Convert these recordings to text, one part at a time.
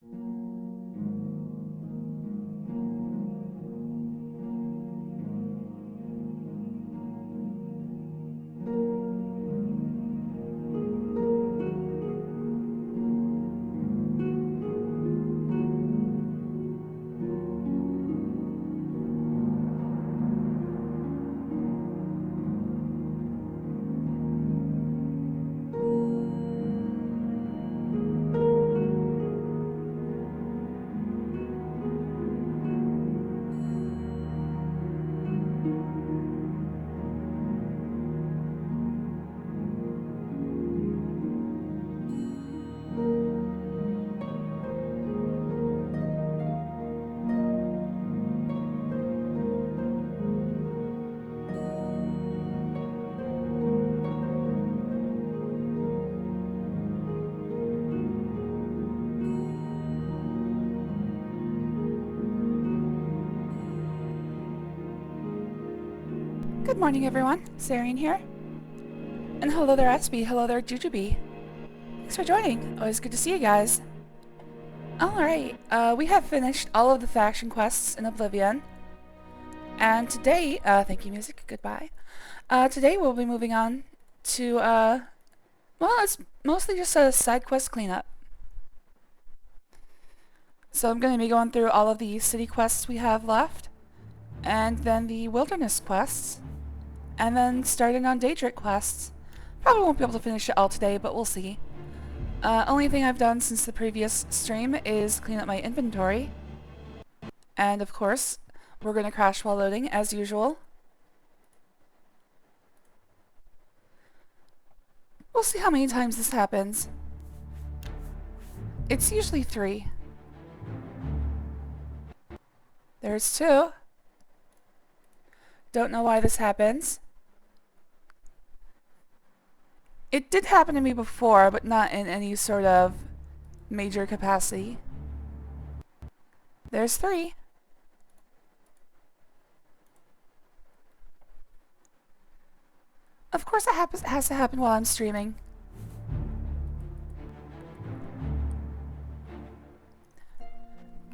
Good morning, everyone. Sarian here. And hello there, SB. Hello there, Jujubee. Thanks for joining. Always good to see you guys. Alright, we have finished all of the faction quests in Oblivion. And today, thank you, music, goodbye. Today we'll be moving on to, well, it's mostly just a side quest cleanup. So I'm going to be going through all of the city quests we have left, and then the wilderness quests, and then starting on Daedric quests. Probably won't be able to finish it all today, but we'll see. Only thing I've done since the previous stream is clean up my inventory. And of course, we're going to crash while loading, as usual. We'll see how many times this happens. It's usually 3. There's 2. Don't know why this happens. It did happen to me before, but not in any sort of major capacity. There's 3. Of course it has to happen while I'm streaming.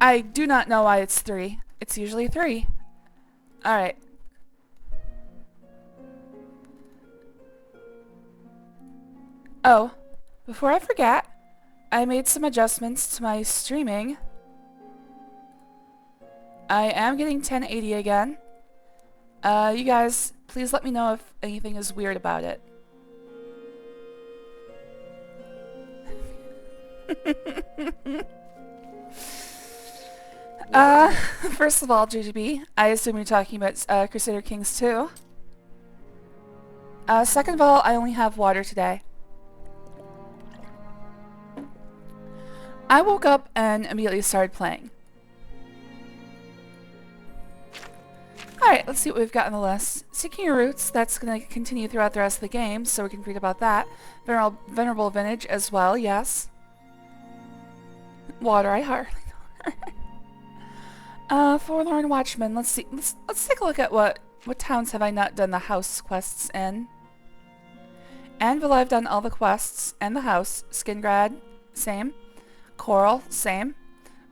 I do not know why it's 3. It's usually 3. Alright. Oh, before I forget, I made some adjustments to my streaming. I am getting 1080 again. You guys, please let me know if anything is weird about it. First of all, JGB, I assume you're talking about Crusader Kings 2. Second of all, I only have water today. I woke up and immediately started playing. Alright, let's see what we've got on the list. Seeking Your Roots, that's going to continue throughout the rest of the game, so we can read about that. Venerable Vintage as well, yes. Water, I hardly know. Forlorn Watchman, let's see. Let's take a look at what towns have I not done the house quests in. Anvil, I've done all the quests and the house. Skingrad, same. Coral, same.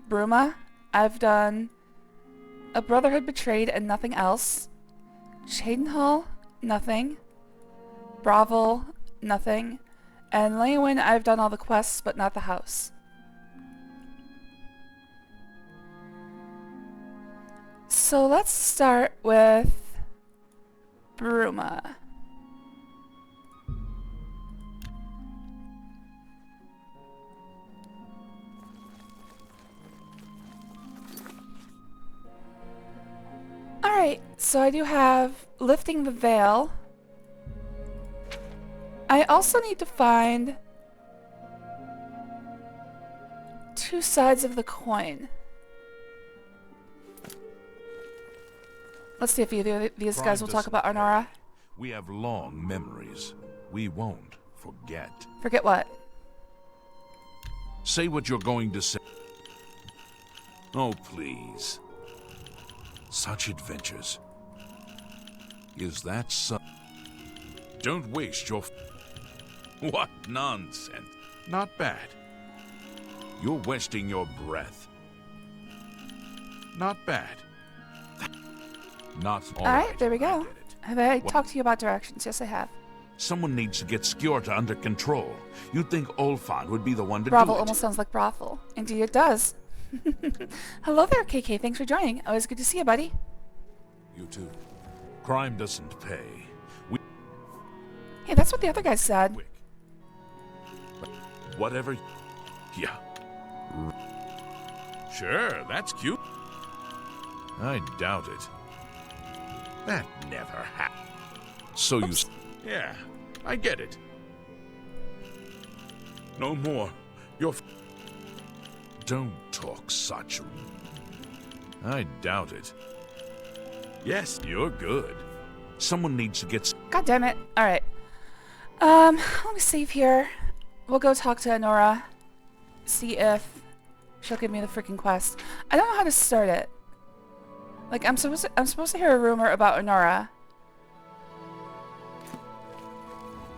Bruma, I've done A Brotherhood Betrayed and nothing else. Cheydinhal, nothing. Bravel, nothing. And Leywin, I've done all the quests but not the house. So let's start with Bruma. Alright, so I do have Lifting the Veil. I also need to find 2 sides of the coin. Let's see if either of these guys will talk about Arnora. We have long memories. We won't forget. Forget what? Say what you're going to say. Oh, please. Such adventures. Is that so? Don't waste your... What nonsense. Not bad. You're wasting your breath. Not bad. Not all right. Alright, there we I go. get it. Have I talked to you about directions? Yes, I have. Someone needs to get Skjorta under control. You'd think Olfan would be the one to Brothel do it. almost sounds like brothel. Indeed it does. Hello there, KK. Thanks for joining. Always good to see you, buddy. You too. Crime doesn't pay. Hey, that's what the other guy said. Quick. Whatever. Yeah. Sure, that's cute. I doubt it. That never happened. So Oops. Yeah, I get it. No more. Don't talk such. I doubt it. Yes, you're good. Someone needs to get. God damn it. Alright. Let me save here. We'll go talk to Honora. See if she'll give me the freaking quest. I don't know how to start it. Like, I'm supposed to hear a rumor about Honora.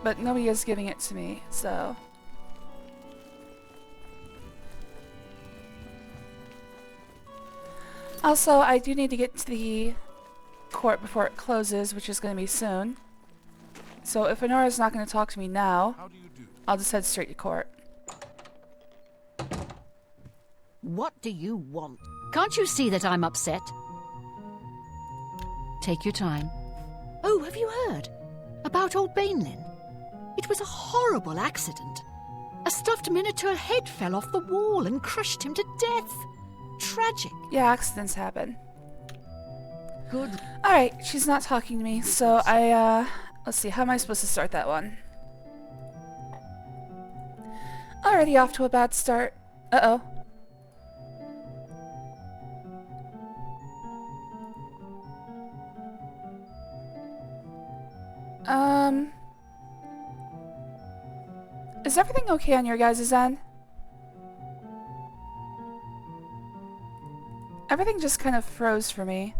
But nobody is giving it to me, so... Also, I do need to get to the court before it closes, which is going to be soon. So if Honora's not going to talk to me now, How do you do? I'll just head straight to court. What do you want? Can't you see that I'm upset? Take your time. Oh, have you heard? About old Bainlin? It was a horrible accident. A stuffed miniature head fell off the wall and crushed him to death. Tragic. Yeah, accidents happen. Good. Alright, she's not talking to me, so let's see, how am I supposed to start that one? Already off to a bad start. Uh-oh. Is everything okay on your guys' end? Everything just kind of froze for me.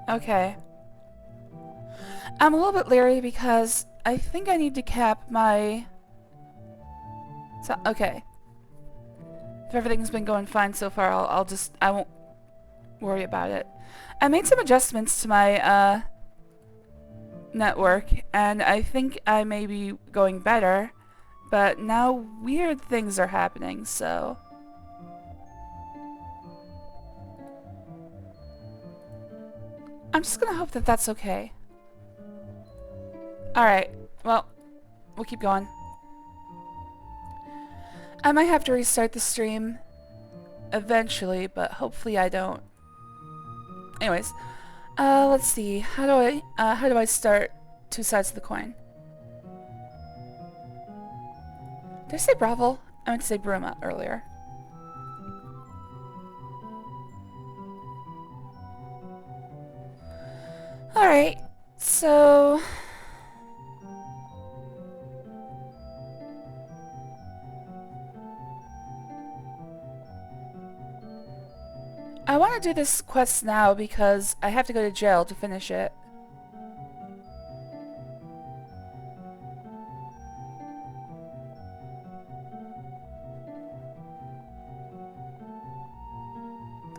Okay. I'm a little bit leery because I think I need to cap my... So, okay. If everything's been going fine so far, I won't worry about it. I made some adjustments to my, network, and I think I may be going better, but now weird things are happening, so... I'm just gonna hope that that's okay. Alright, well, we'll keep going. I might have to restart the stream eventually, but hopefully I don't. Anyways, let's see. How do I start two sides of the coin? Did I say Brothel? I meant to say Bruma earlier. Alright, so... I want to do this quest now because I have to go to jail to finish it.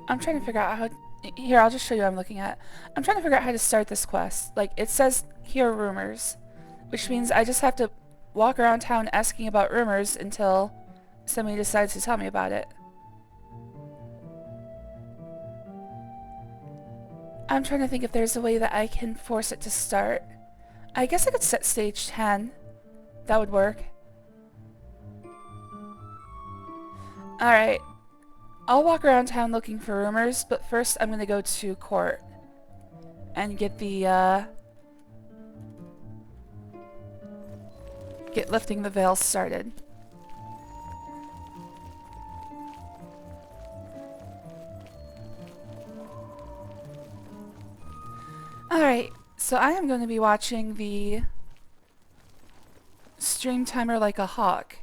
I'm trying to figure out how... Here, I'll just show you what I'm looking at. I'm trying to figure out how to start this quest. Like, it says, hear rumors, which means I just have to walk around town asking about rumors until somebody decides to tell me about it. I'm trying to think if there's a way that I can force it to start. I guess I could set stage 10. That would work. Alright. I'll walk around town looking for rumors, but first I'm gonna go to court and get the, get lifting the veil started. Alright, so I am going to be watching the stream timer like a hawk.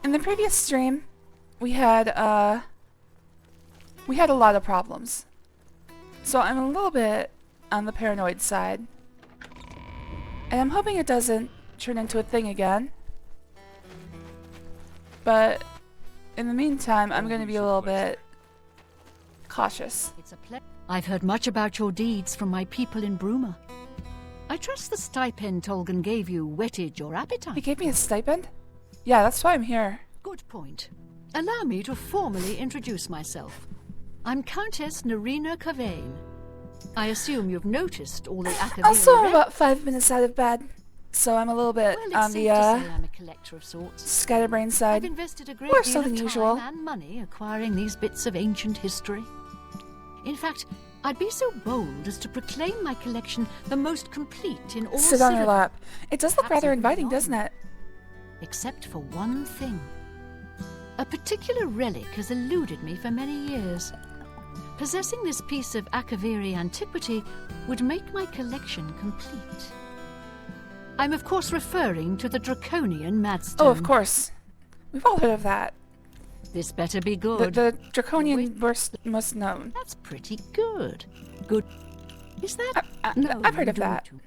In the previous stream, we had a lot of problems. So I'm a little bit on the paranoid side. And I'm hoping it doesn't turn into a thing again. But in the meantime, I'm going to be a little bit cautious. I've heard much about your deeds from my people in Bruma. I trust the stipend Tolgan gave you whetted your appetite. He gave me a stipend? Yeah, that's why I'm here. Good point. Allow me to formally introduce myself. I'm Countess Nerina Cavane. I assume you've noticed all the Akaviri. Also, I'm about 5 minutes out of bed, so I'm a little bit on the I'm a collector of sorts. scatterbrain side. I've invested a great More deal so of than time usual. and money acquiring these bits of ancient history. In fact, I'd be so bold as to proclaim my collection the most complete in all Sit on your Cyrodiil. lap. It does look Perhaps rather even inviting, beyond. doesn't it? Except for one thing. A particular relic has eluded me for many years. Possessing this piece of Akaviri antiquity would make my collection complete. I'm of course referring to the Draconian Madstone. Oh, of course. We've all heard of that. This better be The, good. the Draconian most known. That's pretty good. Good. Is that? I've heard of you do that. too.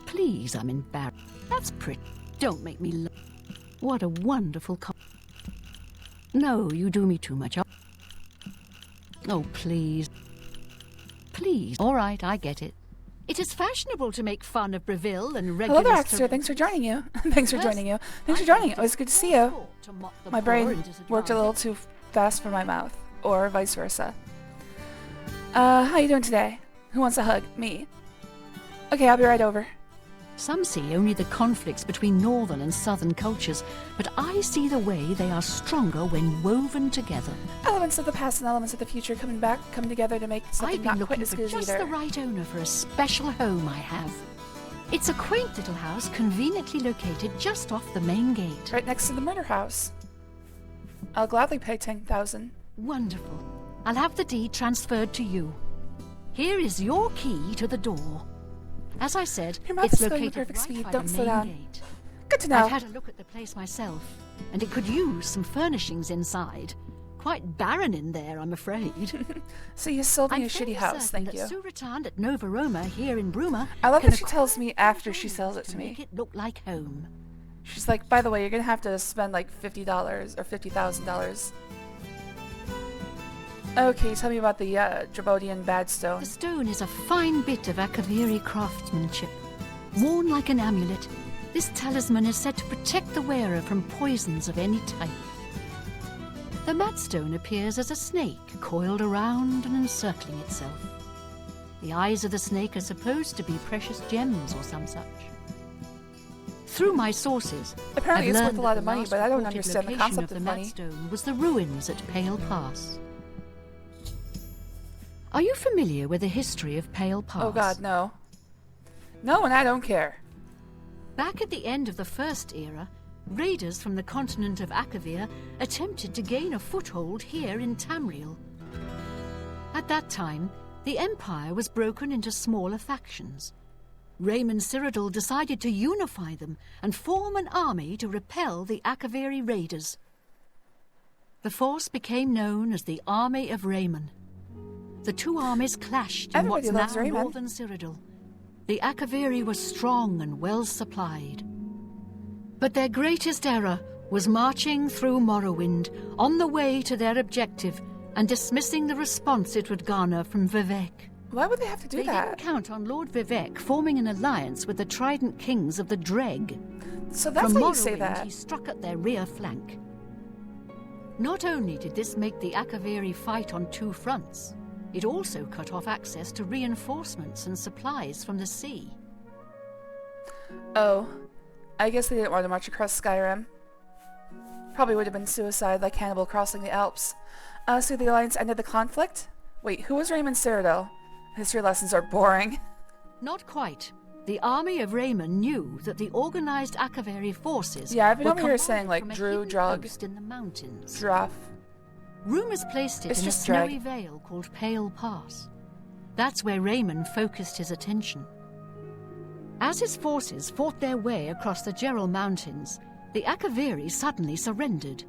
Please, I'm embarrassed. That's pretty. Don't make me laugh. What a wonderful No, you do me too much. Oh, please. Please. All right, I get it. It is fashionable to make fun of Breville and regular... Hello there, Axter. Thanks for joining you. Thanks for joining you. Thanks for joining. It was good to see you. My brain worked a little too fast for my mouth, or vice versa. How you doing today? Who wants a hug? Me. Okay, I'll be right over. Some see only the conflicts between northern and southern cultures, but I see the way they are stronger when woven together. Elements of the past and elements of the future coming together to make something I've been not quite looking as for good as just either. the right owner for a special home I have. It's a quaint little house conveniently located just off the main gate. Right next to the murder house. I'll gladly pay 10,000. Wonderful. I'll have the deed transferred to you. Here is your key to the door. As I said, Your mouth it's is going located at perfect right speed. by Don't the slow main down. gate. Good to know. I've had a look at the place myself, and it could use some furnishings inside. Quite barren in there, I'm afraid. So you sold me I'm a shitty fairly house, certain thank you. that Suratand at Nova Roma here in Bruma I love can that she tells me acquire after she sells it to me. make it look like home. She's like, by the way, you're gonna have to spend like $50 or $50,000. Okay, tell me about the Drabodian Badstone. The stone is a fine bit of Akaviri craftsmanship. Worn like an amulet, this talisman is said to protect the wearer from poisons of any type. The Madstone appears as a snake coiled around and encircling itself. The eyes of the snake are supposed to be precious gems or some such. Through my sources, Apparently I've it's learned worth a lot that of the money, last but I don't reported understand the location concept of of the money. Madstone was the ruins at Pale Pass. Are you familiar with the history of Pale Pass? Oh god, no. No, and I don't care. Back at the end of the First Era, raiders from the continent of Akavir attempted to gain a foothold here in Tamriel. At that time, the Empire was broken into smaller factions. Raymond Cyrodiil decided to unify them and form an army to repel the Akaviri raiders. The force became known as the Army of Raymond. The two armies clashed in Everybody what's loves now Raymond. northern Cyrodiil. The Akaviri were strong and well supplied. But their greatest error was marching through Morrowind on the way to their objective and dismissing the response it would garner from Vivek. Why would they have to do They that? didn't count on Lord Vivek forming an alliance with the Trident Kings of the Dreg. So that's From how you say Morrowind, that. he struck at their rear flank. Not only did this make the Akaviri fight on two fronts, it also cut off access to reinforcements and supplies from the sea. Oh. I guess they didn't want to march across Skyrim. Probably would have been suicide like Hannibal crossing the Alps. So the Alliance ended the conflict? Wait, who was Raymond Cyrodiil? History lessons are boring. Not quite. The army of Raymond knew that the organized Akaviri forces Yeah, I've been were over here saying, commanded like, from a Drew, hidden Drug, post in the mountains. Druff. Rumors placed it It's in a just snowy Dreg. vale called Pale Pass. That's where Raymond focused his attention. As his forces fought their way across the Gerald Mountains, the Akaviri suddenly surrendered.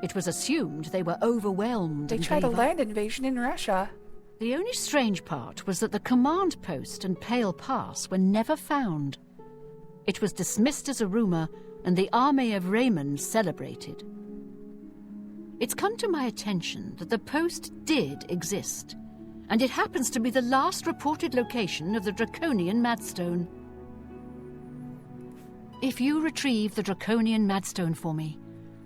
It was assumed they were overwhelmed They and tried a gave up. land invasion in Russia. The only strange part was that the command post and Pale Pass were never found. It was dismissed as a rumor and the army of Raymond celebrated. It's come to my attention that the post did exist, and it happens to be the last reported location of the Draconian Madstone. If you retrieve the Draconian Madstone for me,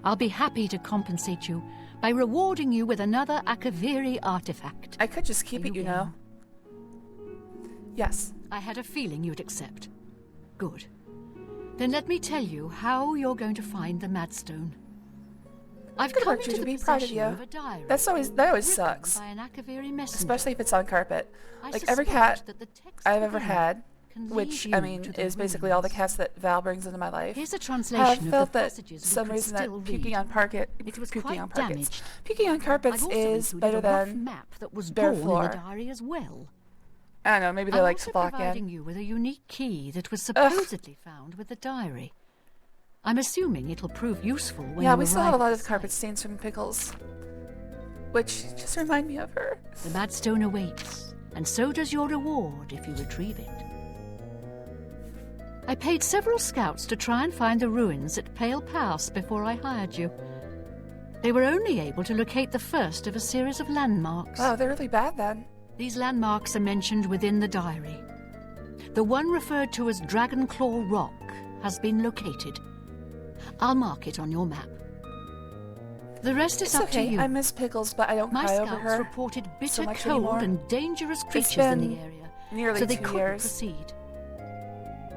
I'll be happy to compensate you by rewarding you with another Akaviri artifact. I could just keep it, you know. Yes. I had a feeling you'd accept. Good. Then let me tell you how you're going to find the Madstone. I've Good come work, into the Judy. Proud of possession you. of a diary That always written sucks. by an Akaviri messenger. Especially if it's on carpet. I Like every suspect cat that the text I've ever within had, can which, lead I you mean, to the is basically all the ruins. cats that Val brings into my life. Here's a Have translation of felt the that passages some we could reason still that puking read. on carpet, It was puking quite on carpets. damaged. Puking on I've carpets also is included better a rough than map that was bare drawn floor. in the diary as well. I don't know. Maybe they I'm like also to block providing in. you with a unique key that was supposedly found with the diary. I'm assuming it'll prove useful when Yeah, you we still have a arrive lot at of the carpet site. stains from Pickles, which just remind me of her. The Madstone awaits, and so does your reward if you retrieve it. I paid several scouts to try and find the ruins at Pale Pass before I hired you. They were only able to locate the first of a series of landmarks. Wow, they're really bad then. These landmarks are mentioned within the diary. The one referred to as Dragonclaw Rock has been located. I'll mark it on your map. The rest is It's up okay. to you. I miss Pickles, but I don't My cry over scouts her reported bitter so much cold anymore. and dangerous It's creatures in been the area, nearly so they 2 couldn't years. proceed.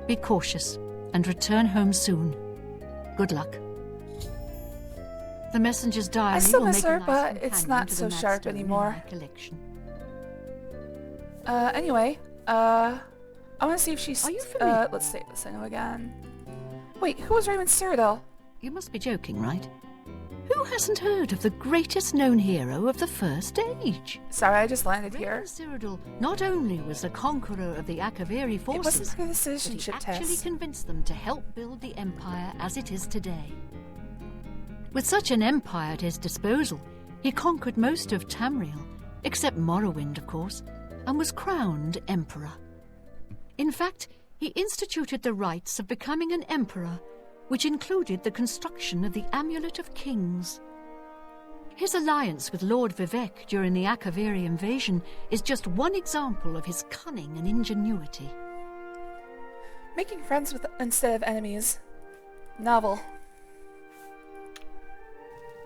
Be cautious and return home soon. Good luck. The messenger's diary still will miss make a her, nice but it's companion not to so the sharp Madstone in anymore. my collection. Anyway, I want to see if she's. Are you familiar? Let's say this. I know again. Wait, who was Raymond Cyrodiil? You must be joking, right? Who hasn't heard of the greatest known hero of the First Age? Sorry, I just landed here. Raymond Cyrodiil not only was the conqueror of the Akaviri It wasn't forces, through the but he citizenship actually test. convinced them to help build the empire as it is today. With such an empire at his disposal, he conquered most of Tamriel, except Morrowind, of course, and was crowned emperor. In fact, he instituted the rites of becoming an emperor, which included the construction of the Amulet of Kings. His alliance with Lord Vivek during the Akaviri invasion is just one example of his cunning and ingenuity. Making friends with instead of enemies. Novel.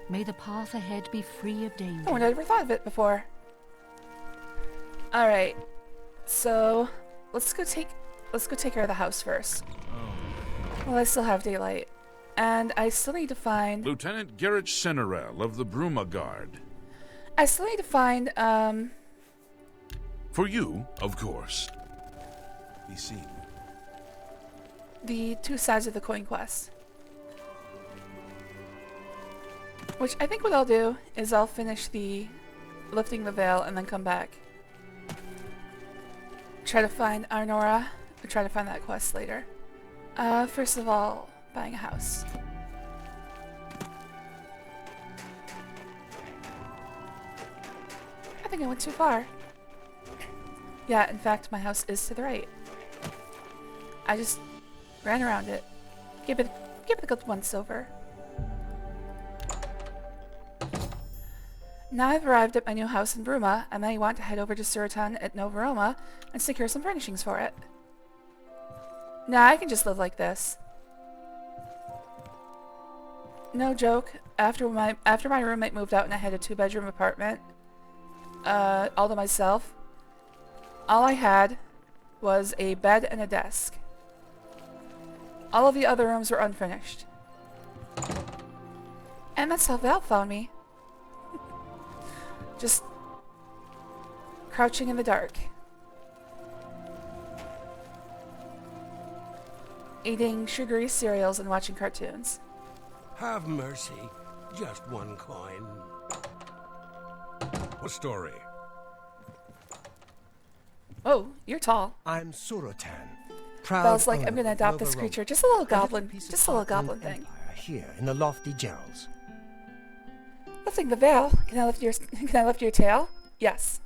May the path ahead be free of danger. No one had ever thought of it before. Alright. So let's go take care of the house first. Well, I still have daylight. And I still need to find Lieutenant Garrett Senerel of the Bruma Guard. I still need to find For you, of course. Be seen. the 2 sides of the coin quest. Which I think what I'll do is I'll finish the lifting the veil and then come back. Try to find Arnora, or try to find that quest later. First of all, buying a house. I think I went too far. Yeah, in fact, my house is to the right. I just ran around it. Give it a good once over. Now I've arrived at my new house in Bruma, I may want to head over to Suraton at Novaroma and secure some furnishings for it. Nah, I can just live like this. No joke, after my roommate moved out and I had a 2-bedroom apartment, all to myself, all I had was a bed and a desk. All of the other rooms were unfinished. And that's how Val found me. Just crouching in the dark. Eating sugary cereals and watching cartoons. Have mercy. Just one coin. What story? Oh, you're tall. I'm Suratan. Proud Val's like, owner I'm gonna of adopt this Nova creature. Rome, Just a little a little goblin. piece of Just a little Heartland goblin thing. Empire here in the lofty Gels. Lifting the veil. Can I lift your tail? Yes.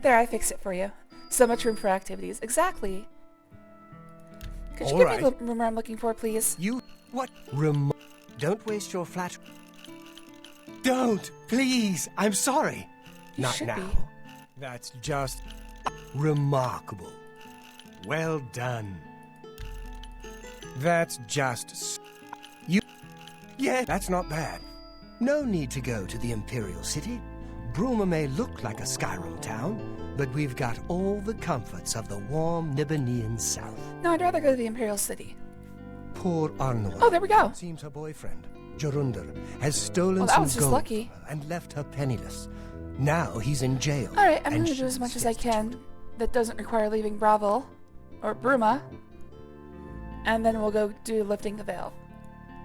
There, I fixed it for you. So much room for activities. Exactly. Could you All give right. me the room I'm looking for, please? You... What? Don't waste your flat... Don't! Please! I'm sorry! You Not should now. be. That's just... remarkable. Well done. That's just... You... Yeah, that's not bad. No need to go to the Imperial City. Bruma may look like a Skyrim town, but we've got all the comforts of the warm Nibbanean south. No, I'd rather go to the Imperial City. Poor Arnor. Oh, there we go. Seems her boyfriend, Jorundr, has stolen Well, that some was just gold lucky. from her and left her penniless. Now he's in jail. Alright, I'm and gonna do as she's much as I destitute. can that doesn't require leaving Bravel, or Bruma, and then we'll go do Lifting the Veil.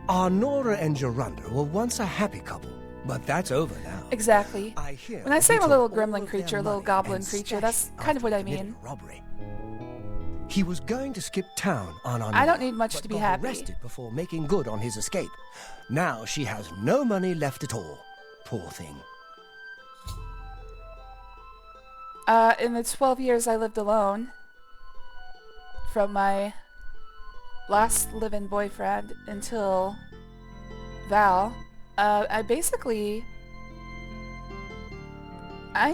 Arnora and Jorundr were once a happy couple, but that's over now. Exactly. I hear When I say he I'm a little took all gremlin of creature, their a little money goblin and creature, stashed that's it kind of what I after committing mean. a robbery. He was going to skip town on Arnora, I don't need much but to be got happy. arrested before making good on his escape. Now she has no money left at all. Poor thing. In the 12 years I lived alone, from my last live-in boyfriend until Val, I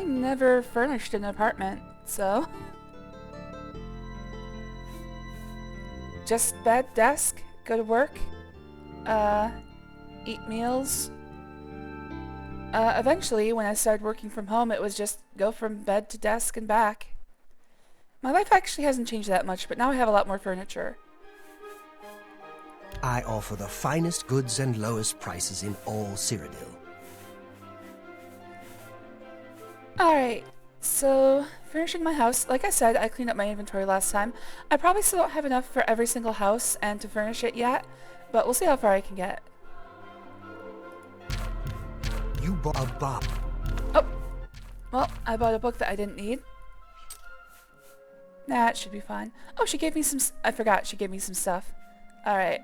never furnished an apartment, so... Just bed, desk, go to work, eat meals. Eventually, when I started working from home, it was just go from bed to desk and back. My life actually hasn't changed that much, but now I have a lot more furniture. I offer the finest goods and lowest prices in all Cyrodiil. Alright, so furnishing my house. Like I said, I cleaned up my inventory last time. I probably still don't have enough for every single house and to furnish it yet, but we'll see how far I can get. You bought a bob. Oh, well, I bought a book that I didn't need. Nah, it should be fine. Oh, she gave me some... I forgot she gave me some stuff. Alright,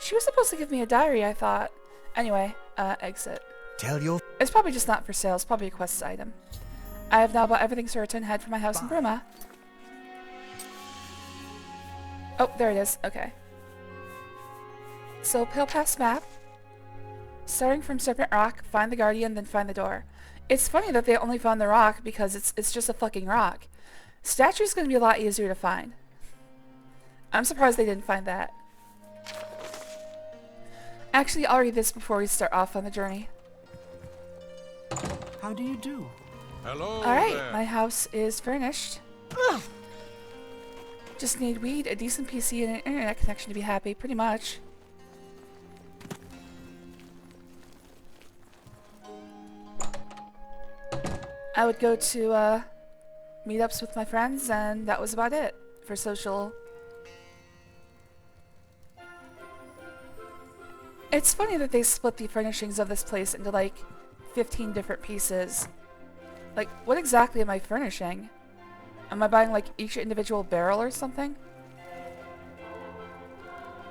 she was supposed to give me a diary, I thought. Anyway, exit. Tell your... It's probably just not for sale. It's probably a quest item. I have now bought everything so return head for my house in Bruma. Oh, there it is. Okay. So, Pale Pass map. Starting from Serpent Rock, find the Guardian, then find the door. It's funny that they only found the rock because it's just a fucking rock. Statue's gonna be a lot easier to find. I'm surprised they didn't find that. Actually, I'll read this before we start off on the journey. How do you do? Hello Alright, there. my house is furnished. Just need weed, a decent PC, and an internet connection to be happy, pretty much. I would go to meetups with my friends, and that was about it for social. It's funny that they split the furnishings of this place into like 15 different pieces. Like, what exactly am I furnishing? Am I buying like each individual barrel or something?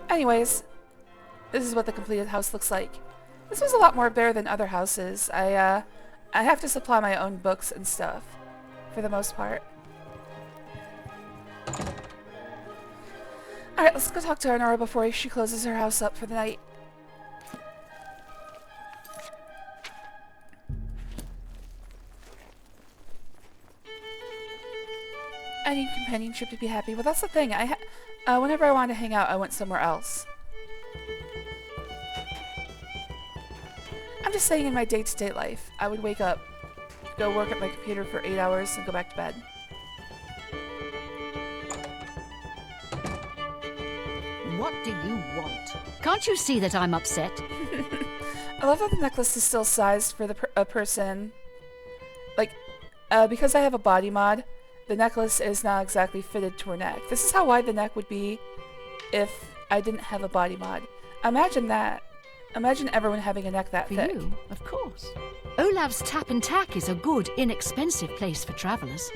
Anyways, this is what the completed house looks like. This was a lot more bare than other houses. I have to supply my own books and stuff, for the most part. Alright, let's go talk to Arnora before she closes her house up for the night. I need companionship to be happy. Well, that's the thing. Whenever I wanted to hang out, I went somewhere else. I'm just saying in my day-to-day life, I would wake up, go work at my computer for 8 hours, and go back to bed. What do you want? Can't you see that I'm upset? I love that the necklace is still sized for a person. Like, because I have a body mod, the necklace is not exactly fitted to her neck. This is how wide the neck would be if I didn't have a body mod. Imagine that. Imagine everyone having a neck that For thick. you, of course. Olav's Tap and Tack is a good, inexpensive place for travellers.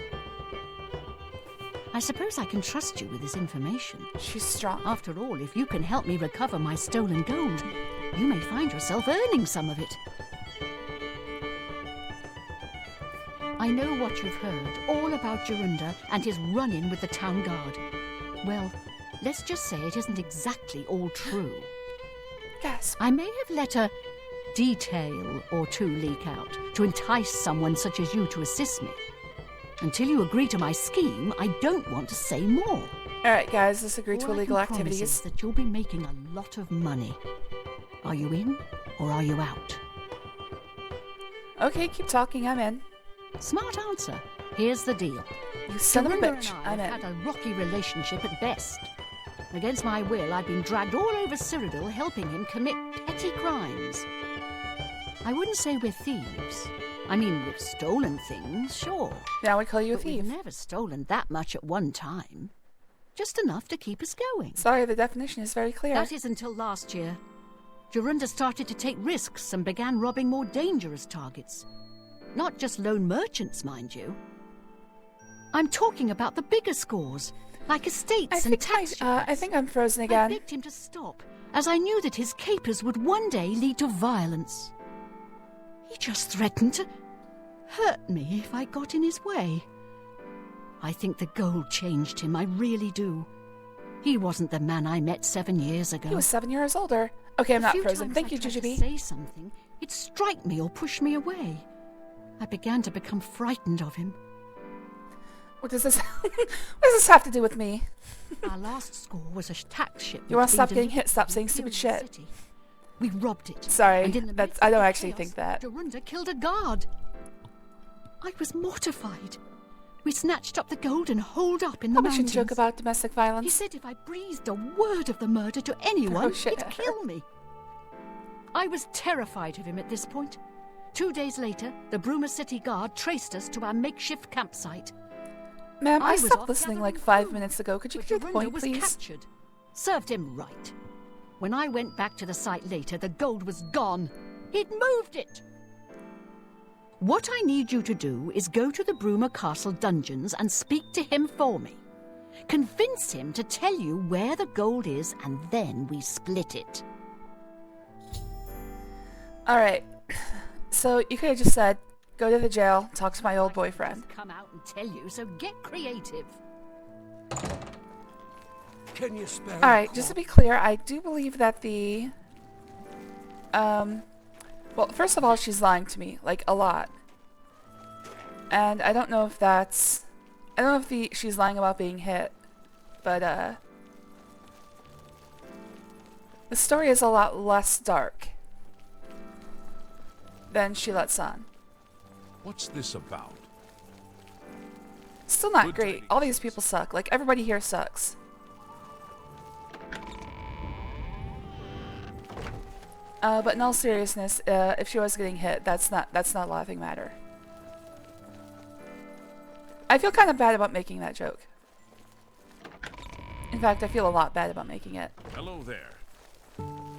I suppose I can trust you with this information. She's strong. After all, if you can help me recover my stolen gold, you may find yourself earning some of it. I I know what you've heard, all about Jorunda and his run-in with the town guard. Well, let's just say it isn't exactly all true. Gasp. I may have let a detail or two leak out to entice someone such as you to assist me. Until you agree to my scheme, I don't want to say more. Alright, guys, let's agree to All I illegal can promise activities. is that you'll be making a lot of money. Are you in or are you out? Okay, keep talking, I'm in. Smart answer. Here's the deal. You son of a Jorunda bitch, and I I'm have in. had a rocky relationship at best. Against my will, I've been dragged all over Cyrodiil helping him commit petty crimes. I wouldn't say we're thieves. I mean, we've stolen things, sure. Now we call you a But thief. we've never stolen that much at one time. Just enough to keep us going. Sorry, the definition is very clear. That is until last year. Jorunda started to take risks and began robbing more dangerous targets. Not just lone merchants, mind you. I'm talking about the bigger scores, like estates and tax I think I'm frozen I again. begged him to stop, as I knew that his capers would one day lead to violence. He just threatened to hurt me if I got in his way. I think the gold changed him, I really do. He wasn't the man I met 7 years ago. He was 7 years older. Okay, I'm The not few frozen. times Thank I you, tried to Jujubee. say something, he'd strike me or push me away. I began to become frightened of him. What does this what does this have to do with me? Our last score was a tax shipment. You wanna stop being getting hit? delivered Stop to saying stupid Imperial shit. City. We robbed it. Sorry, and in the that's midst I don't of the actually chaos, think that. Jorunda killed a guard. I was mortified. We snatched up the gold and holed up in the Probably should mountains. joke about domestic He violence. said if I breathed a word of the murder to anyone, Oh, shit. he'd kill me. I was terrified of him at this point. 2 days later, the Bruma City Guard traced us to our makeshift campsite. Ma'am, I was stopped off listening like gathering 5 food, minutes ago. Could you but get to the Jorunda point, was please? captured. Served him right. When I went back to the site later, the gold was gone. He'd moved it. What I need you to do is go to the Bruma Castle dungeons and speak to him for me. Convince him to tell you where the gold is, and then we split it. Alright. So you could have just said, go to the jail, talk to my old boyfriend. I'll come out and tell you, so get creative. Can you spare Alright, just to be clear, I do believe that the... Well, first of all, she's lying to me, like, a lot. And I don't know if that's... I don't know if she's lying about being hit, but, the story is a lot less dark than she lets on. What's this about? Still not Good great. tidings. All these people suck. Like, everybody here sucks. But in all seriousness, if she was getting hit, that's not a laughing matter. I feel kind of bad about making that joke. In fact, I feel a lot bad about making it. Hello there. Oh,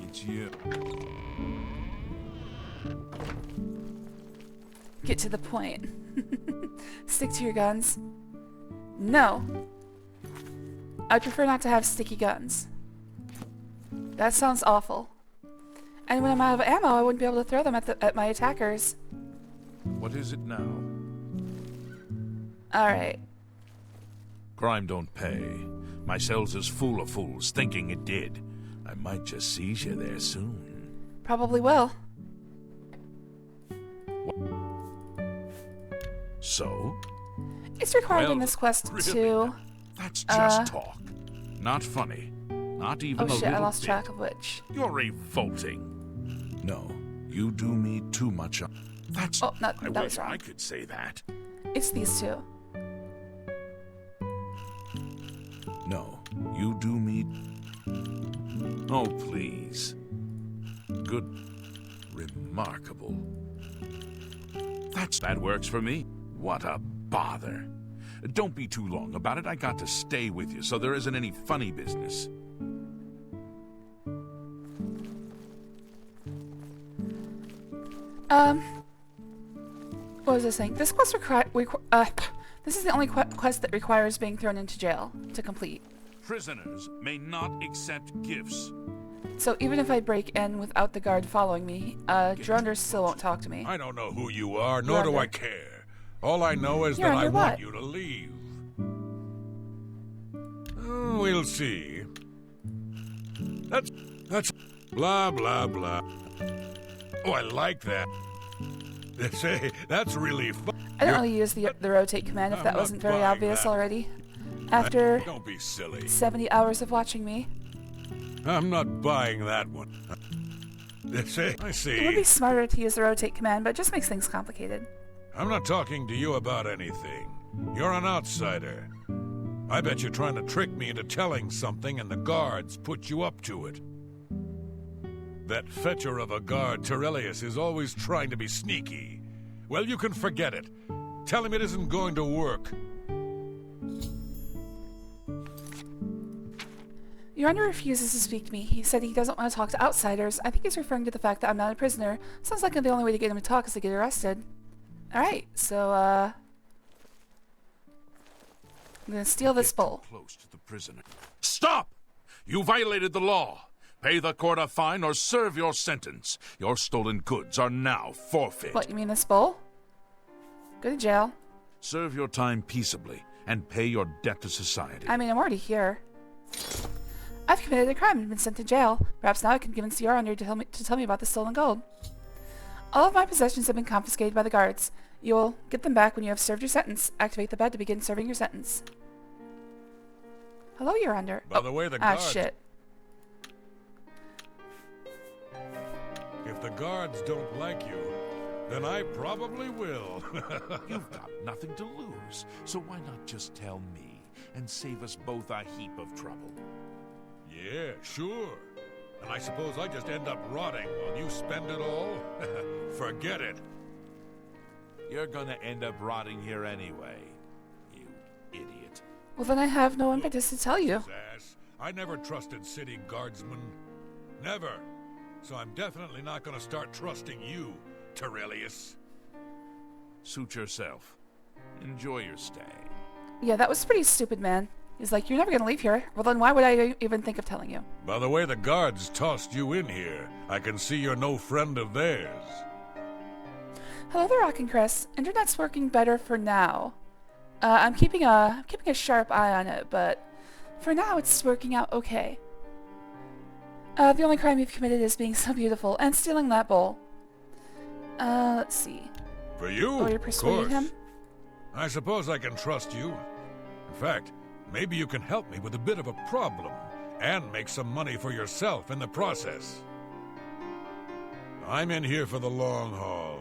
it's you. Get to the point. Stick to your guns. No. I'd prefer not to have sticky guns. That sounds awful. And when I'm out of ammo, I wouldn't be able to throw them at my attackers. What is it now? Alright. Crime don't pay. My cell's as full of fools thinking it did. I might just seize you there soon. Probably will. So? It's required Well, in this quest really to... now, that's just talk. Not funny. Not even Oh a shit, I little lost bit. track of which. You're revolting. No, you do me too much. That's. Oh, no, I that wish was wrong. I could say that. It's these two. No, you do me. Oh, please. Good. Remarkable. That works for me. What a bother. Don't be too long about it. I got to stay with you, so there isn't any funny business. What was I saying? This quest this is the only quest that requires being thrown into jail to complete. Prisoners may not accept gifts. So even if I break in without the guard following me, Dronder still won't talk to me. I don't know who you are, nor do I care. All I know is You're that I under want what? you to leave. We'll see. That's blah, blah, blah. Oh, I like that. Say, that's really fun. I don't really use the rotate command if I'm that not wasn't very buying obvious that. already. After Don't be silly. 70 hours of watching me. I'm not buying that one. Say, I see. It would be smarter to use the rotate command, but it just makes things complicated. I'm not talking to you about anything. You're an outsider. I bet you're trying to trick me into telling something and the guards put you up to it. That fetcher of a guard, Tirelius, is always trying to be sneaky. Well, you can forget it. Tell him it isn't going to work. Yonder refuses to speak to me. He said he doesn't want to talk to outsiders. I think he's referring to the fact that I'm not a prisoner. Sounds like the only way to get him to talk is to get arrested. Alright, so, I'm gonna steal this bowl. Close to the prisoner. Stop! You violated the law. Pay the court a fine or serve your sentence. Your stolen goods are now forfeit. What, you mean this bowl? Go to jail. Serve your time peaceably and pay your debt to society. I mean, I'm already here. I've committed a crime and been sent to jail. Perhaps now I can convince your honor to tell me about the stolen gold. All of my possessions have been confiscated by the guards. You will get them back when you have served your sentence. Activate the bed to begin serving your sentence. Hello, Your Honor. By the way, the Ah, guards... shit. If the guards don't like you, then I probably will. You've got nothing to lose, so why not just tell me and save us both a heap of trouble? Yeah, sure. And I suppose I just end up rotting while you spend it all? Forget it. You're gonna end up rotting here anyway, you idiot. Well, then I have no impetus to tell you. Ass. I never trusted city guardsmen. Never. So I'm definitely not going to start trusting you, Tirelius. Suit yourself. Enjoy your stay. Yeah, that was pretty stupid, man. He's like, you're never gonna leave here. Well, then why would I even think of telling you? By the way the guards tossed you in here, I can see you're no friend of theirs. Hello there, Rock and Chris. Internet's working better for now. I'm keeping a sharp eye on it, but for now it's working out okay. The only crime you've committed is being so beautiful and stealing that bowl. Let's see. For you, Oh, you're of persuading course. him? I suppose I can trust you. In fact, maybe you can help me with a bit of a problem and make some money for yourself in the process. I'm in here for the long haul.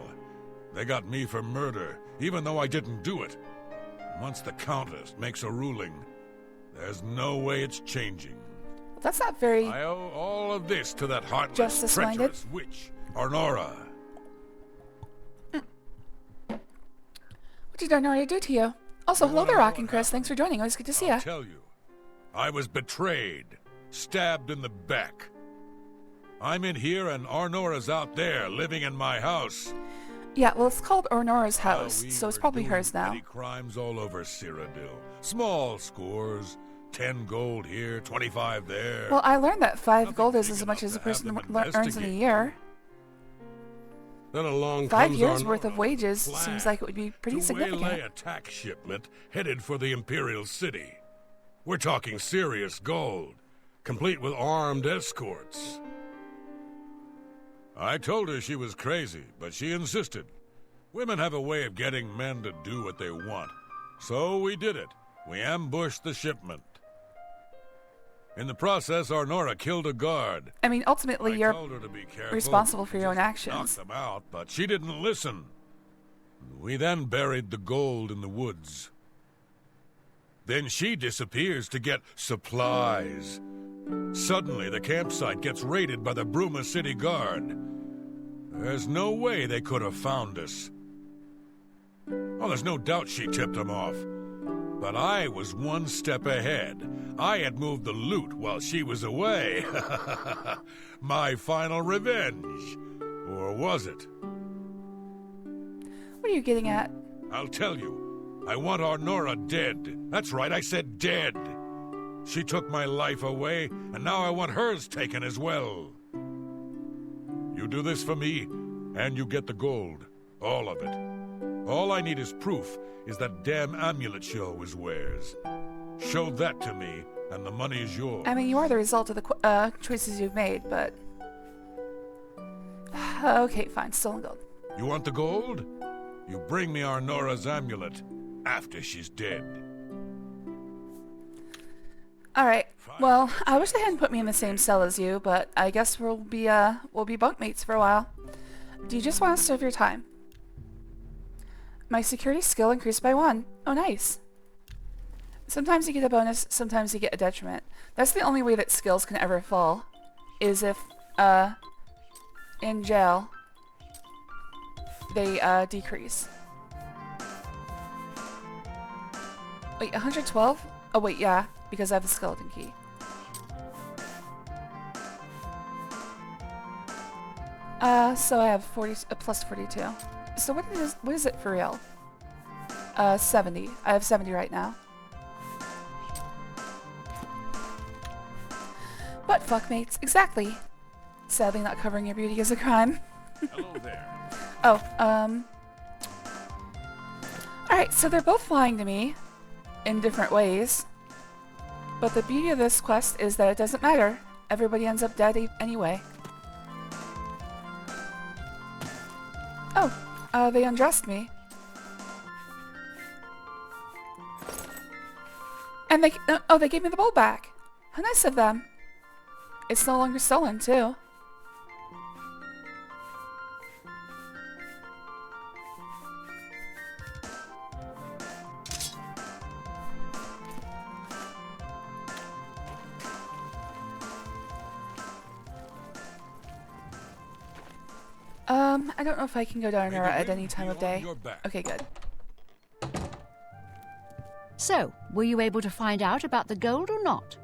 They got me for murder, even though I didn't do it. Once the Countess makes a ruling, there's no way it's changing. That's not very... I owe all of this to that heartless, Justice-minded? treacherous witch, Arnora. What did Arnora do to you? Also, hello there, Rock and Chris. Thanks for joining. Always good to see I'll ya. tell you, I was betrayed, stabbed in the back. I'm in here and Arnora's out there, living in my house. Yeah, well, it's called Arnora's house, We so it's were probably doing hers now. petty crimes all over Cyrodiil. Small scores, 10 gold here, 25 there. Well, I learned that 5 Nothing gold is big as much enough as a to have person them earns in a investigate. year. Then along 5 comes years Arnora worth of wages with a seems plan like it would be pretty to waylay significant. a tax shipment headed for the Imperial City. We're talking serious gold, complete with armed escorts. I told her she was crazy, but she insisted. Women have a way of getting men to do what they want. So we did it. We ambushed the shipment. In the process, Arnora killed a guard. I mean, ultimately, I you're told her to be careful. responsible for your own Just actions. knocked them out, but she didn't listen. We then buried the gold in the woods. Then she disappears to get supplies. Suddenly, the campsite gets raided by the Bruma City Guard. There's no way they could have found us. Oh, there's no doubt she tipped them off. But I was one step ahead. I had moved the loot while she was away. My final revenge. Or was it? What are you getting at? I'll tell you. I want Arnora dead. That's right, I said dead. She took my life away, and now I want hers taken as well. You do this for me, and you get the gold. All of it. All I need is proof is that damn amulet she always wears. Show that to me, and the money is yours. I mean, you are the result of the choices you've made, but... okay, fine. Still in gold. You want the gold? You bring me Arnora's amulet after she's dead. Alright, well, I wish they hadn't put me in the same cell as you, but I guess we'll be bunkmates for a while. Do you just want to serve your time? My security skill increased by 1. Oh, nice. Sometimes you get a bonus, sometimes you get a detriment. That's the only way that skills can ever fall, is if, in jail, they, decrease. Wait, 112? Oh wait, yeah, because I have the skeleton key. So I have 40, plus 42. So what is it for real? 70. I have 70 right now. But fuckmates, exactly. Sadly not covering your beauty is a crime. Hello there. Oh, alright, so they're both flying to me in different ways. But the beauty of this quest is that it doesn't matter. Everybody ends up dead anyway. Oh, they undressed me. And they gave me the bowl back. How nice of them. It's no longer stolen, too. I don't know if I can go down there at any time of day. Okay, good. So, were you able to find out about the gold or not?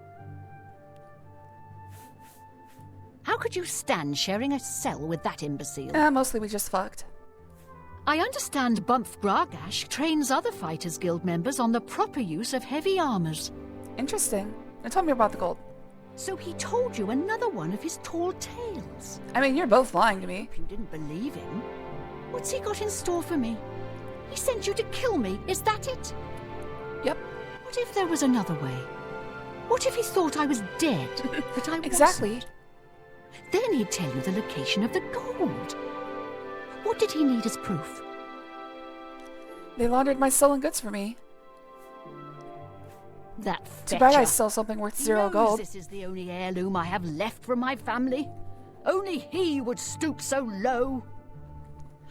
How could you stand sharing a cell with that imbecile? Mostly we just fucked. I understand Bumpf Bragash trains other Fighters Guild members on the proper use of heavy armors. Interesting. Now tell me about the gold. So he told you another one of his tall tales. I mean, you're both lying to me. If you didn't believe him, what's he got in store for me? He sent you to kill me, is that it? Yep. What if there was another way? What if he thought I was dead, that I Exactly. wasn't? Then he'd tell you the location of the gold. What did he need as proof? They laundered my stolen goods for me. That Too bad I fetcher. sell something worth 0 Knows gold. This is the only heirloom I have left from my family. Only he would stoop so low.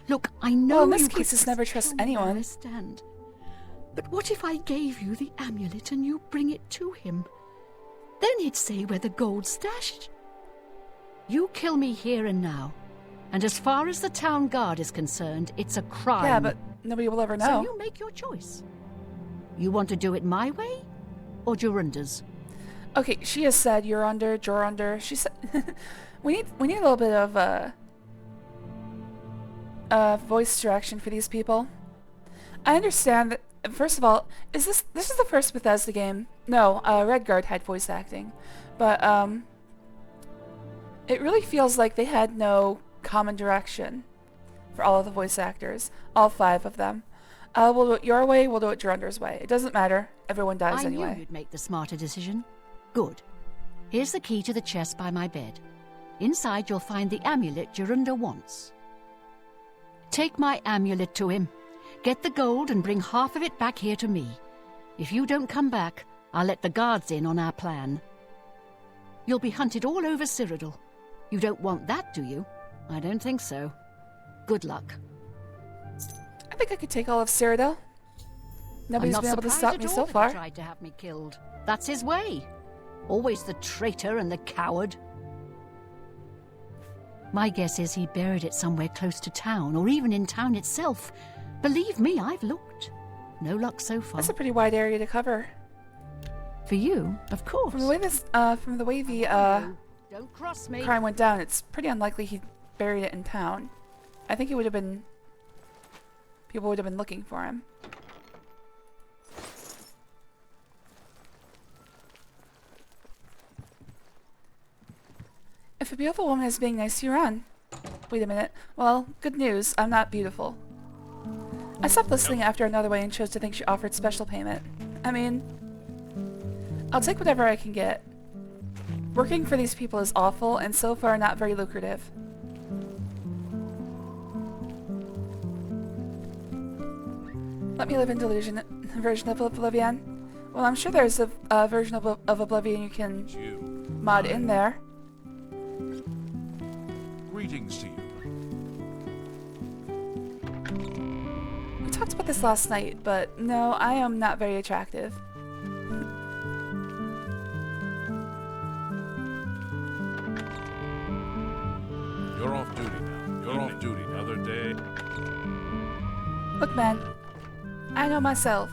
Look, I know Well, in this you case, could it's never trust kill me, I anyone. understand. But what if I gave you the amulet and you bring it to him? Then he'd say where the gold's stashed. You kill me here and now, and as far as the town guard is concerned, it's a crime. Yeah, but nobody will ever know. So you make your choice. You want to do it my way, or Jorunda's? Okay, she has said you're under. She said we need a little bit of voice direction for these people. I understand that. First of all, this is the first Bethesda game? No, Redguard had voice acting, but it really feels like they had no common direction for all of the voice actors, all 5 of them. We'll do it your way. We'll do it Jorunda's way. It doesn't matter. Everyone dies I anyway. knew you'd make the smarter decision. Good. Here's the key to the chest by my bed. Inside you'll find the amulet Jorunda wants. Take my amulet to him. Get the gold and bring half of it back here to me. If you don't come back, I'll let the guards in on our plan. You'll be hunted all over Cyrodiil. You don't want that, do you? I don't think so. Good luck. I think I could take all of Cyrodiil. Nobody's I'm been not able to surprised stop at me all so that far. he tried to have me killed. That's his way. Always the traitor and the coward. My guess is he buried it somewhere close to town, or even in town itself. Believe me, I've looked. No luck so far. That's a pretty wide area to cover. For you, of course. From the way the Don't cross me. crime went down, it's pretty unlikely he buried it in town. I think it would have been. People would have been looking for him. If a beautiful woman is being nice, you run. Wait a minute. Well, good news. I'm not beautiful. I stopped listening after another way and chose to think she offered special payment. I mean, I'll take whatever I can get. Working for these people is awful and so far not very lucrative. Let me live in delusion version of Oblivion. Well, I'm sure there's a version of Oblivion you can mod in there. Greetings to you. We talked about this last night, but no, I am not very attractive. You're off duty now. You're off duty. Another day. Look, man, I know myself.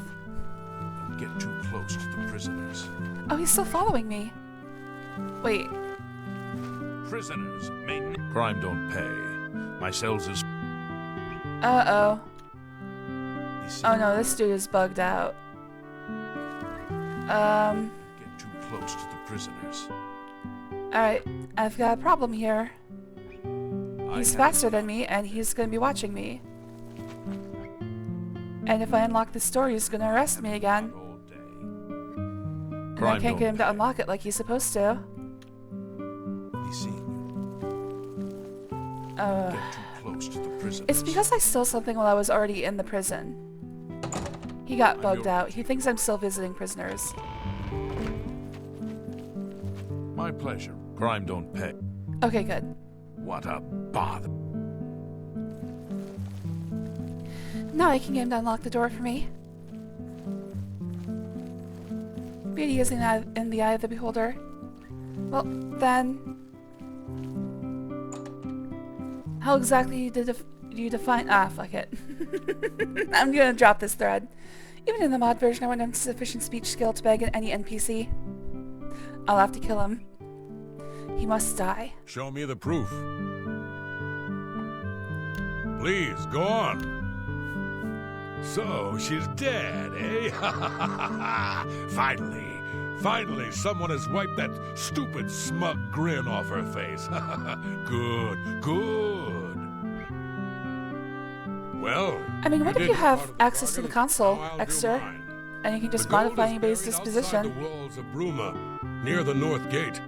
Don't get too close to the prisoners. Oh, he's still following me. Wait. Prisoners may crime don't pay. My cells is. Uh-oh. Oh no, this dude is bugged out. Get too close to the prisoners. Alright, I've got a problem here. He's faster than me, and he's gonna be watching me. And if I unlock this door, he's gonna arrest me again. And I can't get him to unlock it like he's supposed to. He's seeing you. Get too close to the prisoners. It's because I stole something while I was already in the prison. He got bugged out. He thinks I'm still visiting prisoners. My pleasure. Crime don't pay. Okay, good. What a bother. Now I can get him to unlock the door for me. Beauty is in the eye of the beholder. Well, then... How exactly do you define... Ah, fuck it. I'm gonna drop this thread. Even in the mod version, I wouldn't have sufficient speech skill to beg any NPC. I'll have to kill him. He must die. Show me the proof. Please, go on. So, she's dead, eh? Finally, someone has wiped that stupid, smug grin off her face. Good. Well, I mean, what if you have access to the console, Exter, and you can just modify anybody's disposition? The walls of Bruma, near the north gate.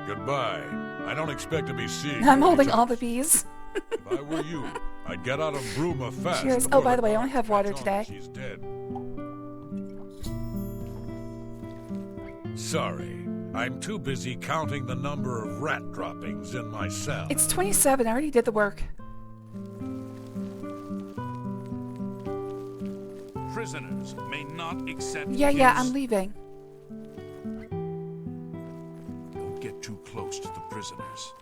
Goodbye. I don't expect to be seeing. I'm holding all the bees. If I were you, I'd get out of Bruma fast. Cheers. Oh, by the way, I only have water today. She's dead. Sorry, I'm too busy counting the number of rat droppings in my cell. It's 27. I already did the work. Prisoners may not accept. Yeah, I'm leaving. Don't get too close to the prisoners.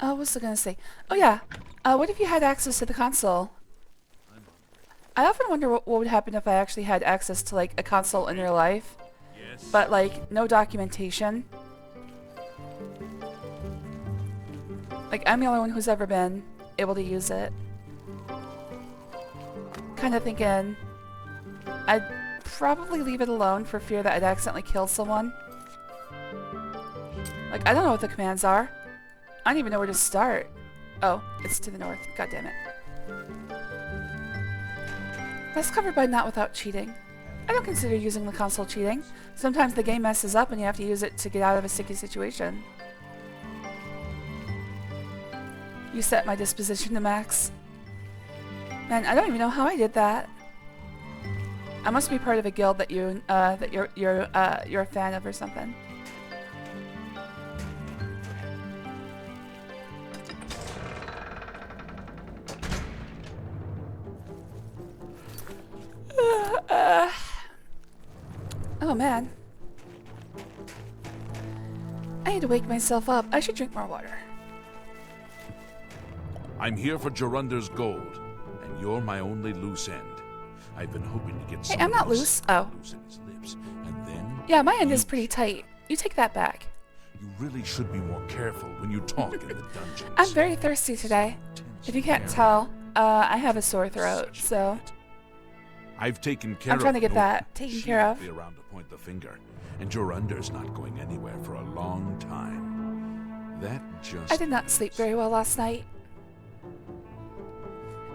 What was I gonna say? Oh yeah. What if you had access to the console? I often wonder what would happen if I actually had access to like a console in real life, but like no documentation. Like I'm the only one who's ever been able to use it. Kind of thinking I'd probably leave it alone for fear that I'd accidentally kill someone. Like I don't know what the commands are. I don't even know where to start. Oh, it's to the north. God damn it. That's covered by not without cheating. I don't consider using the console cheating. Sometimes the game messes up and you have to use it to get out of a sticky situation. You set my disposition to max. Man, I don't even know how I did that. I must be part of a guild that you're a fan of or something. Oh man. I need to wake myself up. I should drink more water. I'm here for Jorunder's gold, and you're my only loose end. I've been hoping to get Hey, I'm not loose. Oh. Loosen his lips, and then Yeah, my end is pretty tight. You take that back. You really should be more careful when you talk in the dungeons. I'm very thirsty today. If you can't tell, I have a sore throat, so... I've taken care of. I'm trying to get no- that taken She care won't of. Be around to point the finger, and your under's not going anywhere for a long time. That just. I did not sleep very well last night.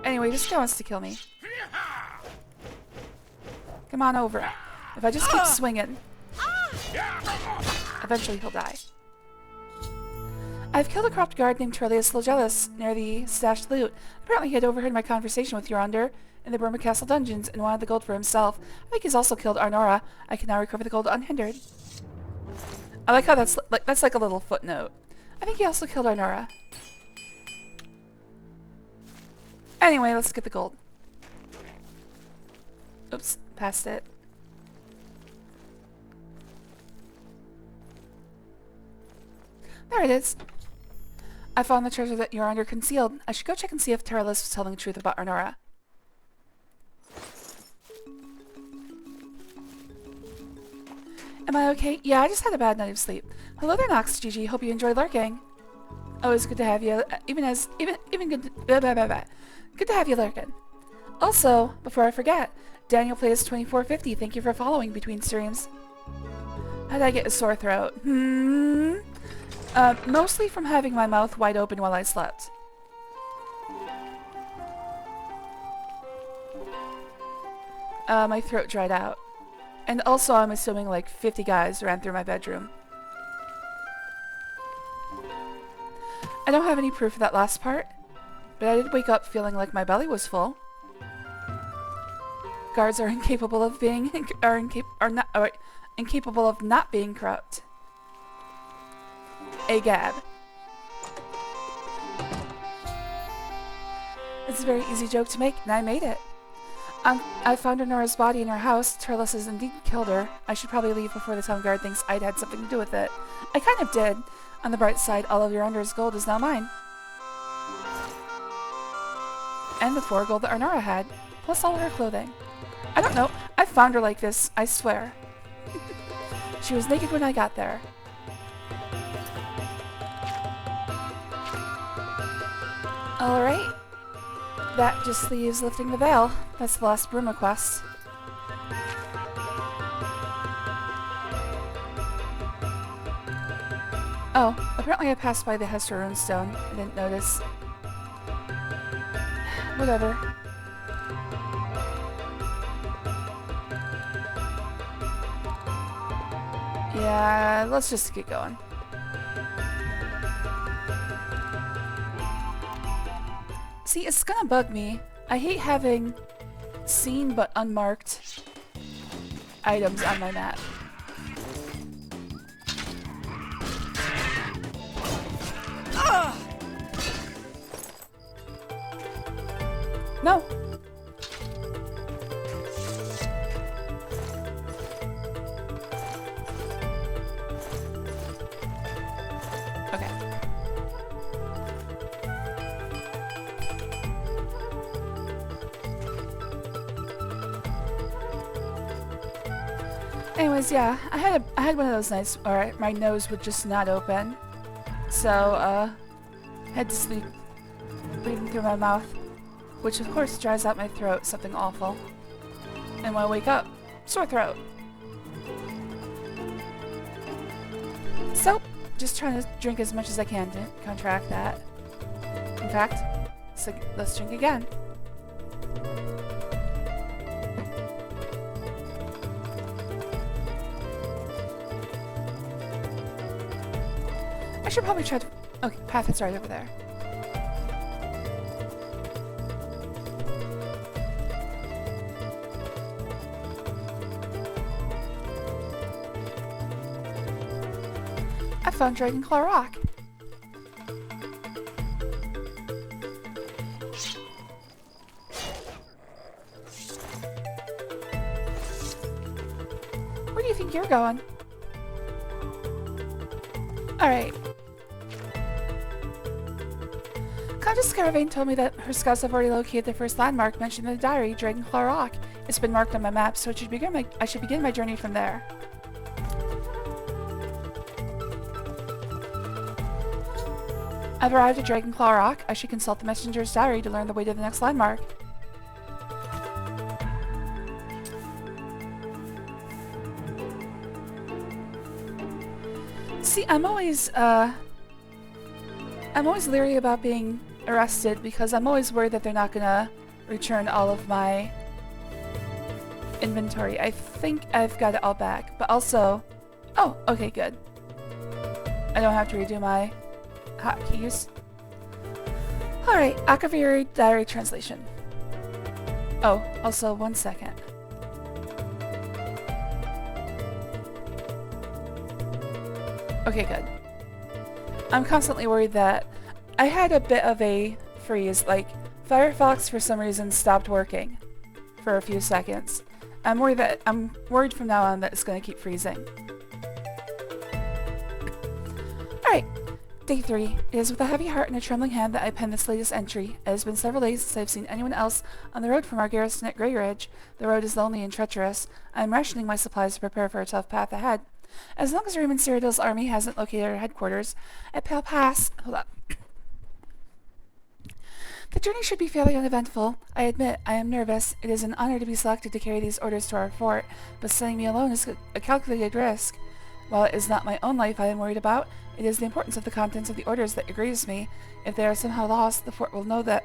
Anyway, this guy wants to kill me. Come on over. If I just keep swinging, eventually he'll die. I've killed a corrupt guard named Turlius Logelis near the stashed loot. Apparently he had overheard my conversation with Yorander in the Burma Castle dungeons and wanted the gold for himself. I think he's also killed Arnora. I can now recover the gold unhindered. I like how that's like a little footnote. I think he also killed Arnora. Anyway, let's get the gold. Oops, passed it. There it is. I found the treasure that Yorander concealed. I should go check and see if Turlius was telling the truth about Arnora. Am I okay? Yeah, I just had a bad night of sleep. Hello there, Nox GG. Hope you enjoyed lurking. Always good to have you. Even good. Good to have you lurking. Also, before I forget, Daniel plays 2450. Thank you for following between streams. How did I get a sore throat? Mostly from having my mouth wide open while I slept. My throat dried out. And also, I'm assuming like 50 guys ran through my bedroom. I don't have any proof of that last part, but I did wake up feeling like my belly was full. Guards are incapable of being incapable of not being corrupt. A gab. It's a very easy joke to make, and I made it. I found Nora's body in her house. Turles has indeed killed her. I should probably leave before the town guard thinks I'd had something to do with it. I kind of did. On the bright side, all of Yorander's gold is now mine. And the 4 gold that Arnora had, plus all her clothing. I don't know. I found her like this, I swear. She was naked when I got there. Alright. That just leaves lifting the veil. That's the last Bruma quest. Oh, apparently I passed by the Hester runestone. I didn't notice. Whatever. Yeah, let's just get going. See, it's gonna bug me. I hate having seen but unmarked items on my map. No! Okay. Anyways, yeah, I had one of those nights where my nose would just not open. So, had to sleep breathing through my mouth, which of course dries out my throat, something awful. And when I wake up, sore throat. So, just trying to drink as much as I can to counteract that. In fact, so let's drink again. I should probably try to... Okay, path is right over there. I found Dragonclaw Rock. Where do you think you're going? Alright. Countess Caravane told me that her scouts have already located the first landmark mentioned in the diary, Dragonclaw Rock. It's been marked on my map, so I should begin my journey from there. I've arrived at Dragonclaw Rock. I should consult the messenger's diary to learn the way to the next landmark. See, I'm always leery about being arrested because I'm always worried that they're not gonna return all of my inventory. I think I've got it all back, but also... Oh, okay, good. I don't have to redo my hotkeys. Alright, Akaviri Diary Translation. Oh, also, 1 second. Okay, good. I'm constantly worried that I had a bit of a freeze, like Firefox for some reason stopped working for a few seconds. I'm worried from now on that it's going to keep freezing. Alright, day 3. It is with a heavy heart and a trembling hand that I pen this latest entry. It has been several days since I've seen anyone else on the road from our garrison at Grey Ridge. The road is lonely and treacherous. I am rationing my supplies to prepare for a tough path ahead. As long as Raymond Cyrodiil's army hasn't located our headquarters at Pale Pass... Hold up. The journey should be fairly uneventful. I admit, I am nervous. It is an honor to be selected to carry these orders to our fort, but sending me alone is a calculated risk. While it is not my own life I am worried about, it is the importance of the contents of the orders that aggrieves me. If they are somehow lost, the fort will not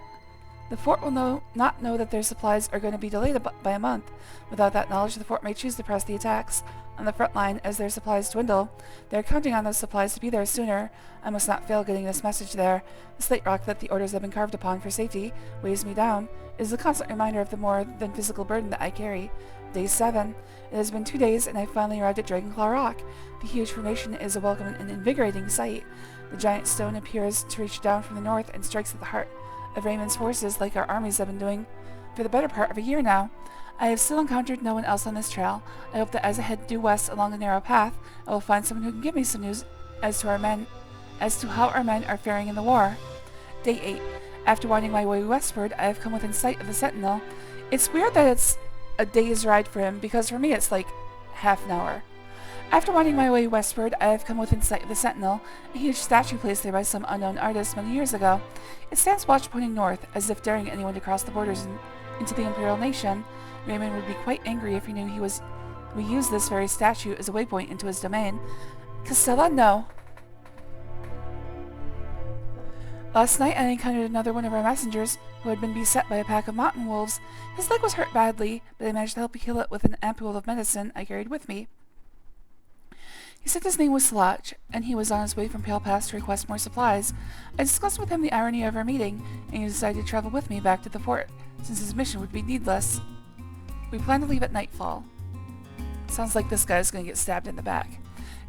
know that their supplies are going to be delayed by a month. Without that knowledge, the fort may choose to press the attacks on the front line as their supplies dwindle. They are counting on those supplies to be there sooner. I must not fail getting this message there. The slate rock that the orders have been carved upon for safety weighs me down. It is a constant reminder of the more than physical burden that I carry. Day 7. It has been 2 days and I finally arrived at Dragonclaw Rock. The huge formation is a welcome and invigorating sight. The giant stone appears to reach down from the north and strikes at the heart of Raymond's forces like our armies have been doing for the better part of a year now. I have still encountered no one else on this trail. I hope that as I head due west along the narrow path, I will find someone who can give me some news as to how our men are faring in the war. Day 8. After winding my way westward, I have come within sight of the Sentinel. It's weird that it's a day's ride for him, because for me it's like half an hour. After winding my way westward, I have come within sight of the Sentinel, a huge statue placed there by some unknown artist many years ago. It stands watch pointing north, as if daring anyone to cross the borders into the Imperial Nation. Raymond would be quite angry if he knew we used this very statue as a waypoint into his domain. Castella, no. Last night I encountered another one of our messengers who had been beset by a pack of mountain wolves. His leg was hurt badly, but I managed to help heal it with an ampule of medicine I carried with me. He said his name was Sludge, and he was on his way from Pale Pass to request more supplies. I discussed with him the irony of our meeting, and he decided to travel with me back to the fort, since his mission would be needless. We plan to leave at nightfall. Sounds like this guy's going to get stabbed in the back.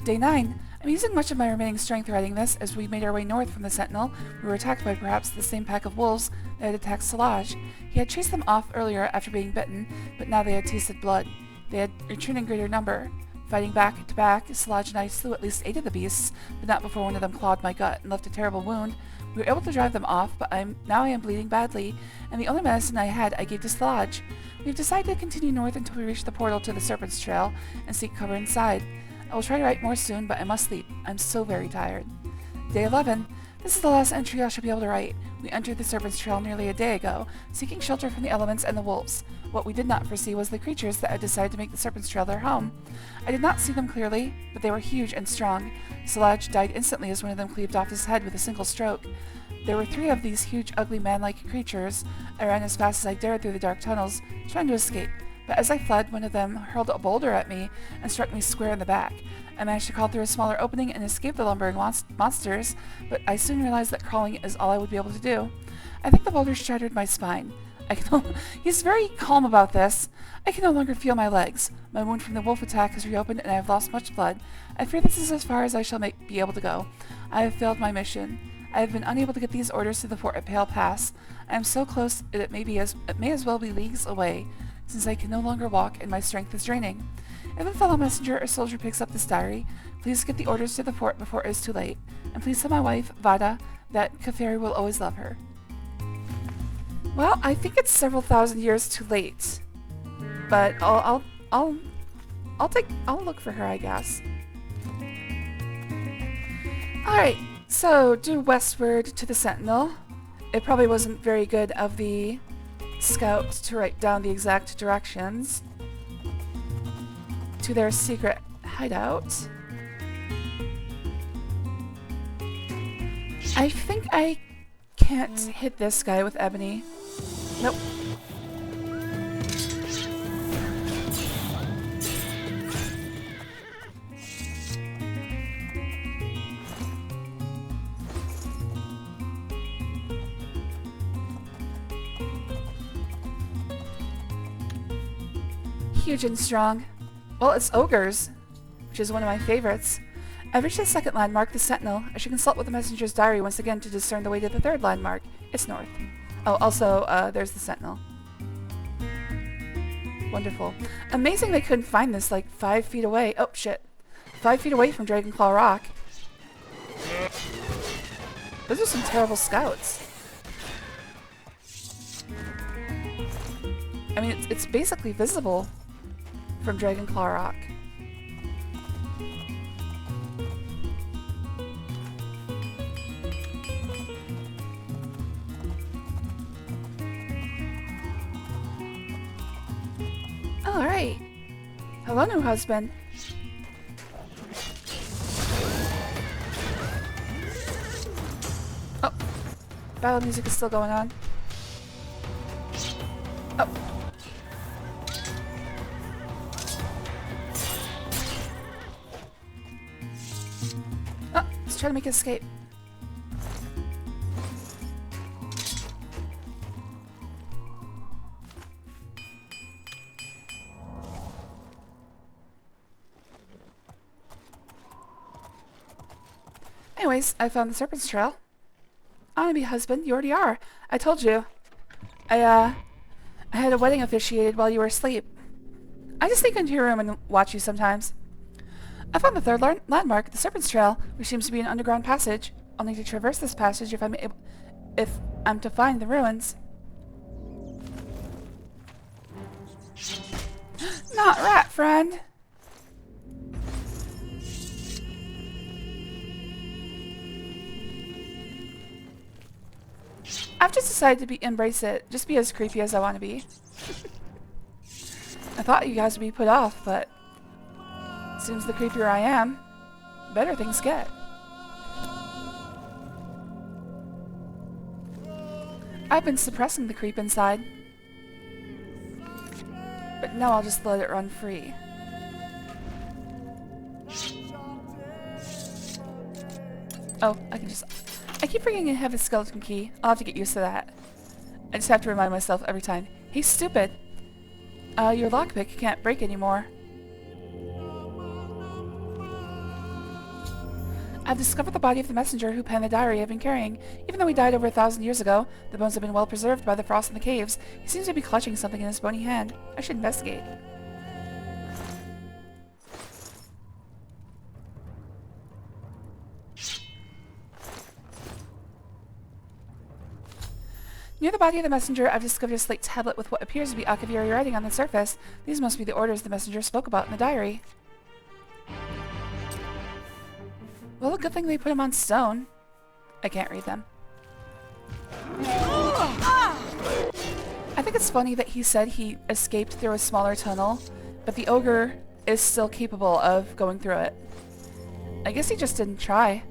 Day 9. I'm using much of my remaining strength riding this. As we made our way north from the Sentinel, we were attacked by perhaps the same pack of wolves that had attacked Solage. He had chased them off earlier after being bitten, but now they had tasted blood. They had returned in greater number. Fighting back to back, Solage and I slew at least 8 of the beasts, but not before one of them clawed my gut and left a terrible wound. We were able to drive them off, but now I am bleeding badly, and the only medicine I had I gave to Solage. We have decided to continue north until we reach the portal to the Serpent's Trail and seek cover inside. I will try to write more soon, but I must sleep. I'm so very tired. Day 11. This is the last entry I shall be able to write. We entered the Serpent's Trail nearly a day ago, seeking shelter from the elements and the wolves. What we did not foresee was the creatures that had decided to make the Serpent's Trail their home. I did not see them clearly, but they were huge and strong. Solage died instantly as one of them cleaved off his head with a single stroke. There were 3 of these huge, ugly, man-like creatures. I ran as fast as I dared through the dark tunnels, trying to escape. But as I fled, one of them hurled a boulder at me and struck me square in the back. I managed to crawl through a smaller opening and escape the lumbering monsters, but I soon realized that crawling is all I would be able to do. I think the boulder shattered my spine. He's very calm about this. I can no longer feel my legs. My wound from the wolf attack has reopened and I have lost much blood. I fear this is as far as I shall be able to go. I have failed my mission. I have been unable to get these orders to the fort at Pale Pass. I am so close that it may as well be leagues away, since I can no longer walk and my strength is draining. If a fellow messenger or soldier picks up this diary, please get the orders to the fort before it is too late. And please tell my wife, Vada, that Keferi will always love her. Well, I think it's several thousand years too late, but I'll look for her, I guess. All right, so due westward to the Sentinel. It probably wasn't very good of the scout to write down the exact directions to their secret hideout. I think I can't hit this guy with ebony. Nope. Huge and strong. Well, it's ogres, which is one of my favorites. I've reached the second landmark, the Sentinel. I should consult with the messenger's diary once again to discern the way to the third landmark. It's north. Oh, also, there's the Sentinel. Wonderful. Amazing they couldn't find this, like, 5 feet away. Oh, shit. 5 feet away from Dragonclaw Rock. Those are some terrible scouts. I mean, it's basically visible from Dragonclaw Rock. Alright. Hello, new husband. Oh. Battle music is still going on. Oh. Oh, let's try to make an escape. Anyways, I found the Serpent's Trail. I want to be husband. You already are. I told you. I had a wedding officiated while you were asleep. I just sneak into your room and watch you sometimes. I found the third landmark, the Serpent's Trail, which seems to be an underground passage. I'll need to traverse this passage if I'm to find the ruins. Not rat friend. I've just decided to embrace it, just be as creepy as I want to be. I thought you guys would be put off, but seems the creepier I am, better things get. I've been suppressing the creep inside, but now I'll just let it run free. Oh, I keep forgetting I have the skeleton key. I'll have to get used to that. I just have to remind myself every time. Hey, stupid! Your lockpick can't break anymore. I've discovered the body of the messenger who penned the diary I've been carrying. Even though he died over 1,000 years ago, the bones have been well preserved by the frost in the caves. He seems to be clutching something in his bony hand. I should investigate. Near the body of the messenger, I've discovered a slate tablet with what appears to be Akaviri writing on the surface. These must be the orders the messenger spoke about in the diary. Well, a good thing they put them on stone. I can't read them. I think it's funny that he said he escaped through a smaller tunnel, but the ogre is still capable of going through it. I guess he just didn't try.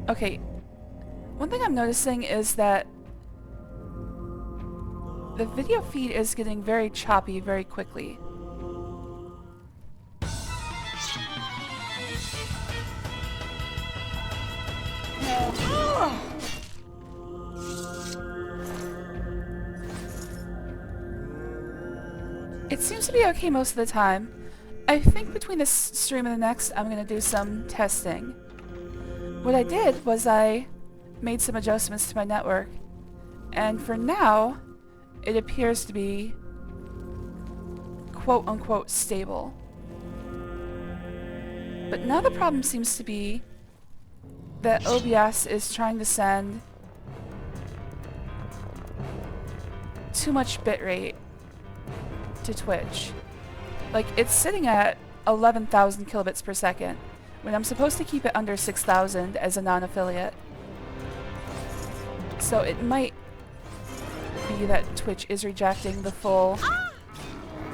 Okay, one thing I'm noticing is that the video feed is getting very choppy very quickly. It seems to be okay most of the time. I think between this stream and the next, I'm going to do some testing. What I did was I made some adjustments to my network, and for now, it appears to be quote-unquote stable. But now the problem seems to be that OBS is trying to send too much bitrate to Twitch. Like, it's sitting at 11,000 kilobits per second, when I'm supposed to keep it under 6,000 as a non-affiliate. So it might be that Twitch is rejecting the full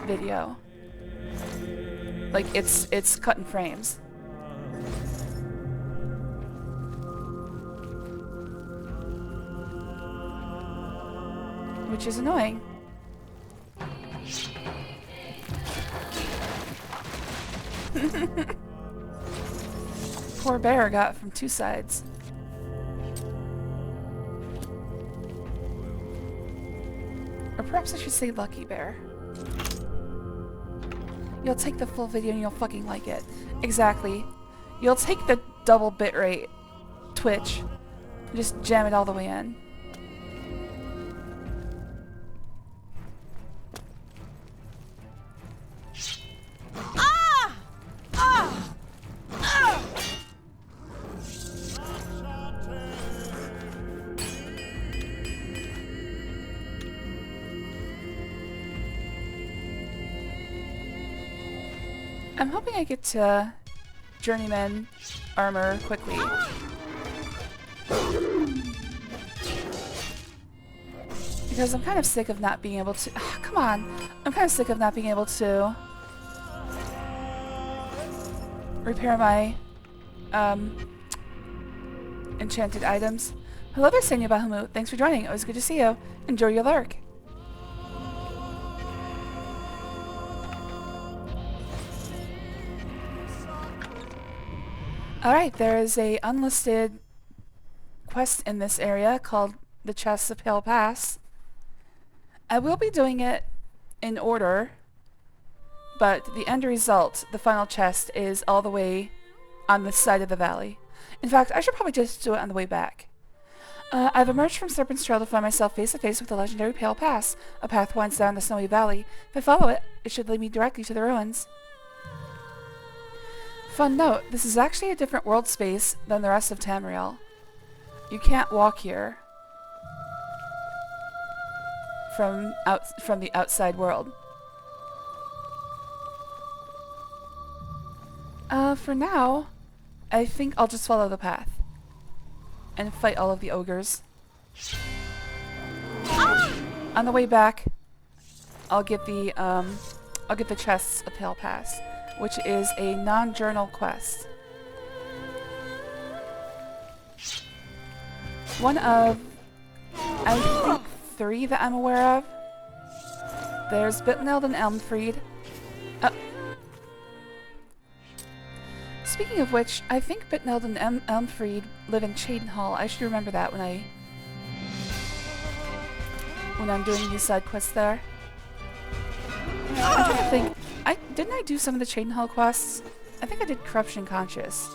video. Like, it's cutting frames. which is annoying. Poor bear got from two sides. Or perhaps I should say lucky bear. You'll take the full video and you'll fucking like it. Exactly. You'll take the double bitrate Twitch and just jam it all the way in. I'm hoping I get to journeyman armor quickly. Because I'm kind of sick of not being able to... come on! I'm kind of sick of not being able to repair my enchanted items. Hello there, Senya Bahamut. Thanks for joining. Always good to see you. Enjoy your lurk. Alright, there is a unlisted quest in this area called the Chests of Pale Pass. I will be doing it in order, but the end result, the final chest, is all the way on this side of the valley. In fact, I should probably just do it on the way back. I've emerged from Serpent's Trail to find myself face to face with the legendary Pale Pass. A path winds down the snowy valley. If I follow it, it should lead me directly to the ruins. Fun note, this is actually a different world space than the rest of Tamriel. You can't walk here from the outside world. For now, I think I'll just follow the path and fight all of the ogres. On the way back, I'll get the Chests of Pale Pass, which is a non-journal quest. One of, I think, 3 that I'm aware of. There's Bitneld and Elmfried. Speaking of which, I think Bitneld and Elmfried live in Cheydinhall. I should remember that when I'm doing these side quests there. I'm trying to think. Didn't I do some of the Cheydinhall quests? I think I did Corruption Conscious.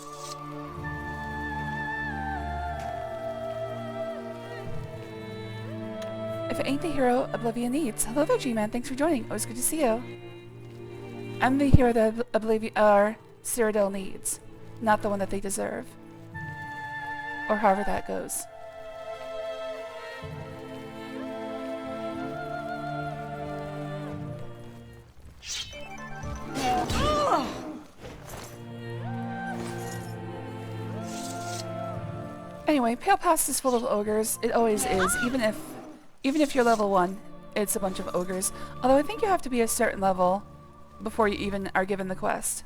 If it ain't the hero Oblivion needs. Hello there, G-Man. Thanks for joining. Always good to see you. I'm the hero that Cyrodiil needs, not the one that they deserve. Or however that goes. Anyway, Pale Pass is full of ogres. It always is. Even if you're level 1, it's a bunch of ogres. Although I think you have to be a certain level before you even are given the quest.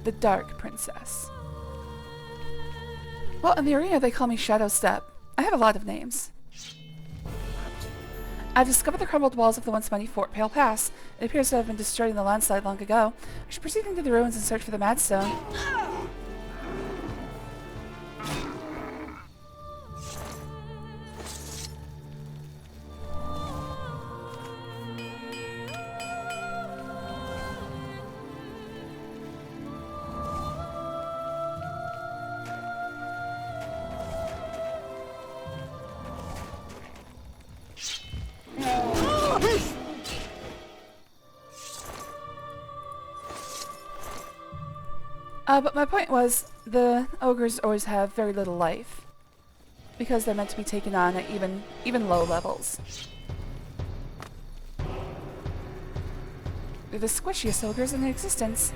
The Dark Princess. Well, in the arena they call me Shadow Step. I have a lot of names. I've discovered the crumbled walls of the once mighty Fort Pale Pass. It appears to have been destroyed in the landslide long ago. I should proceed into the ruins and search for the Madstone. But my point was, the ogres always have very little life, because they're meant to be taken on at even low levels. They're the squishiest ogres in existence.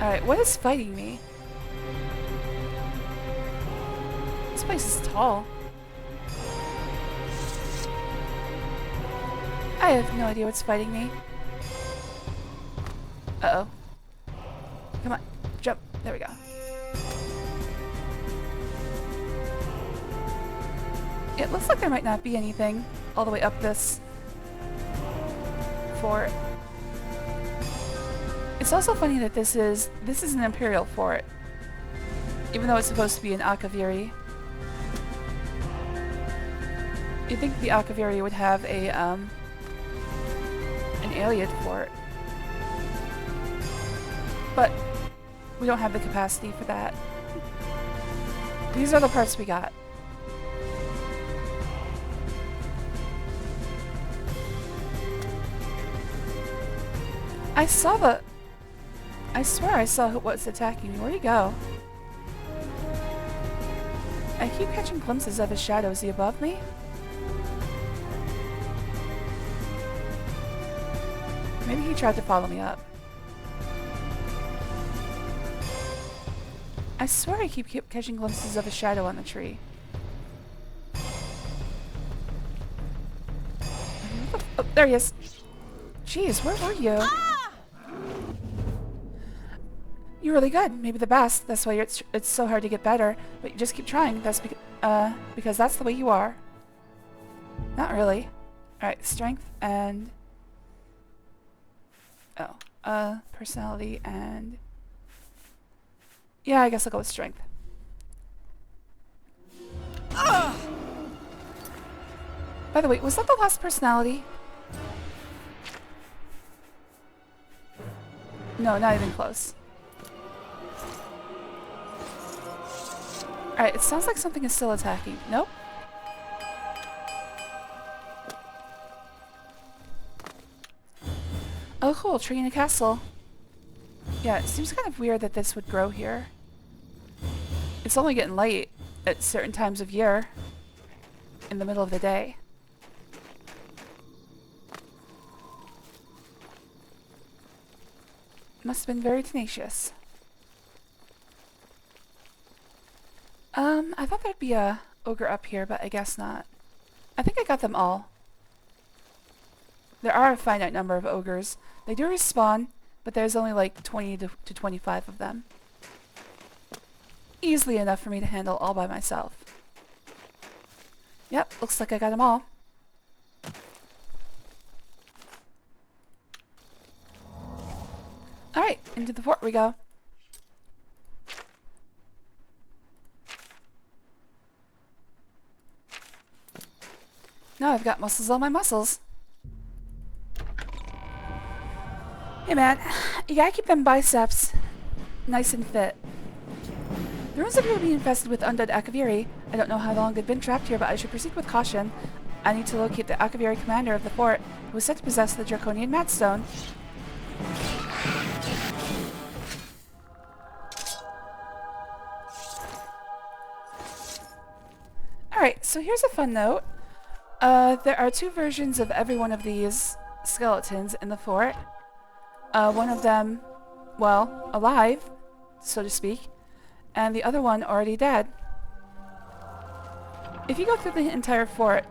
Alright, what is fighting me? This place is tall. I have no idea what's fighting me. Uh-oh. Come on, jump. There we go. It looks like there might not be anything all the way up this fort. It's also funny that this is an Imperial fort, even though it's supposed to be an Akaviri. You'd think the Akaviri would have a an Alien fort, but we don't have the capacity for that. These are the parts we got. I swear I saw what's attacking me. Where'd he go? I keep catching glimpses of his shadow. Is he above me? Maybe he tried to follow me up. I swear I keep catching glimpses of a shadow on the tree. Oh, there he is. Jeez, where were you? You're really good. Maybe the best. That's why it's so hard to get better. But you just keep trying. That's because that's the way you are. Not really. Alright, strength and... Oh. Personality and... Yeah, I guess I'll go with strength. Ugh! By the way, was that the last personality? No, not even close. Alright, it sounds like something is still attacking. Nope. Oh cool, tree in a castle. Yeah, it seems kind of weird that this would grow here. It's only getting light at certain times of year. In the middle of the day. Must have been very tenacious. I thought there'd be a ogre up here, but I guess not. I think I got them all. There are a finite number of ogres. They do respawn, but there's only like 20 to 25 of them. Easily enough for me to handle all by myself. Yep, looks like I got them all. Alright, into the fort we go. Now I've got muscles on my muscles. Hey man, you gotta keep them biceps nice and fit. The ruins appear to be infested with undead Akaviri. I don't know how long they've been trapped here, but I should proceed with caution. I need to locate the Akaviri commander of the fort, who is said to possess the Draconian Madstone. Alright, so here's a fun note. There are two versions of every one of these skeletons in the fort. One of them, well, alive, so to speak, and the other one already dead. If you go through the entire fort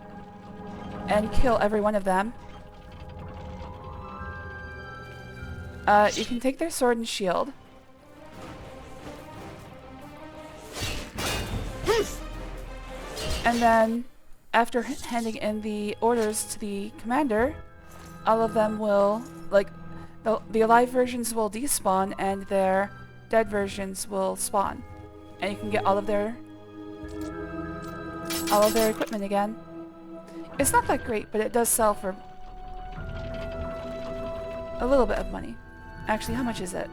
and kill every one of them, you can take their sword and shield. And then, after handing in the orders to the commander, all of them will, like, the alive versions will despawn and their dead versions will spawn. And you can get all of their equipment again. It's not that great, but it does sell for a little bit of money. Actually, how much is it?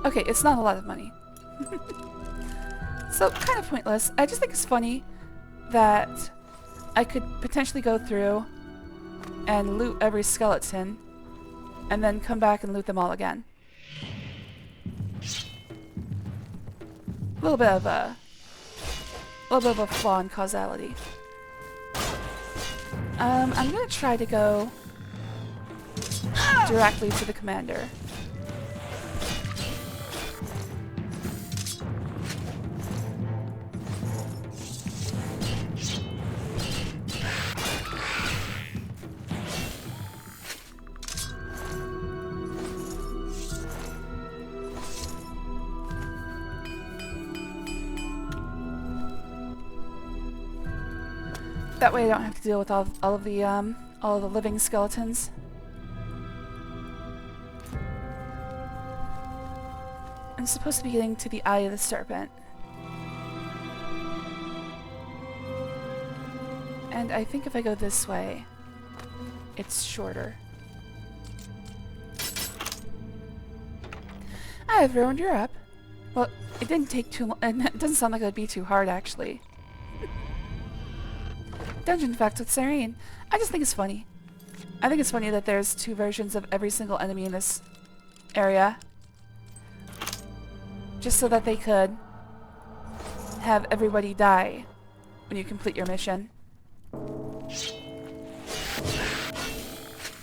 Okay, it's not a lot of money. So, kind of pointless. I just think it's funny that I could potentially go through and loot every skeleton and then come back and loot them all again. A little bit of a flaw in causality. I'm gonna try to go directly to the commander. That way I don't have to deal with all of the living skeletons. I'm supposed to be getting to the Eye of the Serpent. And I think if I go this way, it's shorter. I have ruined Europe. Well, it didn't take too long, and it doesn't sound like it would be too hard, actually. Dungeon facts with Serene. I just think it's funny. I think it's funny that there's 2 versions of every single enemy in this area. Just so that they could have everybody die when you complete your mission.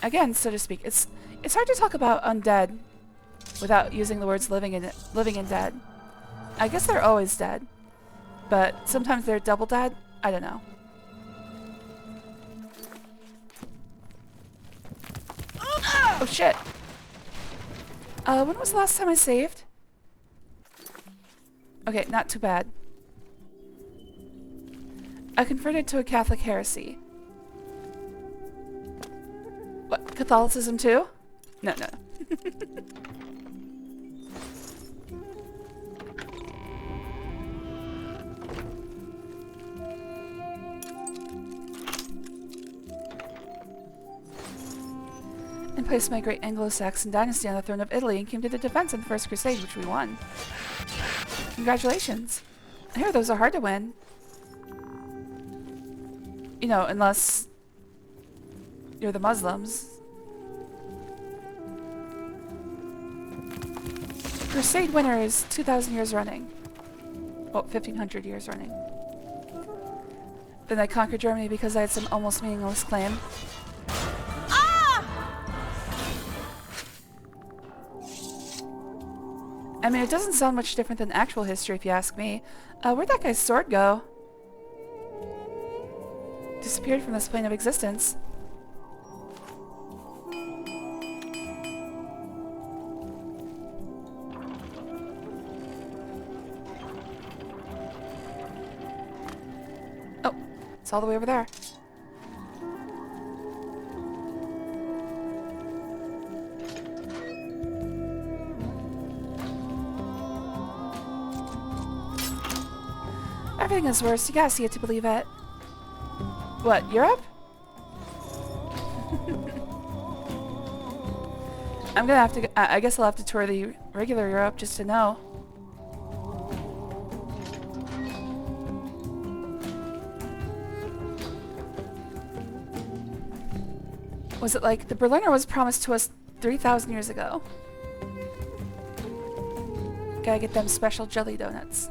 Again, so to speak, it's hard to talk about undead without using the words living and dead. I guess they're always dead, but sometimes they're double dead. I don't know. Oh shit! When was the last time I saved? Okay, not too bad. I converted to a Catholic heresy. What, Catholicism too? No, no. And placed my great Anglo-Saxon dynasty on the throne of Italy and came to the defense in the First Crusade, which we won. Congratulations. I hear those are hard to win. You know, unless you're the Muslims. Crusade winner is 2,000 years running. Well, 1,500 years running. Then I conquered Germany because I had some almost meaningless claim. I mean, it doesn't sound much different than actual history, if you ask me. Where'd that guy's sword go? Disappeared from this plane of existence. Oh, it's all the way over there. Everything is worse. You gotta see it to believe it. What, Europe? I'm gonna have to... I guess I'll have to tour the regular Europe just to know. Was it like... The Berliner was promised to us 3,000 years ago. Gotta get them special jelly donuts.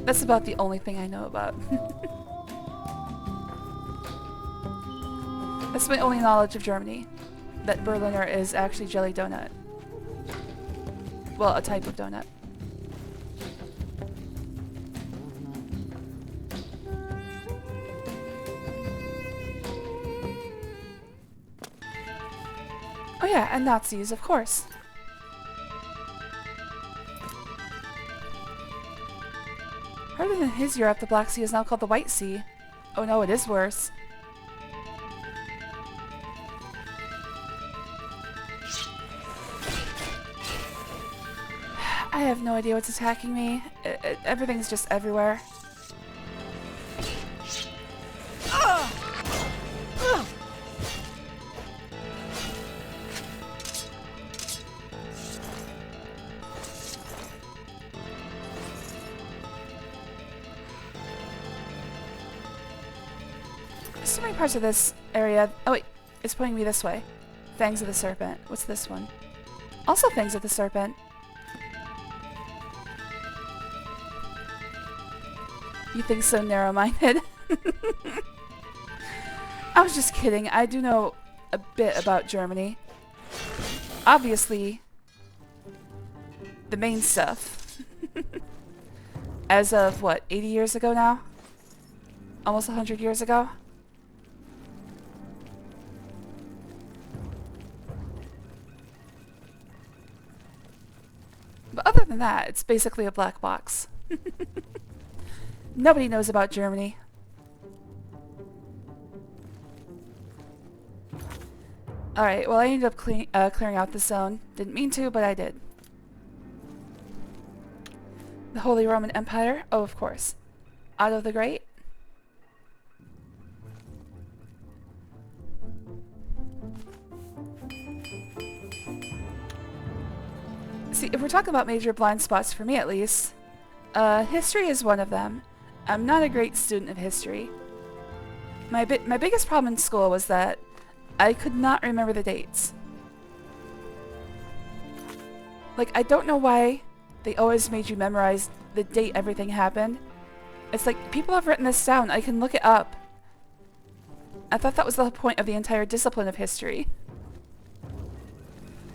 That's about the only thing I know about. That's my only knowledge of Germany. That Berliner is actually jelly donut. Well, a type of donut. Oh yeah, and Nazis, of course. Harder than his Europe, the Black Sea is now called the White Sea. Oh no, it is worse. I have no idea what's attacking me. Everything's just everywhere. So many parts of this area. Oh wait, it's pointing me this way. Fangs of the Serpent. What's this one? Also Fangs of the Serpent. You think so narrow-minded? I was just kidding. I do know a bit about Germany. Obviously, the main stuff. As of, what, 80 years ago now? Almost 100 years ago? But other than that, it's basically a black box. Nobody knows about Germany. Alright, well I ended up clearing out the zone. Didn't mean to, but I did. The Holy Roman Empire? Oh, of course. Otto the Great? See, if we're talking about major blind spots, for me at least, history is one of them. I'm not a great student of history. My biggest problem in school was that I could not remember the dates. Like, I don't know why they always made you memorize the date everything happened. It's like, people have written this down, I can look it up. I thought that was the point of the entire discipline of history.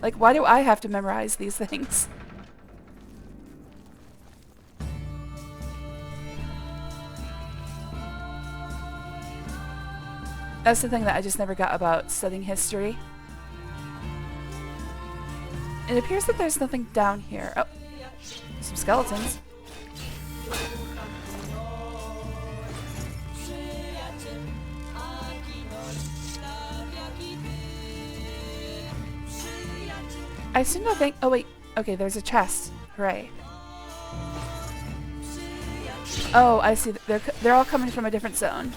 Like, why do I have to memorize these things? That's the thing that I just never got about studying history. It appears that there's nothing down here. Oh, some skeletons. I seem to think... Oh, wait. Okay, there's a chest. Hooray. Oh, I see. They're all coming from a different zone.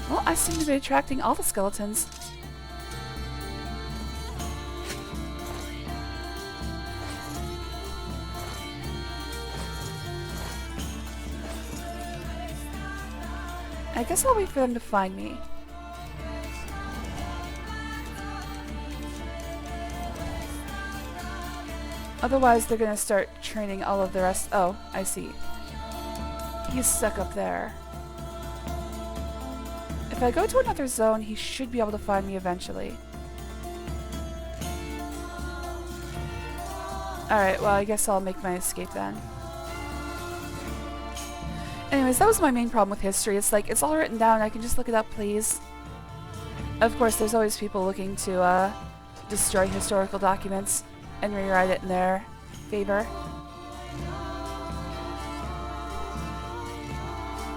Well, I seem to be attracting all the skeletons. I guess I'll wait for them to find me. Otherwise, they're gonna start training all of the rest. Oh, I see. He's stuck up there. If I go to another zone, he should be able to find me eventually. Alright, well, I guess I'll make my escape then. Anyways, that was my main problem with history. It's like, it's all written down, I can just look it up, please. Of course, there's always people looking to, destroy historical documents and rewrite it in their favor.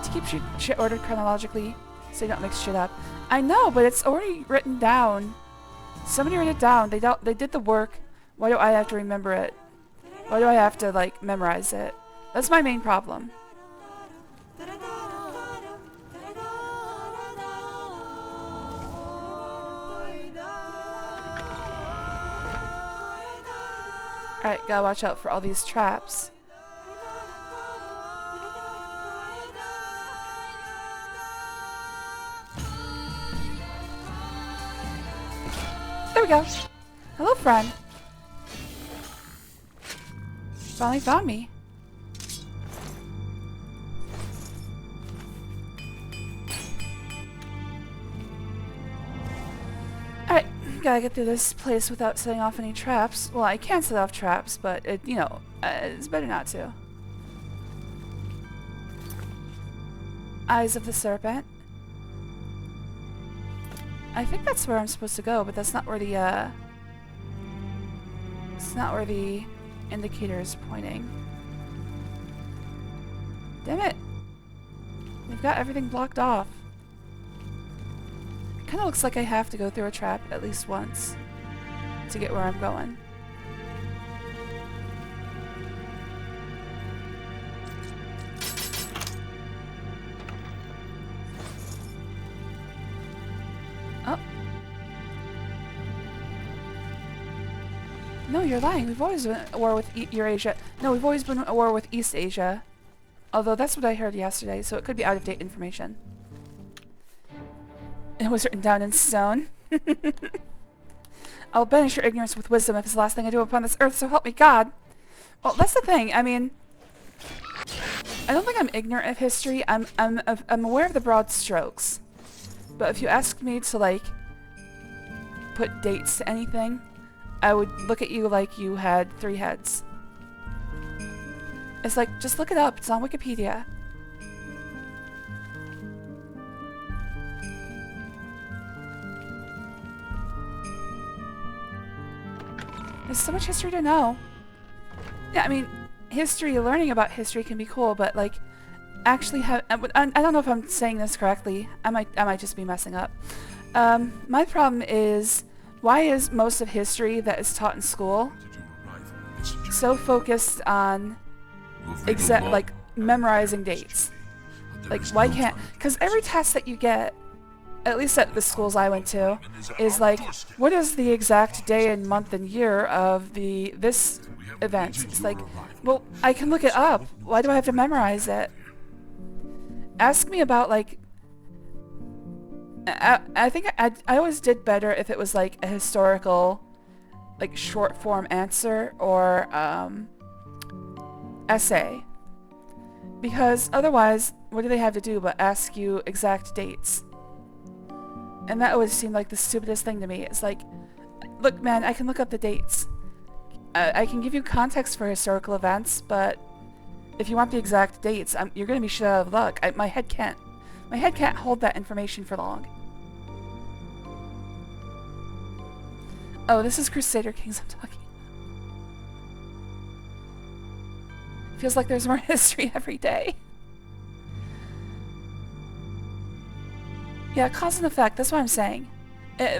To keep shit ordered chronologically, so you don't mix shit up. I know, but it's already written down. Somebody wrote it down. They did the work. Why do I have to remember it? Why do I have to, like, memorize it? That's my main problem. Alright, gotta watch out for all these traps. There we go. Hello, friend. Finally found me. Alright, gotta get through this place without setting off any traps. Well, I can set off traps, but it, you know, it's better not to. Eyes of the Serpent. I think that's where I'm supposed to go, but that's not where the, it's not where the indicator is pointing. Damn it! They've got everything blocked off. It kinda looks like I have to go through a trap at least once to get where I'm going. Oh. No, you're lying. We've always been at war with Eurasia. No, we've always been at war with East Asia. Although that's what I heard yesterday, so it could be out-of-date information. It was written down in stone. I'll banish your ignorance with wisdom if it's the last thing I do upon this earth, so help me God! Well, that's the thing. I mean, I don't think I'm ignorant of history. I'm aware of the broad strokes. But if you asked me to, like, put dates to anything, I would look at you like you had 3 heads. It's like, just look it up. It's on Wikipedia. There's so much history to know. Yeah, I mean, history, learning about history can be cool, but like, actually have, I don't know if I'm saying this correctly. I might just be messing up. My problem is, why is most of history that is taught in school so focused on like memorizing dates? Like, why can't, because every test that you get, at least at the schools I went to, is like, what is the exact day and month and year of this event? It's like, well, I can look it up. Why do I have to memorize it? Ask me about, like, I think I always did better if it was like a historical, like, short form answer or essay. Because otherwise, what do they have to do but ask you exact dates? And that always seemed like the stupidest thing to me. It's like, look, man, I can look up the dates. I can give you context for historical events, but if you want the exact dates, you're going to be shit out of luck. My head can't hold that information for long. Oh, this is Crusader Kings I'm talking about. Feels like there's more history every day. Yeah, cause and effect, that's what I'm saying.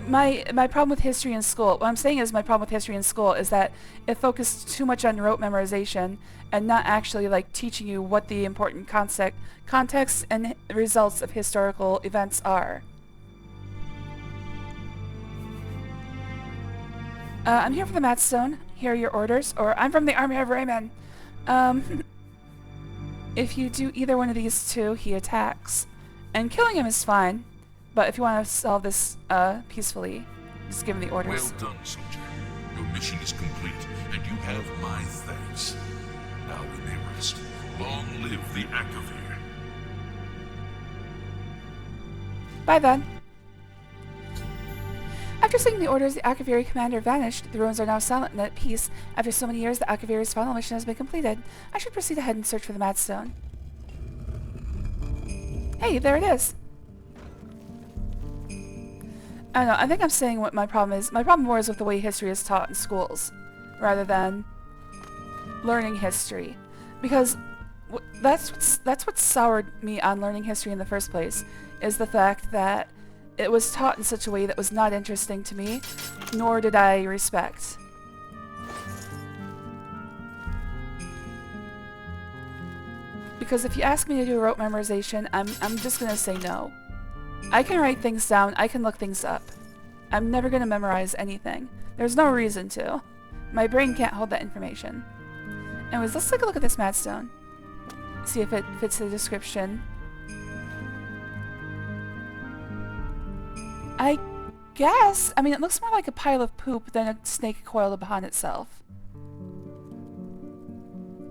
My problem with history in school, what I'm saying is my problem with history in school is that it focused too much on rote memorization and not actually like teaching you what the important context and results of historical events are. I'm here for the Matstone. Here are your orders. Or I'm from the Army of Rayman. If you do either one of these two, he attacks. And killing him is fine. But if you want to solve this peacefully, just give him the orders. Well done, soldier. Your mission is complete, and you have my thanks. Now we may rest. Long live the Akavir. Bye then. After seeing the orders, the Akaviri commander vanished. The ruins are now silent and at peace. After so many years, the Akaviri's final mission has been completed. I should proceed ahead and search for the Matstone. Hey, there it is. I don't know, I think I'm saying what my problem is. My problem more is with the way history is taught in schools, rather than learning history. Because that's what soured me on learning history in the first place, is the fact that it was taught in such a way that was not interesting to me, nor did I respect. Because if you ask me to do rote memorization, I'm just gonna say no. I can write things down, I can look things up. I'm never gonna memorize anything. There's no reason to. My brain can't hold that information. Anyways, let's take a look at this Matstone. See if it fits the description. I guess. I mean, it looks more like a pile of poop than a snake coiled upon itself.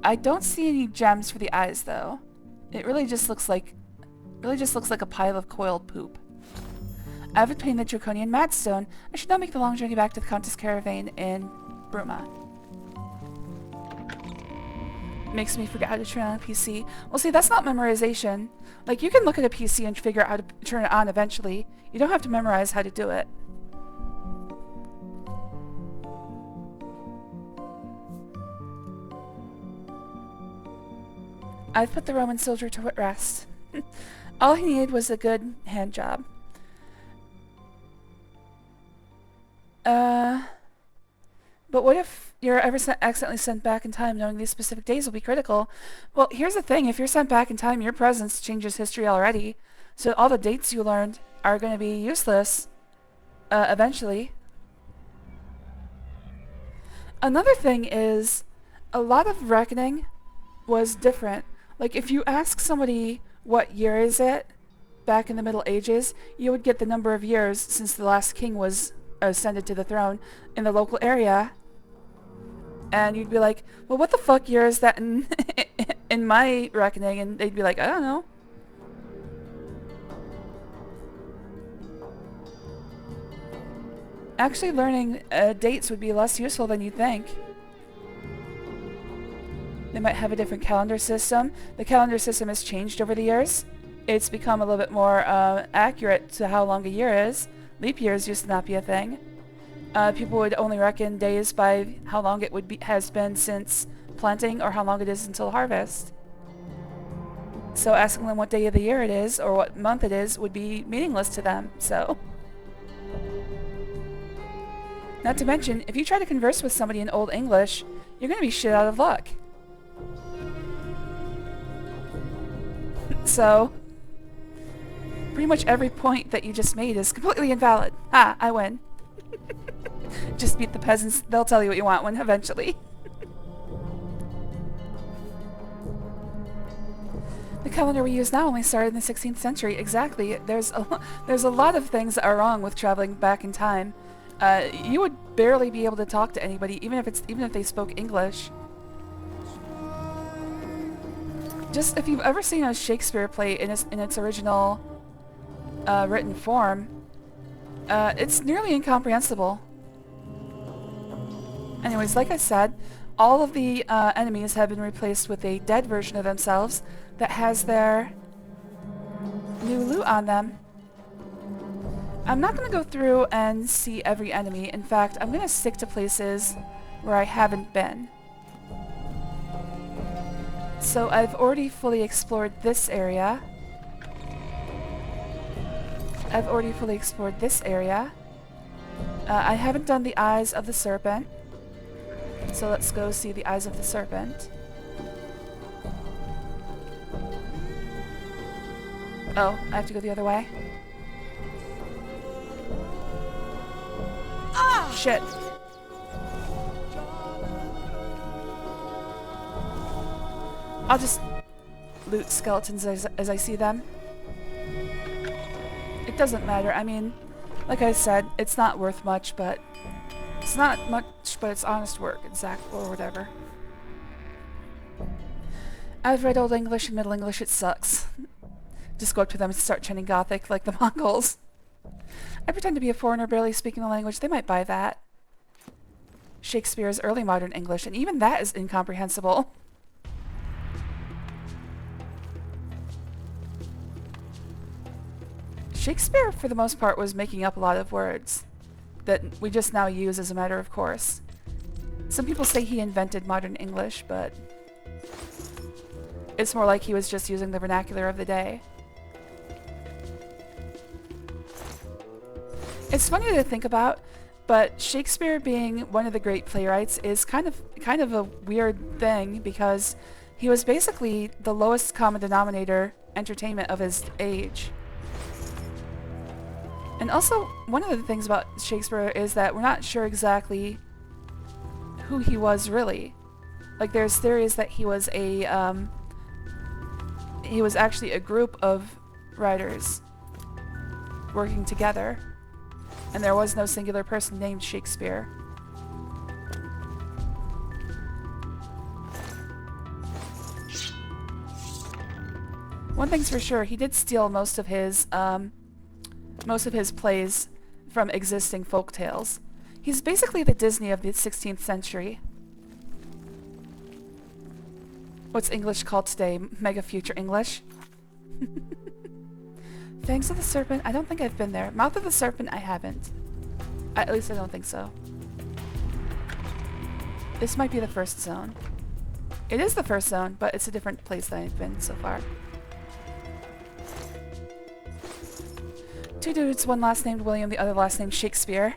I don't see any gems for the eyes, though. It really just looks like a pile of coiled poop. I have obtained the Draconian Matstone. I should now make the long journey back to the Countess Caravan in Bruma. Makes me forget how to turn on a PC. Well, see, that's not memorization. Like, you can look at a PC and figure out how to turn it on eventually. You don't have to memorize how to do it. I've put the Roman soldier to rest. All he needed was a good hand job. But what if you're ever accidentally sent back in time knowing these specific days will be critical? Well, here's the thing. If you're sent back in time, your presence changes history already. So all the dates you learned are going to be useless eventually. Another thing is, a lot of reckoning was different. Like, if you ask somebody what year is it back in the Middle Ages, you would get the number of years since the last king was ascended to the throne in the local area. And you'd be like, well, what the fuck year is that in, in my reckoning? And they'd be like, I don't know. Actually, learning dates would be less useful than you'd think. They might have a different calendar system. The calendar system has changed over the years. It's become a little bit more accurate to how long a year is. Leap years used to not be a thing. People would only reckon days by how long it has been since planting or how long it is until harvest. So asking them what day of the year it is or what month it is would be meaningless to them, so... Not to mention, if you try to converse with somebody in Old English, you're gonna be shit out of luck. So, pretty much every point that you just made is completely invalid. Ah, I win. Just beat the peasants, they'll tell you what you want when eventually. The calendar we use now only started in the 16th century. Exactly. There's a lot of things that are wrong with traveling back in time. You would barely be able to talk to anybody, even if they spoke English. Just if you've ever seen a Shakespeare play in its original written form, it's nearly incomprehensible. Anyways, like I said, all of the enemies have been replaced with a dead version of themselves that has their new loot on them. I'm not going to go through and see every enemy. In fact, I'm going to stick to places where I haven't been. So I've already fully explored this area. I haven't done the Eyes of the Serpent. So let's go see the Eyes of the Serpent. Oh, I have to go the other way? Ah! Shit. I'll just loot skeletons as I see them. It doesn't matter. I mean, like I said, it's not worth much, but... It's not much, but it's honest work, or whatever. I've read Old English and Middle English, it sucks. Just go up to them and start chanting Gothic like the Mongols. I pretend to be a foreigner barely speaking the language, they might buy that. Shakespeare's early modern English, and even that is incomprehensible. Shakespeare, for the most part, was making up a lot of words that we just now use as a matter of course. Some people say he invented modern English, but it's more like he was just using the vernacular of the day. It's funny to think about, but Shakespeare being one of the great playwrights is kind of a weird thing because he was basically the lowest common denominator entertainment of his age. And also, one of the things about Shakespeare is that we're not sure exactly who he was really. Like, there's theories that he was actually a group of writers working together, and there was no singular person named Shakespeare. One thing's for sure, he did steal most of his plays from existing folk tales. He's basically the Disney of the 16th century. What's English called today? Mega Future English? Fangs of the Serpent? I don't think I've been there. Mouth of the Serpent? I haven't. At least I don't think so. This might be the first zone. It is the first zone, but it's a different place than I've been so far. Two dudes, one last named William, the other last named Shakespeare.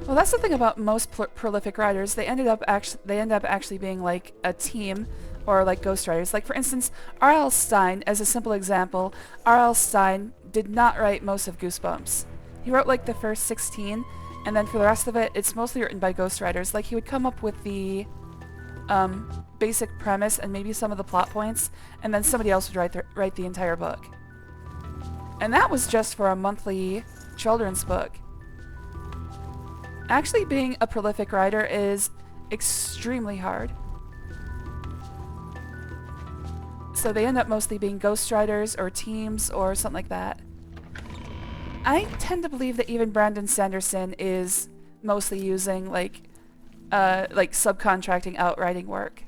Well, that's the thing about most prolific writers. They end up actually being like a team, or like ghostwriters. Like, for instance, R.L. Stine, as a simple example, R.L. Stine did not write most of Goosebumps. He wrote like the first 16, and then for the rest of it, it's mostly written by ghostwriters. Like, he would come up with the basic premise and maybe some of the plot points, and then somebody else would write the entire book. And that was just for a monthly children's book. Actually, being a prolific writer is extremely hard. So they end up mostly being ghostwriters or teams or something like that. I tend to believe that even Brandon Sanderson is mostly using like subcontracting out writing work.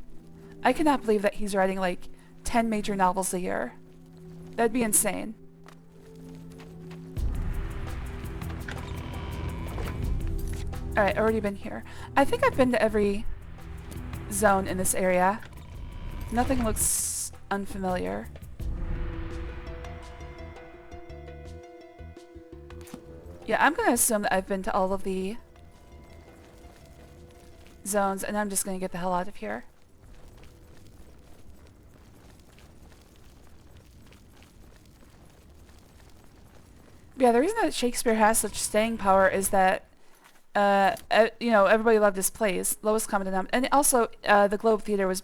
I cannot believe that he's writing like 10 major novels a year. That'd be insane. Alright, already been here. I think I've been to every zone in this area. Nothing looks unfamiliar. Yeah, I'm gonna assume that I've been to all of the zones, and I'm just gonna get the hell out of here. Yeah, the reason that Shakespeare has such staying power is that, you know, everybody loved his plays. Lowest common denominator, and also the Globe Theater was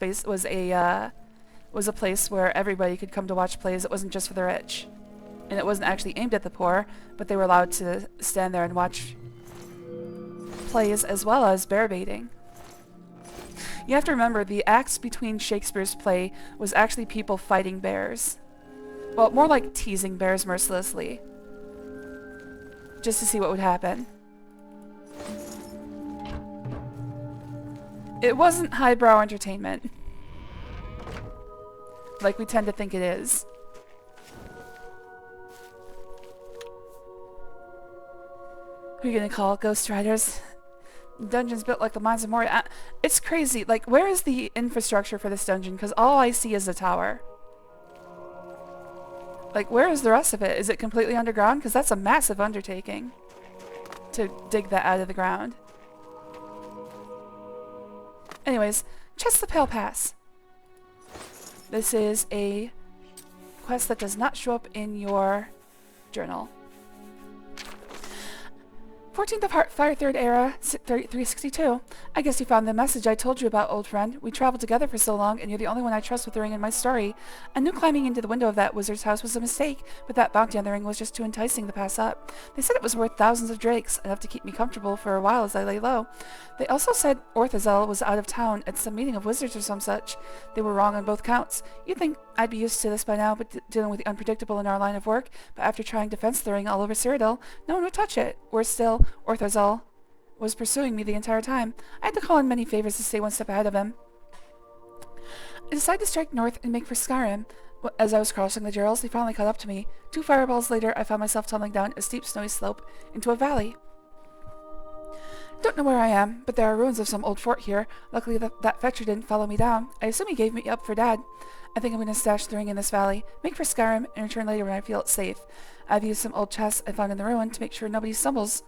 a place where everybody could come to watch plays. It wasn't just for the rich, and it wasn't actually aimed at the poor, but they were allowed to stand there and watch plays as well as bear baiting. You have to remember, the acts between Shakespeare's play was actually people fighting bears. Well, more like teasing bears mercilessly, just to see what would happen. It wasn't highbrow entertainment, like we tend to think it is. Who are you gonna call? Ghost Riders? Dungeons built like the mines of Moria. It's crazy. Like, where is the infrastructure for this dungeon? Because all I see is the tower. Like, where is the rest of it? Is it completely underground? Because that's a massive undertaking to dig that out of the ground. Anyways, Chest the Pale Pass. This is a quest that does not show up in your journal. 14th of Fire 3rd Era, 362. I guess you found the message I told you about, old friend. We traveled together for so long, and you're the only one I trust with the ring in my story. I knew climbing into the window of that wizard's house was a mistake, but that bounty on the ring was just too enticing to pass up. They said it was worth thousands of drakes, enough to keep me comfortable for a while as I lay low. They also said Orthazel was out of town at some meeting of wizards or some such. They were wrong on both counts. You'd think I'd be used to this by now, but dealing with the unpredictable in our line of work, but after trying to fence the ring all over Cyrodiil, no one would touch it. Worse still, Orthazel was pursuing me the entire time. I had to call in many favors to stay one step ahead of him. I decided to strike north and make for Skyrim. As I was crossing the Gerals, they finally caught up to me. 2 fireballs later, I found myself tumbling down a steep snowy slope into a valley. Don't know where I am, but there are ruins of some old fort here. Luckily that fetcher didn't follow me down. I assume he gave me up for Dad. I think I'm going to stash the ring in this valley, make for Skyrim, and return later when I feel it's safe. I've used some old chests I found in the ruin to make sure nobody stumbles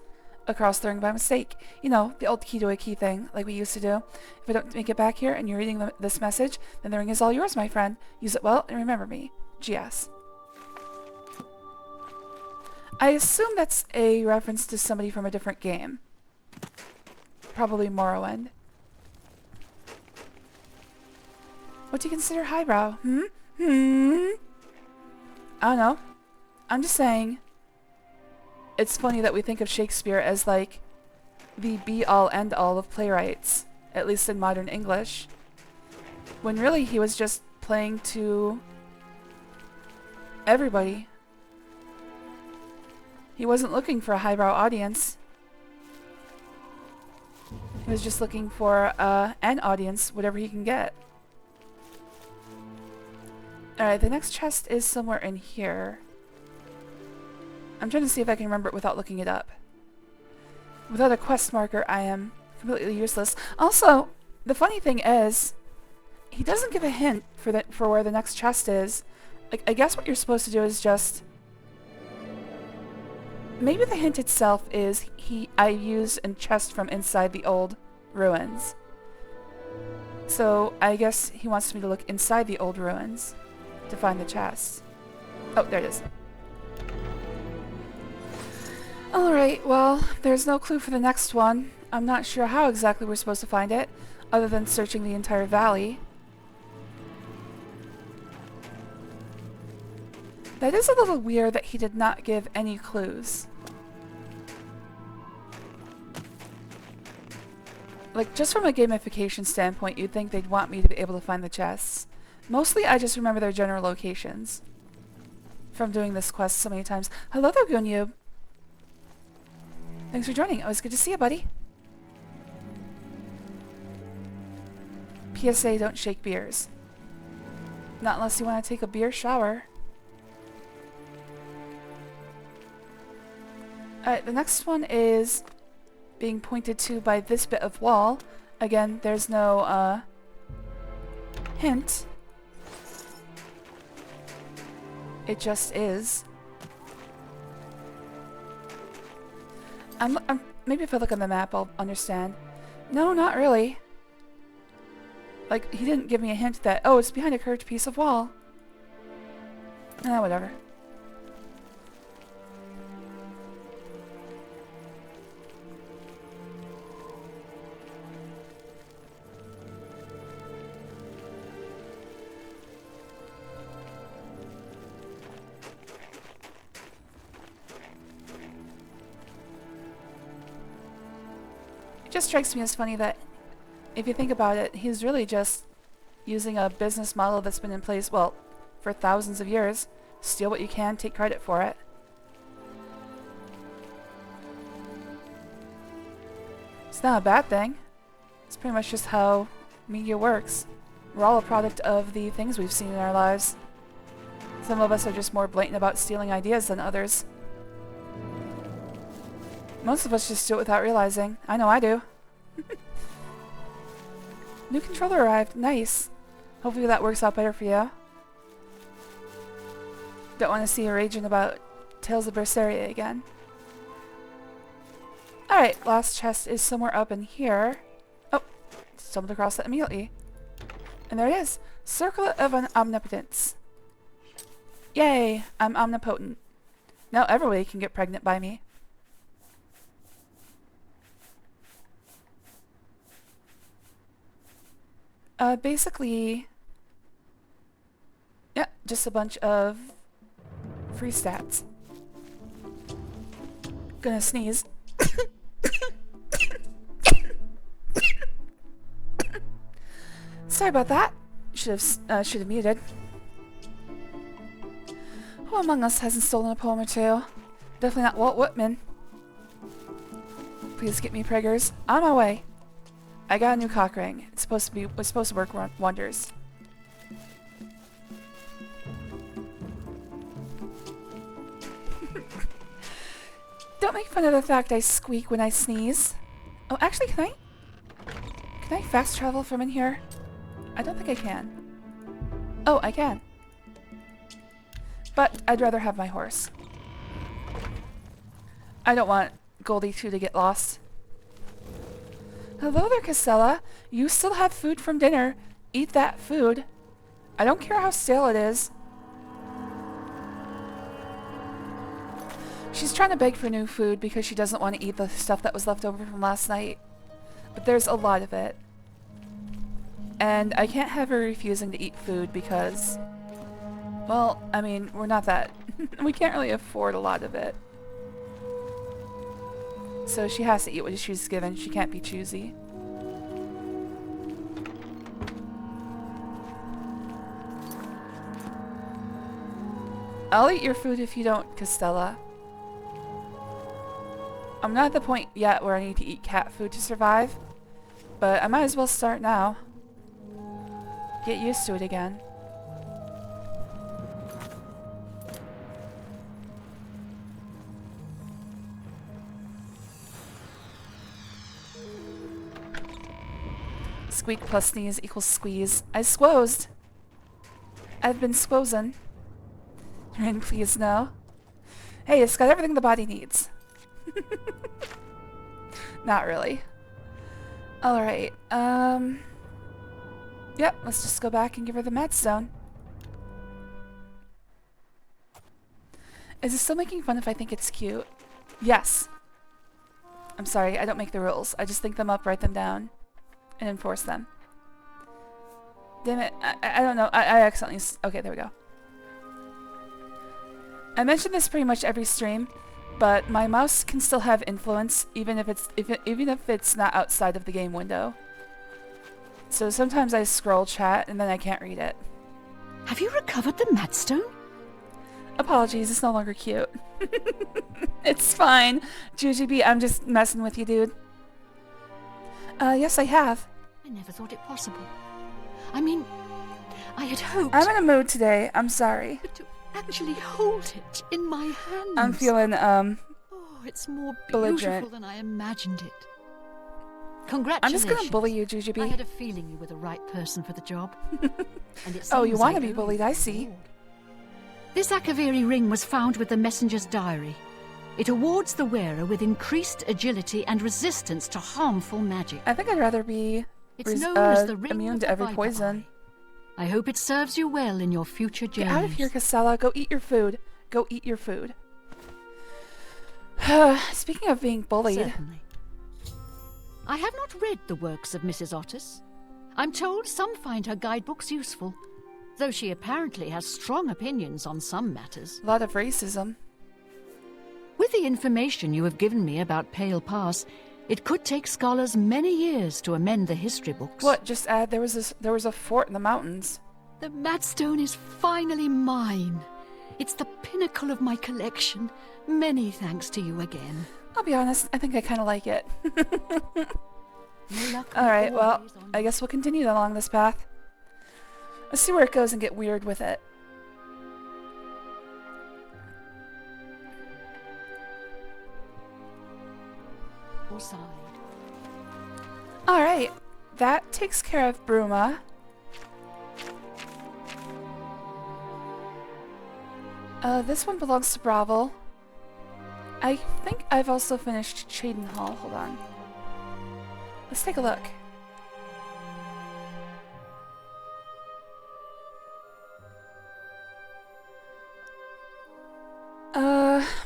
across the ring by mistake. You know, the old key to a key thing, like we used to do. If I don't make it back here and you're reading this message, then the ring is all yours, my friend. Use it well and remember me. GS. I assume that's a reference to somebody from a different game. Probably Morrowind. What do you consider highbrow? I don't know. I'm just saying, it's funny that we think of Shakespeare as like the be-all end-all of playwrights, at least in modern English, when really he was just playing to everybody. He wasn't looking for a highbrow audience. He was just looking for an audience, whatever he can get. Alright, the next chest is somewhere in here. I'm trying to see if I can remember it without looking it up. Without a quest marker, I am completely useless. Also, the funny thing is, he doesn't give a hint for where the next chest is. Like, I guess what you're supposed to do is just... Maybe the hint itself is I used a chest from inside the old ruins. So I guess he wants me to look inside the old ruins to find the chest. Oh, there it is. Alright, well, there's no clue for the next one. I'm not sure how exactly we're supposed to find it, other than searching the entire valley. That is a little weird that he did not give any clues. Like, just from a gamification standpoint, you'd think they'd want me to be able to find the chests. Mostly, I just remember their general locations from doing this quest so many times. Hello there, Gunyub. Thanks for joining. Always good to see you, buddy. PSA, don't shake beers. Not unless you want to take a beer shower. Alright, the next one is being pointed to by this bit of wall. Again, there's no, hint. It just is. Maybe if I look on the map, I'll understand. No, not really. Like, he didn't give me a hint that, oh, it's behind a curved piece of wall. Whatever. It just strikes me as funny that if you think about it, he's really just using a business model that's been in place, well, for thousands of years. Steal what you can, take credit for it. It's not a bad thing. It's pretty much just how media works. We're all a product of the things we've seen in our lives. Some of us are just more blatant about stealing ideas than others. Most of us just do it without realizing. I know I do. New controller arrived. Nice. Hopefully that works out better for you. Don't want to see you raging about Tales of Berseria again. Alright, last chest is somewhere up in here. Oh, stumbled across it immediately. And there it is. Circlet of an Omnipotence. Yay, I'm omnipotent. Now everybody can get pregnant by me. Basically, yeah, just a bunch of free stats. Gonna sneeze. Sorry about that. Should have muted. Who among us hasn't stolen a poem or two? Definitely not Walt Whitman. Please get me priggers. On my way. I got a new cock ring. It's supposed to work wonders. Don't make fun of the fact I squeak when I sneeze. Oh, actually, can I fast travel from in here? I don't think I can. Oh, I can. But I'd rather have my horse. I don't want Goldie 2 to get lost. Hello there, Casella. You still have food from dinner. Eat that food. I don't care how stale it is. She's trying to beg for new food because she doesn't want to eat the stuff that was left over from last night. But there's a lot of it. And I can't have her refusing to eat food because, well, I mean, we're not that... we can't really afford a lot of it. So she has to eat what she's given. She can't be choosy. I'll eat your food if you don't, Costella. I'm not at the point yet where I need to eat cat food to survive, but I might as well start now. Get used to it again. Squeak plus sneeze equals squeeze. I squozed. I've been squozing. Rin, please no. Hey, it's got everything the body needs. Not really. Alright, yep, let's just go back and give her the Mad Stone. Is it still making fun if I think it's cute? Yes. I'm sorry, I don't make the rules. I just think them up, write them down, and enforce them. Damn it, I don't know. I accidentally... Okay, there we go. I mention this pretty much every stream, but my mouse can still have influence even if it's not outside of the game window. So sometimes I scroll chat and then I can't read it. Have you recovered the Madstone? Apologies, it's no longer cute. It's fine. Jujubee, I'm just messing with you, dude. Yes, I have. I never thought it possible. I mean, I had hoped... I'm in a mood today. I'm sorry. But to actually hold it in my hands. I'm feeling, Oh, it's more belligerent. beautiful than I imagined it. Congratulations. I'm just gonna bully you, Jujubee. I had a feeling you were the right person for the job. And it Oh, you seems want to I be owe bullied, you I the see. reward. This Akaviri ring was found with the messenger's diary. It awards the wearer with increased agility and resistance to harmful magic. I think I'd rather be It's known as the ring immune of to the every Viper poison. Eye. I hope it serves you well in your future journeys. Get out of here, Casella. Go eat your food. Go eat your food. Speaking of being bullied, Certainly. I have not read the works of Mrs. Otis. I'm told some find her guidebooks useful, though she apparently has strong opinions on some matters. a lot of racism. With the information you have given me about Pale Pass, it could take scholars many years to amend the history books. What? Just add there was a fort in the mountains. The Madstone is finally mine. It's the pinnacle of my collection. Many thanks to you again. I'll be honest, I think I kind of like it. No luck Alright, well, always on I guess we'll continue along this path. Let's see where it goes and get weird with it. your side. Alright, that takes care of Bruma. This one belongs to Bravo. I think I've also finished Chaden Hall. Hold on. Let's take a look.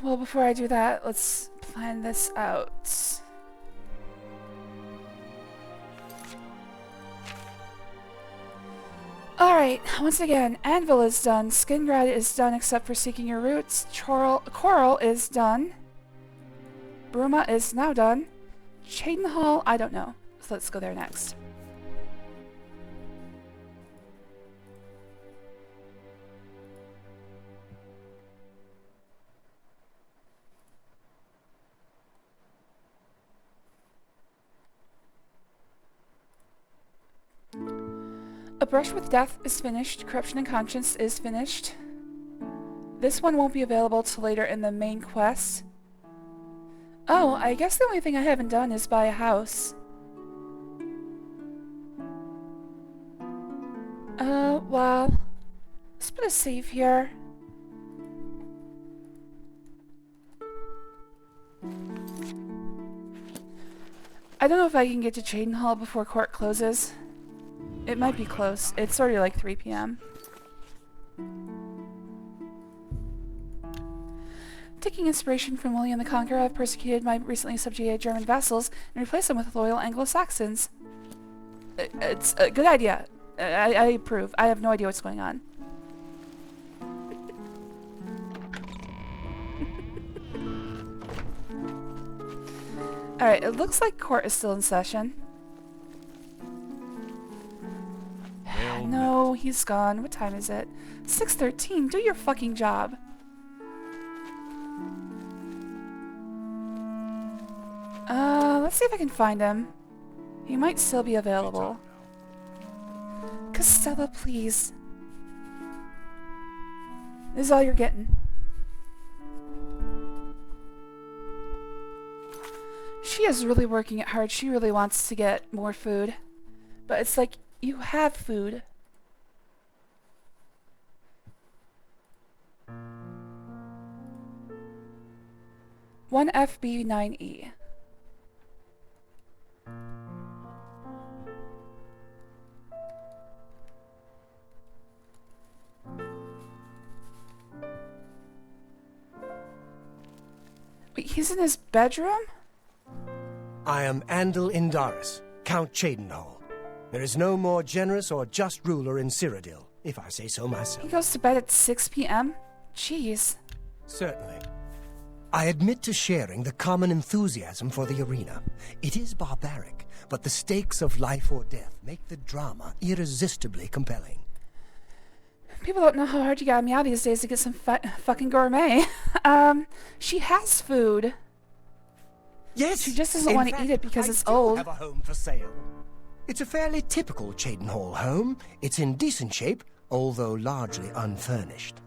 Well, before I do that, let's plan this out. Alright, once again, Anvil is done, Skingrad is done except for Seeking Your Roots, Coral is done, Bruma is now done, Chaden Hall, I don't know, so let's go there next. A Brush with Death is finished. Corruption and Conscience is finished. This one won't be available till later in the main quest. Oh, I guess the only thing I haven't done is buy a house. Well, let's put a save here. I don't know if I can get to Chaden Hall before court closes. It might be close. It's already like 3 p.m. Taking inspiration from William the Conqueror, I've persecuted my recently subjugated German vassals and replaced them with loyal Anglo-Saxons. It's a good idea. I approve. I have no idea what's going on. Alright, it looks like court is still in session. No, he's gone. What time is it? 6:13. Do your fucking job. Let's see if I can find him. He might still be available. Castella, please. This is all you're getting. She is really working it hard. She really wants to get more food. But it's like, you have food. One FB9E. Wait, he's in his bedroom? I am Andal Indaris, Count Chadenhall. There is no more generous or just ruler in Cyrodiil, if I say so myself. He goes to bed at 6 p.m.? Jeez. Certainly. I admit to sharing the common enthusiasm for the arena. It is barbaric, but the stakes of life or death make the drama irresistibly compelling. People don't know how hard you gotta meow these days to get some fucking gourmet. She has food. Yes, She just doesn't in want to fact, eat it because I it's do old. have a home for sale. It's a fairly typical Chadenhall home. It's in decent shape, although largely unfurnished.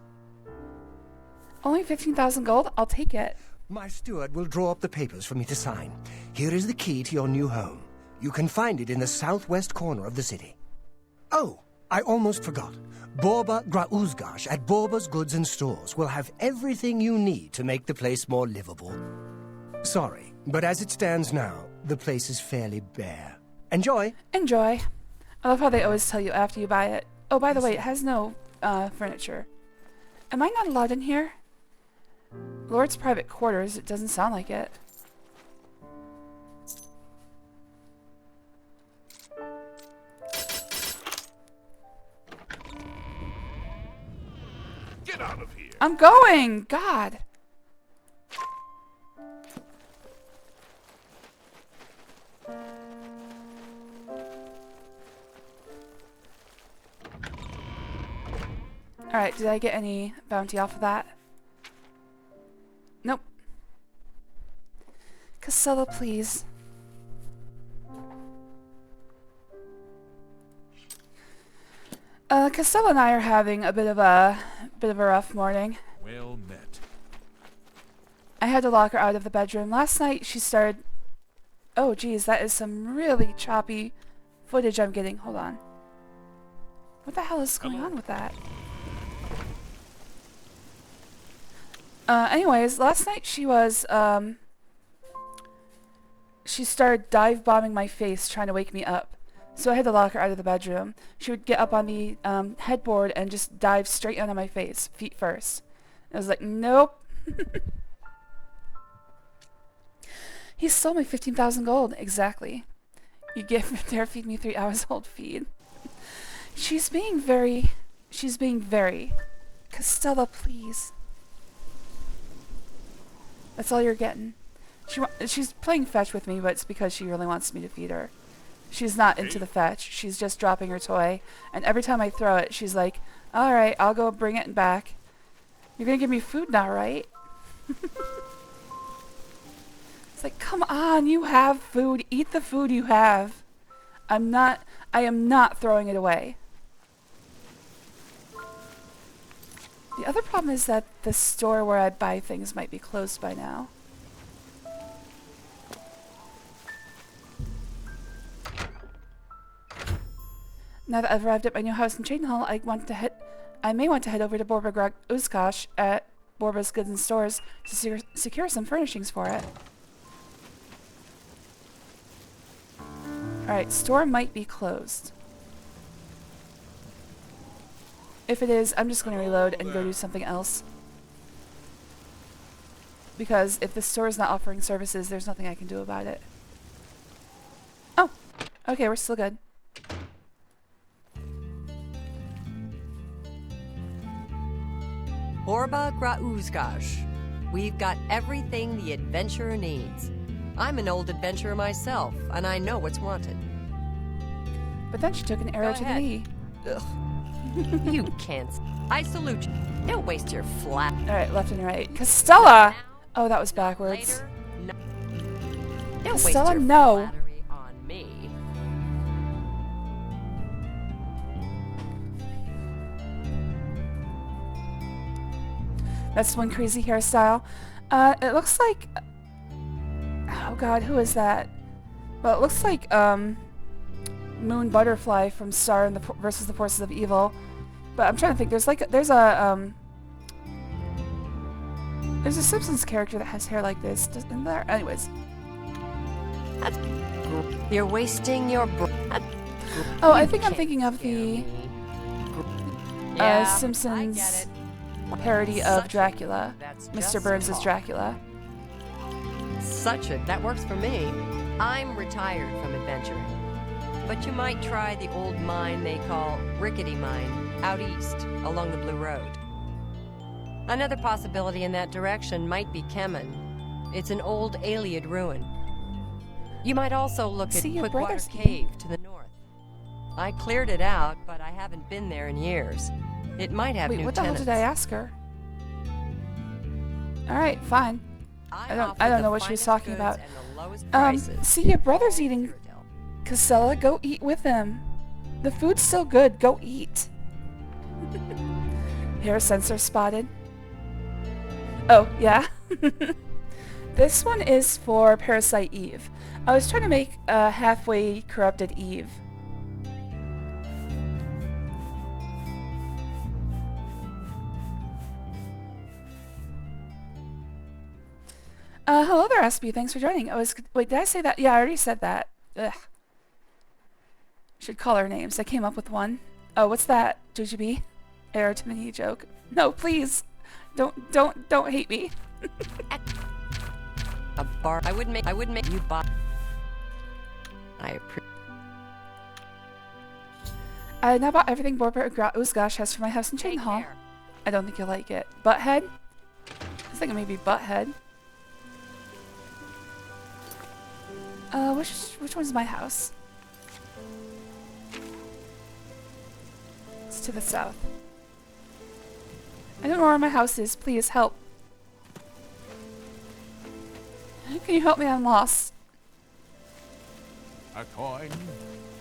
Only 15,000 gold? I'll take it. My steward will draw up the papers for me to sign. Here is the key to your new home. You can find it in the southwest corner of the city. Oh, I almost forgot. Borba Grauzgash at Borba's Goods and Stores will have everything you need to make the place more livable. Sorry, but as it stands now, the place is fairly bare. Enjoy! Enjoy. I love how they always tell you after you buy it. Oh, by the way, it has no furniture. Am I not allowed in here? Lord's private quarters, it doesn't sound like it. Get out of here! I'm going! God! Alright, did I get any bounty off of that? Nope. Casella, please. Casella and I are having a bit of a rough morning. Well met. I had to lock her out of the bedroom. Last night she started... Oh geez, that is some really choppy footage I'm getting. Hold on. What the hell is going on with that? Anyways, last night she was, she started dive bombing my face trying to wake me up. So I had to lock her out of the bedroom. She would get up on the headboard and just dive straight onto my face, feet first. I was like, nope. He stole my 15,000 gold. Exactly. You dare feed me 3 hours old feed. She's being very... Castella, please. That's all you're getting. She's playing fetch with me, but it's because she really wants me to feed her. She's not into the fetch. She's just dropping her toy. And every time I throw it, she's like, alright, I'll go bring it back. You're gonna give me food now, right? It's like, come on, you have food. Eat the food you have. I am not throwing it away. The other problem is that the store where I buy things might be closed by now. Now that I've arrived at my new house in Chainhall, I may want to head over to Borba Grauzgash at Borba's Goods and Stores to secure some furnishings for it. Alright, store might be closed. If it is, I'm just going to reload and go do something else. Because if the store is not offering services, there's nothing I can do about it. Oh! Okay, we're still good. Borba Grauzgash. We've got everything the adventurer needs. I'm an old adventurer myself, and I know what's wanted. But then she took an arrow to the knee. Ugh. You can't. I salute you. Don't waste your flat. Alright, left and right. Castella! Oh, that was backwards. No. Don't Castella, waste your no. flattery on me. That's one crazy hairstyle. It looks like... Oh god, who is that? Well, it looks like, Moon Butterfly from Star and versus the Forces of Evil. But I'm trying to think, there's a Simpsons character that has hair like this, isn't there? Anyways. You're wasting your breath. Oh, I think I'm thinking of the Yeah, Simpsons I get it. parody of Dracula. That's Mr. just Burns' talk. Dracula. That works for me. I'm retired from adventuring. But you might try the old mine they call Rickety Mine, out east, along the Blue Road. Another possibility in that direction might be Kemen. It's an old Aliad ruin. You might also look at See, your Quickwater brother's Cave to the north. I cleared it out, but I haven't been there in years. It might have Wait, new what the hell tenants. did I ask her? Alright, fine. I don't offer know the what she was finest talking goods about. and the lowest prices. See, your brother's eating. Casella, go eat with him. The food's still good. Go eat. Hair sensor spotted. Oh, yeah? This one is for Parasite Eve. I was trying to make a halfway corrupted Eve. Hello there, SB. Thanks for joining. Wait, did I say that? Yeah, I already said that. Ugh. Should call our names. I came up with one. Oh, what's that? Jujubee? Error to the knee joke. No, please. Don't hate me. A bar. I would make you buy. I appreciate. I now bought everything Borber Uzgash has for my house in Chain Hall. I don't think you'll like it. Butthead? I was thinking maybe Butthead. Which one's my house? It's to the south. I don't know where my house is. Please help. Can you help me? I'm lost. A coin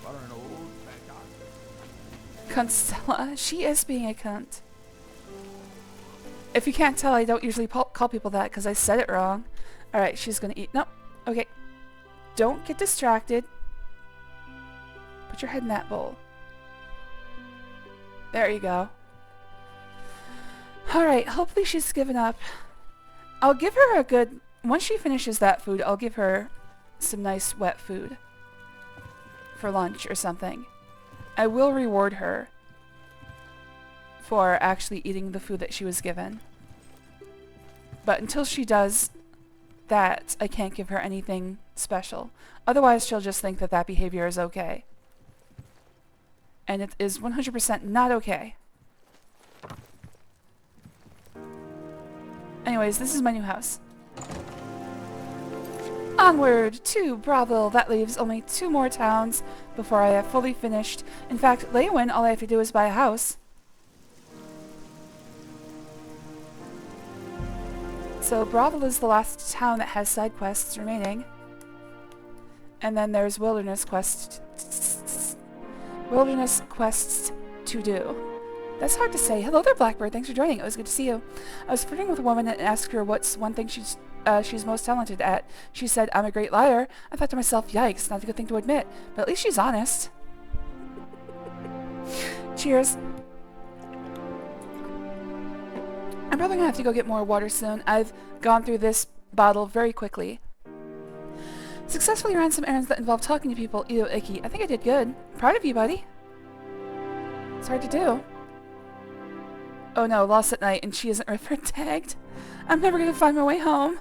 for an old beggar. Cunt Stella. She is being a cunt. If you can't tell, I don't usually call people that because I said it wrong. Alright, she's gonna eat. Nope. Okay. Don't get distracted. Put your head in that bowl. There you go. Alright, hopefully she's given up. I'll give her a good... Once she finishes that food, I'll give her some nice wet food. For lunch or something. I will reward her for actually eating the food that she was given. But until she does that, I can't give her anything special. Otherwise, she'll just think that that behavior is okay. And it is 100% not okay. Anyways, this is my new house. Onward to Bravo. That leaves only 2 more towns before I have fully finished. In fact, Leywin, all I have to do is buy a house. So Bravo is the last town that has side quests remaining. And then there's wilderness quests to do. That's hard to say. Hello there, Blackbird. Thanks for joining. It was good to see you. I was flirting with a woman and asked her what's one thing she's most talented at. She said, I'm a great liar. I thought to myself, yikes, not a good thing to admit. But at least she's honest. Cheers. I'm probably gonna have to go get more water soon. I've gone through this bottle very quickly. Successfully ran some errands that involved talking to people. Ew, icky. I think I did good. Proud of you, buddy. It's hard to do. Oh no, lost at night and she isn't river tagged. I'm never gonna find my way home.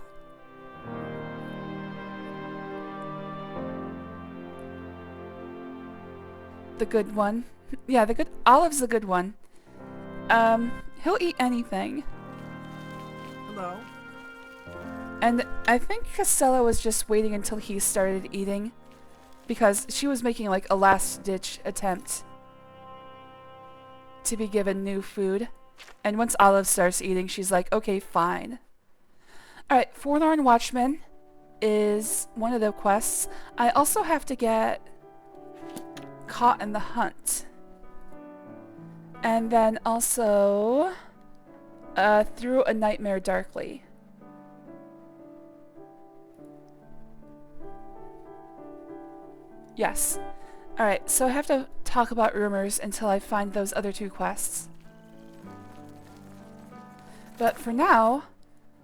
The good one. Yeah, the good... Olive's the good one. He'll eat anything. Hello. And I think Costello was just waiting until he started eating. Because she was making like a last-ditch attempt to be given new food. And once Olive starts eating, she's like, okay, fine. Alright, Forlorn Watchman is one of the quests. I also have to get Caught in the Hunt. And then also Through a Nightmare Darkly. Yes. Alright, so I have to talk about rumors until I find those other 2 quests. But for now,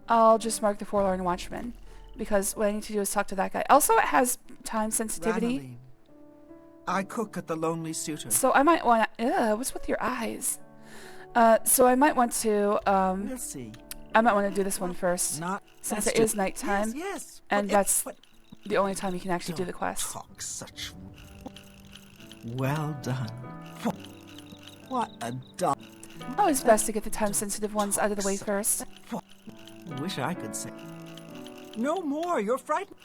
I'll just mark the Forlorn Watchman. Because what I need to do is talk to that guy. Also, it has time sensitivity. Ranoline. I cook at the Lonely Suitor. So I might want to... what's with your eyes? So I might want to... We'll see. I might want to do this one first. Since it is nighttime. Yes, yes. And that's the only time you can actually do the quest. Talk such... Well done. What a dog. Always best to get the time-sensitive ones out of the way first. Wish I could say. No more, you're frightened.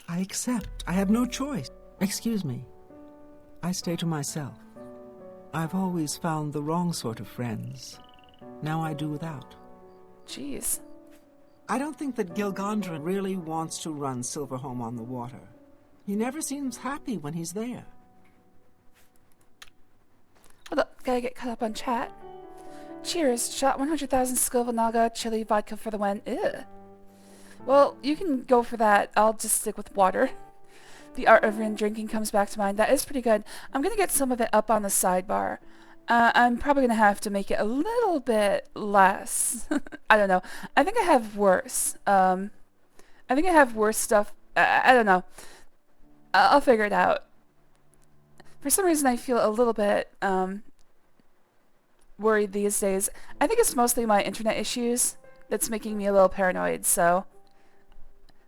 I accept. I have no choice. Excuse me. I stay to myself. I've always found the wrong sort of friends. Now I do without. Jeez. I don't think that Gilgandra really wants to run Silverhome on the water. He never seems happy when he's there. Hold up, gotta get caught up on chat. Cheers, shot 100,000 Scoville Naga, chili vodka for the win. Ew. Well, you can go for that. I'll just stick with water. The art of drinking comes back to mind. That is pretty good. I'm going to get some of it up on the sidebar. I'm probably going to have to make it a little bit less. I don't know. I think I have worse. I think I have worse stuff. I don't know. I'll figure it out. For some reason, I feel a little bit worried these days. I think it's mostly my internet issues that's making me a little paranoid, so...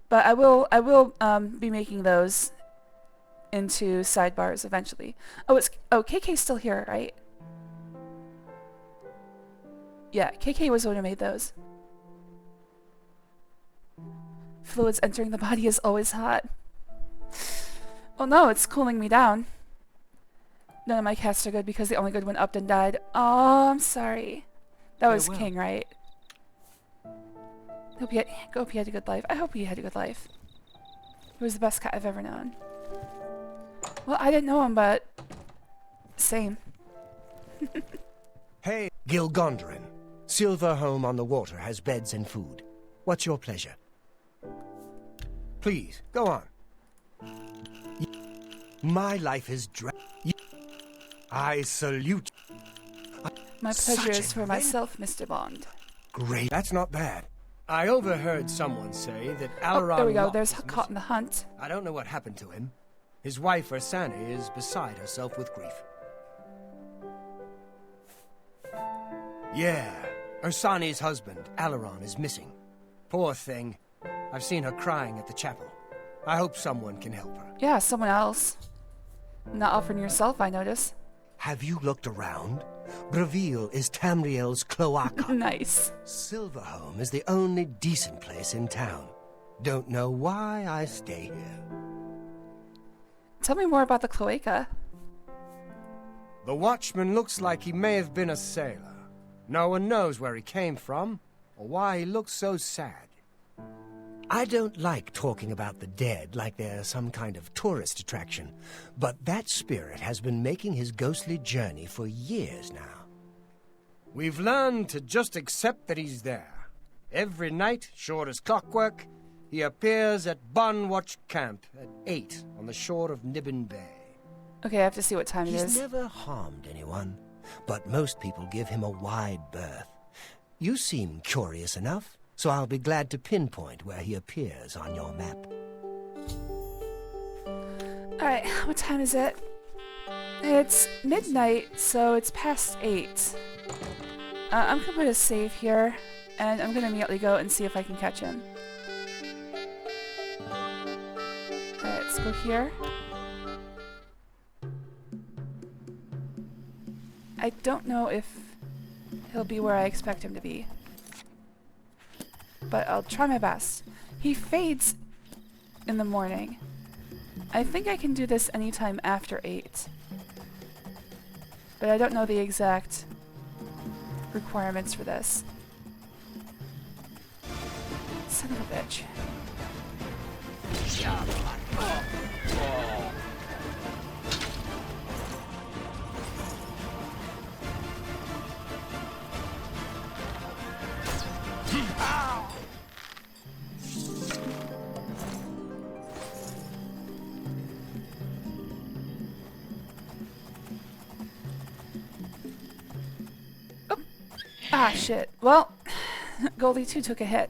But I will be making those into sidebars eventually. Oh, KK's still here, right? Yeah, KK was the one who made those. Fluids entering the body is always hot. Oh no, it's cooling me down. None of my casts are good because the only good one upped and died. Oh, I'm sorry. That was King, right? Hope he had a good life. I hope he had a good life. He was the best cat I've ever known. Well, I didn't know him, but... Same. Hey, Gilgondrin. Silver Home on the Water has beds and food. What's your pleasure? Please, go on. My life is I salute you. My pleasure is for myself, Mr. Bond. Great. That's not bad. I overheard someone say that Alaron... Oh, there we go. Locke There's is Caught in the Hunt. I don't know what happened to him. His wife, Ursani, is beside herself with grief. Yeah, Ursani's husband, Alaron, is missing. Poor thing. I've seen her crying at the chapel. I hope someone can help her. Yeah, someone else. Not offering yourself, I notice. Have you looked around? Breville is Tamriel's cloaca. Nice. Silverhome is the only decent place in town. Don't know why I stay here. Tell me more about the cloaca. The watchman looks like he may have been a sailor. No one knows where he came from, or why he looks so sad. I don't like talking about the dead like they're some kind of tourist attraction, but that spirit has been making his ghostly journey for years now. We've learned to just accept that he's there. Every night, short as clockwork, he appears at Bonwatch Camp at 8 on the shore of Nibbin Bay. Okay, I have to see what time it is. He's never harmed anyone, but most people give him a wide berth. You seem curious enough, so I'll be glad to pinpoint where he appears on your map. Alright, what time is it? It's midnight, so it's past 8. I'm gonna put a save here, and I'm gonna immediately go and see if I can catch him. Alright, let's go here. I don't know if he'll be where I expect him to be, but I'll try my best. He fades in the morning. I think I can do this anytime after 8, but I don't know the exact requirements for this. Son of a bitch. Ah, shit. Well, Goldie 2 took a hit.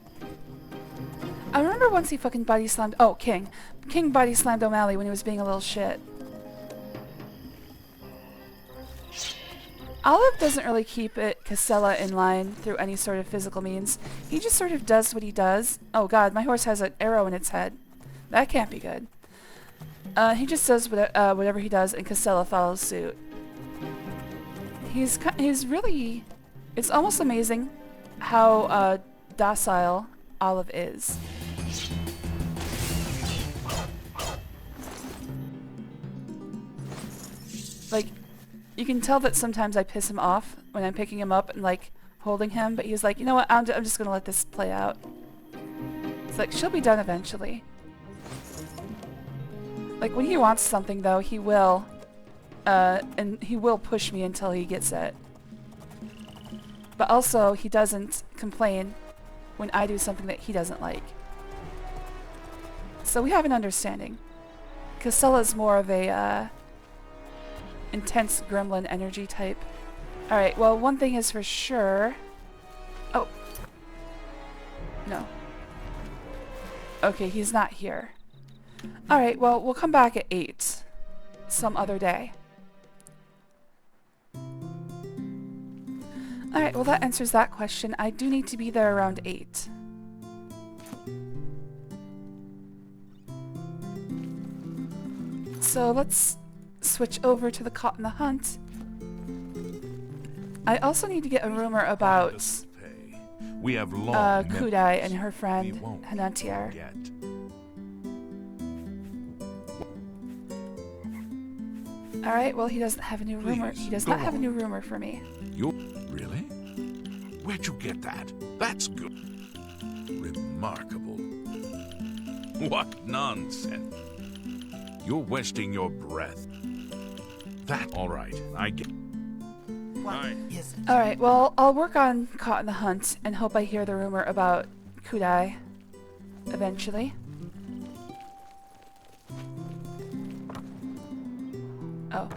I remember once he fucking body slammed... Oh, King. King body slammed O'Malley when he was being a little shit. Olive doesn't really keep Casella in line through any sort of physical means. He just sort of does what he does. Oh god, my horse has an arrow in its head. That can't be good. He just does whatever he does, and Casella follows suit. He's really... It's almost amazing how docile Olive is. Like, you can tell that sometimes I piss him off when I'm picking him up and, like, holding him, but he's like, you know what, I'm just gonna let this play out. It's like, she'll be done eventually. Like, when he wants something, though, he will, and he will push me until he gets it. But also, he doesn't complain when I do something that he doesn't like. So we have an understanding. Castella's more of a intense gremlin energy type. Alright, well, one thing is for sure... Oh. No. Okay, he's not here. Alright, well, we'll come back at 8. Some other day. Alright, well that answers that question. I do need to be there around 8. So let's switch over to the Caught in the Hunt. I also need to get a rumor about We have long Kudai and her we friend won't Hanantier. forget. Alright, well he doesn't have a new rumor. Please, He does go not have a on. new rumor for me. You really? Where'd you get that? That's good. Remarkable. What nonsense. You're wasting your breath. That all right. I get. What is it? Alright, well, I'll work on Caught in the Hunt and hope I hear the rumor about Kudai eventually. Oh.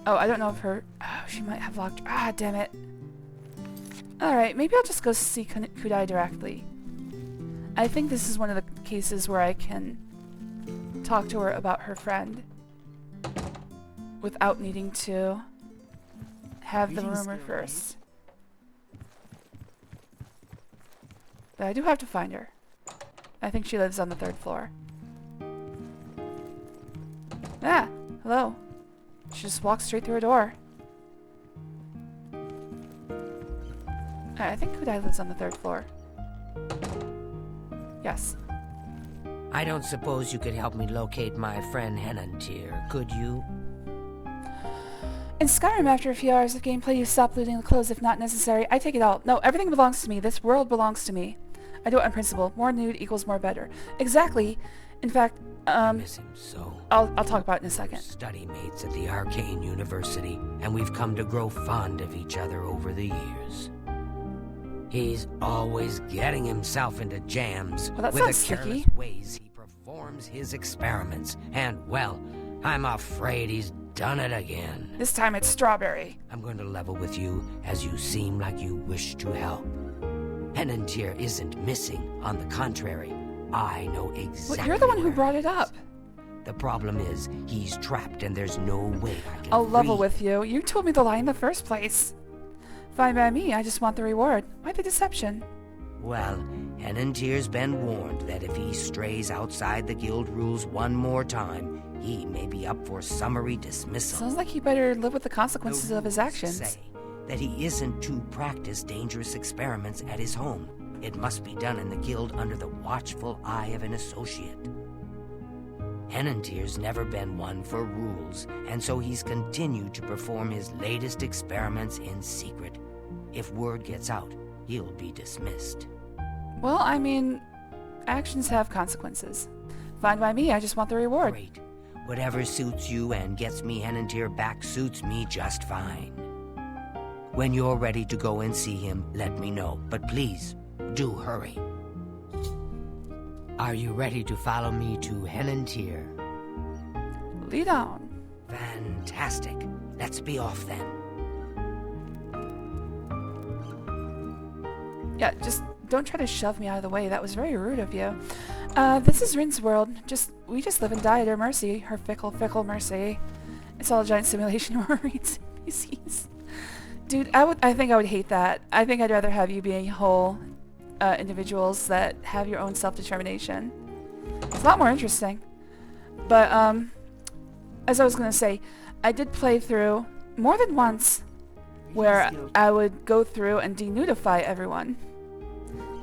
Oh, I don't know if her... Oh, she might have locked... Ah, damn it. Alright, maybe I'll just go see Kudai directly. I think this is one of the cases where I can talk to her about her friend without needing to have the rumor first. But I do have to find her. I think she lives on the 3rd floor. Ah, hello. She just walked straight through a door. I think Kudai lives on the 3rd floor. Yes. I don't suppose you could help me locate my friend Hanantier, could you? In Skyrim, after a few hours of gameplay, you stop looting the clothes if not necessary. I take it all. No, everything belongs to me. This world belongs to me. I do it on principle. More nude equals more better. Exactly. In fact, I miss him so. I'll talk about it in a second. Study mates at the Arcane University, and we've come to grow fond of each other over the years. He's always getting himself into jams Well, that with the sounds careless sticky. ways he performs his experiments, and well, I'm afraid he's done it again. This time it's strawberry. I'm going to level with you as you seem like you wish to help. Hanantier isn't missing. On the contrary, I know exactly. Well, you're the one who where brought he it up. is. The problem is, he's trapped and there's no way I can I'll level free with you. You told me the lie in the first place. Fine by me, I just want the reward. Why the deception? Well, Hanantier's been warned that if he strays outside the guild rules one more time, he may be up for summary dismissal. Sounds like he better live with the consequences The of his rules actions. say that he isn't to practice dangerous experiments at his home. It must be done in the guild under the watchful eye of an associate. Hanantier's never been one for rules, and so he's continued to perform his latest experiments in secret. If word gets out, he'll be dismissed. Well, I mean, actions have consequences. Fine by me, I just want the reward. Great. Whatever suits you and gets me Hanantier back suits me just fine. When you're ready to go and see him, let me know. But please, do hurry. Are you ready to follow me to Hanantier? Lead on. Fantastic. Let's be off then. Yeah, just don't try to shove me out of the way. That was very rude of you. This is Rin's world. We just live and die at her mercy. Her fickle, fickle mercy. It's all a giant simulation of Rin's NPCs. Dude, I think I would hate that. I think I'd rather have you being whole individuals that have your own self-determination. It's a lot more interesting. But, as I was gonna say, I did play through more than once where I would go through and denudify everyone.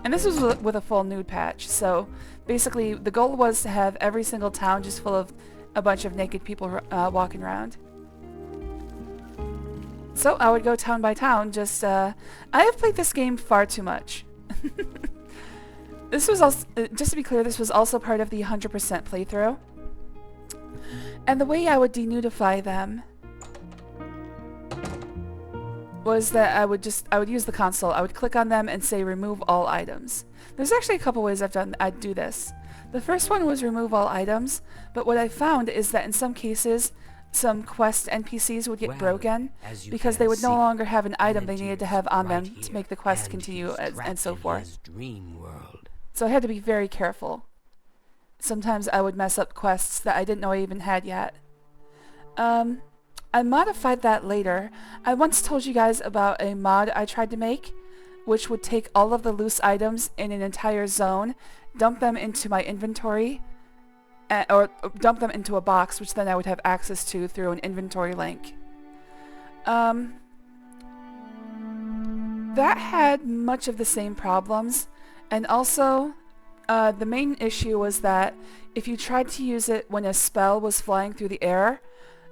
And this was with a full nude patch, so basically the goal was to have every single town just full of a bunch of naked people walking around. So I would go town by town, I have played this game far too much. This was also, just to be clear, this was also part of the 100% playthrough. And the way I would denudify them was that I would use the console. I would click on them and say remove all items. There's actually a couple ways I'd do this. The first one was remove all items, but what I found is that in some cases, some quest NPCs would get broken because they would no longer have an item they needed to have on them to make the quest continue and so forth. So I had to be very careful. Sometimes I would mess up quests that I didn't know I even had yet. I modified that later. I once told you guys about a mod I tried to make, which would take all of the loose items in an entire zone, dump them into my inventory, or dump them into a box, which then I would have access to through an inventory link. That had much of the same problems, and also the main issue was that if you tried to use it when a spell was flying through the air,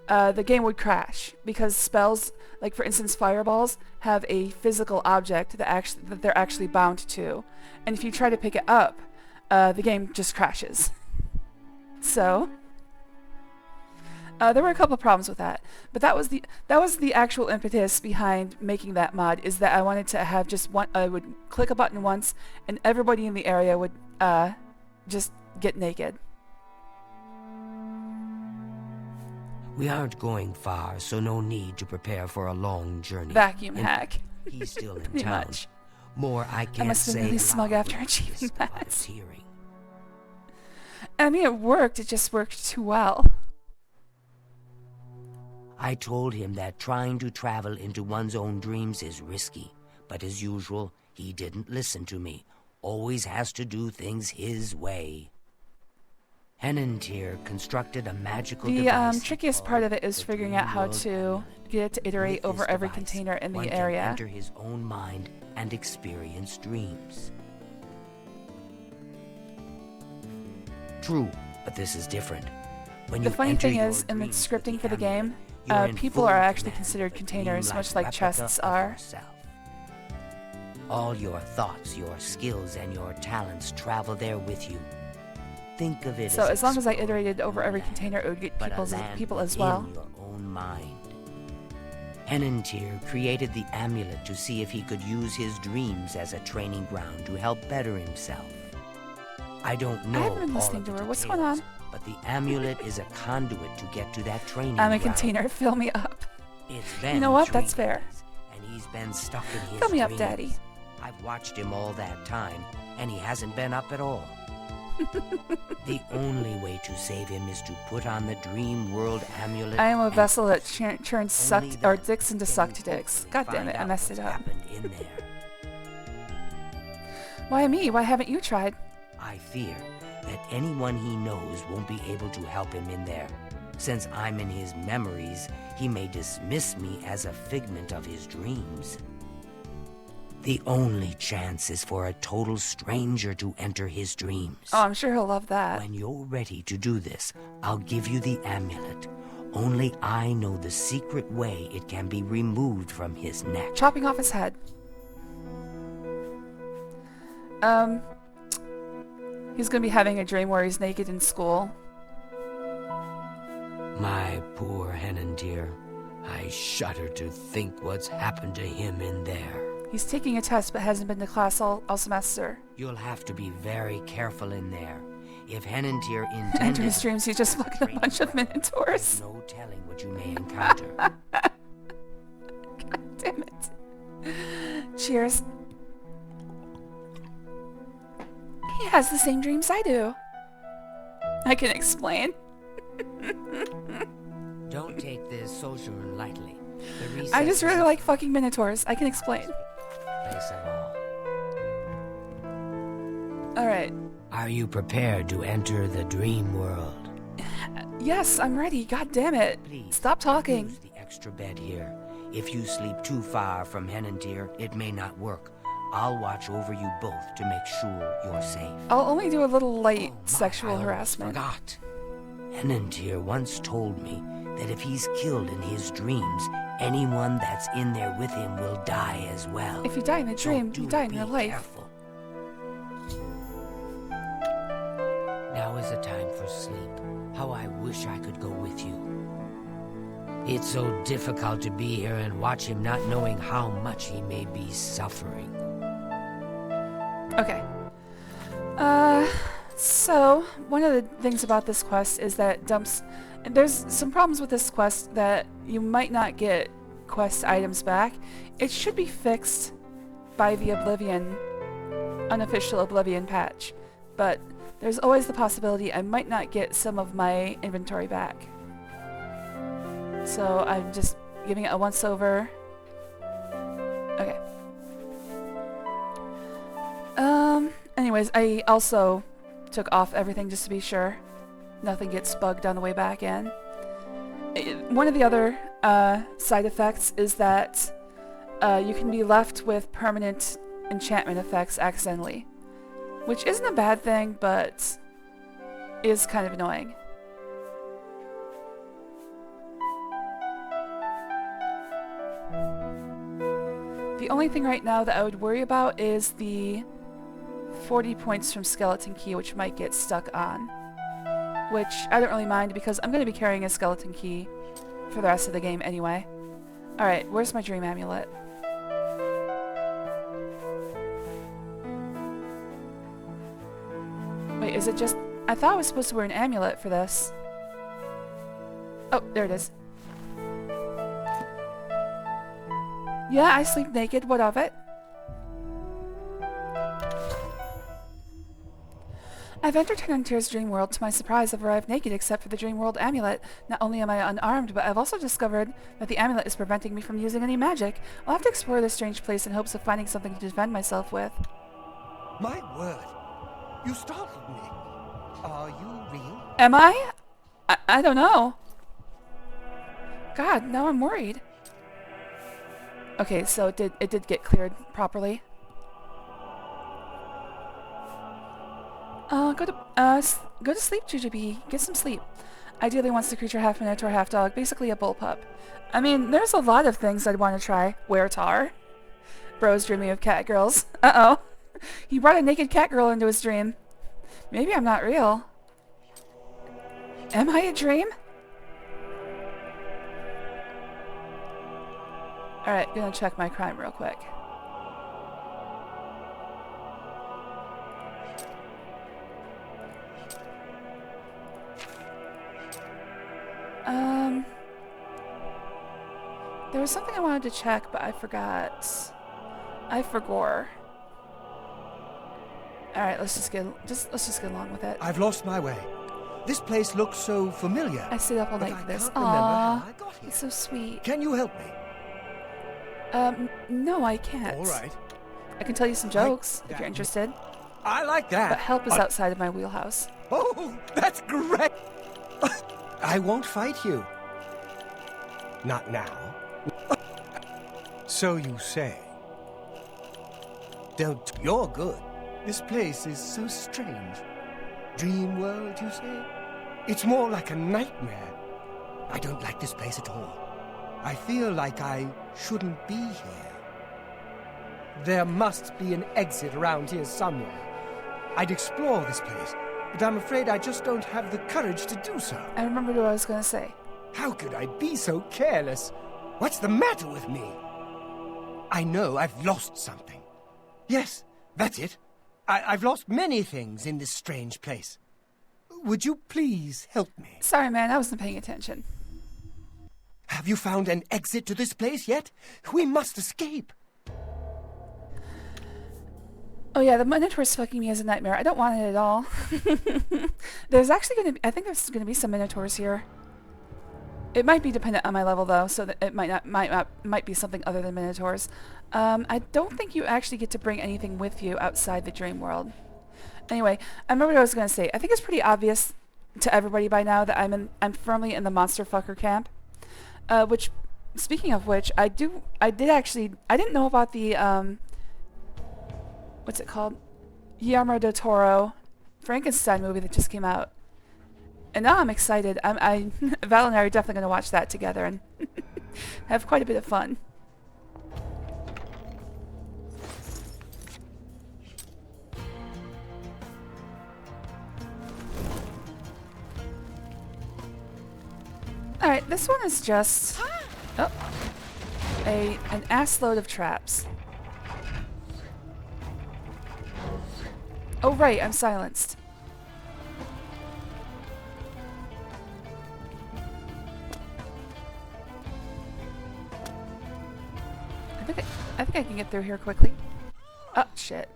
the game would crash, because spells, like for instance fireballs, have a physical object that they're actually bound to, and if you try to pick it up, the game just crashes. So there were a couple problems with that, but that was the actual impetus behind making that mod, is that I wanted to have just one. I would click a button once, and everybody in the area would just get naked. We aren't going far, so no need to prepare for a long journey. Vacuum hack. He's still in Pretty town. much. More I can't I must have been say really smug loud, after but achieving it's that. God's hearing. I mean, it worked. It just worked too well. I told him that trying to travel into one's own dreams is risky, but as usual, he didn't listen to me. Always has to do things his way. Henantir constructed a magical device. The trickiest part of it is figuring out how to get it to iterate over every container in the area. One can enter his own mind and experience dreams. True, but this is different. When The you funny enter thing your is, in the dreams with scripting for the game, you're in people full are actually command considered of a containers, dreamlike much like replica chests of are. yourself. All your thoughts, your skills, and your talents travel there with you. Think of it So as long as I exploring iterated over every land, container, it would get but a land people as within well. your own mind. Henantir created the amulet to see if he could use his dreams as a training ground to help better himself. I don't know I haven't been all listening of to the her. What's details, going on? but the amulet is a conduit to get to that training I'm a ground. container. Fill me up. It's been You know what? 3 That's fair. days, and he's been stuck in his Fill me up, dreams. Daddy. I've watched him all that time, and he hasn't been up at all. The only way to save him is to put on the Dream World amulet. I am a and vessel that turns only sucked or then dicks into can sucked you dicks. hopefully God damn find it! I out messed what's it up. happened in there. Why me? Why haven't you tried? I fear that anyone he knows won't be able to help him in there. Since I'm in his memories, he may dismiss me as a figment of his dreams. The only chance is for a total stranger to enter his dreams. Oh, I'm sure he'll love that. When you're ready to do this, I'll give you the amulet. Only I know the secret way it can be removed from his neck. Chopping off his head. He's gonna be having a dream where he's naked in school. My poor Henantir. I shudder to think what's happened to him in there. He's taking a test but hasn't been to class all semester. You'll have to be very careful in there. If Henantir Enter intended... his dreams, he's just fucking a bunch of minotaurs. There's no telling what you may encounter. God damn it. Cheers. He has the same dreams I do. I can explain. Don't take this sojourn lightly. The I just recess really is like fucking minotaurs. I can explain. the place of all. Alright. Are you prepared to enter the dream world? Yes, I'm ready. God damn it. Please, Stop talking. use the extra bed here. If you sleep too far from Henantir, it may not work. I'll watch over you both to make sure you're safe. I'll only do a little light Oh, my, sexual I almost harassment. Forgot. Henantir once told me that if he's killed in his dreams, anyone that's in there with him will die as well. If you die in a So dream, do you die in be real life. careful. Now is the time for sleep. How I wish I could go with you. It's so difficult to be here and watch him not knowing how much he may be suffering. Okay. So, one of the things about this quest is that it dumps... And there's some problems with this quest that you might not get quest items back. It should be fixed by the Oblivion, unofficial Oblivion patch. But there's always the possibility I might not get some of my inventory back. So I'm just giving it a once-over. Okay. Anyways, I also took off everything just to be sure nothing gets bugged on the way back in. One of the other side effects is that you can be left with permanent enchantment effects accidentally, which isn't a bad thing, but is kind of annoying. The only thing right now that I would worry about is the 40 points from Skeleton Key, which might get stuck on. Which I don't really mind because I'm going to be carrying a Skeleton Key for the rest of the game anyway. Alright, where's my Dream Amulet? Wait, is it just... I thought I was supposed to wear an amulet for this. Oh, there it is. Yeah, I sleep naked. What of it? I've entered Tenantier's dream world. To my surprise, I've arrived naked except for the dream world amulet. Not only am I unarmed, but I've also discovered that the amulet is preventing me from using any magic. I'll have to explore this strange place in hopes of finding something to defend myself with. My word. You startled me. Are you real? Am I? I don't know. God, now I'm worried. Okay, so it did get cleared properly. Go to sleep, Jujubee. Get some sleep. Ideally wants the creature half minotaur, half dog, basically a bullpup. I mean, there's a lot of things I'd want to try. Weretar. Bro's dreaming of cat girls. Uh-oh. He brought a naked cat girl into his dream. Maybe I'm not real. Am I a dream? Alright, gonna check my crime real quick. There was something I wanted to check, but I forgot. I forgot. Alright, let's just get along with it. I've lost my way. This place looks so familiar. I stayed up all night for this. Aww, it's so sweet. Can you help me? No, I can't. All right. I can tell you some jokes if you're interested. I like that. But help is outside of my wheelhouse. Oh, that's great. I won't fight you. Not now. So you say. Don't. You're good. This place is so strange. Dream world, you say? It's more like a nightmare. I don't like this place at all. I feel like I shouldn't be here. There must be an exit around here somewhere. I'd explore this place, but I'm afraid I just don't have the courage to do so. I remembered what I was going to say. How could I be so careless? What's the matter with me? I know I've lost something. Yes, that's it. I've lost many things in this strange place. Would you please help me? Sorry, man, I wasn't paying attention. Have you found an exit to this place yet? We must escape. Oh yeah, the Minotaur's fucking me as a nightmare. I don't want it at all. There's actually going to be... I think there's going to be some Minotaurs here. It might be dependent on my level, though, so that it might be something other than Minotaurs. I don't think you actually get to bring anything with you outside the dream world. Anyway, I remember what I was going to say. I think it's pretty obvious to everybody by now that I'm firmly in the monster fucker camp. Which, speaking of which, I didn't know about the, what's it called? Guillermo del Toro Frankenstein movie that just came out. And now I'm excited. Val and I are definitely going to watch that together and have quite a bit of fun. Alright, this one is just an ass load of traps. Oh right, I'm silenced. I think I can get through here quickly. Oh, shit.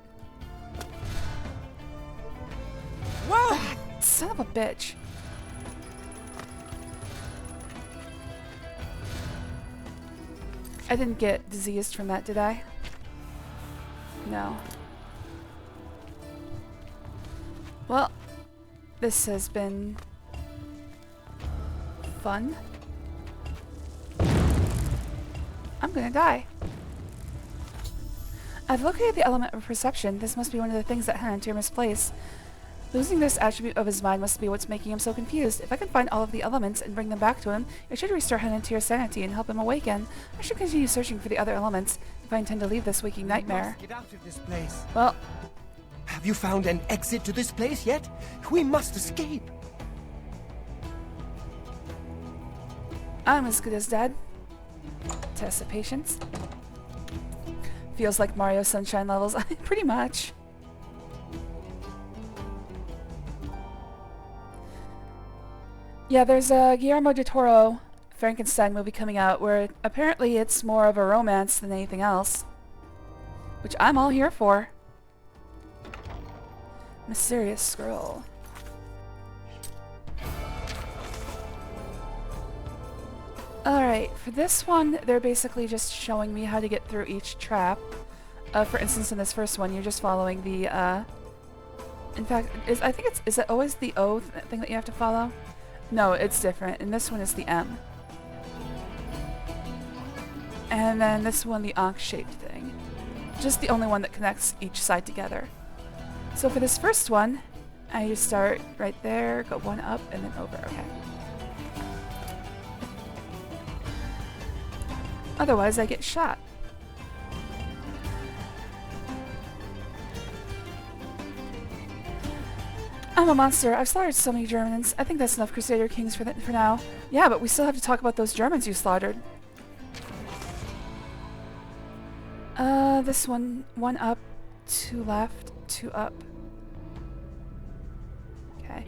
Whoa! Son of a bitch. I didn't get diseased from that, did I? No. Well, this has been fun. I'm gonna die. I've located the element of perception. This must be one of the things that Hanantir misplaced. Losing this attribute of his mind must be what's making him so confused. If I can find all of the elements and bring them back to him, it should restore Hanantir's sanity and help him awaken. I should continue searching for the other elements if I intend to leave this waking nightmare. Get out of this place. Well, Have you found an exit to this place yet? We must escape. I'm as good as dead. Test of patience. Feels like Mario Sunshine levels. Pretty much. Yeah, there's a Guillermo del Toro Frankenstein movie coming out where apparently it's more of a romance than anything else. Which I'm all here for. Mysterious scroll. Alright, for this one, they're basically just showing me how to get through each trap. For instance, in this first one, you're just following the, in fact, is it always the O thing that you have to follow? No, it's different. In this one, it's the M. And then this one, the Ankh-shaped thing. Just the only one that connects each side together. So for this first one, I just start right there, go one up, and then over. Okay. Otherwise, I get shot. I'm a monster. I've slaughtered so many Germans. I think that's enough Crusader Kings for now. Yeah, but we still have to talk about those Germans you slaughtered. This one up, two left, two up. Okay.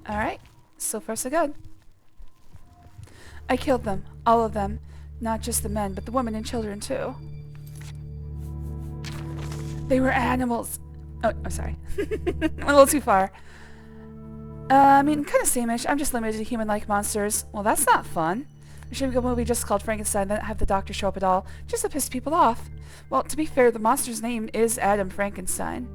Alright, so far so good. I killed them, all of them. Not just the men, but the women and children too. They were animals. Oh, I'm sorry. A little too far. I mean, kind of same-ish. I'm just limited to human-like monsters. Well, that's not fun. There should be a movie just called Frankenstein, then have the doctor show up at all, just to piss people off. Well, to be fair, the monster's name is Adam Frankenstein.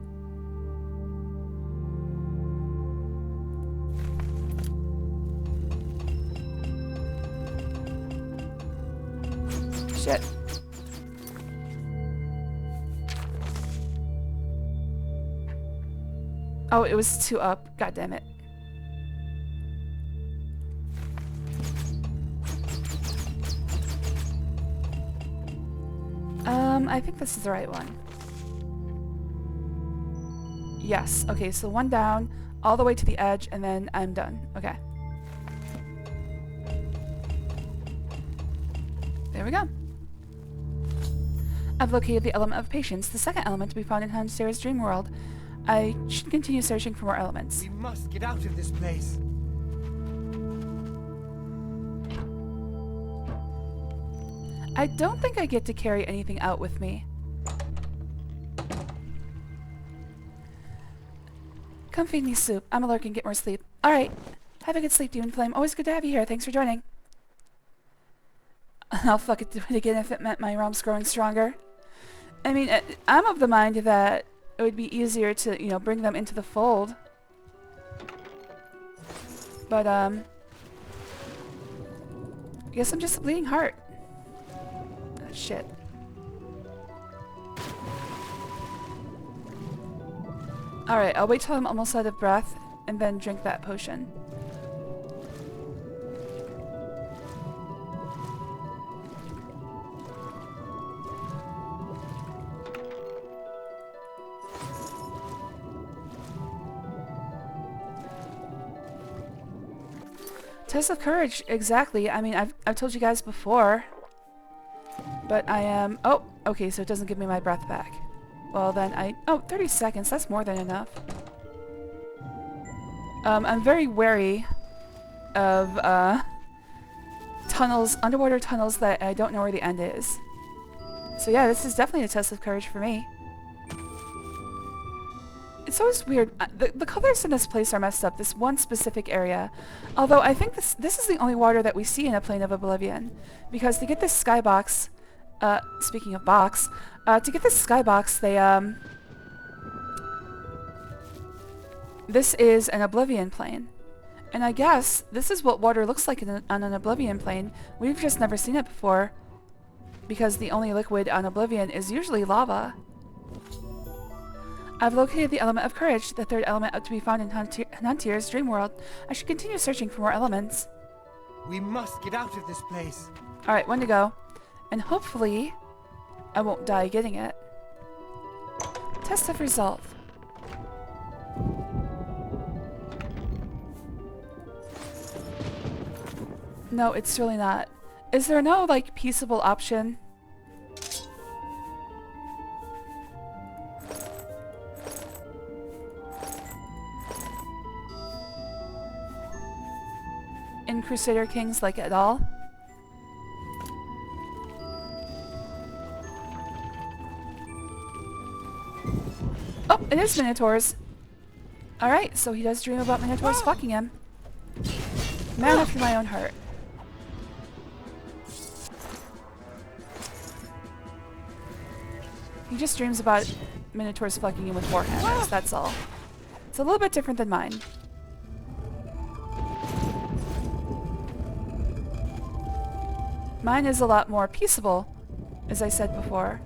Shit. Oh, it was two up. God damn it. I think this is the right one. Yes. Okay, so one down, all the way to the edge, and then I'm done. Okay. There we go. I've located the element of patience, the second element to be found in Hanantir's dream world. I should continue searching for more elements. We must get out of this place. I don't think I get to carry anything out with me. Come feed me soup. I'm a lurk and get more sleep. Alright. Have a good sleep, Demon Flame. Always good to have you here. Thanks for joining. I'll fuck it do it again if it meant my realm's growing stronger. I mean, I'm of the mind that it would be easier to, you know, bring them into the fold. But, I guess I'm just a bleeding heart. Oh, shit. Alright, I'll wait till I'm almost out of breath, and then drink that potion. Test of courage, exactly. I mean, I've told you guys before. But I am... Oh, okay, so it doesn't give me my breath back. Well, then I... Oh, 30 seconds. That's more than enough. I'm very wary of tunnels, underwater tunnels that I don't know where the end is. So yeah, this is definitely a test of courage for me. It's always weird. The colors in this place are messed up, this one specific area. Although I think this is the only water that we see in a Plane of Oblivion. Because to get this skybox... speaking of box... to get this skybox, they, this is an Oblivion plane. And I guess this is what water looks like on an Oblivion plane. We've just never seen it before. Because the only liquid on Oblivion is usually lava. I've located the element of courage, the third element to be found in Hantir's dream world. I should continue searching for more elements. We must get out of this place. Alright, when to go. And hopefully, I won't die getting it. Test of resolve. No, it's really not. Is there no, like, peaceable option? In Crusader Kings, like, at all? Oh, it is Minotaurs. Alright, so he does dream about Minotaurs fucking him. Man after my own heart. He just dreams about Minotaurs fucking him with warhammers, that's all. It's a little bit different than mine. Mine is a lot more peaceable, as I said before.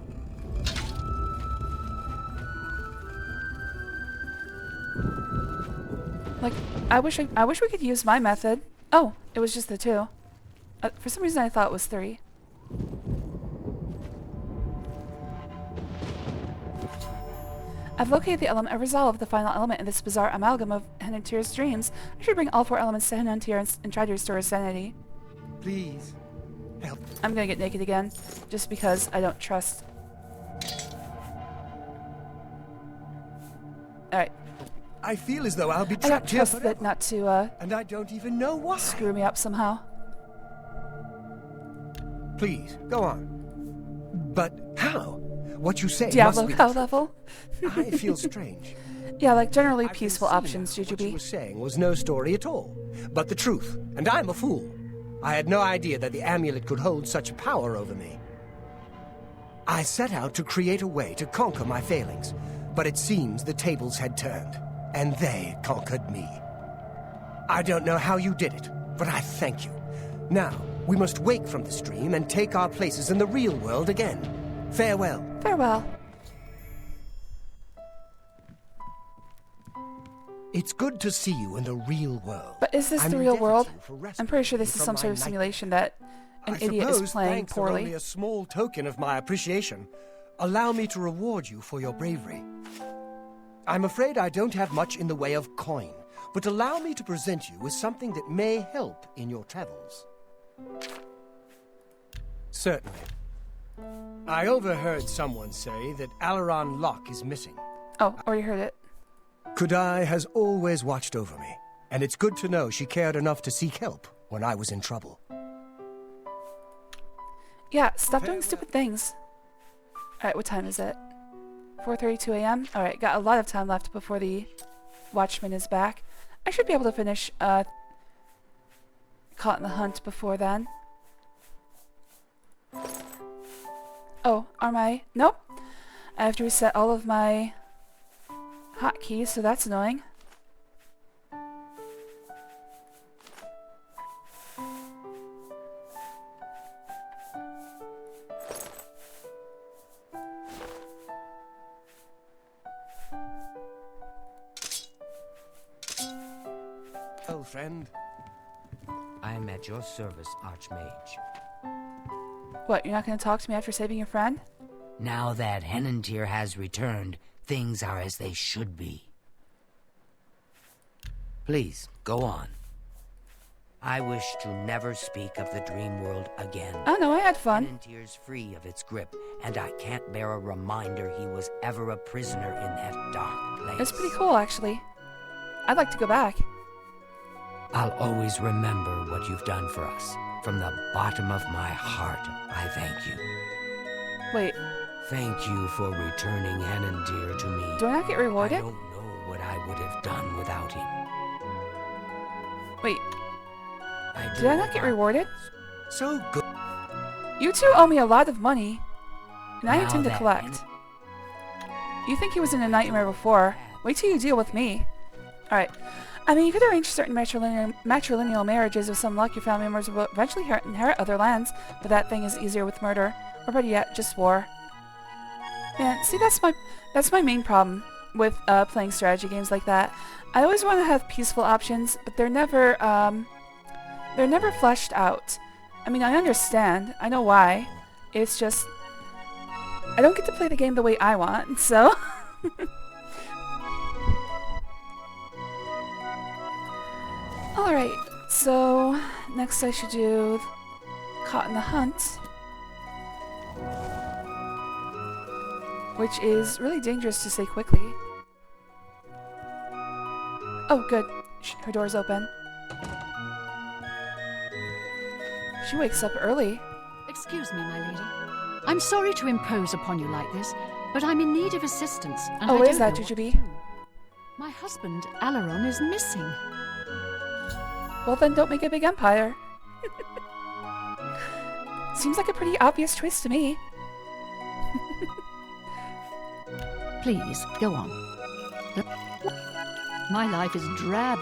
Like, I wish we could use my method. Oh, it was just the 2. For some reason I thought it was 3. I've located the element of resolve, the final element in this bizarre amalgam of Hantir's dreams. I should bring all 4 elements to Hantir and try to restore his sanity. Please, help. I'm gonna get naked again, just because I don't trust. Alright. I feel as though I'll be I don't trapped here trust forever. that not to, and I don't even know why. screw me up somehow. Please, go on. But how? What you say Diablo must be cow level? I feel strange. Yeah, like generally I can peaceful see options, now what you Jujubee. were saying was no story at all, but the truth, and I'm a fool. I had no idea that the amulet could hold such power over me. I set out to create a way to conquer my failings, but it seems the tables had turned, and they conquered me. I don't know how you did it, but I thank you. Now, we must wake from this dream and take our places in the real world again. Farewell. Farewell. It's good to see you in the real world. But is this I'm the real indebted world? to you for I'm rescuing pretty sure me this is from some my sort of nightmare. simulation that an I idiot suppose is playing thanks are only poorly. a small token of my appreciation. Allow me to reward you for your bravery. I'm afraid I don't have much in the way of coin, but allow me to present you with something that may help in your travels. Certainly. I overheard someone say that Alaran Locke is missing. Oh, already heard it. Kudai has always watched over me, and it's good to know she cared enough to seek help when I was in trouble. Yeah, stop doing stupid things. Alright, what time is it? 4:32 a.m.? Alright, got a lot of time left before the Watchman is back. I should be able to finish, Caught in the Hunt before then. Oh, are my... Nope. I have to reset all of my hotkeys, so that's annoying. Old friend. I am at your service, Archmage. What, you're not going to talk to me after saving your friend? Now that Henantir has returned, things are as they should be. Please, go on. I wish to never speak of the dream world again. Oh no, I had fun. Tears free of its grip, and I can't bear a reminder he was ever a prisoner in that dark place. It's pretty cool, actually. I'd like to go back. I'll always remember what you've done for us. From the bottom of my heart, I thank you. Wait, Thank you for returning Anandir to me. do I not get rewarded? I don't know what I would have done without him. Wait, did I not get rewarded? So good. You two owe me a lot of money, and I Now intend to then. collect. You think he was in a nightmare before. Wait till you deal with me. Alright. I mean, you could arrange certain matrilineal marriages. With some luck, your family members will eventually inherit other lands, but that thing is easier with murder. Or better yet, just war. Man, see, that's my main problem with playing strategy games like that. I always want to have peaceful options, but they're never fleshed out. I mean, I understand. I know why. It's just I don't get to play the game the way I want, so Alright, so next I should do Caught in the Hunt, which is really dangerous to say quickly. Oh, good. Her door's open. She wakes up early. Excuse me, my lady. I'm sorry to impose upon you like this, but I'm in need of assistance. And Oh, I what is don't that, know what Jujubee? to do. My husband, Alaron, is missing. Well, then don't make a big empire. Seems like a pretty obvious choice to me. Please, go on. My life is drab.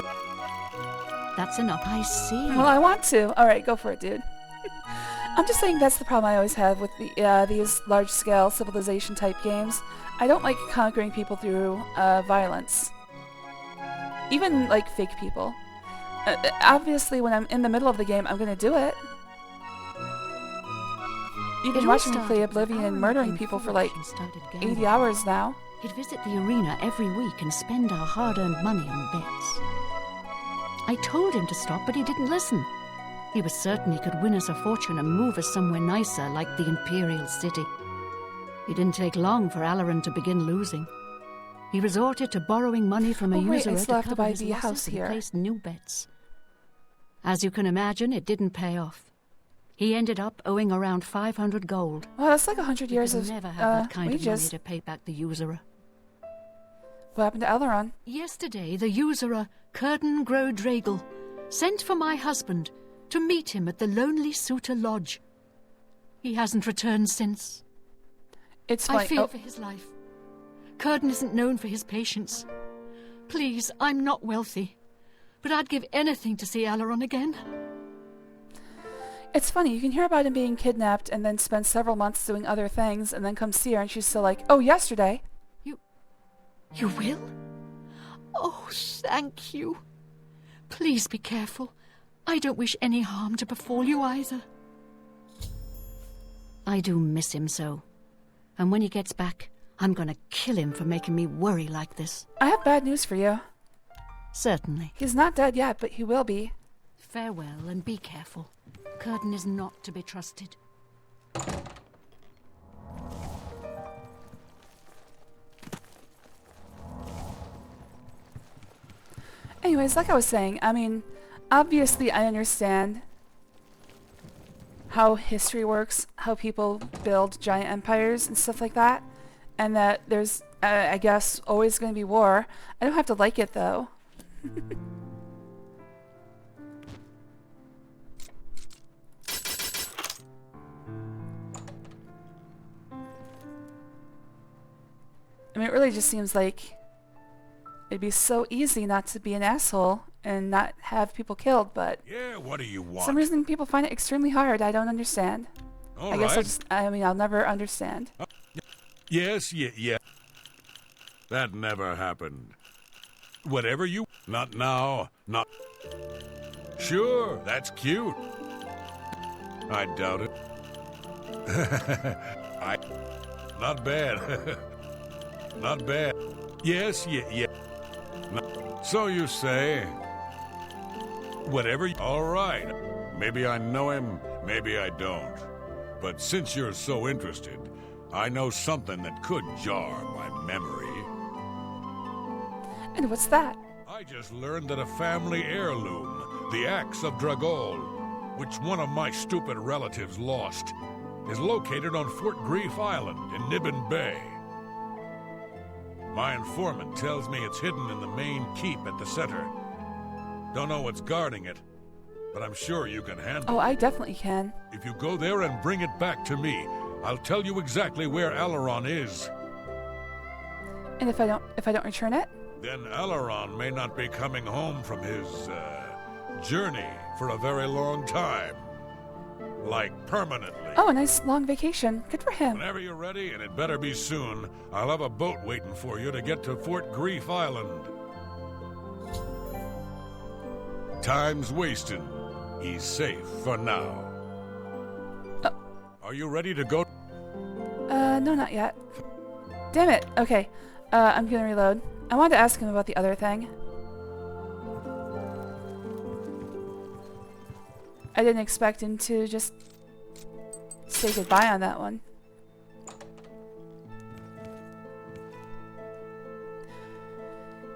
That's enough. I see. Well, I want to. Alright, go for it, dude. I'm just saying that's the problem I always have with these large-scale civilization-type games. I don't like conquering people through violence. Even, like, fake people. Obviously, when I'm in the middle of the game, I'm gonna do it. You've been watching me play Oblivion murdering people for, like, 80 hours now. He'd visit the arena every week and spend our hard-earned money on bets. I told him to stop, but he didn't listen. He was certain he could win us a fortune and move us somewhere nicer, like the Imperial City. It didn't take long for Alaron to begin losing. He resorted to borrowing money from a Oh, wait, I usurer still have to to cover buy his the losses house and here. place new bets. As you can imagine, it didn't pay off. He ended up owing around 500 gold. Well, that's like 100 years We of could never have that kind of money wages. to pay back the usurer. What happened to Elrond? Yesterday, the usurer, Curtin Grodragel, sent for my husband to meet him at the Lonely Suitor Lodge. He hasn't returned since. It's I fine. fear Oh, for his life. Curtin isn't known for his patience. Please, I'm not wealthy, but I'd give anything to see Alaron again. it's funny. You can hear about him being kidnapped and then spend several months doing other things and then come see her and she's still like, oh, yesterday. You will? Oh, thank you. Please be careful. I don't wish any harm to befall you either. I do miss him so. And when he gets back, I'm gonna kill him for making me worry like this. I have bad news for you. Certainly. He's not dead yet, but he will be. Farewell and be careful. Curtin is not to be trusted. Anyways, like I was saying, I mean, obviously I understand how history works, how people build giant empires and stuff like that, and that there's, I guess, always going to be war. I don't have to like it, though. I mean, it really just seems like it'd be so easy not to be an asshole and not have people killed, but Yeah, what do you for want? some reason people find it extremely hard. I don't understand. All I guess right. I'll never understand. Yes, yeah. That never happened. Whatever you... Not now, not... Sure, that's cute. I doubt it. Not bad. Not bad. Yes, yeah. So you say. Whatever. All right. Maybe I know him, maybe I don't. But since you're so interested, I know something that could jar my memory. And what's that? I just learned that a family heirloom, the Axe of Dragol, which one of my stupid relatives lost, is located on Fort Grief Island in Nibbin Bay. My informant tells me it's hidden in the main keep at the center. Don't know what's guarding it, but I'm sure you can handle it. Oh, I definitely can. If you go there and bring it back to me, I'll tell you exactly where Alaron is. And if I don't return it? Then Alaron may not be coming home from his, journey for a very long time. Like, permanently. Oh, a nice long vacation. Good for him. Whenever you're ready, and it better be soon, I'll have a boat waiting for you to get to Fort Grief Island. Time's wasting. He's safe for now. Are you ready to go? No, not yet. Damn it. Okay. I'm gonna reload. I wanted to ask him about the other thing. I didn't expect him to just say goodbye on that one.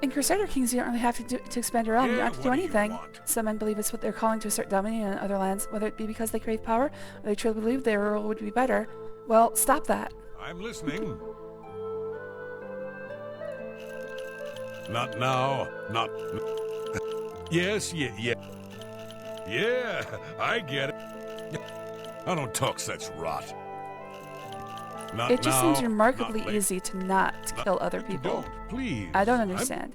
In Crusader Kings, you don't really have to expand your realm. You don't have to do anything. Some men believe it's what they're calling to assert dominion in other lands, whether it be because they crave power, or they truly believe their rule would be better. Well, stop that. I'm listening. Not now. Not... Yes, yeah. Yeah, I get it. I don't talk such rot. Not it just now, seems remarkably not late. easy to not kill other people. Don't, please. I don't understand.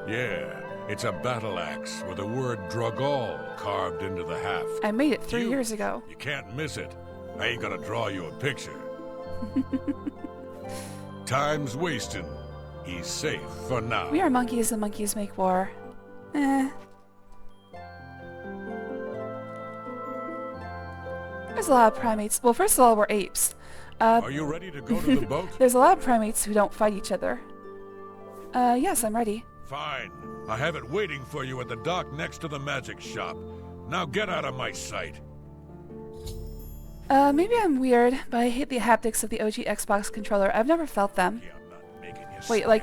Yeah, it's a battle axe with the word Dragol carved into the haft. I made it 3 years ago. You can't miss it. I ain't gonna draw you a picture. Time's wasting. He's safe for now. We are monkeys and monkeys make war. Eh. There's a lot of primates. Well, first of all, we're apes. Are you ready to go to the boat? There's a lot of primates who don't fight each other. Yes, I'm ready. Fine. I have it waiting for you at the dock next to the magic shop. Now get out of my sight. Maybe I'm weird, but I hate the haptics of the OG Xbox controller. I've never felt them. Yeah, I'm not making you Wait, slow.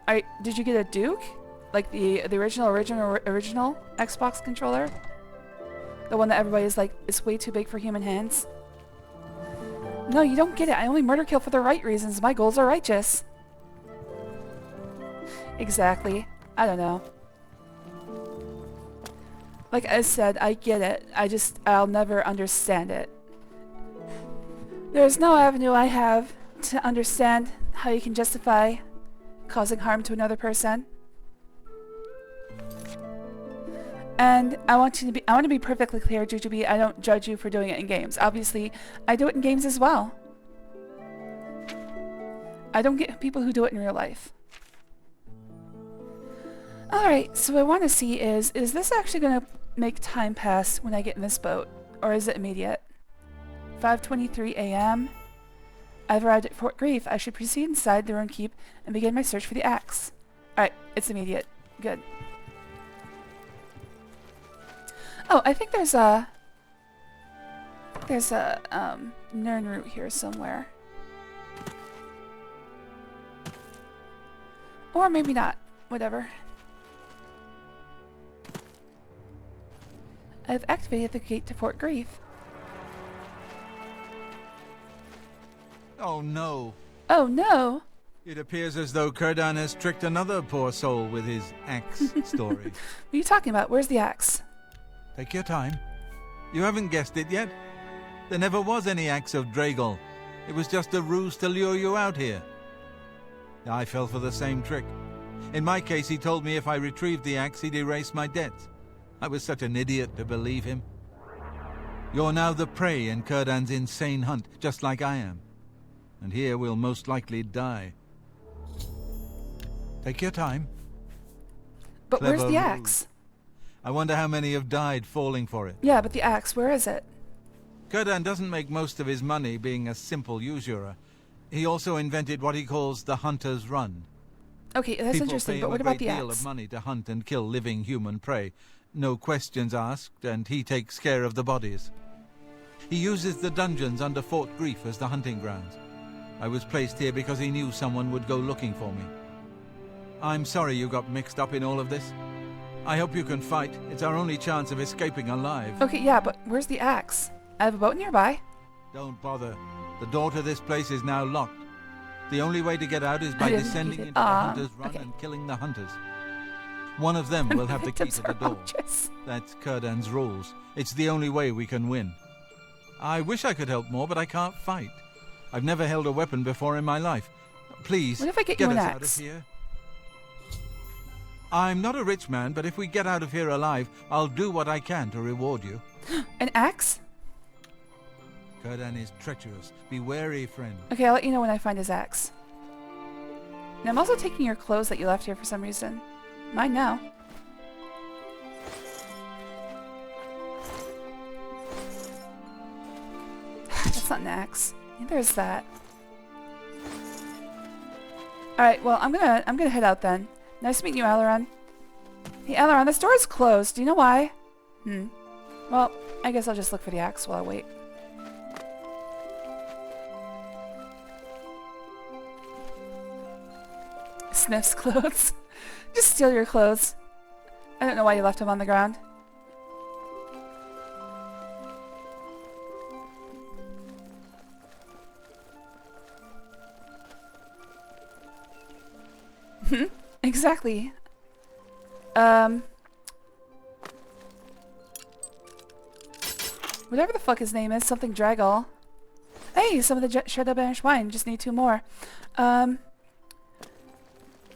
like, did you get a Duke? Like the original Xbox controller? The one that everybody's like, it's way too big for human hands? No, you don't get it. I only murder kill for the right reasons. My goals are righteous. Exactly. I don't know. Like I said, I get it. I'll never understand it. There's no avenue I have to understand how you can justify causing harm to another person. And I want to be perfectly clear, Jujubee, I don't judge you for doing it in games. Obviously, I do it in games as well. I don't get people who do it in real life. Alright, so what I want to see is this actually going to make time pass when I get in this boat? Or is it immediate? 5:23 a.m. I've arrived at Fort Grief. I should proceed inside the ruined keep and begin my search for the axe. Alright, it's immediate. Good. Oh, I think there's a Nern route here somewhere. Or maybe not. Whatever. I've activated the gate to Fort Grief. Oh no. Oh no! It appears as though Kurdan has tricked another poor soul with his axe story. What are you talking about? Where's the axe? Take your time. You haven't guessed it yet. There never was any axe of Dragol. It was just a ruse to lure you out here. I fell for the same trick. In my case, he told me if I retrieved the axe, he'd erase my debts. I was such an idiot to believe him. You're now the prey in Kurdan's insane hunt, just like I am. And here we'll most likely die. Take your time. But where's Clever the ruse. axe? I wonder how many have died falling for it. Yeah, but the axe, where is it? Kurdan doesn't make most of his money being a simple usurer. He also invented what he calls the Hunter's Run. Okay, that's People interesting, pay but him what a about great the deal axe? of money to hunt and kill living human prey. No questions asked, and he takes care of the bodies. He uses the dungeons under Fort Grief as the hunting grounds. I was placed here because he knew someone would go looking for me. I'm sorry you got mixed up in all of this. I hope you can fight. It's our only chance of escaping alive. Okay, yeah, but where's the axe? I have a boat nearby. Don't bother. The door to this place is now locked. The only way to get out is by I didn't descending need it. into the Hunter's Run Okay. and killing the hunters. One of them will have the key Victims to the are door. roaches. That's Kurdan's rules. It's the only way we can win. I wish I could help more, but I can't fight. I've never held a weapon before in my life. Please, What if I get get you an us out axe? of here. I'm not a rich man, but if we get out of here alive, I'll do what I can to reward you. An axe? Kurdan is treacherous. Be wary, friend. Okay, I'll let you know when I find his axe. And I'm also taking your clothes that you left here for some reason. Mine now. That's not an axe. Neither is that. Alright, well, I'm gonna head out then. Nice meeting you, Aileron. Hey, Aileron, this door is closed. Do you know why? Well, I guess I'll just look for the axe while I wait. Sniffs clothes. Just steal your clothes. I don't know why you left them on the ground. Exactly. Whatever the fuck his name is, something Draggle. Hey, some of the Shadow Banished wine. Just need 2 more.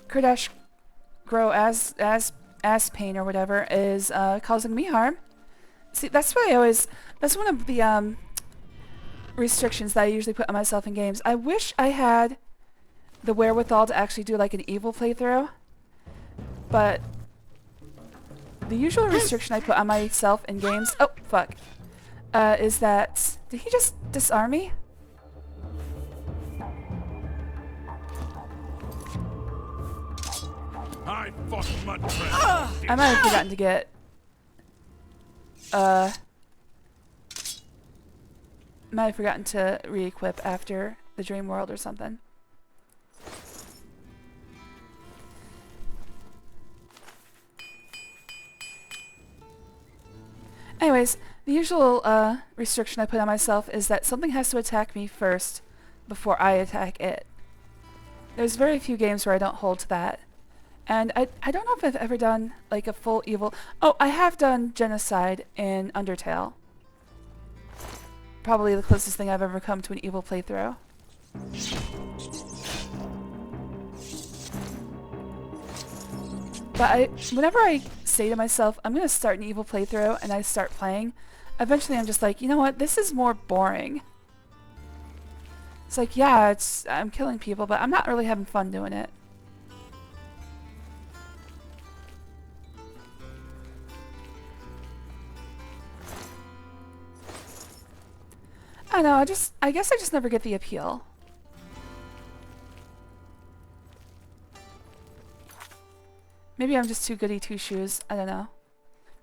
Kurdash grow as pain or whatever is causing me harm. See, that's why that's one of the restrictions that I usually put on myself in games. I wish I had the wherewithal to actually do like an evil playthrough, but the usual restriction I put on myself in games, oh fuck, is that, did he just disarm me? I fought mud traps. I might have forgotten to get might have forgotten to re-equip after the dream world or something. Anyways, the usual restriction I put on myself is that something has to attack me first before I attack it. There's very few games where I don't hold to that. And I don't know if I've ever done like a full evil... Oh, I have done genocide in Undertale. Probably the closest thing I've ever come to an evil playthrough. But whenever I say to myself, I'm going to start an evil playthrough and I start playing, eventually I'm just like, you know what, this is more boring. It's like, yeah, I'm killing people, but I'm not really having fun doing it. I don't know, I guess I just never get the appeal. Maybe I'm just too goody two-shoes, I don't know.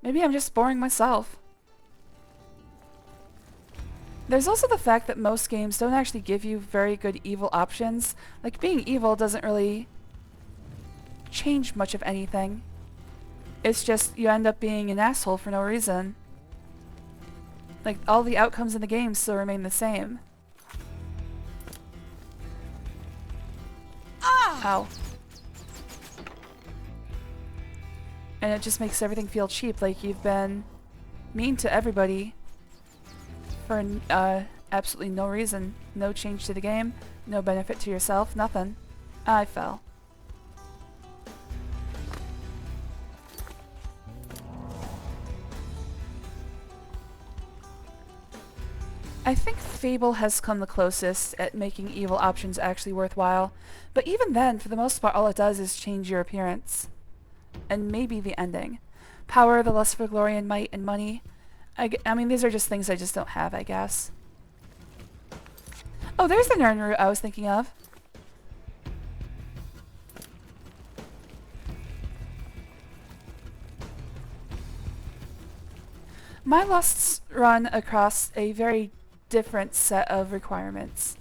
Maybe I'm just boring myself. There's also the fact that most games don't actually give you very good evil options. Like, being evil doesn't really change much of anything. It's just you end up being an asshole for no reason. Like, all the outcomes in the game still remain the same. Ow. And it just makes everything feel cheap, like you've been mean to everybody for absolutely no reason. No change to the game, no benefit to yourself, nothing. I fell. I think Fable has come the closest at making evil options actually worthwhile, but even then, for the most part, all it does is change your appearance. And maybe the ending. Power, the lust for glory and might and money. I mean, these are just things I just don't have, I guess. Oh, there's the Nern route I was thinking of. My lusts run across a very different set of requirements.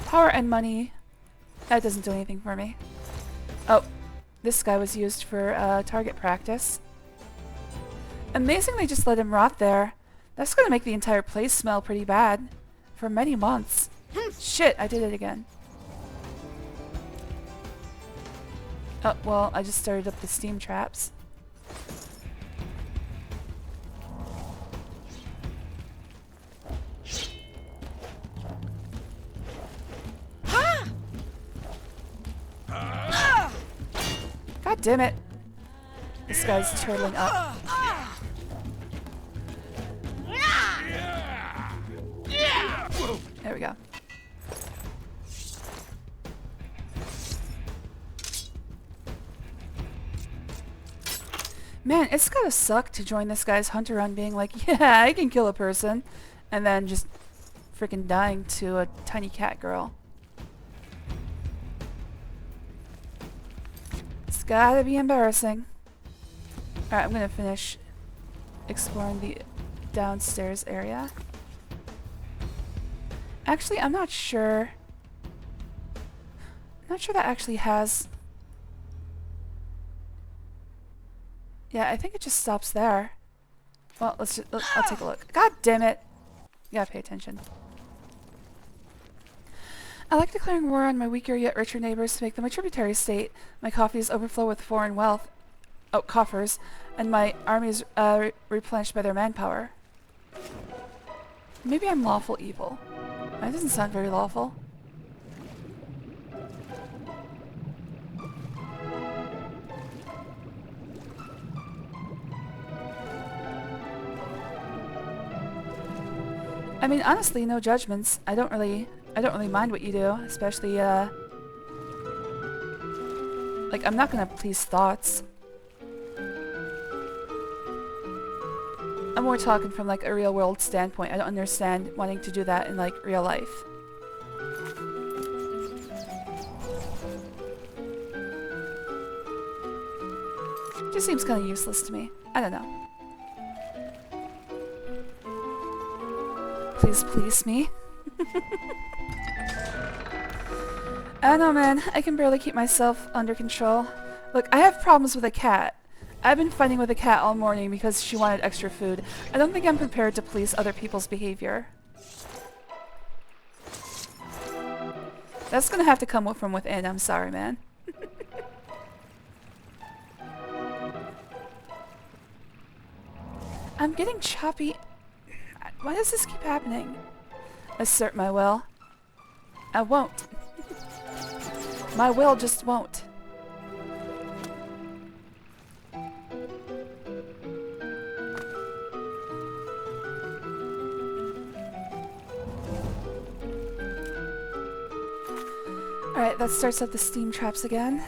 Power and money, that doesn't do anything for me. Oh, this guy was used for target practice. Amazing they just let him rot there. That's gonna make the entire place smell pretty bad. For many months. Shit, I did it again. Oh, well, I just started up the steam traps. God damn it. This guy's turtling up. There we go. Man, it's gotta suck to join this guy's hunter run being like, yeah, I can kill a person, and then just freaking dying to a tiny cat girl. It's gotta be embarrassing. Alright, I'm gonna finish exploring the downstairs area. Actually, I'm not sure. I'm not sure that actually has... Yeah, I think it just stops there. Well, I'll take a look. God damn it! You gotta pay attention. I like declaring war on my weaker yet richer neighbors to make them a tributary state. My coffers overflow with foreign wealth. Oh, coffers. And my armies replenished by their manpower. Maybe I'm lawful evil. That doesn't sound very lawful. I mean, honestly, no judgments. I don't really mind what you do, especially like, I'm not gonna please thoughts. I'm more talking from like a real world standpoint. I don't understand wanting to do that in like real life. Just seems kind of useless to me. I don't know. Please please me. I don't know, man. I can barely keep myself under control. Look, I have problems with a cat. I've been fighting with a cat all morning because she wanted extra food. I don't think I'm prepared to police other people's behavior. That's gonna have to come from within. I'm sorry, man. I'm getting choppy. Why does this keep happening? Assert my will. I won't. My will just won't. Alright, that starts up the steam traps again.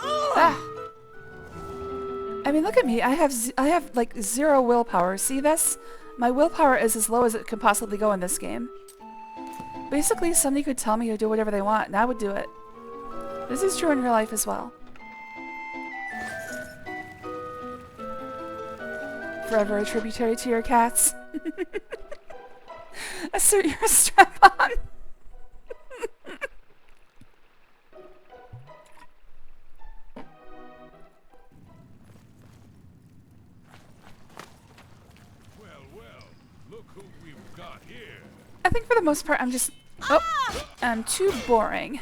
Ah! I mean, look at me. I have like 0 willpower. See this? My willpower is as low as it could possibly go in this game. Basically, somebody could tell me to do whatever they want, and I would do it. This is true in real life as well. Forever a tributary to your cats. Assert your strap-on. I think for the most part I'm just... Oh! I'm too boring.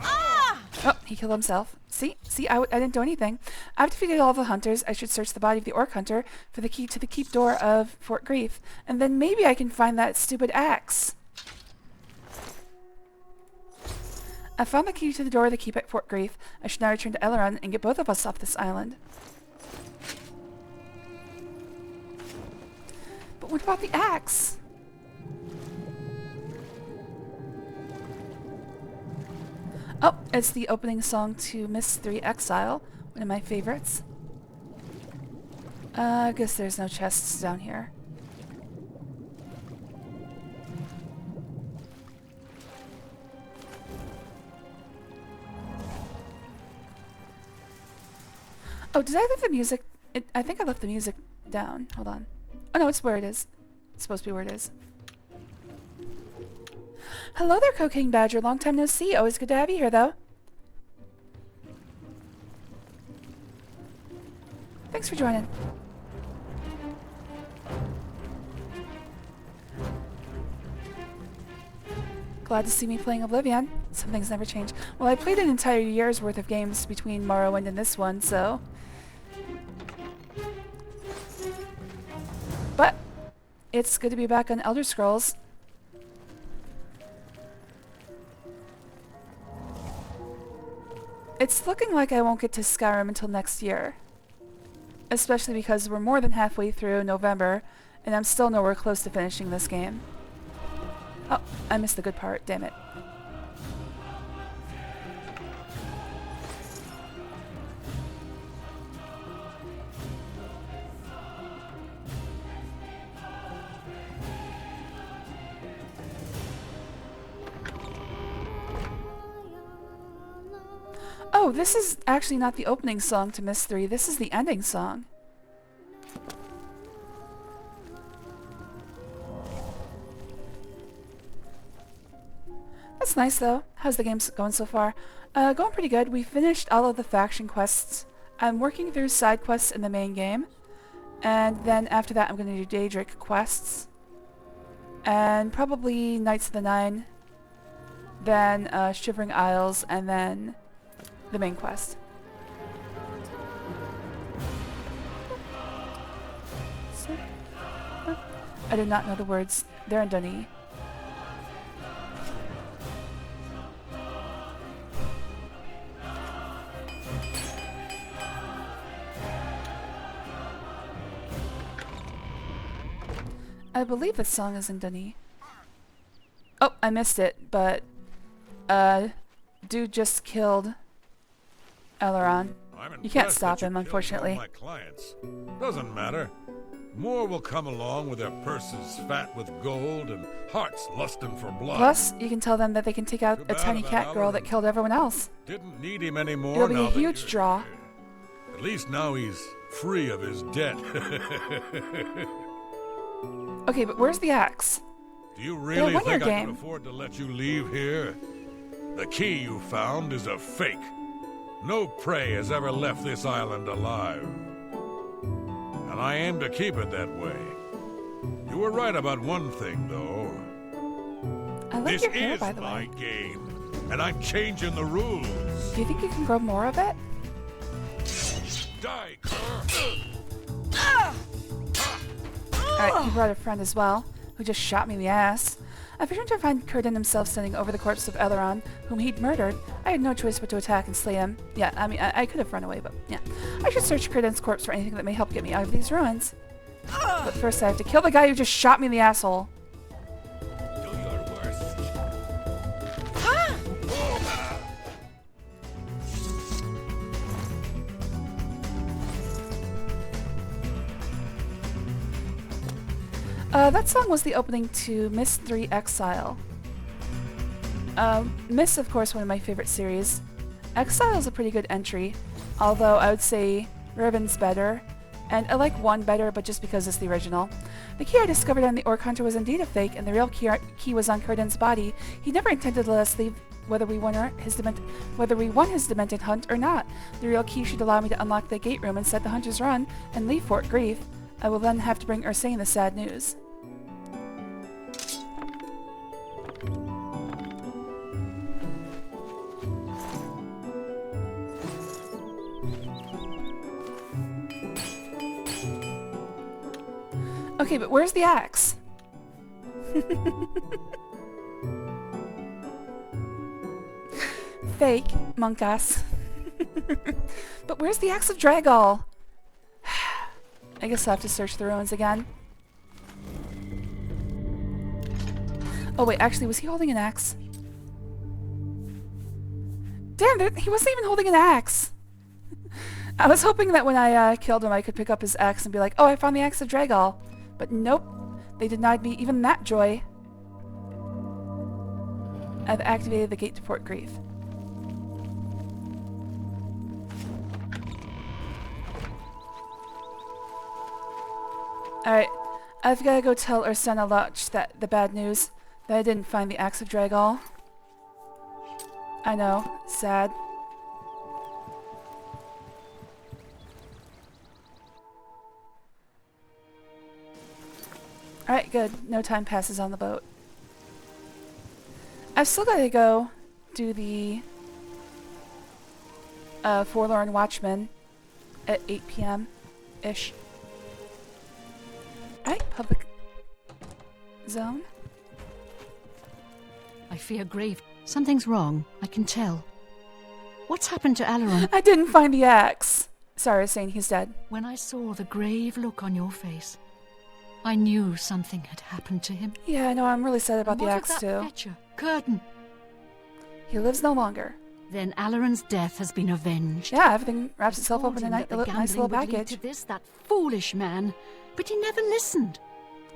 Oh, he killed himself. See? I didn't do anything. I've defeated all the hunters. I should search the body of the orc hunter for the key to the keep door of Fort Grief. And then maybe I can find that stupid axe. I found the key to the door of the keep at Fort Grief. I should now return to Elrond and get both of us off this island. But what about the axe? Oh, it's the opening song to Myst 3 Exile, one of my favorites. I guess there's no chests down here. Oh, did I leave the music? I think I left the music down. Hold on. Oh no, it's where it is. It's supposed to be where it is. Hello there, Cocaine Badger. Long time no see. Always good to have you here, though. Thanks for joining. Glad to see me playing Oblivion. Some things never change. Well, I played an entire year's worth of games between Morrowind and this one, so... But it's good to be back on Elder Scrolls. It's looking like I won't get to Skyrim until next year. Especially because we're more than halfway through November, and I'm still nowhere close to finishing this game. Oh, I missed the good part, damn it. Oh, this is actually not the opening song to Myst 3, this is the ending song. That's nice though. How's the game going so far? Going pretty good. We finished all of the faction quests. I'm working through side quests in the main game. And then after that I'm going to do Daedric quests. And probably Knights of the Nine. Then Shivering Isles, and then the main quest. I do not know the words. They're in Dunny. I believe this song is in Dunny. Oh, I missed it, but dude just killed Elrond. You can't stop him, unfortunately. My clients. Doesn't matter. More will come along with their purses fat with gold and hearts lusting for blood. Plus, you can tell them that they can take out a tiny cat girl that killed everyone else. Didn't need him anymore. It'll be a huge draw. At least now he's free of his debt. Okay, but where's the axe? Do you really think I can afford to let you leave here? The key you found is a fake. No prey has ever left this island alive. And I aim to keep it that way. You were right about one thing, though. I like your hair, by the way. This is my game, and I'm changing the rules. Do you think you can grow more of it? Die, Alright, he brought a friend as well, who just shot me in the ass. I returned to find Círdan himself standing over the corpse of Elrond, whom he'd murdered. I had no choice but to attack and slay him. Yeah, I mean, I could have run away, but yeah. I should search Círdan's corpse for anything that may help get me out of these ruins. But first I have to kill the guy who just shot me in the asshole. Do your worst. That song was the opening to Myst 3 Exile. Myst, of course, one of my favorite series. Exile is a pretty good entry, although I would say Riven's better, and I like 1 better, but just because it's the original. The key I discovered on the Orc Hunter was indeed a fake, and the real key was on Círdan's body. He never intended to let us leave, whether we won his demented hunt or not. The real key should allow me to unlock the gate room and set the Hunter's Run, and leave Fort Grief. I will then have to bring Ursane the sad news. Okay, but where's the axe? Fake, monk ass. But where's the axe of Dragall? I guess I'll have to search the ruins again. Oh wait, actually, was he holding an axe? Damn, he wasn't even holding an axe! I was hoping that when I killed him I could pick up his axe and be like, oh, I found the axe of Dragall. But nope, they denied me even that joy. I've activated the gate to Fort Grief. Alright, I've gotta go tell Ursena Loch that the bad news, that I didn't find the Axe of Dragol. I know, sad. Alright, good. No time passes on the boat. I've still gotta go do the Forlorn Watchman at 8 p.m.-ish. Alright, public zone. I fear grave. Something's wrong, I can tell. What's happened to Alaron? I didn't find the axe. Sorry, saying he's dead. When I saw the grave look on your face, I knew something had happened to him. Yeah, I know, I'm really sad about And the what of axe that too. Fetcher, Curtin? He lives no longer. Then Alaron's death has been avenged. Yeah, everything wraps I itself up told in a him nice that the little gambling would lead package. to this, that foolish man, but he never listened.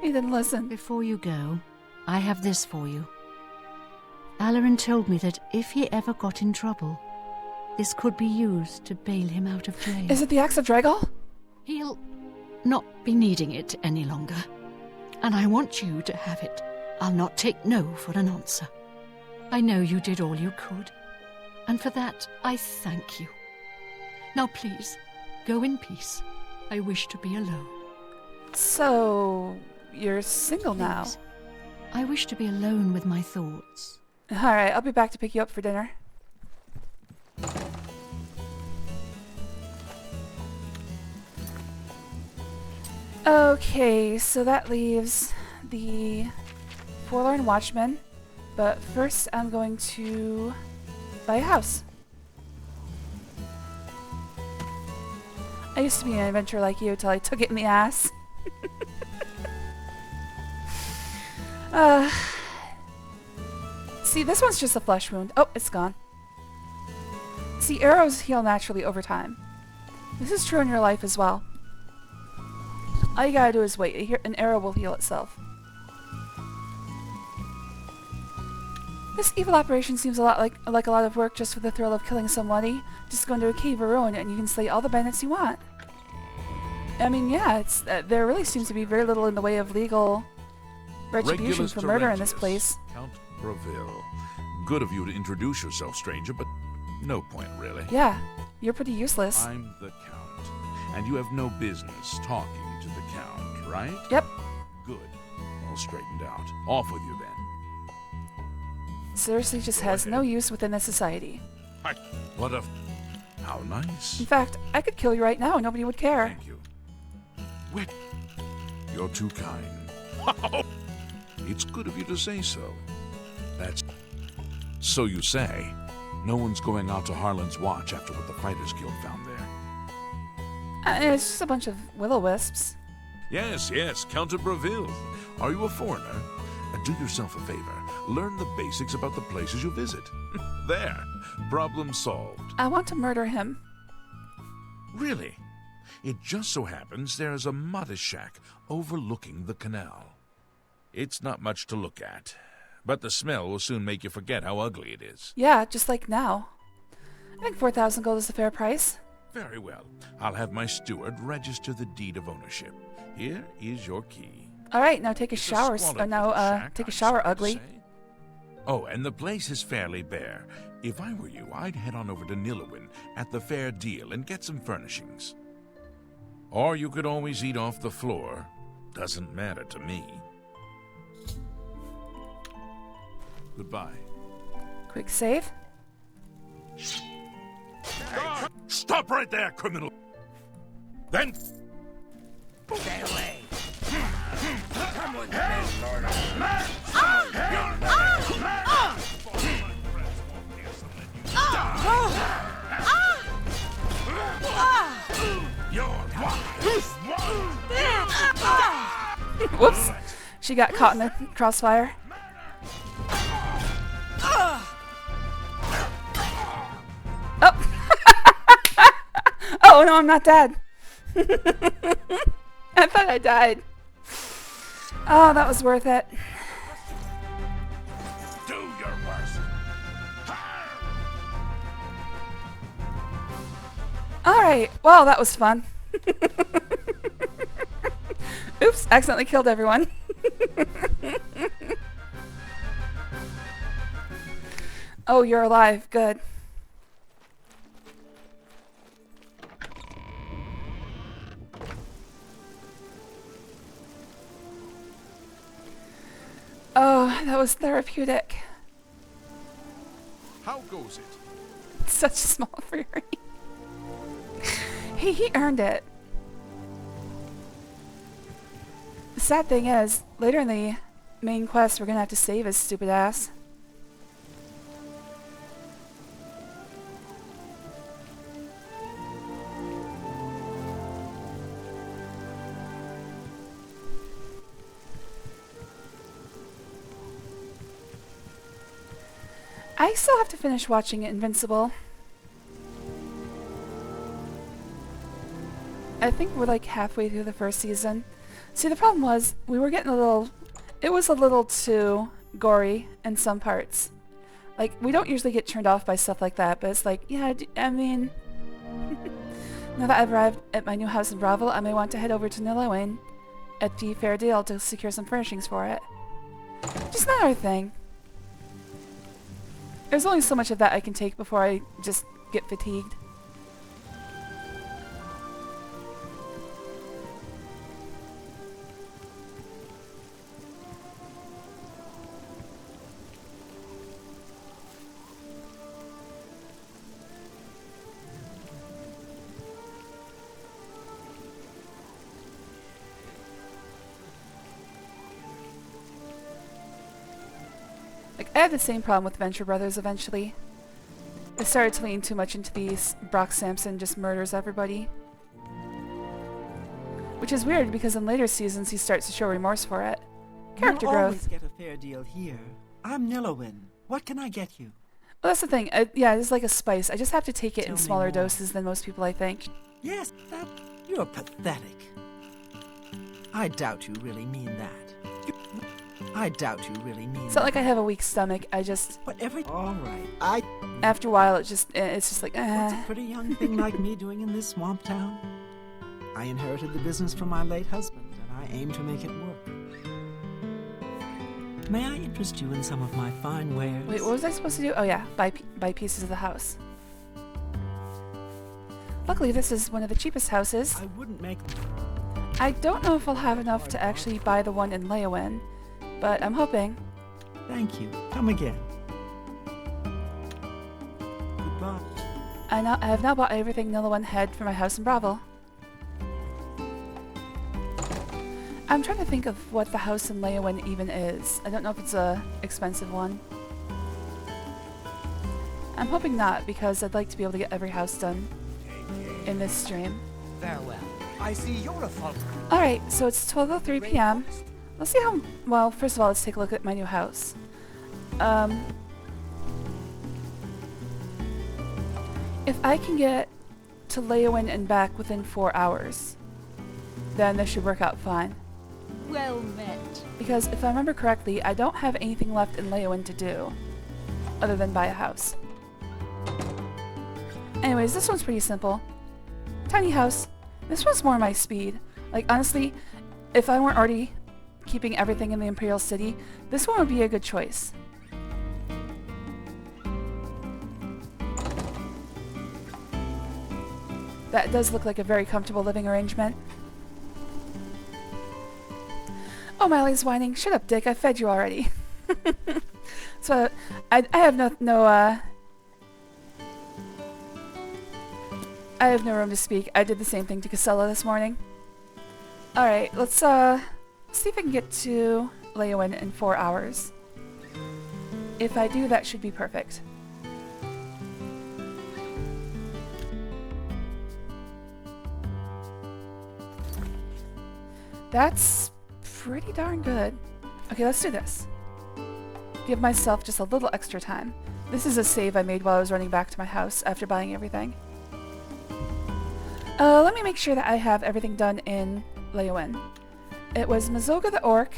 He didn't listen. Before you go, I have this for you. Alaron told me that if he ever got in trouble, this could be used to bail him out of jail. Is it the Axe of Dragol? He'll not be needing it any longer, and I want you to have it. I'll not take no for an answer. I know you did all you could, and for that I thank you. Now please, go in peace. I wish to be alone. So, you're single now? Please. I wish to be alone with my thoughts. Alright, I'll be back to pick you up for dinner. Okay, so that leaves the Forlorn Watchman. But first I'm going to buy a house. I used to be an adventurer like you till I took it in the ass. See, this one's just a flesh wound. Oh, it's gone. See, arrows heal naturally over time. This is true in your life as well. All you gotta do is wait. An arrow will heal itself. This evil operation seems a lot like a lot of work just for the thrill of killing somebody. Just go into a cave or ruin and you can slay all the bandits you want. I mean, yeah, it's there really seems to be very little in the way of legal retribution Regulus for murder in this Terentius, place. Count Breville. Good of you to introduce yourself, stranger, but no point, really. Yeah, you're pretty useless. I'm the Count, and you have no business talking to the Count, right? Yep. Good. All straightened out. Off with you, then. Seriously just has no use within this society. What a... How nice. In fact, I could kill you right now and nobody would care. Thank you. Wait. You're too kind. It's good of you to say so. That's... So you say. No one's going out to Harlan's Watch after what the Fighters Guild found there. It's just a bunch of will-o-wisps. Yes, Count of Breville. Are you a foreigner? Do yourself a favor. Learn the basics about the places you visit. There. Problem solved. I want to murder him. Really? It just so happens there's a modish shack overlooking the canal. It's not much to look at, but the smell will soon make you forget how ugly it is. Yeah, just like now. I think 4,000 gold is a fair price. Very well. I'll have my steward register the deed of ownership. Here is your key. Alright, now take a It's shower. squalid little shack, Take a I'm shower, sorry to ugly. say. Oh, and the place is fairly bare. If I were you, I'd head on over to Nilowin at the Fair Deal and get some furnishings. Or you could always eat off the floor. Doesn't matter to me. Goodbye. Quick save. Stop right there, criminal! Then... Stay away. Come with me, Lord. Whoops. She got caught in the crossfire. Oh! Oh no, I'm not dead. I thought I died. Oh, that was worth it. Do your worst. Alright, well, that was fun. Oops, accidentally killed everyone. Oh, you're alive. Good. Oh, that was therapeutic. How goes it? Such a small fury. He earned it. The sad thing is, later in the main quest, we're gonna have to save his stupid ass. I still have to finish watching Invincible. I think we're like halfway through the first season. See, the problem was we were getting it was a little too gory in some parts. Like, we don't usually get turned off by stuff like that, but it's like, yeah, I mean, now that I've arrived at my new house in Bravo, I may want to head over to Nillowen at the fair deal to secure some furnishings for it. Just another thing. There's only so much of that I can take before I just get fatigued. I had the same problem with Venture Brothers eventually. They started to lean too much into these Brock Sampson just murders everybody. Which is weird because in later seasons he starts to show remorse for it. Character You'll growth. always get a fair deal here. I'm Nillowen. What can I get you? Well, that's the thing. Yeah, it's like a spice. I just have to take it Tell in me smaller more. doses than most people, I think. Yes, that... You're pathetic. I doubt you really mean that. I doubt you really mean It's not like I have a weak stomach. I just... All right. After a while, it's just like, What's a pretty young thing like me doing in this swamp town? I inherited the business from my late husband, and I aim to make it work. May I interest you in some of my fine wares? Wait, what was I supposed to do? Oh yeah, buy pieces of the house. Luckily, this is one of the cheapest houses. I wouldn't make... I don't know if I'll have enough to actually buy the one in Leyawen, but I'm hoping. Thank you. Come again. Goodbye. I have now bought everything Nillowen had for my house in Bravo. I'm trying to think of what the house in Leyawen even is. I don't know if it's a expensive one. I'm hoping not, because I'd like to be able to get every house done in this stream. Farewell. I see you're a fault. Alright, so it's 12:03 p.m. Let's see how... Well, first of all, let's take a look at my new house. If I can get to Leyawen and back within 4 hours, then this should work out fine. Well met. Because if I remember correctly, I don't have anything left in Leyawen to do, other than buy a house. Anyways, this one's pretty simple. Tiny house. This one's more my speed. Like, honestly, if I weren't already keeping everything in the Imperial City, this one would be a good choice. That does look like a very comfortable living arrangement. Oh, Miley's whining. Shut up, Dick. I fed you already. So, I have I have no room to speak. I did the same thing to Casella this morning. Alright, let's see if I can get to Leyawen in 4 hours. If I do, that should be perfect. That's pretty darn good. Okay, let's do this. Give myself just a little extra time. This is a save I made while I was running back to my house after buying everything. Let me make sure that I have everything done in Leyawen. It was Mazoga the Orc.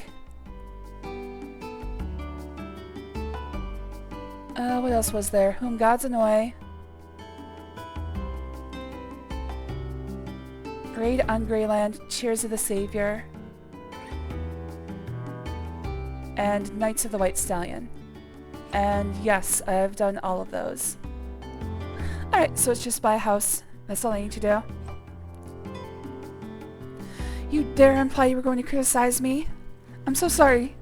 What else was there? Whom Gods Annoy. Raid on Greyland. Cheers of the Savior. and Knights of the White Stallion. And yes, I've done all of those. Alright, so it's just buy a house. That's all I need to do. You dare imply you were going to criticize me? I'm so sorry.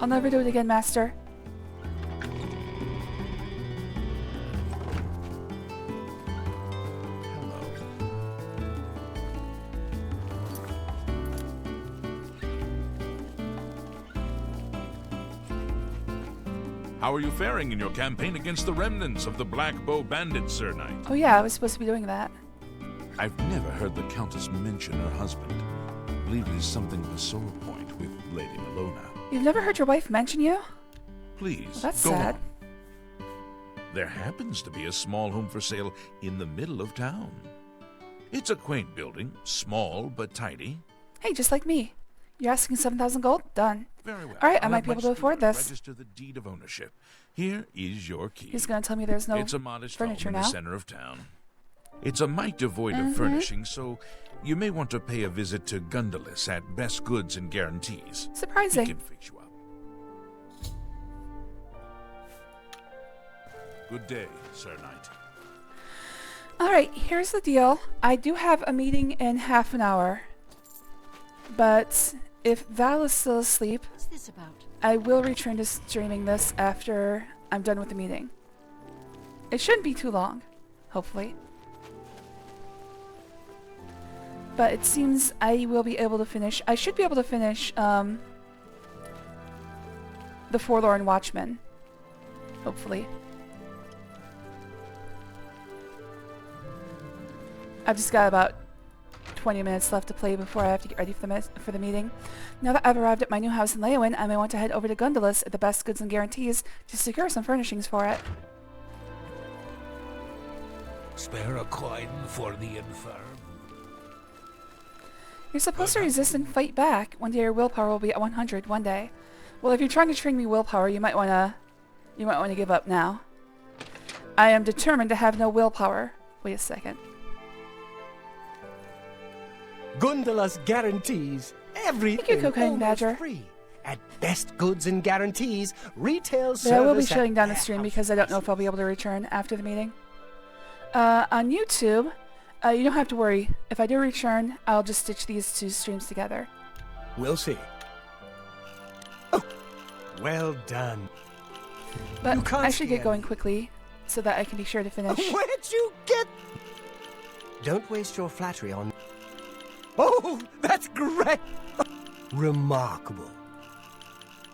I'll never do it again, Master. How are you faring in your campaign against the remnants of the Black Bow Bandits, Sir Knight? Oh yeah, I was supposed to be doing that. I've never heard the Countess mention her husband. I believe it is something of a sore point with Lady Melona. You've never heard your wife mention you? Please, Well, that's go sad. on. There happens to be a small home for sale in the middle of town. It's a quaint building, small but tidy. Hey, just like me. You're asking 7,000 gold? Done. Very well. Alright, I I'll might have be my able to afford steward this. Register the deed of ownership. Here is your key. He's gonna tell me there's no It's a modest furniture home in now. the center of town. It's a mite devoid of furnishings, so you may want to pay a visit to Gundalis at Best Goods and Guarantees. He Surprising. can fix you up. Good day, Sir Knight. Alright, here's the deal. I do have a meeting in half an hour. But if Val is still asleep, What's this about? I will return to streaming this after I'm done with the meeting. It shouldn't be too long, hopefully. But it seems I will be able to finish... I should be able to finish, The Forlorn Watchman. Hopefully. I've just got about 20 minutes left to play before I have to get ready for the meeting. Now that I've arrived at my new house in Leowin, I may want to head over to Gundalis at the Best Goods and Guarantees to secure some furnishings for it. Spare a coin for the infirm. You're supposed to resist and fight back. One day your willpower will be at 100 one day. Well, if you're trying to train me willpower, you might wanna give up now. I am determined to have no willpower. Wait a second. Gundalas guarantees everything Thank you, Cocaine almost Badger. free. At Best Goods and Guarantees, retail But I will be service shutting at down the their stream house. because I don't know if I'll be able to return after the meeting. On YouTube, you don't have to worry. If I do return, I'll just stitch these two streams together. We'll see. Oh, well done. But You can't I should get scare going me. quickly so that I can be sure to finish. Where'd you get... Don't waste your flattery on... Oh, that's great! Remarkable.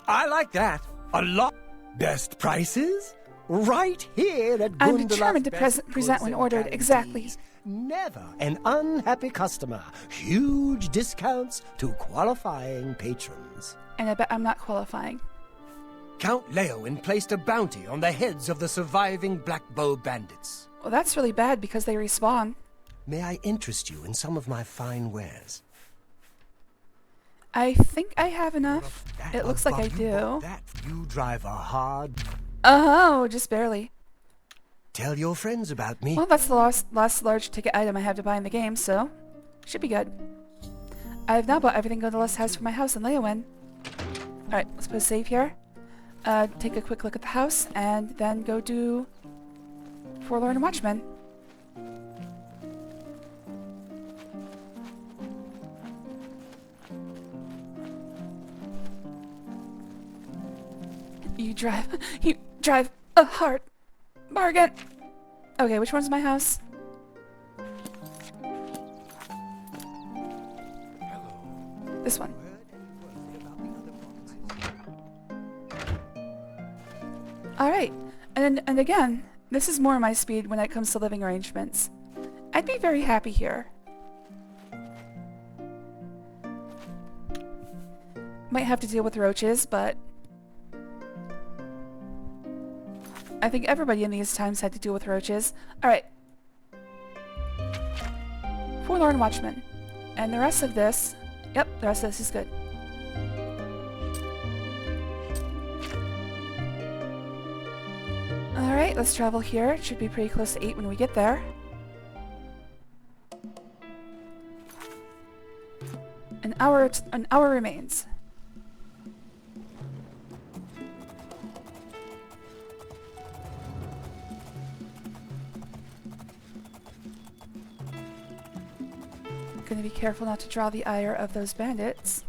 I like that. A lot. Best prices? Right here at I'm Gundalas determined to Best present Goods when and ordered, exactly. Guarantees. Never an unhappy customer. Huge discounts to qualifying patrons. And I bet I'm not qualifying. Count Leowin placed a bounty on the heads of the surviving Black Bow bandits. Well, that's really bad because they respawn. May I interest you in some of my fine wares? I think I have enough. That It looks like I above you bought do. That you drive a hard. Oh, just barely. Tell your friends about me. Well, that's the last large ticket item I have to buy in the game, so should be good. I've now bought everything Gundalis has for my house in Leowin. Alright, let's put a save here. Take a quick look at the house, and then go do Forlorn Watchman. You drive a hard bargain. Okay, which one's my house? This one. Alright, and again, this is more my speed when it comes to living arrangements. I'd be very happy here. Might have to deal with roaches, but I think everybody in these times had to deal with roaches. Alright. Forlorn Watchman. And the rest of this... Yep, the rest of this is good. Alright, let's travel here. It should be pretty close to 8 when we get there. An hour remains. Gonna be careful not to draw the ire of those bandits.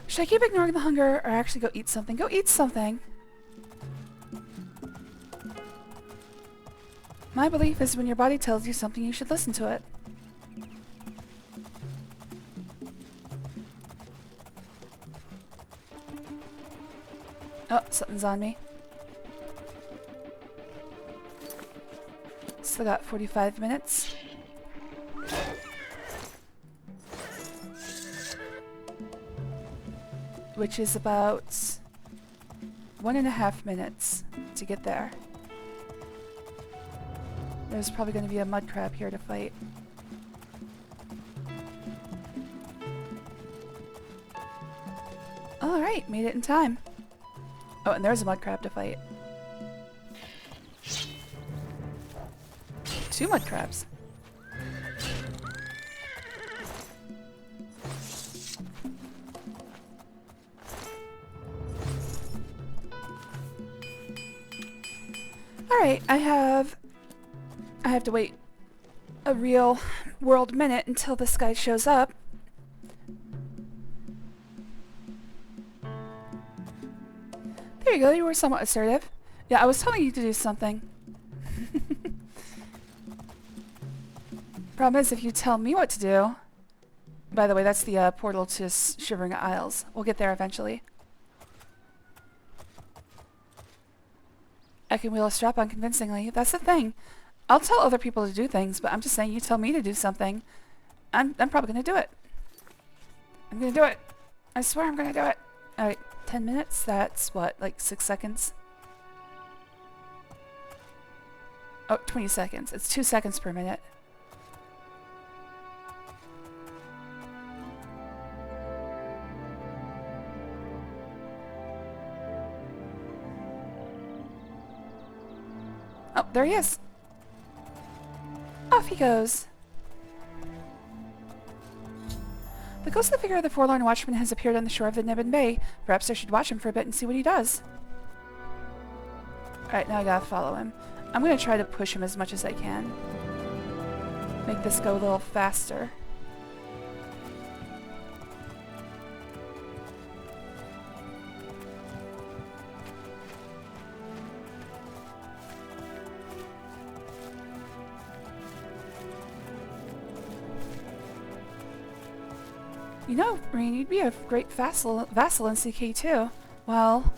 Should I keep ignoring the hunger or actually go eat something? Go eat something! My belief is when your body tells you something, you should listen to it. Oh, something's on me. Still got 45 minutes. Which is about 1.5 minutes to get there. There's probably going to be a mud crab here to fight. Alright, made it in time. Oh, and there's a mud crab to fight. 2 mud crabs. Alright, I have to wait a real world minute until this guy shows up. There you go, you were somewhat assertive. Yeah, I was telling you to do something. Problem is, if you tell me what to do... By the way, that's the portal to Shivering Isles. We'll get there eventually. I can wheel a strap on convincingly. That's the thing. I'll tell other people to do things, but I'm just saying you tell me to do something. I'm probably going to do it. I'm going to do it. I swear I'm going to do it. Alright, 10 minutes? That's what, like 6 seconds? Oh, 20 seconds. It's 2 seconds per minute. Oh, there he is. Off he goes. The ghostly figure of the forlorn watchman has appeared on the shore of the Nibbin Bay. Perhaps I should watch him for a bit and see what he does. Alright, now I gotta follow him. I'm gonna try to push him as much as I can. Make this go a little faster. You know, Marine, you'd be a great vassal in CK2. Well...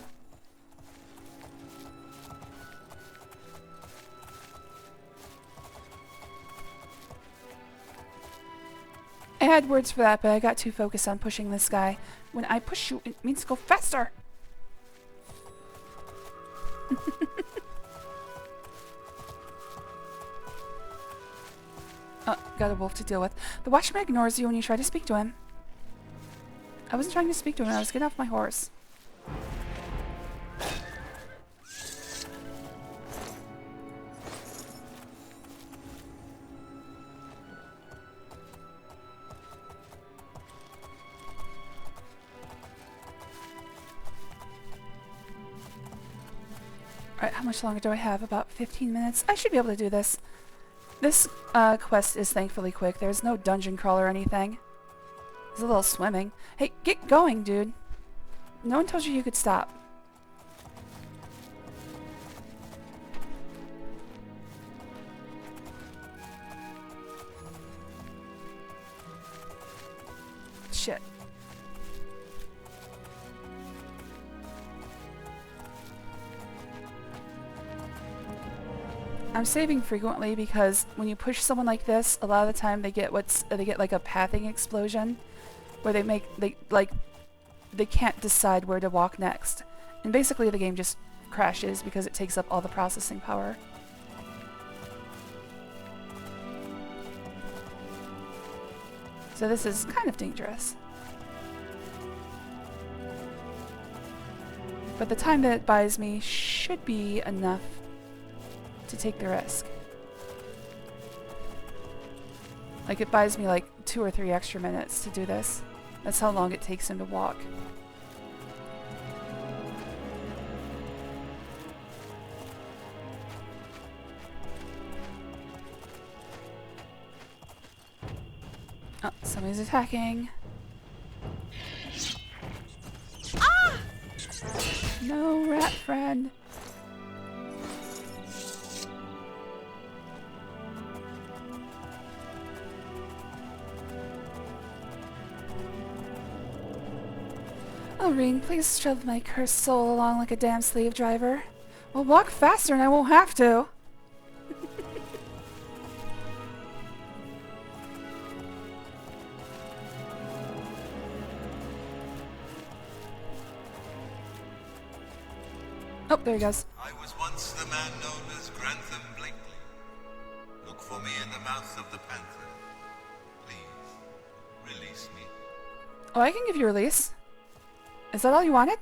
I had words for that, but I got too focused on pushing this guy. When I push you, it means go faster! Oh, got a wolf to deal with. The watchman ignores you when you try to speak to him. I wasn't trying to speak to him, I was getting off my horse. Alright, how much longer do I have? About 15 minutes? I should be able to do this. This quest is thankfully quick. There's no dungeon crawl or anything. There's a little swimming. Hey, get going, dude. No one told you could stop. Shit. I'm saving frequently because when you push someone like this, a lot of the time they get like a pathing explosion, where they can't decide where to walk next, and basically the game just crashes because it takes up all the processing power. So this is kind of dangerous. But the time that it buys me should be enough to take the risk. Like, it buys me like 2 or 3 extra minutes to do this. That's how long it takes him to walk. Oh, somebody's attacking. Ah! No, rat friend. Oh, Reen, please shove my cursed soul along like a damn slave driver. Well, walk faster and I won't have to. Oh, there he goes. I was once the man known as Grantham Blakely. Look for me in the mouth of the panther. Please, release me. Oh, I can give you release. Is that all you wanted?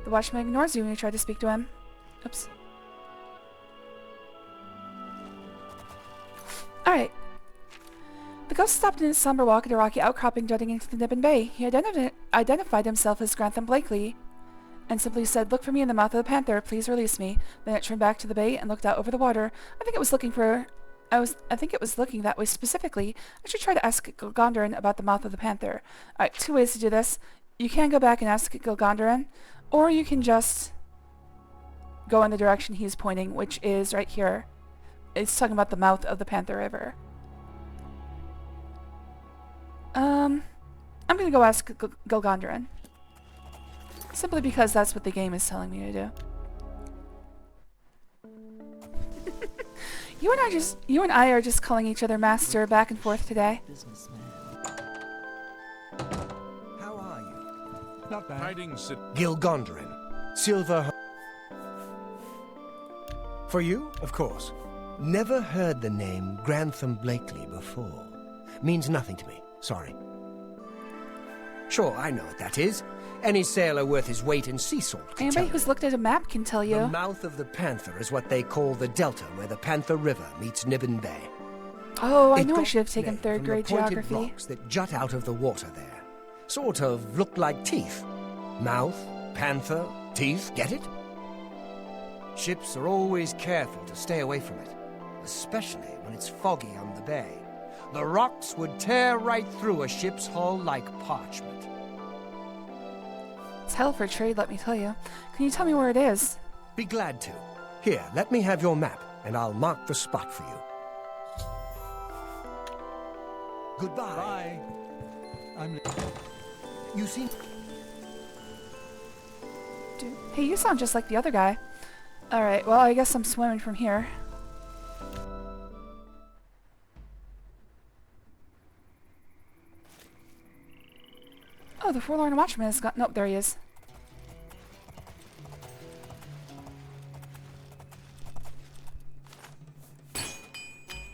The watchman ignores you when you try to speak to him. Oops. Alright. The ghost stopped in his somber walk at a rocky outcropping jutting into the Nibbin Bay. He identified himself as Grantham Blakely and simply said, "Look for me in the mouth of the panther. Please release me." Then it turned back to the bay and looked out over the water. I think it was looking that way specifically. I should try to ask Gilgondrin about the mouth of the panther. Alright, 2 ways to do this. You can go back and ask Gilgondrin, or you can just go in the direction he's pointing, which is right here. It's talking about the mouth of the Panther River. I'm gonna go ask Gilgondrin. Simply because that's what the game is telling me to do. You and I are just calling each other master back and forth today. How are you? Not bad. Hiding sit. Gilgondrin. Silver. For you, of course. Never heard the name Grantham Blakely before. Means nothing to me. Sorry. Sure, I know what that is. Any sailor worth his weight in sea salt can Anybody tell who's you. looked at a map can tell you. The mouth of the Panther is what they call the delta where the Panther River meets Nibbin Bay. Oh, I It knew I got should have its taken name 3rd from grade the pointed geography. rocks that jut out of the water there. Sort of look like teeth. Mouth, panther, teeth, get it? Ships are always careful to stay away from it, especially when it's foggy on the bay. The rocks would tear right through a ship's hull like parchment. It's hell for trade, let me tell you. Can you tell me where it is? Be glad to. Here, let me have your map, and I'll mark the spot for you. Goodbye. Bye. You seem... Hey, you sound just like the other guy. Alright, well, I guess I'm swimming from here. Oh, the Forlorn Watchman has got... Nope, there he is.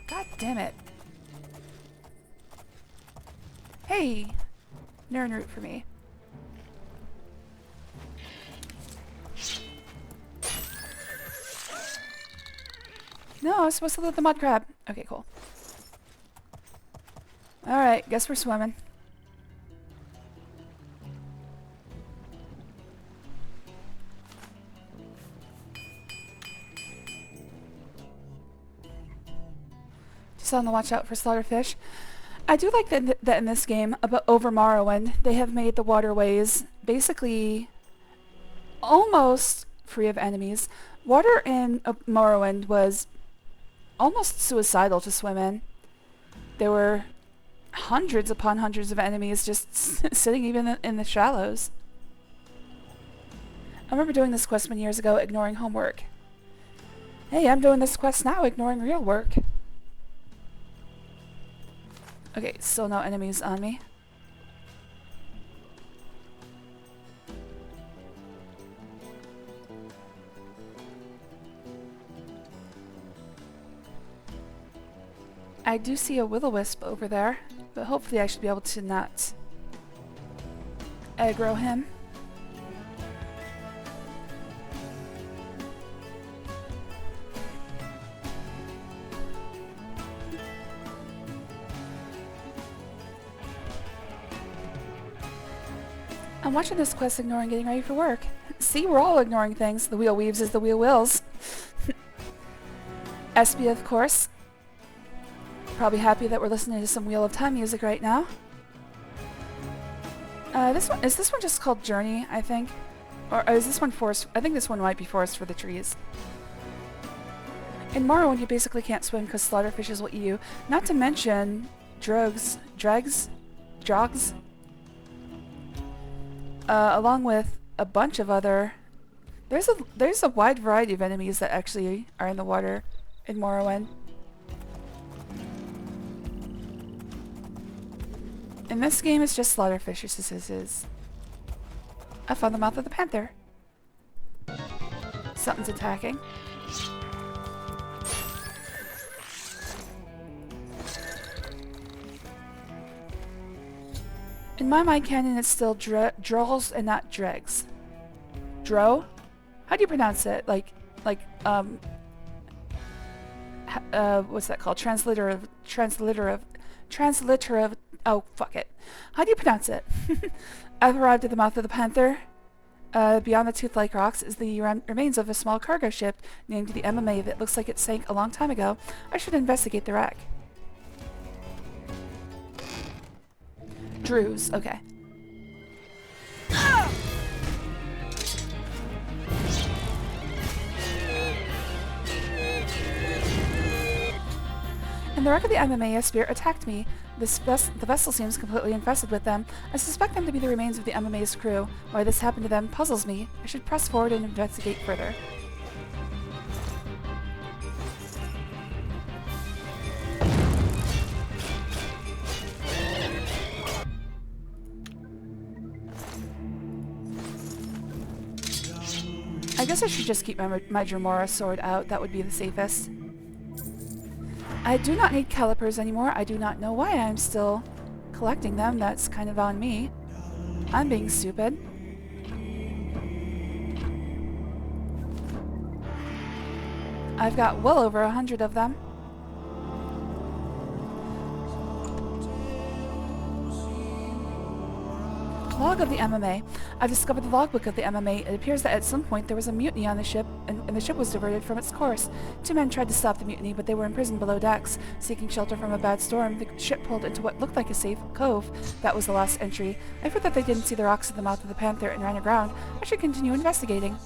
God damn it. Hey! Narn route for me. No, I was supposed to loot the mud crab. Okay, cool. Alright, guess we're swimming. Just on the watch out for slaughterfish. I do like that in this game, about over Morrowind, they have made the waterways basically almost free of enemies. Water in Morrowind was almost suicidal to swim in. There were hundreds upon hundreds of enemies just sitting even in the shallows. I remember doing this quest many years ago, ignoring homework. Hey, I'm doing this quest now, ignoring real work. Okay, still no enemies on me. I do see a will-o-wisp over there, but hopefully I should be able to not aggro him. I'm watching this quest ignoring getting ready for work. See, we're all ignoring things. The wheel weaves as the wheel wills. Espy, of course. Probably happy that we're listening to some Wheel of Time music right now. Is this one just called Journey, I think? Or is this one Forest? I think this one might be Forest for the Trees. In Morrowind, you basically can't swim because slaughterfishes will eat you. Not to mention drogs, along with a bunch of other. There's a wide variety of enemies that actually are in the water in Morrowind. In this game, it's just slaughterfishes. I found the mouth of the panther. Something's attacking. In my mind canon, it's still Drolls and not Dregs. Dro? How do you pronounce it? What's that called? Transliterative. Oh, fuck it. How do you pronounce it? I've arrived at the mouth of the Panther. Beyond the tooth-like rocks is the remains of a small cargo ship named the MMA that looks like it sank a long time ago. I should investigate the wreck. Drews, okay. In the wreck of the MMA, a spirit attacked me. The vessel seems completely infested with them. I suspect them to be the remains of the MMA's crew. Why this happened to them puzzles me. I should press forward and investigate further. I guess I should just keep my Dremora sword out. That would be the safest. I do not need calipers anymore. I do not know why I'm still collecting them. That's kind of on me. I'm being stupid. I've got well over 100 of them. Log of the MMA. I've discovered the logbook of the MMA. It appears that at some point there was a mutiny on the ship, and the ship was diverted from its course. 2 men tried to stop the mutiny, but they were imprisoned below decks. Seeking shelter from a bad storm, the ship pulled into what looked like a safe cove. That was the last entry. I heard that they didn't see the rocks at the mouth of the Panther and ran aground. I should continue investigating.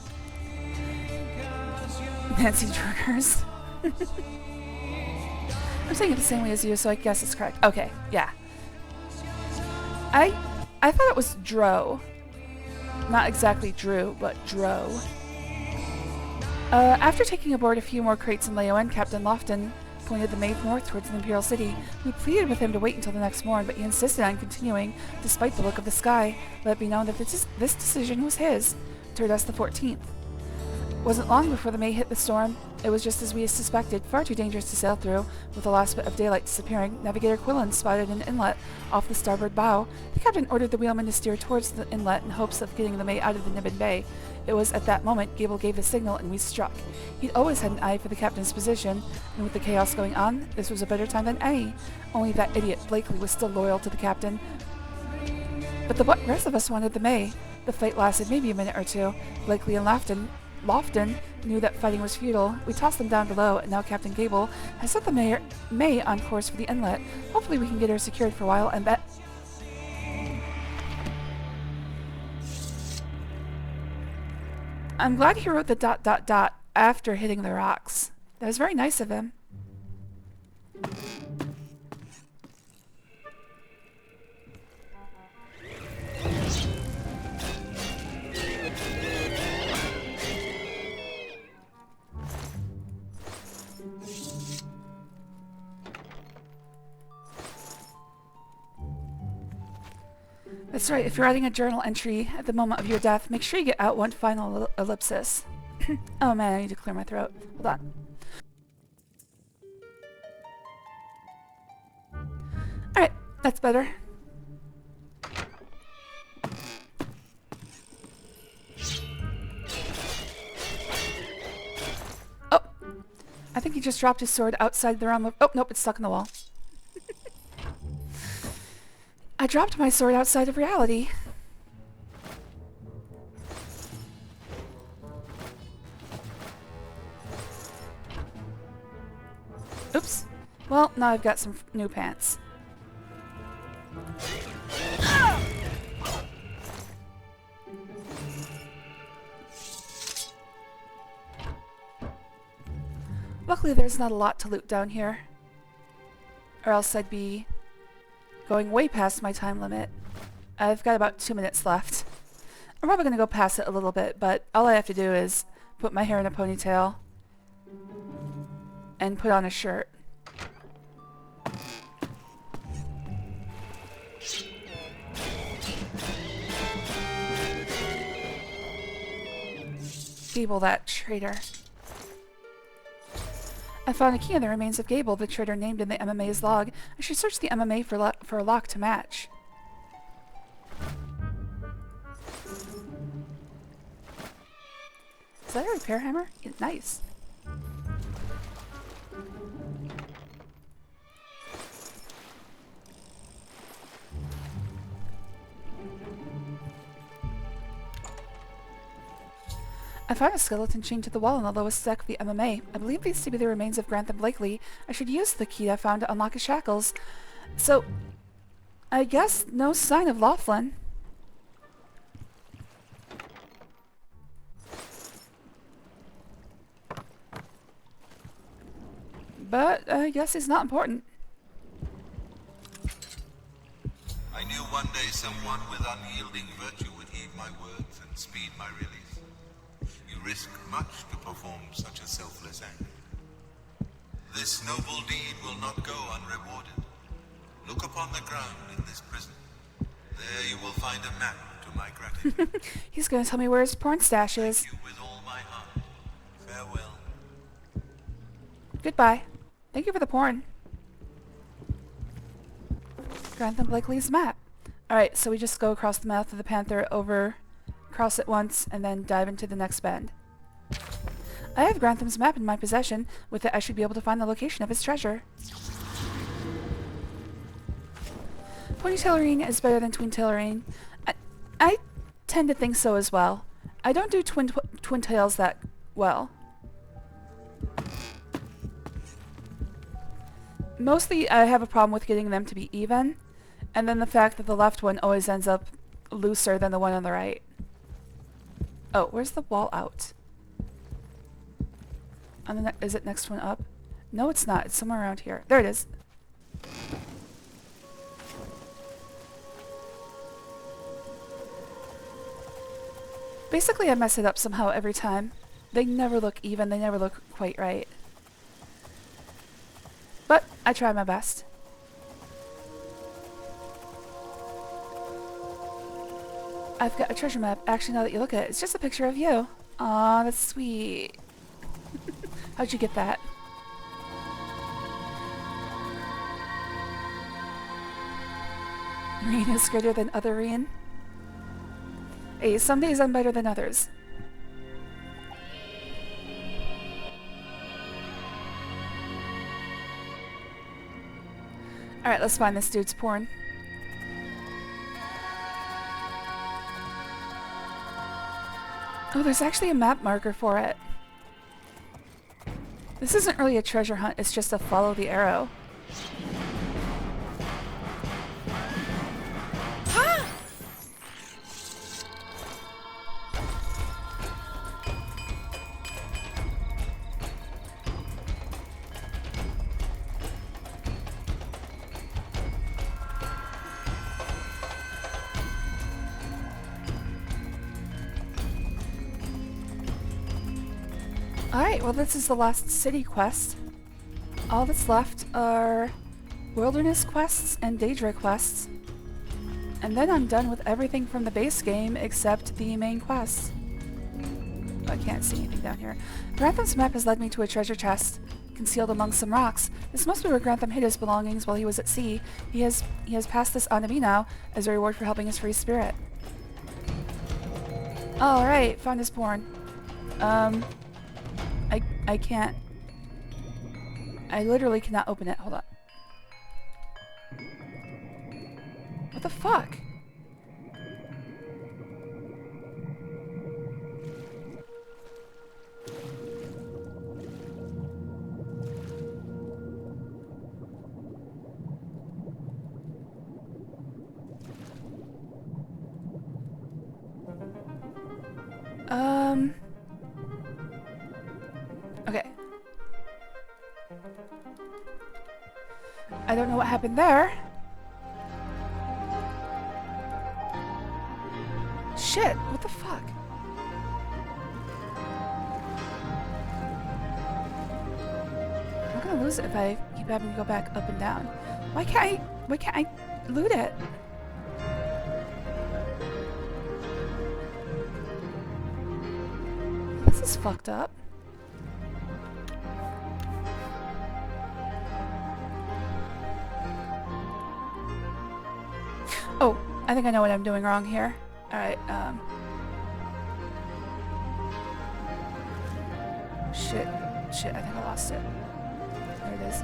Nancy Triggers. I'm saying it the same way as you, so I guess it's correct. Okay, yeah. I thought it was Dro. Not exactly Drew, but Dro. After taking aboard a few more crates in Leowen, Captain Lofton pointed the maid north towards the Imperial City. We pleaded with him to wait until the next morn, but he insisted on continuing, despite the look of the sky. Let it be known that this decision was his. Turdas the 14th. Wasn't long before the May hit the storm. It was just as we suspected, far too dangerous to sail through. With the last bit of daylight disappearing, Navigator Quillen spotted an inlet off the starboard bow. The captain ordered the wheelman to steer towards the inlet in hopes of getting the May out of the Nibbin Bay. It was at that moment Gable gave the signal and we struck. He'd always had an eye for the captain's position, and with the chaos going on, this was a better time than any. Only that idiot Blakely was still loyal to the captain. But the rest of us wanted the May. The fight lasted maybe a minute or two. Blakely and Lofton knew that fighting was futile. We tossed them down below, and now Captain Gable has set the May on course for the inlet. Hopefully we can get her secured for a while and bet. I'm glad he wrote the ... after hitting the rocks. That was very nice of him. That's right, if you're writing a journal entry at the moment of your death, make sure you get out one final ellipsis. Oh man, I need to clear my throat. Hold on. Alright, that's better. Oh! I think he just dropped his sword outside the realm of— oh, nope, it's stuck in the wall. I dropped my sword outside of reality. Oops. Well, now I've got some new pants. Luckily, there's not a lot to loot down here. Or else I'd be going way past my time limit. I've got about 2 minutes left. I'm probably going to go past it a little bit, but all I have to do is put my hair in a ponytail and put on a shirt. Gable, that traitor. I found a key in the remains of Gable, the traitor named in the MMA's log. I should search the MMA for a lock to match. Is that a repair hammer? Nice. I found a skeleton chained to the wall on the lowest deck of the MMA. I believe these to be the remains of Grantham Blakely. I should use the key I found to unlock his shackles. So, I guess no sign of Laughlin. But I guess he's not important. I knew one day someone with unyielding virtue would heed my words and speed my release. You risk much to perform such a selfless act. This noble deed will not go unrewarded. Look upon the ground in this prison. There you will find a map to my gratitude. He's gonna tell me where his porn stash is. Thank you with all my heart. Farewell. Goodbye. Thank you for the porn. Grantham Blakely's map. Alright, so we just go across the mouth of the Panther, cross it once, and then dive into the next bend. I have Grantham's map in my possession. With it, I should be able to find the location of his treasure. Ponytailorine is better than twin-tailorine. I tend to think so as well. I don't do twin tails that well. Mostly, I have a problem with getting them to be even, and then the fact that the left one always ends up looser than the one on the right. Oh, where's the wall out? Is it next one up? No, it's not. It's somewhere around here. There it is. Basically, I mess it up somehow every time. They never look even. They never look quite right. But I try my best. I've got a treasure map. Actually, now that you look at it, it's just a picture of you. Aw, that's sweet. How'd you get that? Reen is greater than other Reen. Hey, some days I'm better than others. Alright, let's find this dude's porn. Oh, there's actually a map marker for it. This isn't really a treasure hunt, it's just a follow the arrow. Alright, well this is the last city quest. All that's left are wilderness quests and Daedra quests. And then I'm done with everything from the base game except the main quests. Oh, I can't see anything down here. Grantham's map has led me to a treasure chest concealed among some rocks. This must be where Grantham hid his belongings while he was at sea. He has passed this on to me now as a reward for helping his free spirit. Alright, found his porn. I can't. I literally cannot open it. Hold on. What the fuck? Okay. I don't know what happened there. Shit, what the fuck? I'm gonna lose it if I keep having to go back up and down. Why can't I loot it? This is fucked up. Oh, I think I know what I'm doing wrong here. Alright, Shit, I think I lost it. There it is.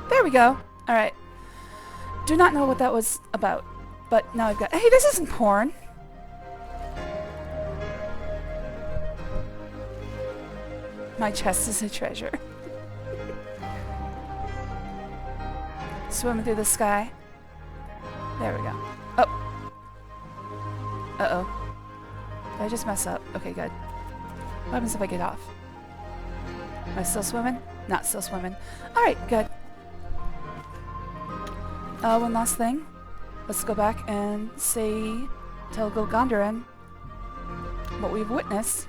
There we go. Alright. Do not know what that was about. But now I've got... Hey, this isn't porn! My chest is a treasure. Swimming through the sky. There we go. Oh. Uh-oh. Did I just mess up? Okay, good. What happens if I get off? Am I still swimming? Not still swimming. Alright, good. One last thing. Let's go back and tell Gilgondarin what we've witnessed.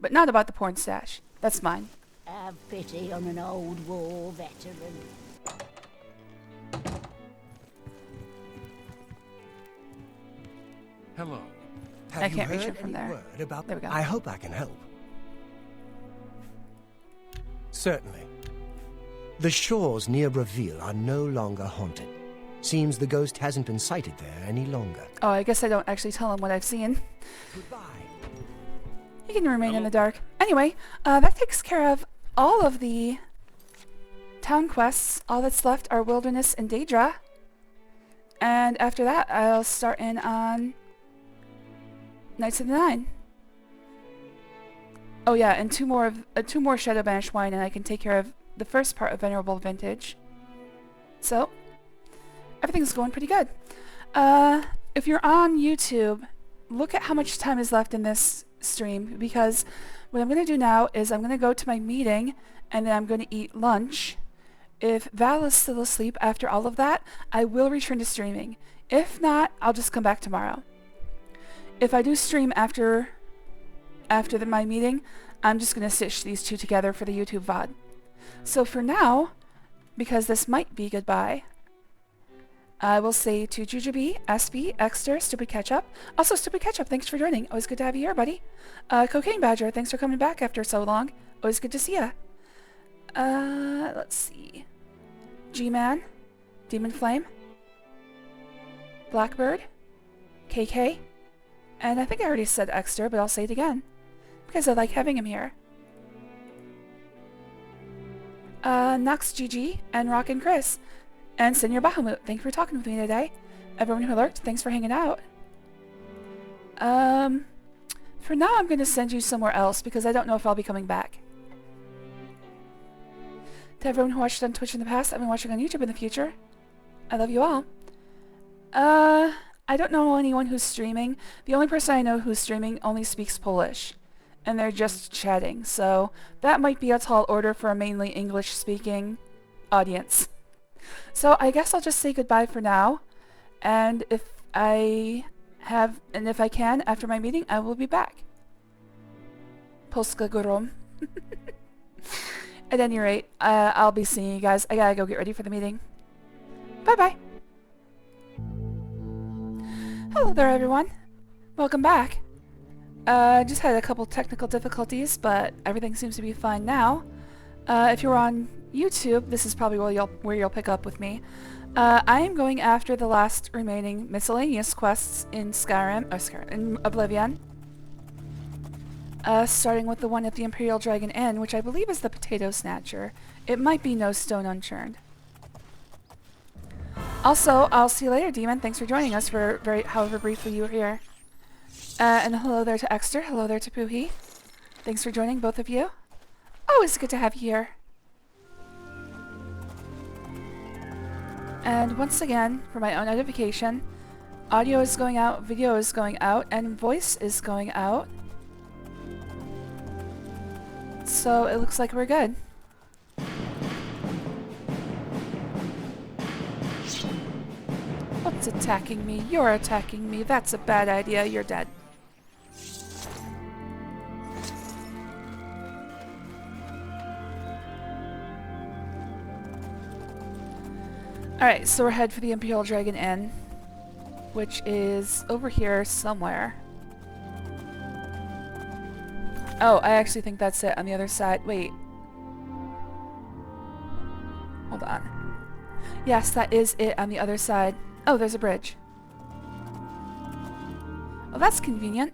But not about the porn stash. That's mine. Have pity on an old war veteran. Hello. Have I you can't reach heard it from any there. word about... There we go. I hope I can help. Certainly. The shores near Reveal are no longer haunted. Seems the ghost hasn't been sighted there any longer. Oh, I guess I don't actually tell him what I've seen. Goodbye. You can remain in the dark. Anyway, that takes care of all of the town quests. All that's left are Wilderness and Daedra. And after that, I'll start in on Knights of the Nine. Oh yeah, and two more Shadow Banished wine, and I can take care of the first part of Venerable Vintage. So, everything's going pretty good. If you're on YouTube, look at how much time is left in this stream, because what I'm going to do now is I'm going to go to my meeting, and then I'm going to eat lunch. If Val is still asleep after all of that, I will return to streaming. If not, I'll just come back tomorrow. If I do stream after my meeting, I'm just going to stitch these two together for the YouTube VOD. So for now, because this might be goodbye, I will say to Jujubee, SB, Exter, Stupid Ketchup. Also, Stupid Ketchup, thanks for joining. Always good to have you here, buddy. Cocaine Badger, thanks for coming back after so long. Always good to see ya. Let's see. G-Man, Demon Flame, Blackbird, KK, and I think I already said Exter, but I'll say it again, because I like having him here. Nux GG, and Rockin' Chris, and Senior Bahamut, thank you for talking with me today. Everyone who lurked, thanks for hanging out. For now I'm going to send you somewhere else, because I don't know if I'll be coming back. To everyone who watched on Twitch in the past, I've been watching on YouTube in the future. I love you all. I don't know anyone who's streaming. The only person I know who's streaming only speaks Polish. And they're just chatting, so that might be a tall order for a mainly English-speaking audience. So I guess I'll just say goodbye for now. And if I can, after my meeting, I will be back. Polska Gorom. At any rate, I'll be seeing you guys. I gotta go get ready for the meeting. Bye-bye. Hello there, everyone. Welcome back. Just had a couple technical difficulties, but everything seems to be fine now. If you're on YouTube, this is probably where you'll pick up with me. I am going after the last remaining miscellaneous quests in in Oblivion. Starting with the one at the Imperial Dragon Inn, which I believe is the Potato Snatcher. It might be No Stone Unturned. Also, I'll see you later, Demon. Thanks for joining us for however briefly you were here. And hello there to Exter. Hello there to Poohee. Thanks for joining, both of you. Always good to have you here. And once again, for my own edification, Audio is going out, video is going out, and voice is going out. So it looks like we're good. What's attacking me? You're attacking me. That's a bad idea. You're dead. Alright, so we're headed for the Imperial Dragon Inn, which is over here somewhere. Oh, I actually think that's it on the other side. Wait. Hold on. Yes, that is it on the other side. Oh, there's a bridge. Well, that's convenient.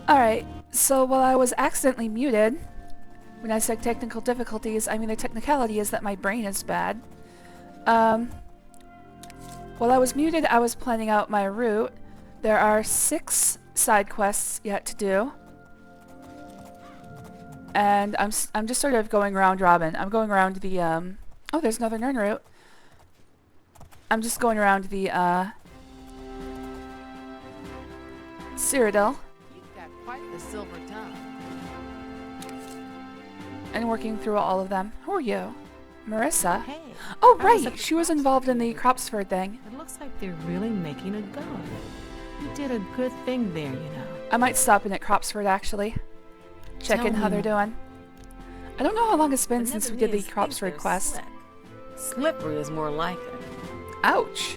Alright, so while I was accidentally muted, when I said technical difficulties, I mean the technicality is that my brain is bad. While I was muted, I was planning out my route. There are 6 side quests yet to do. And I'm just sort of going round robin. I'm going around the, oh, there's another Nern route. I'm just going around the, Cyrodiil. You've got quite the silver tongue. And working through all of them. Who are you? Marissa? Hey. Oh, right! She was involved in the Cropsford thing. It looks like they're really making a go. You did a good thing there, you know. I might stop in at Cropsford, actually. Check in how they're doing. I don't know how long it's been since we did the Cropsford quest. Slick. Slippery is more like it. Ouch!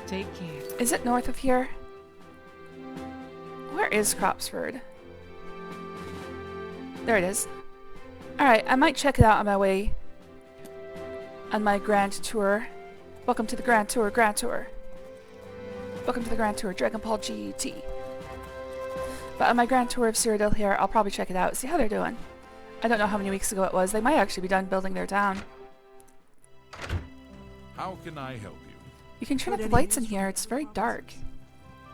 Take care. Is it north of here? Where is Cropsford? There it is. Alright, I might check it out on my way. On my grand tour. Welcome to the grand tour, grand tour. Welcome to the grand tour, Dragon Ball GT. But on my grand tour of Cyrodiil here, I'll probably check it out, see how they're doing. I don't know how many weeks ago it was. They might actually be done building their town. How can I help you? You can turn up the lights in here. It's very dark.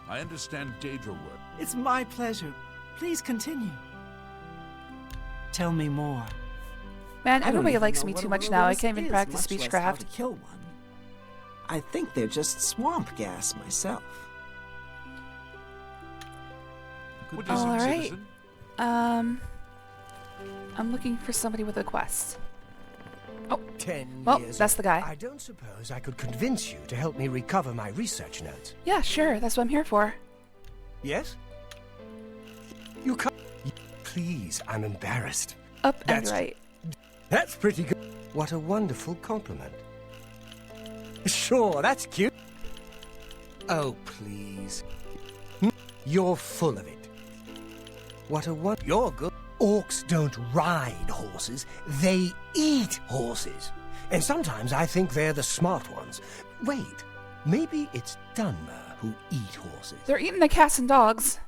I understand Daedra work. It's my pleasure. Please continue. Tell me more. Man, I don't everybody even likes know me what too a much now. I will-o-wisp can't even is, practice much less how to speechcraft. kill one. I think they're just swamp gas myself. What is it, Alright. citizen? I'm looking for somebody with a quest. Oh, 10 well, years. that's the guy. I don't suppose I could convince you to help me recover my research notes. Yeah, sure. That's what I'm here for. Yes? You can't. Please, I'm embarrassed. Up and That's- right. That's pretty good. What a wonderful compliment. Sure, that's cute. Oh, please. You're full of it. What a You're good. Orcs don't ride horses, they eat horses. And sometimes I think they're the smart ones. Wait, maybe it's Dunmer who eat horses. They're eating the cats and dogs.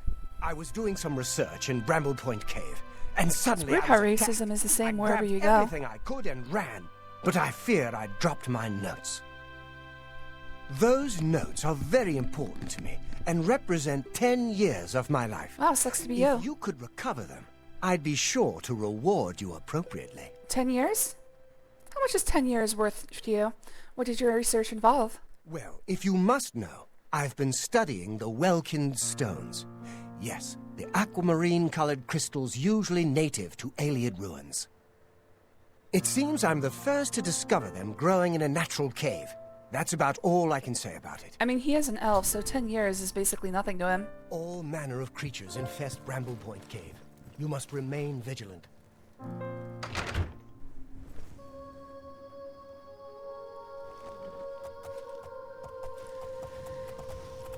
I was doing some research in Bramble Point Cave, and suddenly weird I how was racism attacked. is the same I wherever grabbed you go. Everything I could and ran, but I feared I'd dropped my notes. Those notes are very important to me and represent 10 years of my life. Wow, sucks to be If you. you could recover them, I'd be sure to reward you appropriately. 10 years? How much is 10 years worth to you? What did your research involve? Well, if you must know, I've been studying the Welkin stones. Yes, the aquamarine-colored crystals usually native to Ayleid ruins. It seems I'm the first to discover them growing in a natural cave. That's about all I can say about it. I mean, he is an elf, so 10 years is basically nothing to him. All manner of creatures infest Bramble Point Cave. You must remain vigilant.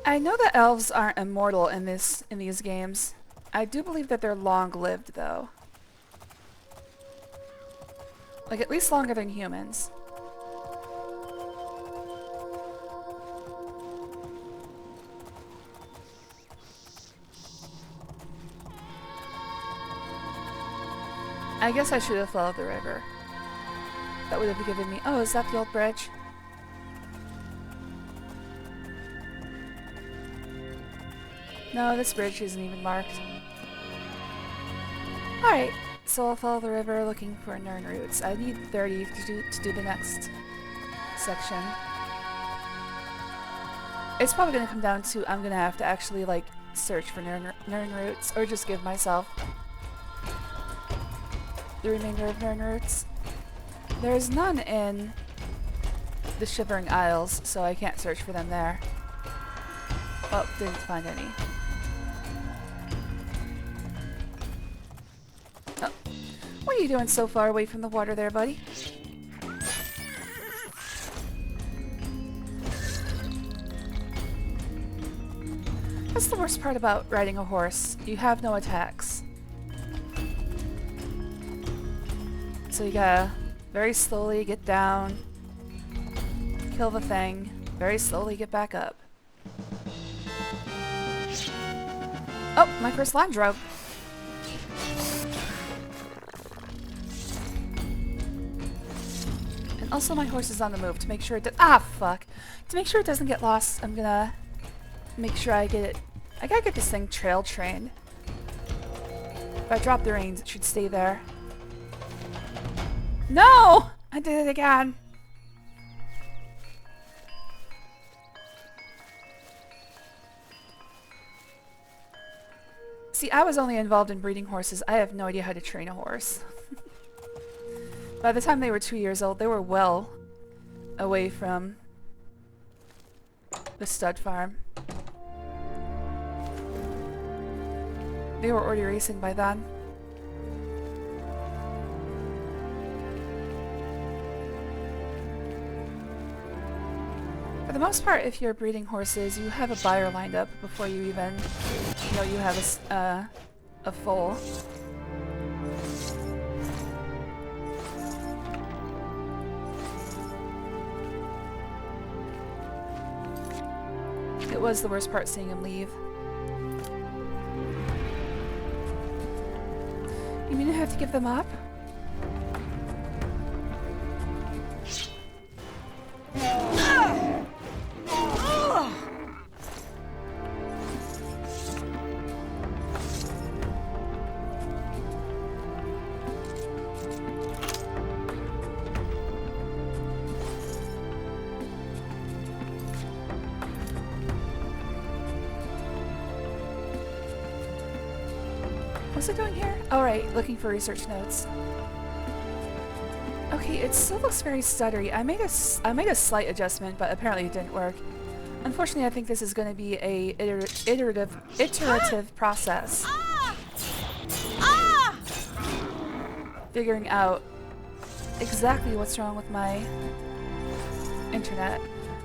I know that elves aren't immortal in these games. I do believe that they're long-lived, though. Like, at least longer than humans. I guess I should have followed the river. That would have given me... Oh, is that the old bridge? No, this bridge isn't even marked. Alright, so I'll follow the river looking for Nern roots. I need 30 to do the next section. It's probably going to come down to I'm going to have to actually, like, search for Nern roots, or just give myself the remainder of Nern roots. There's none in the Shivering Isles, so I can't search for them there. Oh, didn't find any. Oh. What are you doing so far away from the water there, buddy? That's the worst part about riding a horse. You have no attacks. So you gotta very slowly get down, kill the thing, very slowly get back up. Oh, my first line drove. And also my horse is on the move to make sure it to make sure it doesn't get lost, I'm gonna make sure I get it. I gotta get this thing trail trained. If I drop the reins, it should stay there. No! I did it again. See, I was only involved in breeding horses. I have no idea how to train a horse. By the time they were 2 years old, they were well away from the stud farm. They were already racing by then. For the most part, if you're breeding horses, you have a buyer lined up before you even know you have a foal. It was the worst part seeing him leave. You mean I have to give them up? What's it doing here? Oh right, looking for research notes. Okay, it still looks very stuttery. I made a slight adjustment, but apparently it didn't work. Unfortunately, I think this is going to be a iterative process. Figuring out exactly what's wrong with my internet.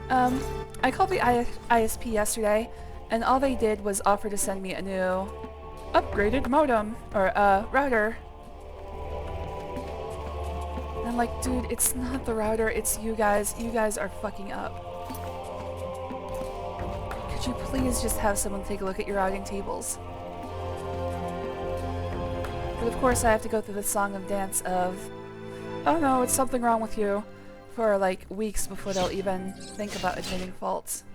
I called the ISP yesterday, and all they did was offer to send me a new upgraded modem, or router. And I'm like, dude, it's not the router, it's you guys. You guys are fucking up. Could you please just have someone take a look at your routing tables? But of course I have to go through the song and dance of, oh no, it's something wrong with you, for like weeks before they'll even think about admitting faults.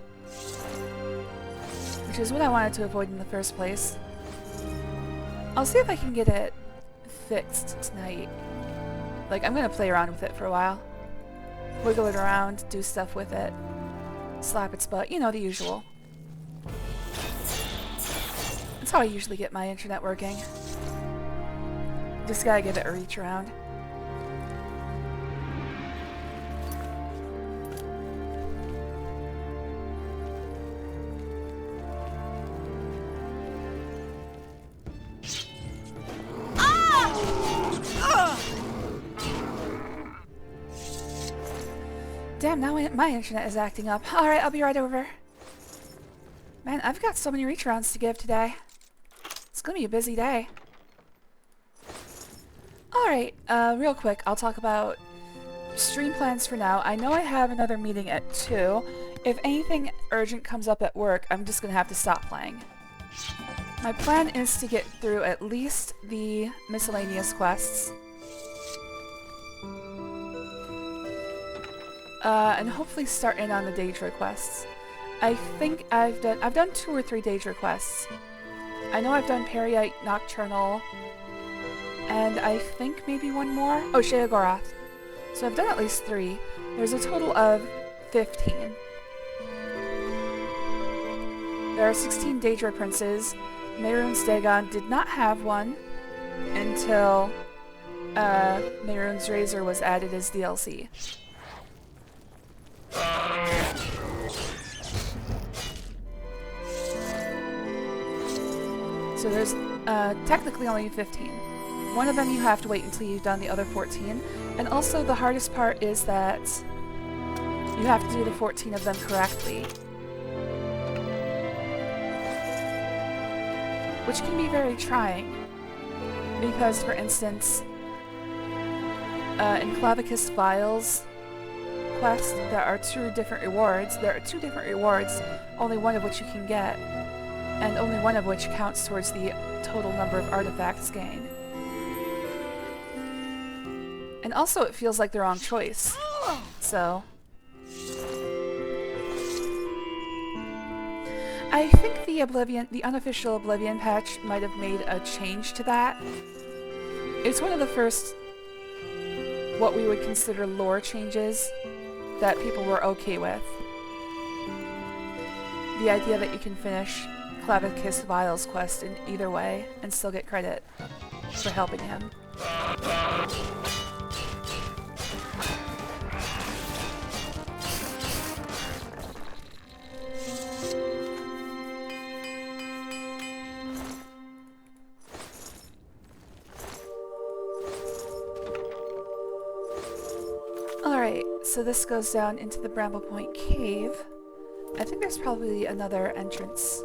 Which is what I wanted to avoid in the first place. I'll see if I can get it fixed tonight. Like, I'm gonna play around with it for a while. Wiggle it around, do stuff with it. Slap its butt, you know, the usual. That's how I usually get my internet working. Just gotta give it a reach around. Damn, now my internet is acting up. Alright, I'll be right over. Man, I've got so many reach rounds to give today. It's gonna be a busy day. Alright, real quick, I'll talk about stream plans for now. I know I have another meeting at 2. If anything urgent comes up at work, I'm just gonna have to stop playing. My plan is to get through at least the miscellaneous quests. And hopefully start in on the Daedra quests. I think I've done 2 or 3 Daedra quests. I know I've done Periite, Nocturnal, and I think maybe one more. Oh, Sheogorath. So I've done at least 3. There's a total of 15. There are 16 Daedra Princes. Mehrunes Dagon did not have one until Mehrunes Razor was added as DLC. So there's technically only 15. One of them you have to wait until you've done the other 14. And also the hardest part is that you have to do the 14 of them correctly. Which can be very trying. Because, for instance, in Clavicus Vials quest, there are 2 different rewards. There are 2 different rewards, only one of which you can get, and only one of which counts towards the total number of artifacts gained. And also it feels like the wrong choice. So I think the unofficial Oblivion patch might have made a change to that. It's one of the first, what we would consider lore changes that people were okay with. The idea that you can finish Clavicus Vials quest in either way and still get credit for helping him. Alright, so this goes down into the Bramble Point Cave. I think there's probably another entrance.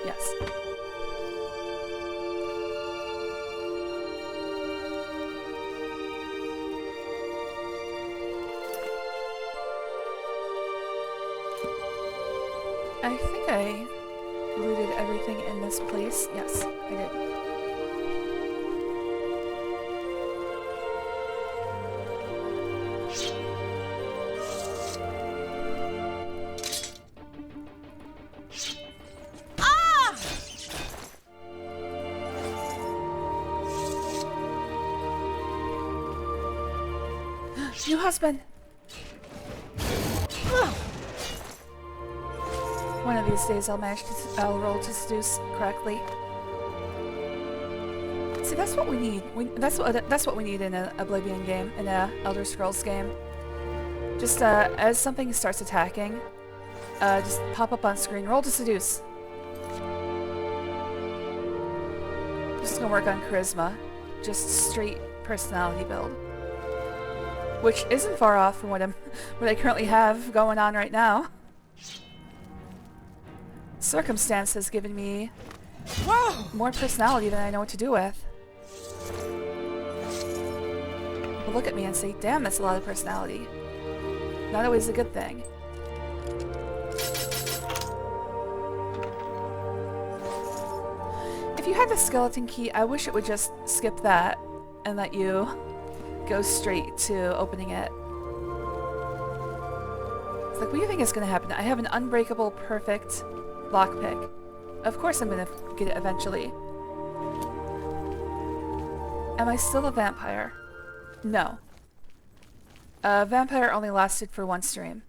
Yes. I think I looted everything in this place. Yes, I did. New husband! One of these days I'll roll to seduce correctly. See, that's what we need. That's what we need in an Oblivion game, in a Elder Scrolls game. Just as something starts attacking, just pop up on screen, roll to seduce. Just gonna work on charisma, just straight personality build. Which isn't far off from what I currently have going on right now. Circumstance has given me more personality than I know what to do with. People look at me and say, damn, that's a lot of personality. Not always a good thing. If you had the skeleton key, I wish it would just skip that and let you go straight to opening it. It's like, what do you think is going to happen? I have an unbreakable, perfect lockpick. Of course I'm going to get it eventually. Am I still a vampire? No. Vampire only lasted for 1 stream.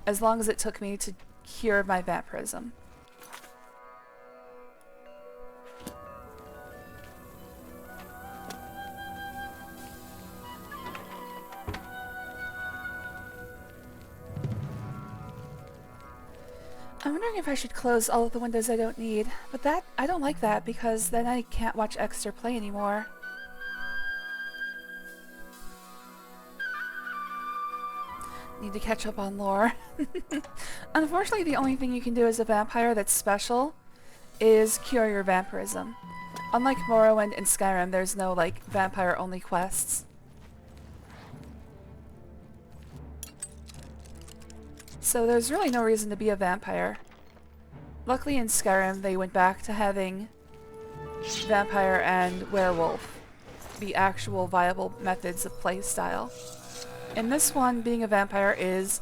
As long as it took me to cure my vampirism. I'm wondering if I should close all of the windows I don't need, but I don't like that because then I can't watch Exeter play anymore. Need to catch up on lore. Unfortunately, the only thing you can do as a vampire that's special is cure your vampirism. Unlike Morrowind and Skyrim, there's no, like, vampire-only quests. So there's really no reason to be a vampire. Luckily in Skyrim they went back to having vampire and werewolf be actual viable methods of play style. In this one, being a vampire is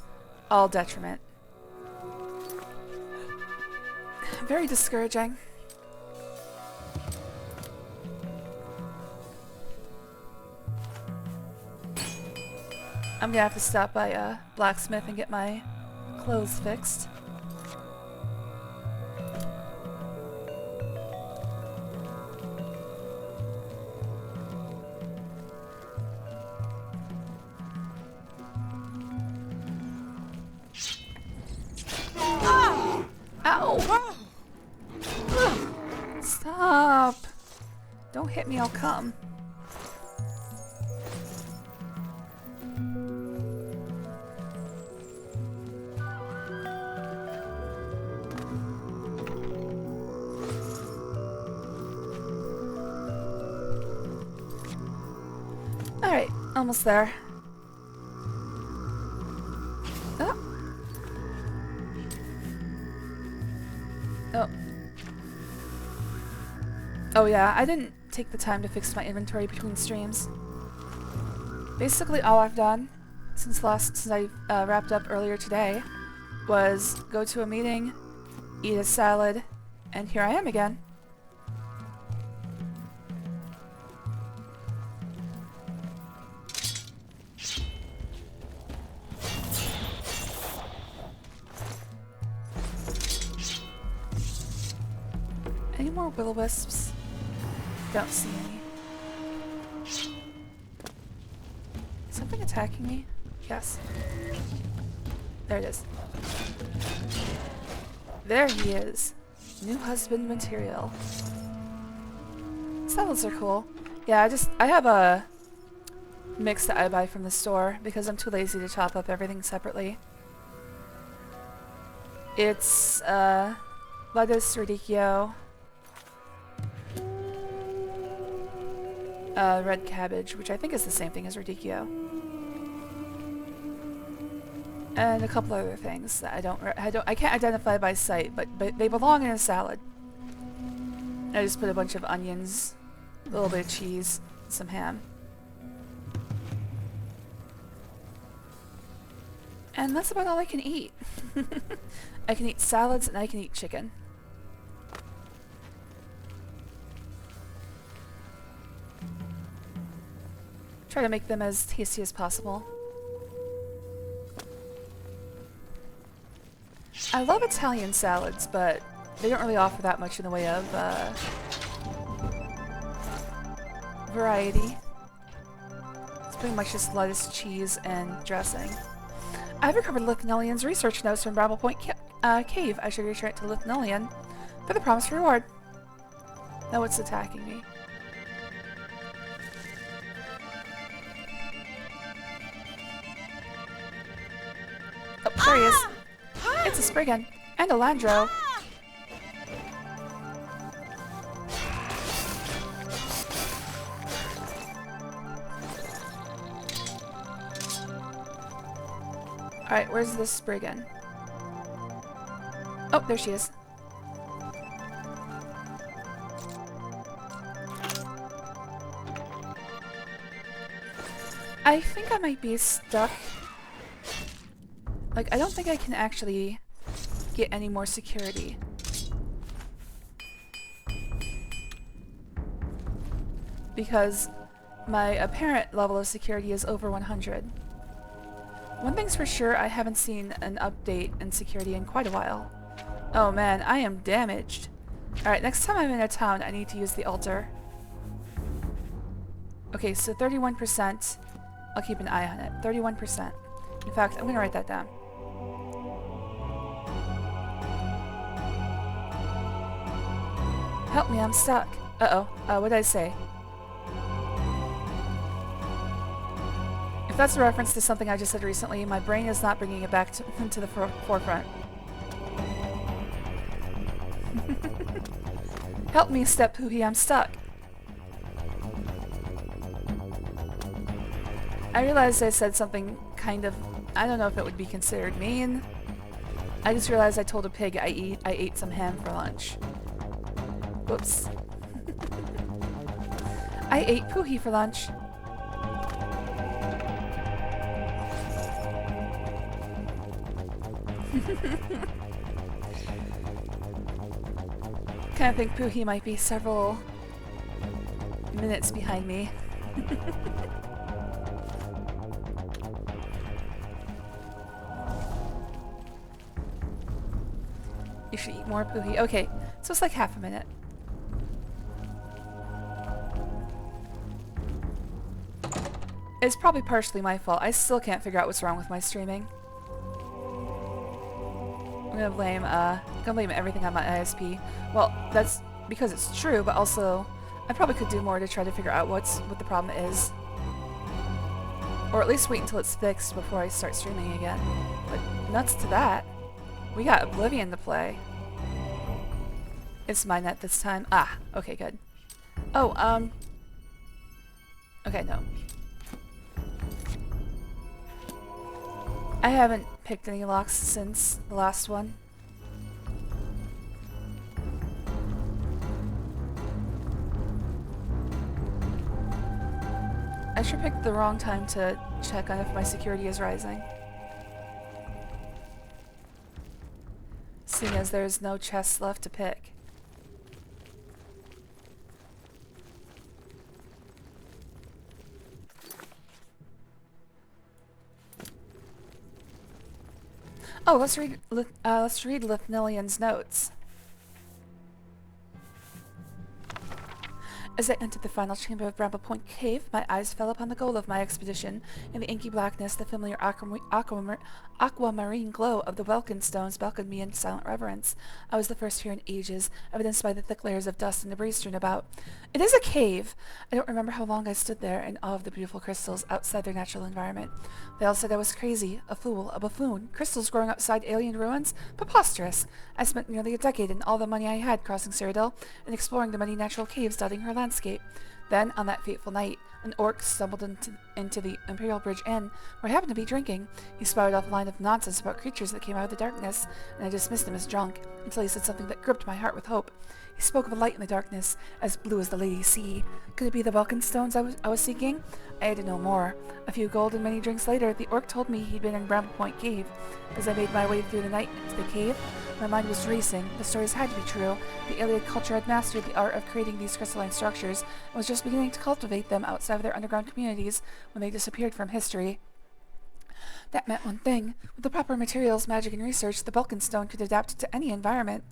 all detriment. Very discouraging. I'm gonna have to stop by a blacksmith and get my clothes fixed. Ow! Stop! Don't hit me, I'll come. Alright, almost there. Oh. Oh. Oh yeah, I didn't take the time to fix my inventory between streams. Basically all I've done since I wrapped up earlier today was go to a meeting, eat a salad, and here I am again. Any more will-o-wisps? Don't see any. Something attacking me? Yes. There it is. There he is. New husband material. Saddles are cool. Yeah, I have a mix that I buy from the store because I'm too lazy to chop up everything separately. It's lettuce, radicchio, red cabbage, which I think is the same thing as radicchio, and a couple other things that I can't identify by sight, but they belong in a salad. I just put a bunch of onions, a little bit of cheese, some ham, and that's about all I can eat. I can eat salads and I can eat chicken. Try to make them as tasty as possible. I love Italian salads, but they don't really offer that much in the way of variety. It's pretty much just lettuce, cheese, and dressing. I've recovered Lithnelian's research notes from Bramble Point Cave. I should return it to Lithnelian for the promised reward. Now it's attacking me. Oh, there he is. It's a Spriggan. And a Landro. Alright, where's this Spriggan? Oh, there she is. I think I might be stuck. Like, I don't think I can actually get any more security. Because my apparent level of security is over 100. One thing's for sure, I haven't seen an update in security in quite a while. Oh man, I am damaged. Alright, next time I'm in a town, I need to use the altar. Okay, so 31%. I'll keep an eye on it. 31%. In fact, I'm gonna write that down. Help me, I'm stuck. Uh-oh. What did I say? If that's a reference to something I just said recently, my brain is not bringing it back to the forefront. Help me, Step Poohee, I'm stuck. I realized I said something kind of... I don't know if it would be considered mean. I just realized I told a pig I ate some ham for lunch. Whoops. I ate Poohee for lunch. Kind of think Poohee might be several minutes behind me. You should eat more, Poohee. Okay, so it's like half a minute. It's probably partially my fault. I still can't figure out what's wrong with my streaming. I'm gonna blame everything on my ISP. Well, that's because it's true, but also I probably could do more to try to figure out what the problem is. Or at least wait until it's fixed before I start streaming again. But nuts to that. We got Oblivion to play. It's my net this time. Ah, okay, good. Oh, okay, no. I haven't picked any locks since the last one. I sure picked the wrong time to check on if my security is rising. Seeing as there's no chests left to pick. Oh, let's read Lithnilian's notes. As I entered the final chamber of Bramble Point Cave, my eyes fell upon the goal of my expedition. In the inky blackness, the familiar aquamarine glow of the Welkin stones welcomed me in silent reverence. I was the first here in ages, evidenced by the thick layers of dust and debris strewn about. It is a cave! I don't remember how long I stood there in awe of the beautiful crystals outside their natural environment. They all said I was crazy, a fool, a buffoon. Crystals growing outside alien ruins? Preposterous! I spent nearly a decade and all the money I had crossing Cyrodiil and exploring the many natural caves dotting her landscape. Then, on that fateful night, an orc stumbled into the Imperial Bridge Inn, where I happened to be drinking. He spouted off a line of nonsense about creatures that came out of the darkness, and I dismissed him as drunk, until he said something that gripped my heart with hope. He spoke of a light in the darkness, as blue as the Lady Sea. Could it be the Welkin stones I was seeking? I had to know more. A few gold and many drinks later, the orc told me he'd been in Bramble Point Cave. As I made my way through the night into the cave, my mind was racing. The stories had to be true. The alien culture had mastered the art of creating these crystalline structures and was just beginning to cultivate them outside of their underground communities when they disappeared from history. That meant one thing. With the proper materials, magic, and research, the Welkin stone could adapt to any environment.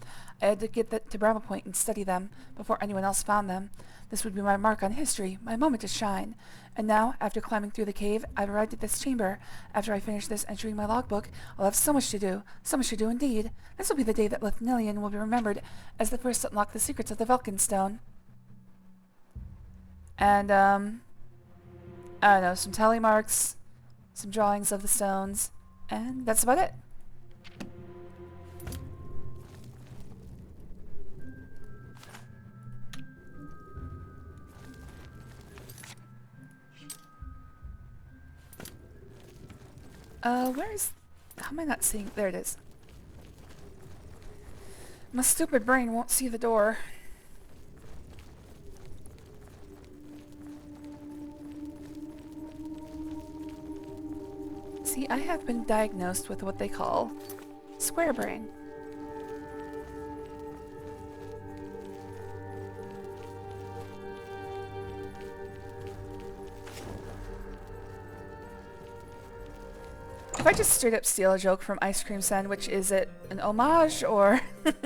I had to get to Bramble Point and study them before anyone else found them. This would be my mark on history, my moment to shine. And now, after climbing through the cave, I've arrived at this chamber. After I finish this entry in my logbook, I'll have so much to do indeed. This will be the day that Lithnilian will be remembered as the first to unlock the secrets of the Welkin stone. And, I don't know, some tally marks, some drawings of the stones, and that's about it. How am I not seeing? There it is. My stupid brain won't see the door. See, I have been diagnosed with what they call square brain. If I just straight up steal a joke from Ice Cream Sandwich, is it an homage or... If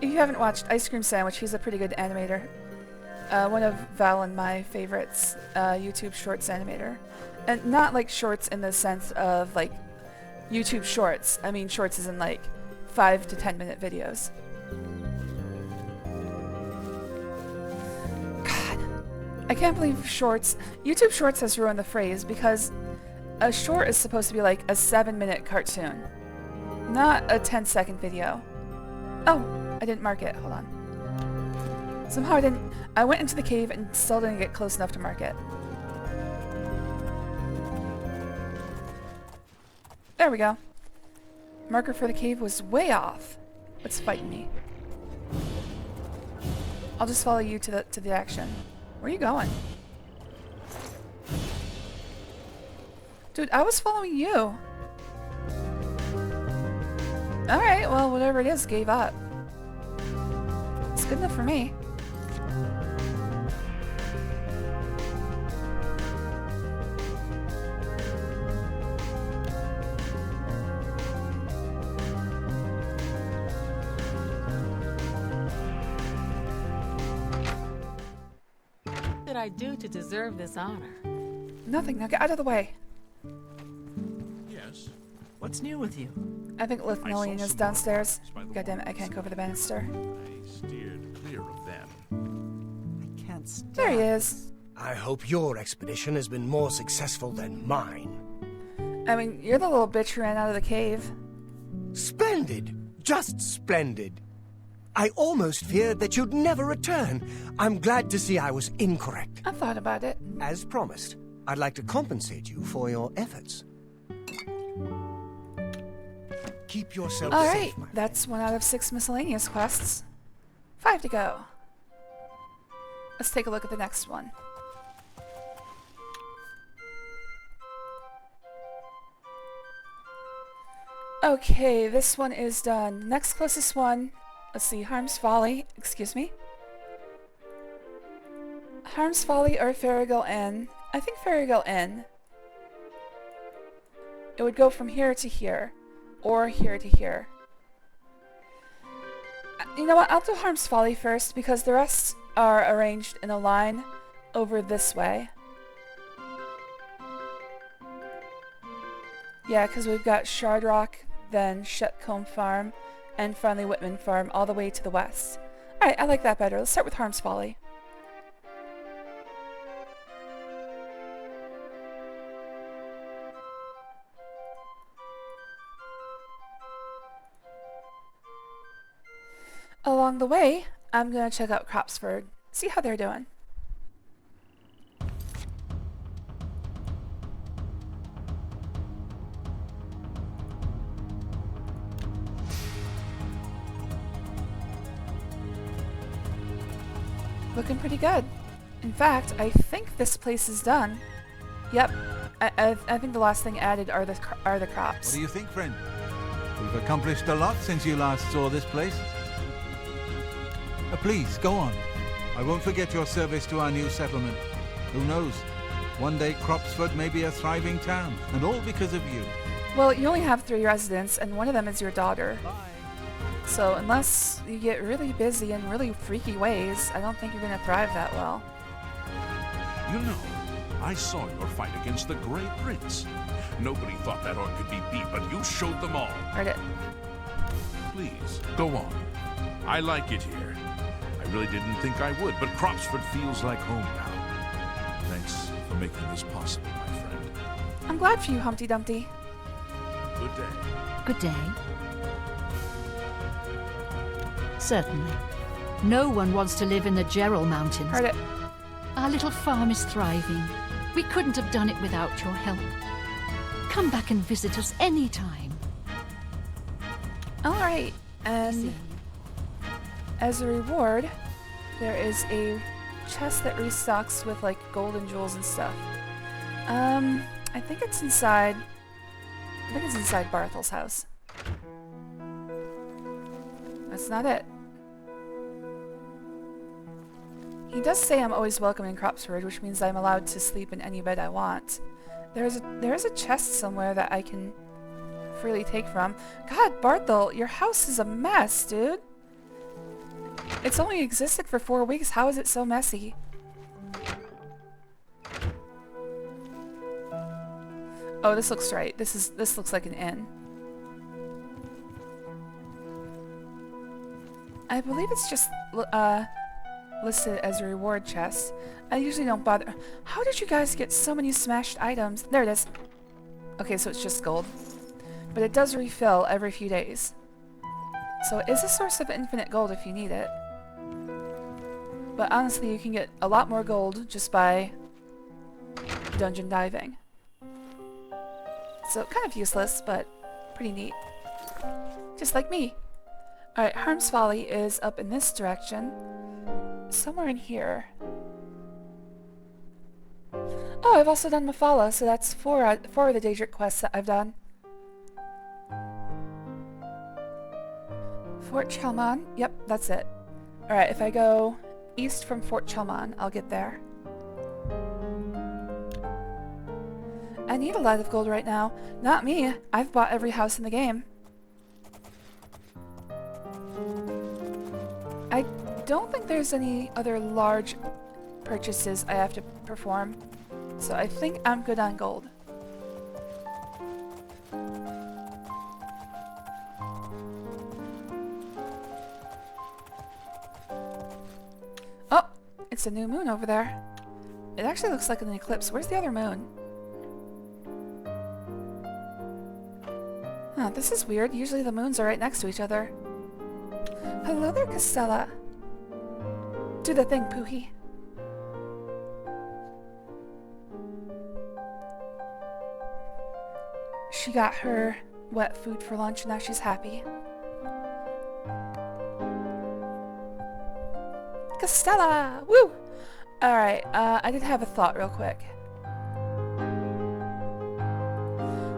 you haven't watched Ice Cream Sandwich, he's a pretty good animator. One of Val and my favorites, YouTube Shorts animator. And not like shorts in the sense of like YouTube Shorts. I mean shorts as in like 5 to 10 minute videos. I can't believe Shorts... YouTube Shorts has ruined the phrase because a short is supposed to be like a 7-minute cartoon, not a 10-second video. Oh, I didn't mark it. Hold on. Somehow I didn't... I went into the cave and still didn't get close enough to mark it. There we go. Marker for the cave was way off. What's fighting me? I'll just follow you to the action. Where are you going? Dude, I was following you. Alright, well, whatever it is, gave up. It's good enough for me. What did I do to deserve this honor? Nothing, now get out of the way. Yes. What's new with you? I think Lithnolian is downstairs. God damn it, I can't go over the banister. I steered clear of them. I can't stand. There he is. I hope your expedition has been more successful than mine. I mean, you're the little bitch who ran out of the cave. Splendid! Just splendid! I almost feared that you'd never return. I'm glad to see I was incorrect. I thought about it. As promised, I'd like to compensate you for your efforts. Keep yourself Alright, safe, my friend. that's 1 out of 6 miscellaneous quests. 5 to go. Let's take a look at the next one. Okay, this one is done. Next closest one, let's see, Harm's Folly, excuse me. Harm's Folly or Ferrigal Inn. I think Ferrigal Inn. It would go from here to here, or here to here. You know what, I'll do Harm's Folly first, because the rest are arranged in a line over this way. Yeah, because we've got Shardrock, then Shetcombe Farm, and Friendly Whitman Farm all the way to the west. Alright, I like that better. Let's start with Harm's Folly. Along the way, I'm gonna check out Cropsford, see how they're doing. Looking pretty good. In fact, I think this place is done. Yep, I think the last thing added are the crops. What do you think, friend? We've accomplished a lot since you last saw this place. Please, go on. I won't forget your service to our new settlement. Who knows? One day Cropsford may be a thriving town, and all because of you. Well, you only have 3 residents, and one of them is your daughter. Bye. So unless you get really busy in really freaky ways, I don't think you're going to thrive that well. You know, I saw your fight against the Grey Prince. Nobody thought that orc could be beat, but you showed them all. Heard it. Please, go on. I like it here. I really didn't think I would, but Cropsford feels like home now. Thanks for making this possible, my friend. I'm glad for you, Humpty Dumpty. Good day. Good day. Certainly. No one wants to live in the Gerald Mountains. Heard it. Our little farm is thriving. We couldn't have done it without your help. Come back and visit us anytime. Alright, and as a reward, there is a chest that restocks with like gold and jewels and stuff. I think it's inside Barthel's house. That's not it. He does say I'm always welcome in Cropsford, which means I'm allowed to sleep in any bed I want. There is a chest somewhere that I can freely take from. God, Barthel, your house is a mess, dude. It's only existed for 4 weeks. How is it so messy? Oh, this looks right. This looks like an inn. I believe it's just listed as a reward chest. I usually don't bother. How did you guys get so many smashed items? There it is. Okay, so it's just gold. But it does refill every few days. So it is a source of infinite gold if you need it. But honestly, you can get a lot more gold just by dungeon diving. So kind of useless, but pretty neat. Just like me. Alright, Harm's Folly is up in this direction. Somewhere in here. Oh, I've also done Mafala, so that's four of the Daedric quests that I've done. Fort Chalman. Yep, that's it. Alright, if I go east from Fort Chalman, I'll get there. I need a lot of gold right now. Not me. I've bought every house in the game. I don't think there's any other large purchases I have to perform, so I think I'm good on gold. Oh, it's a new moon over there. It actually looks like an eclipse. Where's the other moon? Huh, this is weird. Usually the moons are right next to each other. Hello there, Castella. Do the thing, Poohie. She got her wet food for lunch and now she's happy. Castella! Woo! Alright, I did have a thought real quick.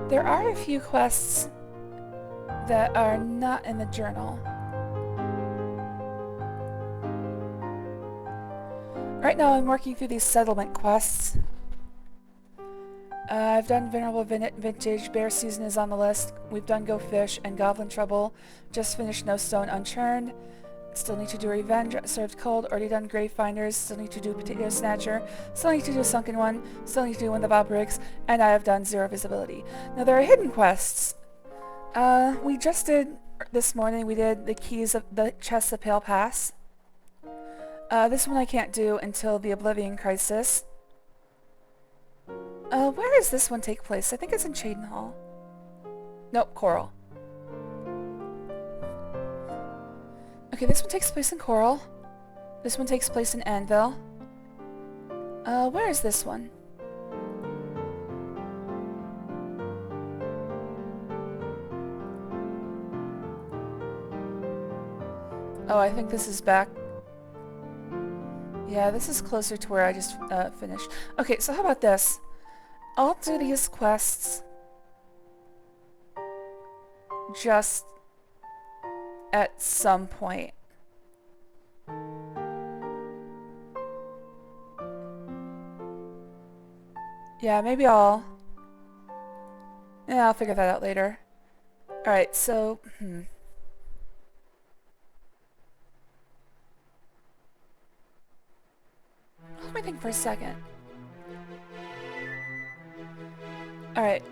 There are a few quests that are not in the journal. Right now I'm working through these settlement quests. I've done Venerable Vintage, Bear Season is on the list, we've done Go Fish and Goblin Trouble, just finished No Stone Unturned, still need to do Revenge, Served Cold, already done Grave Finders, still need to do Potato Snatcher, still need to do Sunken One, still need to do When the Bob Breaks, and I have done Zero Visibility. Now there are hidden quests. We just did, this morning we did the Keys of the Chests of Pale Pass. This one I can't do until the Oblivion Crisis. Where does this one take place? I think it's in Cheydinhal. Nope, Coral. Okay, this one takes place in Coral. This one takes place in Anvil. Where is this one? Oh, I think this is back. Yeah, this is closer to where I just finished. Okay, so how about this? I'll do these quests just at some point. Yeah, maybe I'll figure that out later. Alright, so, Let me think for a second. Alright.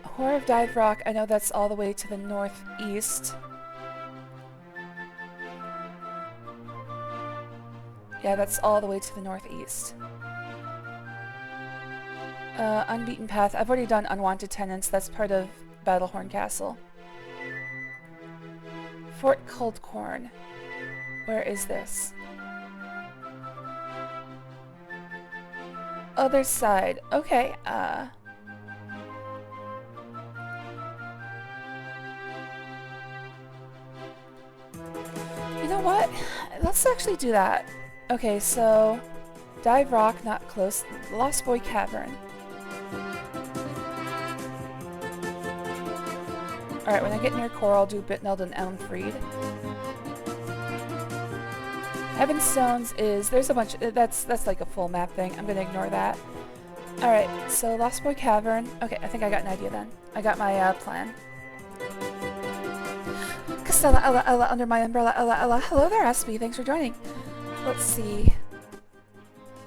Horror of Dive Rock, I know that's all the way to the northeast. Yeah, that's all the way to the northeast. Unbeaten Path, I've already done Unwanted Tenants, that's part of Battlehorn Castle. Fort Coldcorn. Where is this? Other side. Okay, you know what? Let's actually do that. Okay, so Dive Rock, not close. Lost Boy Cavern. Alright, when I get near Coral, I'll do Bitneld and Elmfried. Heaven Stones is, there's a bunch, that's like a full map thing. I'm gonna ignore that. Alright, so Lost Boy Cavern. Okay, I think I got an idea then. I got my plan. Castella, Ella, under my umbrella, Ella. Hello there, SB, thanks for joining. Let's see.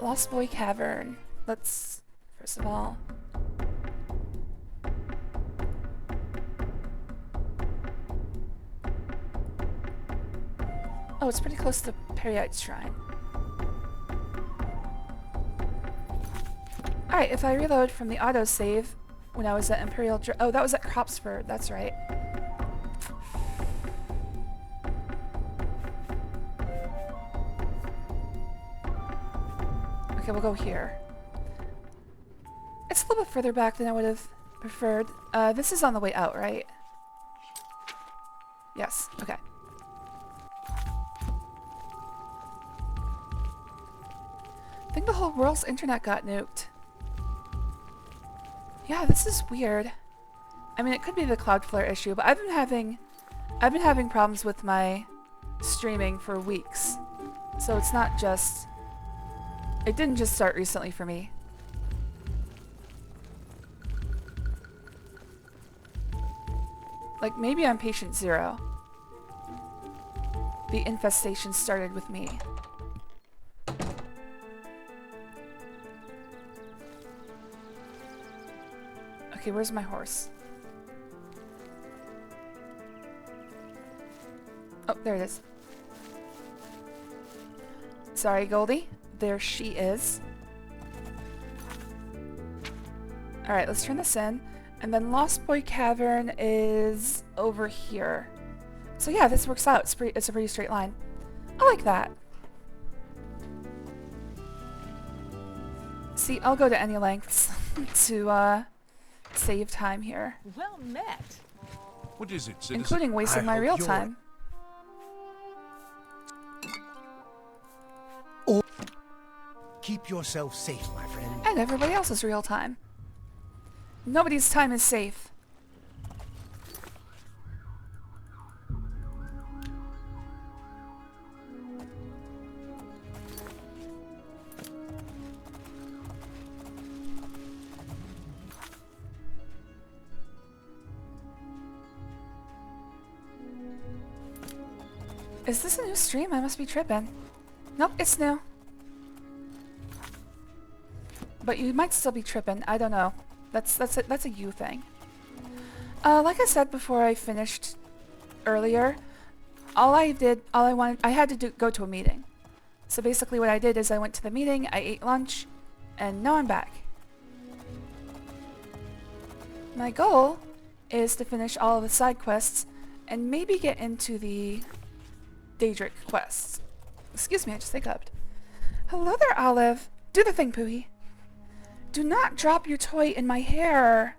Lost Boy Cavern. Let's, first of all... Oh, it's pretty close to Periite's Shrine. Alright, if I reload from the autosave when I was at Imperial oh, that was at Cropsford, that's right. Okay, we'll go here. It's a little bit further back than I would have preferred. This is on the way out, right? Yes, okay. I think the whole world's internet got nuked. Yeah, this is weird. I mean, it could be the Cloudflare issue, but I've I've been having problems with my streaming for weeks. So it's not just... It didn't just start recently for me. Like, maybe I'm patient 0. The infestation started with me. Okay, where's my horse? Oh, there it is. Sorry, Goldie. There she is. Alright, let's turn this in. And then Lost Boy Cavern is over here. So yeah, this works out. It's a pretty straight line. I like that. See, I'll go to any lengths to save time here. Well met. What is it, citizen? Including wasting my real time. Or keep yourself safe, my friend. And everybody else's real time. Nobody's time is safe. Is this a new stream? I must be tripping. Nope, it's new. But you might still be tripping. I don't know. That's a you thing. Like I said before I finished earlier, I had to go to a meeting. So basically what I did is I went to the meeting, I ate lunch, and now I'm back. My goal is to finish all of the side quests and maybe get into the Daedric quests. Excuse me, I just hiccuped. Hello there, Olive. Do the thing, Pooey. Do not drop your toy in my hair.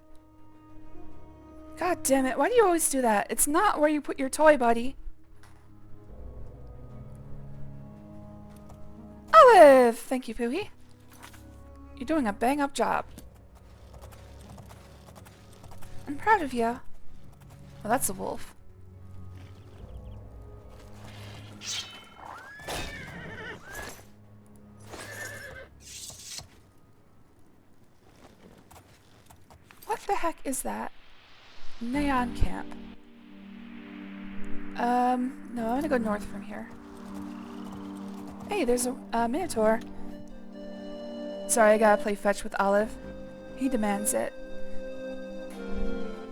God damn it, why do you always do that? It's not where you put your toy, buddy. Olive! Thank you, Pooey. You're doing a bang-up job. I'm proud of you. Well, that's a wolf. What the heck is that? Neon Camp. No, I'm gonna go north from here. Hey, there's a Minotaur. Sorry, I gotta play fetch with Olive. He demands it.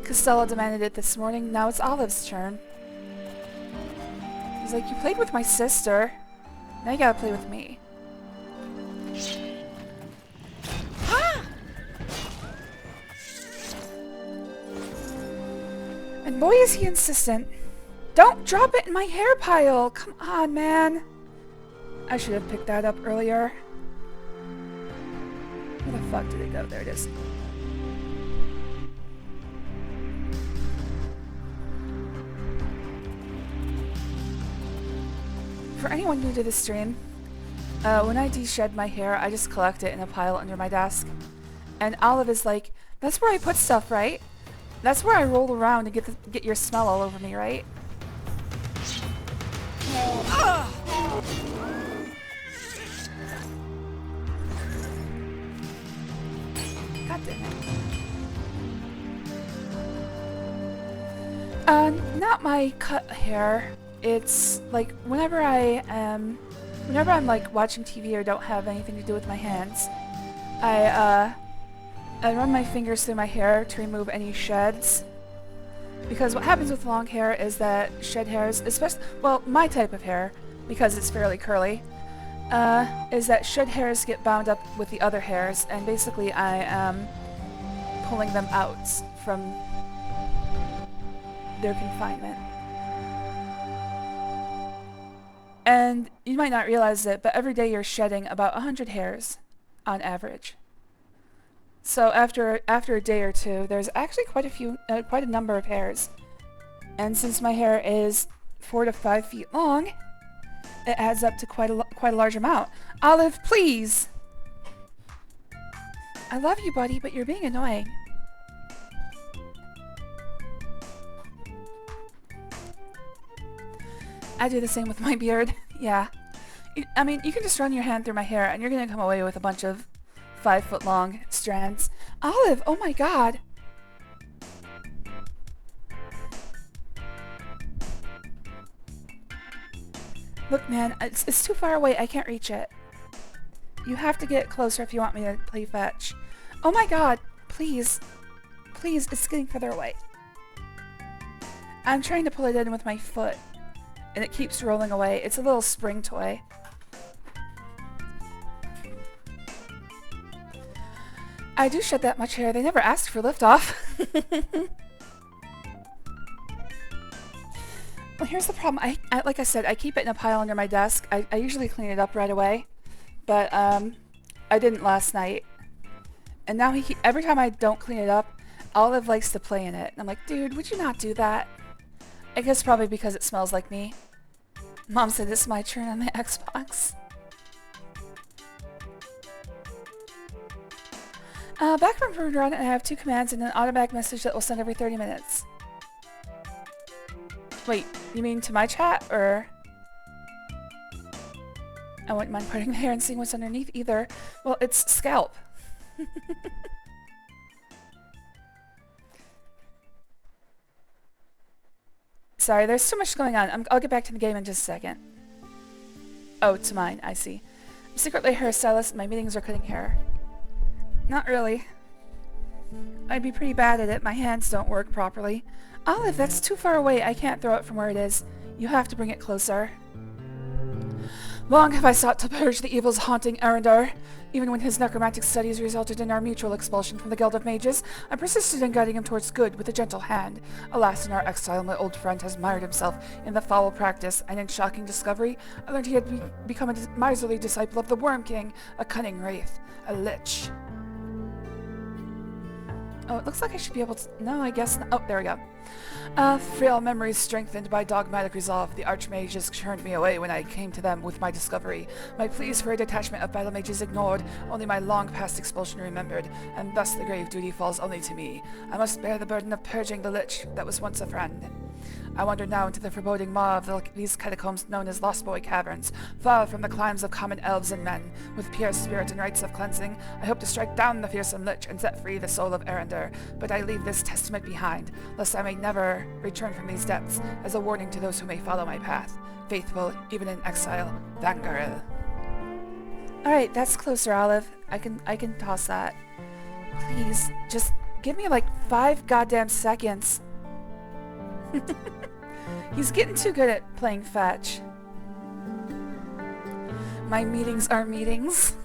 Costello demanded it this morning, now it's Olive's turn. He's like, you played with my sister. Now you gotta play with me. And boy is he insistent. Don't drop it in my hair pile! Come on, man! I should have picked that up earlier. Where the fuck did it go? There it is. For anyone new to the stream, when I de-shed my hair, I just collect it in a pile under my desk. And Olive is like, that's where I put stuff, right? That's where I roll around and get your smell all over me, right? God damn it. Not my cut hair. It's like whenever I'm like watching TV or don't have anything to do with my hands, I run my fingers through my hair to remove any sheds. Because what happens with long hair is that shed hairs, especially, well, my type of hair, because it's fairly curly, is that shed hairs get bound up with the other hairs, and basically I am pulling them out from their confinement. And you might not realize it, but every day you're shedding about 100 hairs on average. So after a day or two, there's actually quite a number of hairs. And since my hair is 4 to 5 feet long, it adds up to quite a large amount. Olive, please! I love you, buddy, but you're being annoying. I do the same with my beard. Yeah. I mean, you can just run your hand through my hair and you're gonna come away with a bunch of 5-foot long strands. Olive, oh my god! Look, man, it's too far away. I can't reach it. You have to get closer if you want me to play fetch. Oh my god, please. Please, it's getting further away. I'm trying to pull it in with my foot, and it keeps rolling away. It's a little spring toy. I do shed that much hair. They never asked for liftoff. Well, here's the problem. I like I said, I keep it in a pile under my desk. I usually clean it up right away, but I didn't last night. And now every time I don't clean it up, Olive likes to play in it. And I'm like, dude, would you not do that? I guess probably because it smells like me. Mom said it's my turn on the Xbox. Back from food run, and I have 2 commands and an automatic message that will send every 30 minutes. Wait, you mean to my chat, or? I wouldn't mind parting my hair and seeing what's underneath either. Well, it's scalp. Sorry, there's too much going on. I'll get back to the game in just a second. Oh, to mine, I see. I'm secretly a hairstylist and my meetings are cutting hair. Not really. I'd be pretty bad at it. My hands don't work properly. Olive, that's too far away. I can't throw it from where it is. You have to bring it closer. Long have I sought to purge the evils haunting Arendar. Even when his necromantic studies resulted in our mutual expulsion from the Guild of Mages, I persisted in guiding him towards good with a gentle hand. Alas, in our exile, my old friend has mired himself in the foul practice, and in shocking discovery, I learned he had become a miserly disciple of the Worm King, a cunning wraith, a lich. Oh, it looks like I should be able to... No, I guess not. Oh, there we go. Frail memories strengthened by dogmatic resolve, the archmages turned me away when I came to them with my discovery. My pleas for a detachment of battle mages ignored, only my long-past expulsion remembered, and thus the grave duty falls only to me. I must bear the burden of purging the lich that was once a friend. I wander now into the foreboding maw of these catacombs known as Lost Boy Caverns, far from the climes of common elves and men. With pure spirit and rites of cleansing, I hope to strike down the fearsome lich and set free the soul of Arendar, but I leave this testament behind, lest I may never return from these depths, as a warning to those who may follow my path. Faithful, even in exile, Vangaril. Alright, that's closer, Olive. I can toss that. Please, just give me like 5 goddamn seconds. He's getting too good at playing fetch. My meetings are meetings.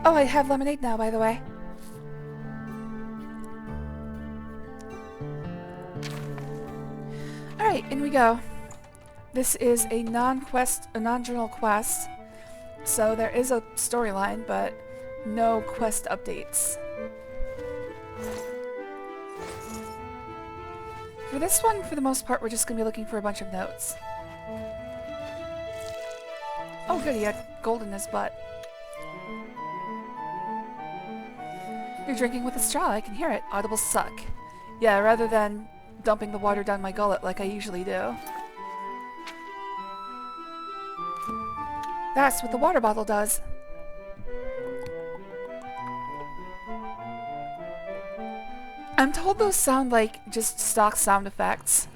Oh, I have lemonade now, by the way. Alright, in we go. This is a non-journal quest. So there is a storyline, but no quest updates. For this one, for the most part, we're just going to be looking for a bunch of notes. Oh good, he had gold in his butt. You're drinking with a straw, I can hear it. Audible suck. Yeah, rather than dumping the water down my gullet like I usually do. That's what the water bottle does. I'm told those sound like just stock sound effects.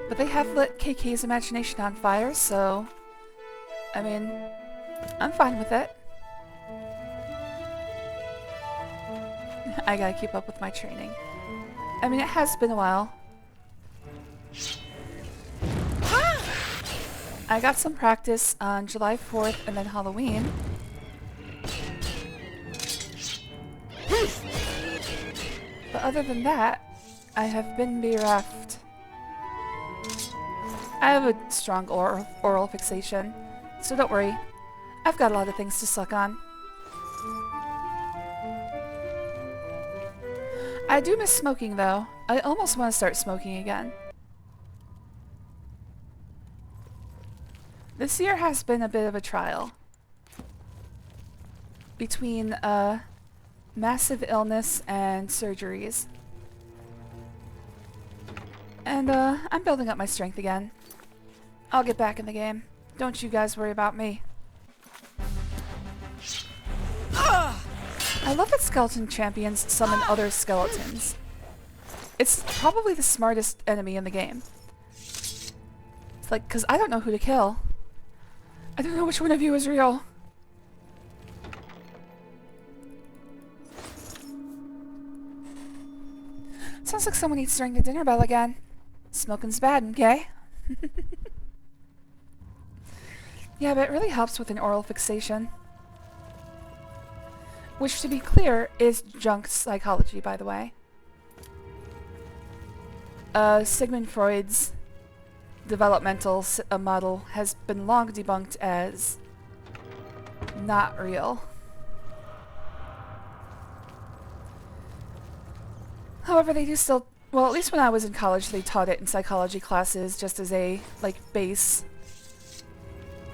But they have lit KK's imagination on fire, so... I mean, I'm fine with it. I gotta keep up with my training. I mean, it has been a while. I got some practice on July 4th and then Halloween. But other than that, I have been bereft. I have a strong oral fixation, so don't worry. I've got a lot of things to suck on. I do miss smoking though. I almost want to start smoking again. This year has been a bit of a trial. Between massive illness and surgeries. And I'm building up my strength again. I'll get back in the game. Don't you guys worry about me. I love that skeleton champions summon other skeletons. It's probably the smartest enemy in the game. It's like, because I don't know who to kill. I don't know which one of you is real. Sounds like someone needs to ring the dinner bell again. Smoking's bad, okay? Yeah, but it really helps with an oral fixation. Which, to be clear, is junk psychology, by the way. Sigmund Freud's developmental model has been long debunked as not real. However, they do still, well, at least when I was in college, they taught it in psychology classes just as a, like, base,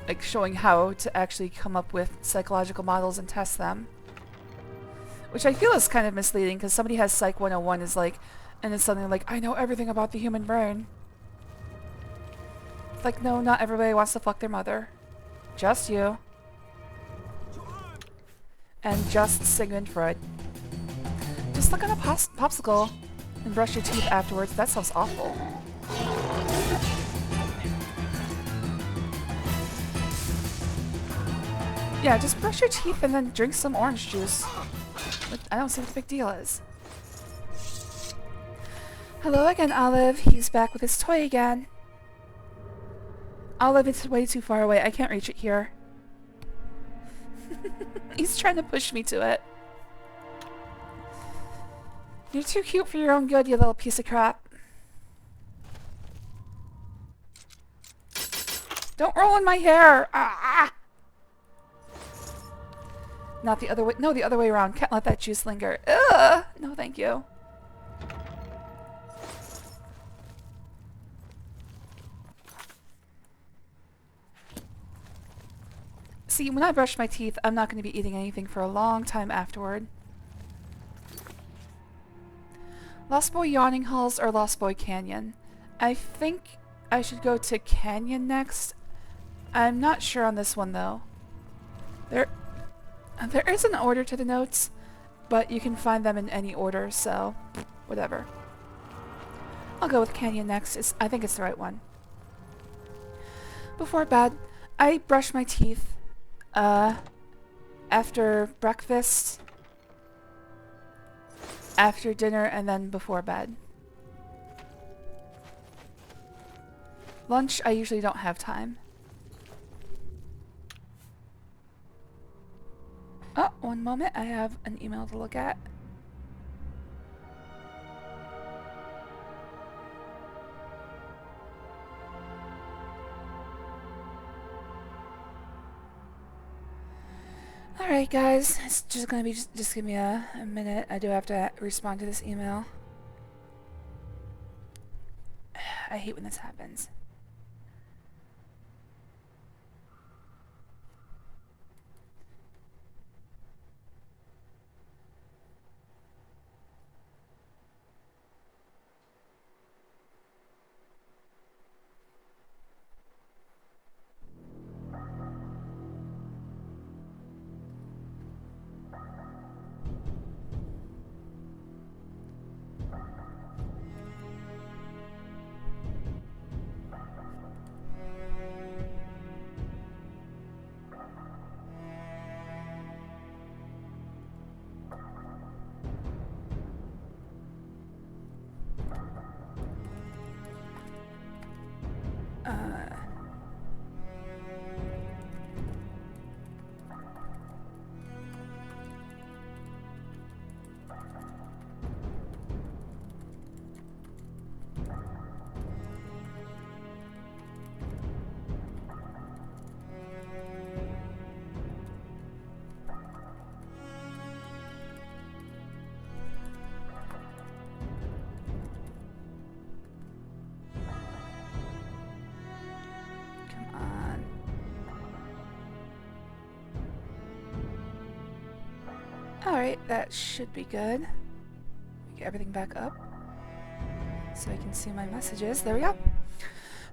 like, showing how to actually come up with psychological models and test them. Which I feel is kind of misleading, because somebody has Psych 101 is like, and it's something like, I know everything about the human brain. It's like, no, not everybody wants to fuck their mother. Just you. And just Sigmund Freud. Just look at a popsicle and brush your teeth afterwards. That sounds awful. Yeah, just brush your teeth and then drink some orange juice. I don't see what the big deal is. Hello again, Olive. He's back with his toy again. Olive, it's way too far away. I can't reach it here. He's trying to push me to it. You're too cute for your own good, you little piece of crap. Don't roll in my hair! Ah! Not the other way. No, the other way around. Can't let that juice linger. Ugh! No, thank you. See, when I brush my teeth, I'm not going to be eating anything for a long time afterward. Lost Boy Yawning Halls or Lost Boy Canyon? I think I should go to Canyon next. I'm not sure on this one, though. There is an order to the notes, but you can find them in any order, so whatever. I'll go with Canyon next. I think it's the right one. Before bed, I brush my teeth after breakfast, after dinner, and then before bed. Lunch, I usually don't have time. Oh, one moment. I have an email to look at. Alright guys, it's just gonna be, just give me a minute. I do have to respond to this email. I hate when this happens. Alright, that should be good. Get everything back up so I can see my messages. There we go.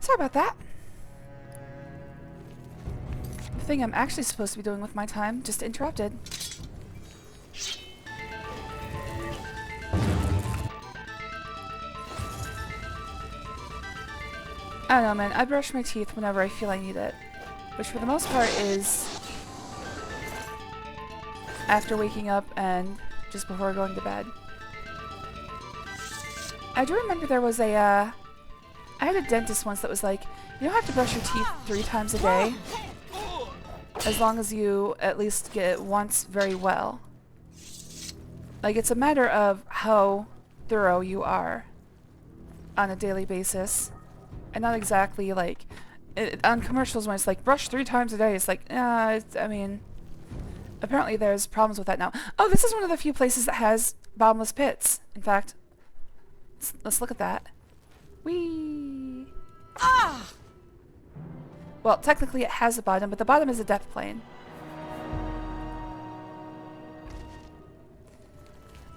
Sorry about that. The thing I'm actually supposed to be doing with my time just interrupted. I don't know, man. I brush my teeth whenever I feel I need it. Which for the most part is after waking up and just before going to bed. I do remember there was a, I had a dentist once that was like, you don't have to brush your teeth 3 times a day, as long as you at least get it once very well. Like, it's a matter of how thorough you are on a daily basis, and not exactly like, on commercials when it's like, brush 3 times a day, it's like, I mean, apparently there's problems with that now. Oh, this is one of the few places that has bottomless pits. In fact, let's look at that. Whee! Ah! Well, technically it has a bottom, but the bottom is a death plane.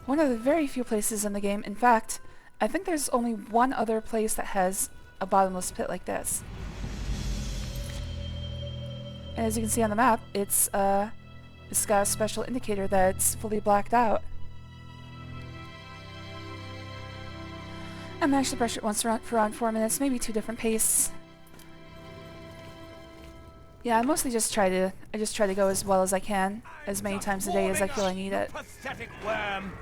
One of the very few places in the game. In fact, I think there's only one other place that has a bottomless pit like this. And as you can see on the map, it's got a special indicator that it's fully blacked out. I managed to brush it once for around 4 minutes, maybe 2 different pastes. Yeah, I mostly just try to go as well as I can, as many times a day as I feel I need it. Pathetic worm.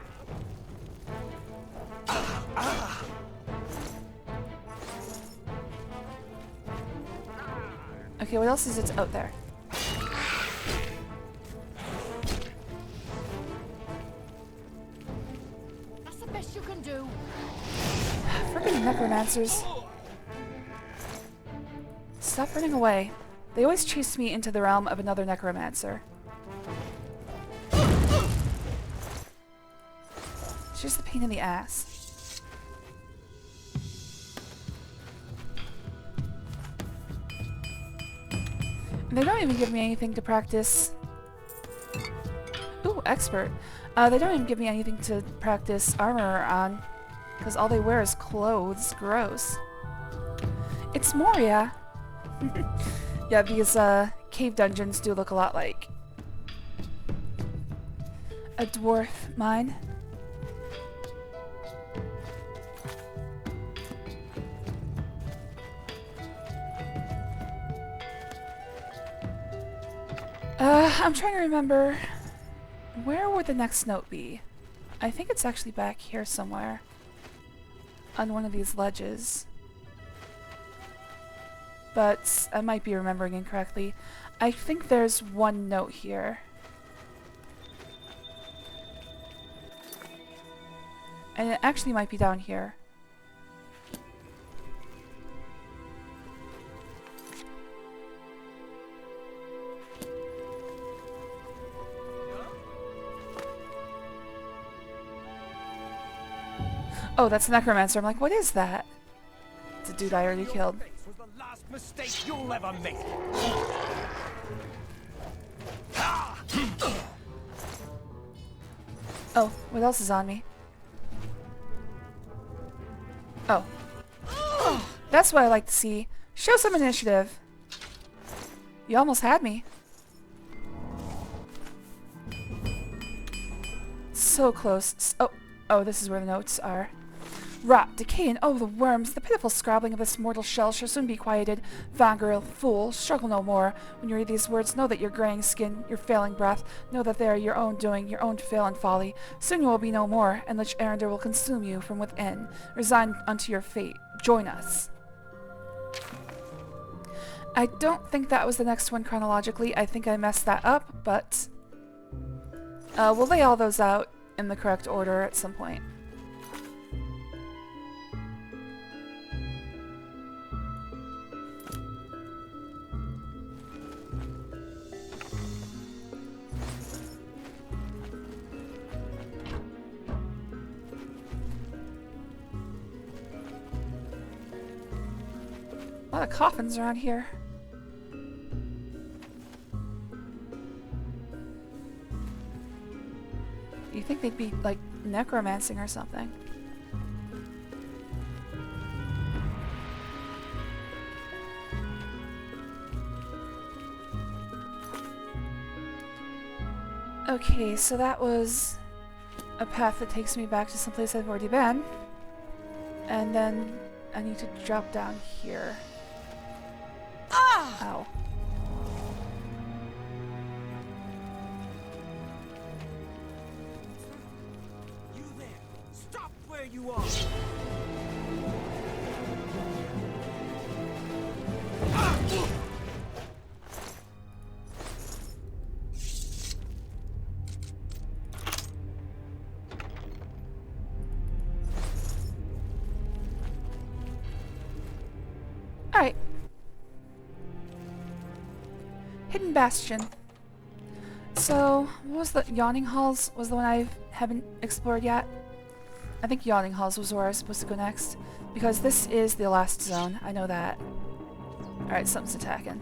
Okay, what else is it out there? That's the best you can do. Freaking necromancers. Stop running away. They always chase me into the realm of another necromancer. It's just a pain in the ass. And they don't even give me anything to practice. Ooh, expert. They don't even give me anything to practice armor on, because all they wear is clothes. Gross. It's Moria. Yeah, these cave dungeons do look a lot like a dwarf mine. I'm trying to remember, where would the next note be? I think it's actually back here somewhere on one of these ledges. But I might be remembering incorrectly. I think there's one note here. And it actually might be down here. Oh, that's a necromancer. I'm like, what is that? It's a dude I already killed. Mistake you'll ever make. Oh, what else is on me? Oh. That's what I like to see. Show some initiative. You almost had me. So close. Oh, this is where the notes are. Rot, decay, and oh, the worms! The pitiful scrabbling of this mortal shell shall soon be quieted. Vangirl, fool, struggle no more. When you read these words, know that your graying skin, your failing breath, know that they are your own doing, your own fail and folly. Soon you will be no more, and Lich Arender will consume you from within. Resign unto your fate. Join us. I don't think that was the next one chronologically. I think I messed that up, but we'll lay all those out in the correct order at some point. A lot of coffins around here. You think they'd be, like, necromancing or something. Okay, so that was a path that takes me back to someplace I've already been. And then I need to drop down here. Ow. You there! Stop where you are! Alright. Hidden Bastion. So, what was the Yawning Halls? Was the one I haven't explored yet? I think Yawning Halls was where I was supposed to go next. Because this is the last zone. I know that. Alright, something's attacking.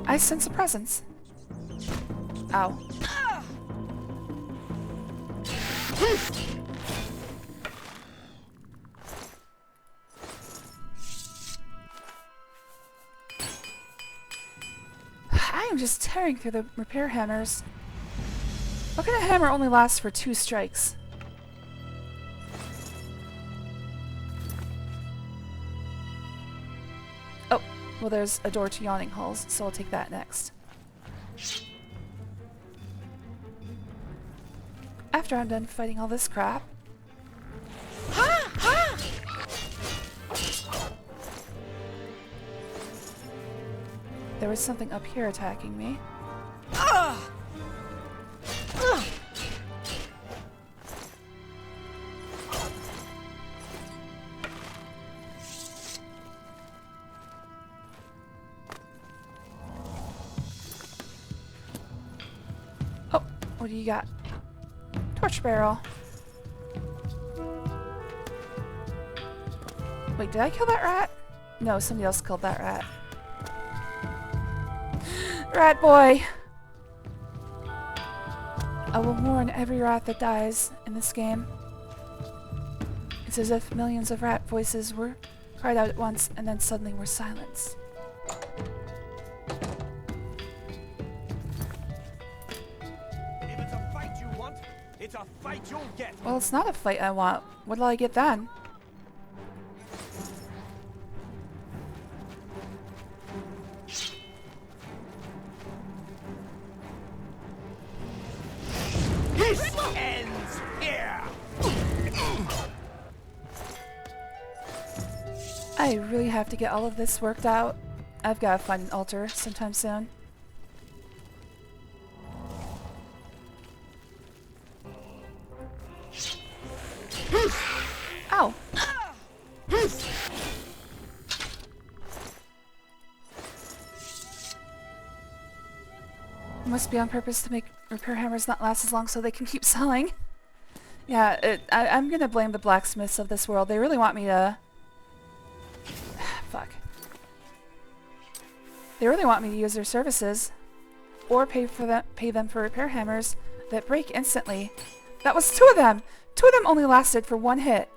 I sense a presence. Ow. I am just tearing through the repair hammers. What kind of hammer only lasts for 2 strikes? Oh, well there's a door to Yawning Halls, so I'll take that next. After I'm done fighting all this crap. There was something up here attacking me. Oh, what do you got? Torch barrel. Wait, did I kill that rat? No, somebody else killed that rat. Rat boy! I will mourn every rat that dies in this game. It's as if millions of rat voices were cried out at once and then suddenly were silenced. If it's a fight you want, it's a fight you'll get. Well, it's not a fight I want. What'll I get then? This ends here. I really have to get all of this worked out. I've got to find an altar sometime soon. Ow! Must be on purpose to make repair hammers not last as long so they can keep selling. Yeah, I'm gonna blame the blacksmiths of this world. They really want me to... Fuck. They really want me to use their services. Or pay them for repair hammers that break instantly. That was 2 of them! 2 of them only lasted for 1 hit.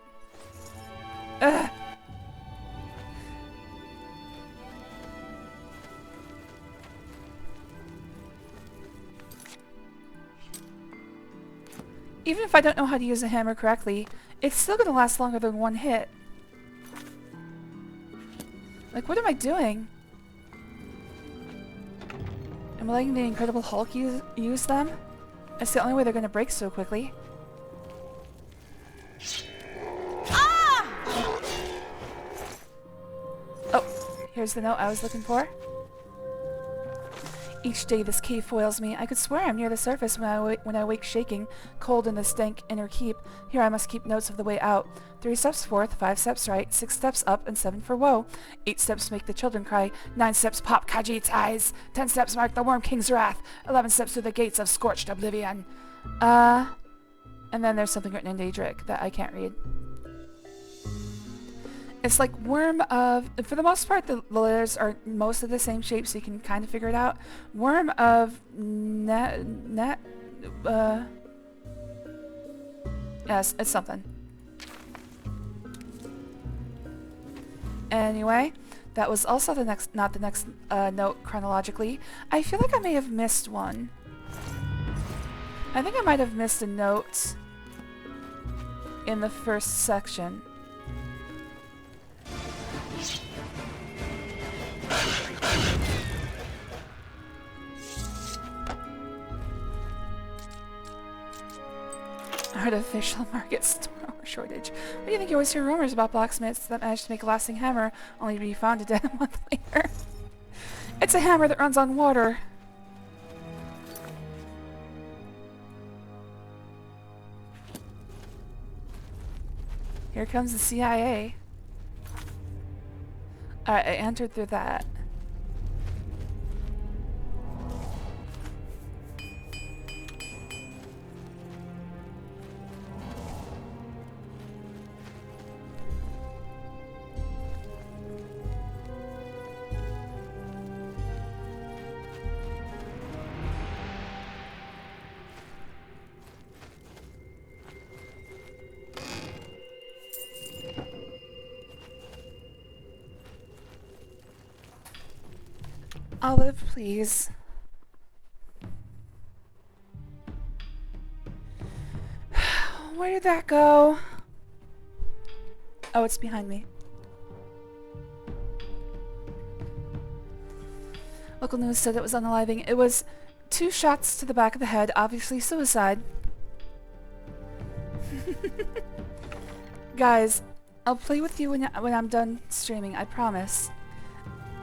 Ugh. Even if I don't know how to use a hammer correctly, it's still gonna last longer than 1 hit. Like, what am I doing? Am I letting the Incredible Hulk use them? It's the only way they're gonna break so quickly. Oh, here's the note I was looking for. Each day this cave foils me. I could swear I'm near the surface when I wake shaking, cold in the stank inner keep. Here I must keep notes of the way out. 3 steps forth, 5 steps right, 6 steps up, and 7 for woe. 8 steps make the children cry, 9 steps pop Khajiit's eyes, 10 steps mark the Worm King's wrath, 11 steps through the gates of scorched oblivion. And then there's something written in Daedric that I can't read. It's like worm of... For the most part, the letters are most of the same shape, so you can kind of figure it out. Worm of... Yes, it's something. Anyway, that was also the next... Not the next note chronologically. I feel like I may have missed one. I think I might have missed a note in the first section. Artificial market store shortage. What do you think? You always hear rumors about blacksmiths that manage to make a lasting hammer only to be found dead a month later. It's a hammer that runs on water. Here comes the CIA. Alright, I entered through that. Olive, please. Where did that go? Oh, it's behind me. Local news said it was unaliving. It was 2 shots to the back of the head, obviously suicide. Guys, I'll play with you when I'm done streaming, I promise.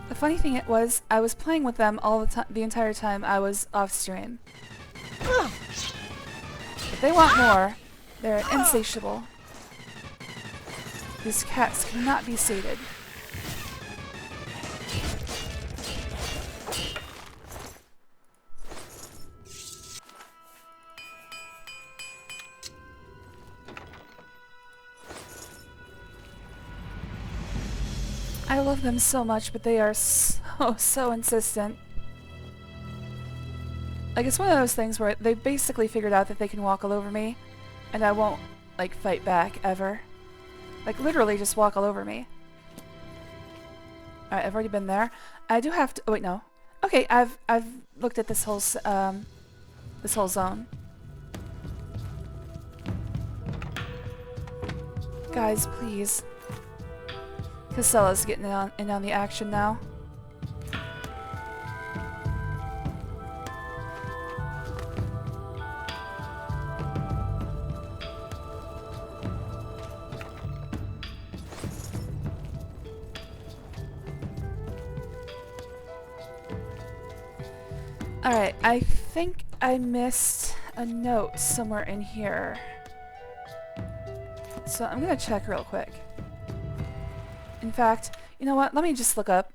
The funny thing I was playing with them all the time, the entire time I was off stream. But they want more. They're insatiable. These cats cannot be sated. I love them so much, but they are so insistent. Like, it's one of those things where they basically figured out that they can walk all over me, and I won't, like, fight back, ever. Like, literally just walk all over me. Alright, I've already been there. I do have to... Oh, wait, no. Okay, I've looked at this whole zone. Guys, please. Casella's getting in on the action now. Alright, I think I missed a note somewhere in here. So I'm gonna check real quick. In fact, you know what? Let me just look up.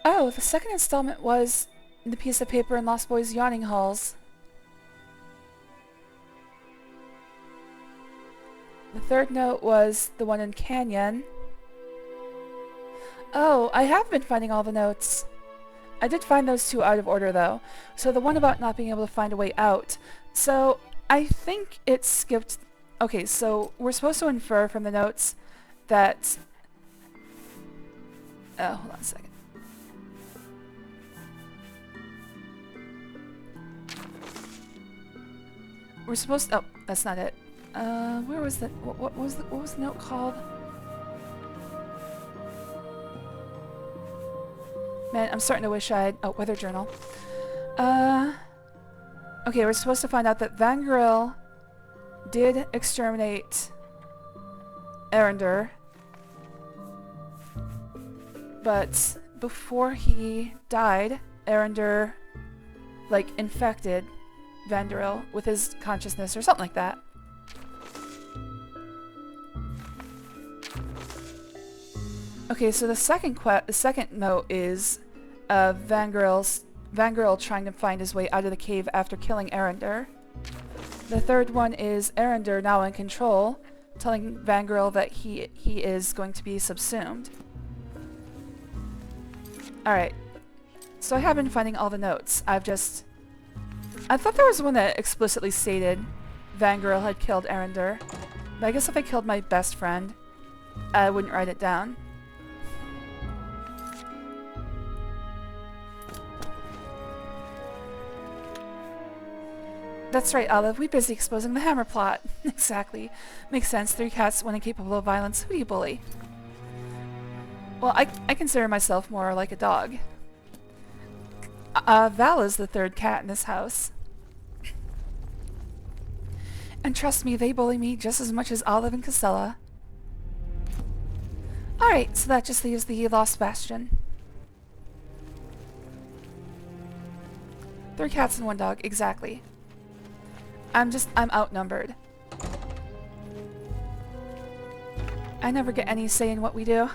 Oh, the second installment was the piece of paper in Lost Boys Yawning Halls. The third note was the one in Canyon. Oh, I have been finding all the notes. I did find those 2 out of order, though. So the one about not being able to find a way out. So I think it skipped... Okay, so we're supposed to infer from the notes that... Oh, hold on a second. We're supposed... Oh, that's not it. Where was the... What was the note called? Man, I'm starting to wish I'd... Oh, weather journal. Okay, we're supposed to find out that Van Grill did exterminate Arender. But before he died, Arender, like, infected Van Grill with his consciousness or something like that. Okay, so the second note is Vangirl trying to find his way out of the cave after killing Arender. The third one is Arender now in control, telling Vangirl that he is going to be subsumed. Alright, so I have been finding all the notes. I thought there was one that explicitly stated Vangirl had killed Arender, but I guess if I killed my best friend, I wouldn't write it down. That's right, Olive. We're busy exposing the Hammer plot. Exactly. Makes sense. 3 cats, one incapable of violence. Who do you bully? Well, I consider myself more like a dog. Val is the 3rd cat in this house. And trust me, they bully me just as much as Olive and Casella. Alright, so that just leaves the Lost Bastion. 3 cats and 1 dog, exactly. I'm outnumbered. I never get any say in what we do.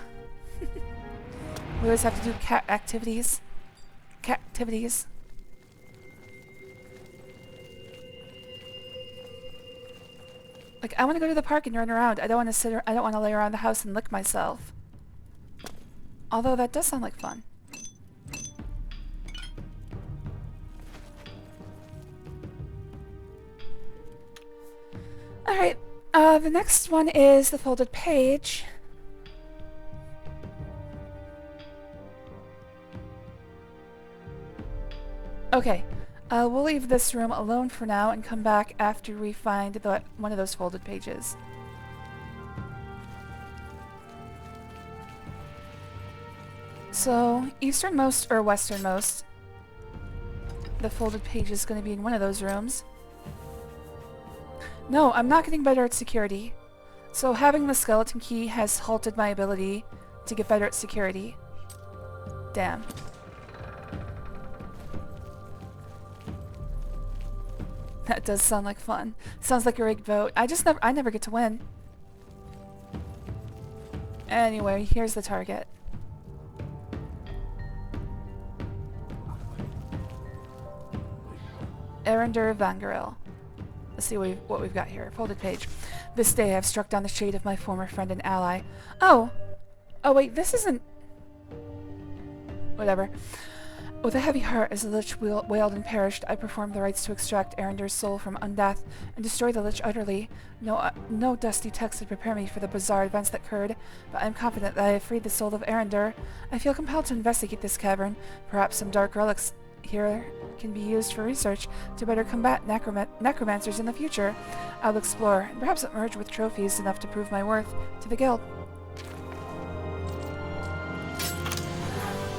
We always have to do cat activities. Cat-activities. Like, I want to go to the park and run around. I don't want to lay around the house and lick myself. Although that does sound like fun. Alright, the next one is the folded page. Okay, we'll leave this room alone for now and come back after we find one of those folded pages. So, easternmost or westernmost, the folded page is going to be in one of those rooms. No, I'm not getting better at security. So having the skeleton key has halted my ability to get better at security. Damn. That does sound like fun. Sounds like a rigged vote. I never get to win. Anyway, here's the target. Arender Vangirl. Let's see what we've got here. Folded page. This day I've struck down the shade of my former friend and ally. Oh! Oh wait, this isn't... Whatever. With a heavy heart as the Lich wailed and perished, I performed the rites to extract Arender's soul from undeath and destroy the Lich utterly. No dusty text would prepare me for the bizarre events that occurred, but I am confident that I have freed the soul of Arender. I feel compelled to investigate this cavern. Perhaps some dark relics here can be used for research to better combat necromancers in the future. I'll explore, and perhaps emerge with trophies enough to prove my worth to the guild.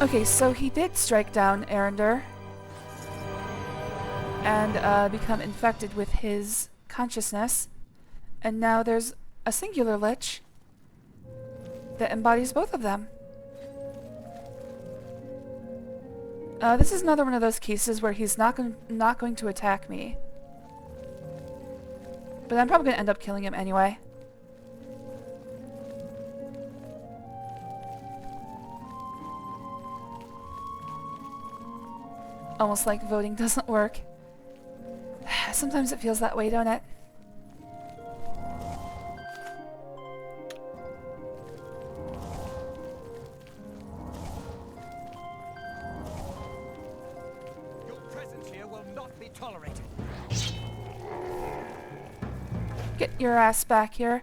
Okay, so he did strike down Arender and become infected with his consciousness, and now there's a singular Lich that embodies both of them. This is another one of those cases where he's not going to attack me. But I'm probably going to end up killing him anyway. Almost like voting doesn't work. Sometimes it feels that way, don't it? Tolerated. Get your ass back here.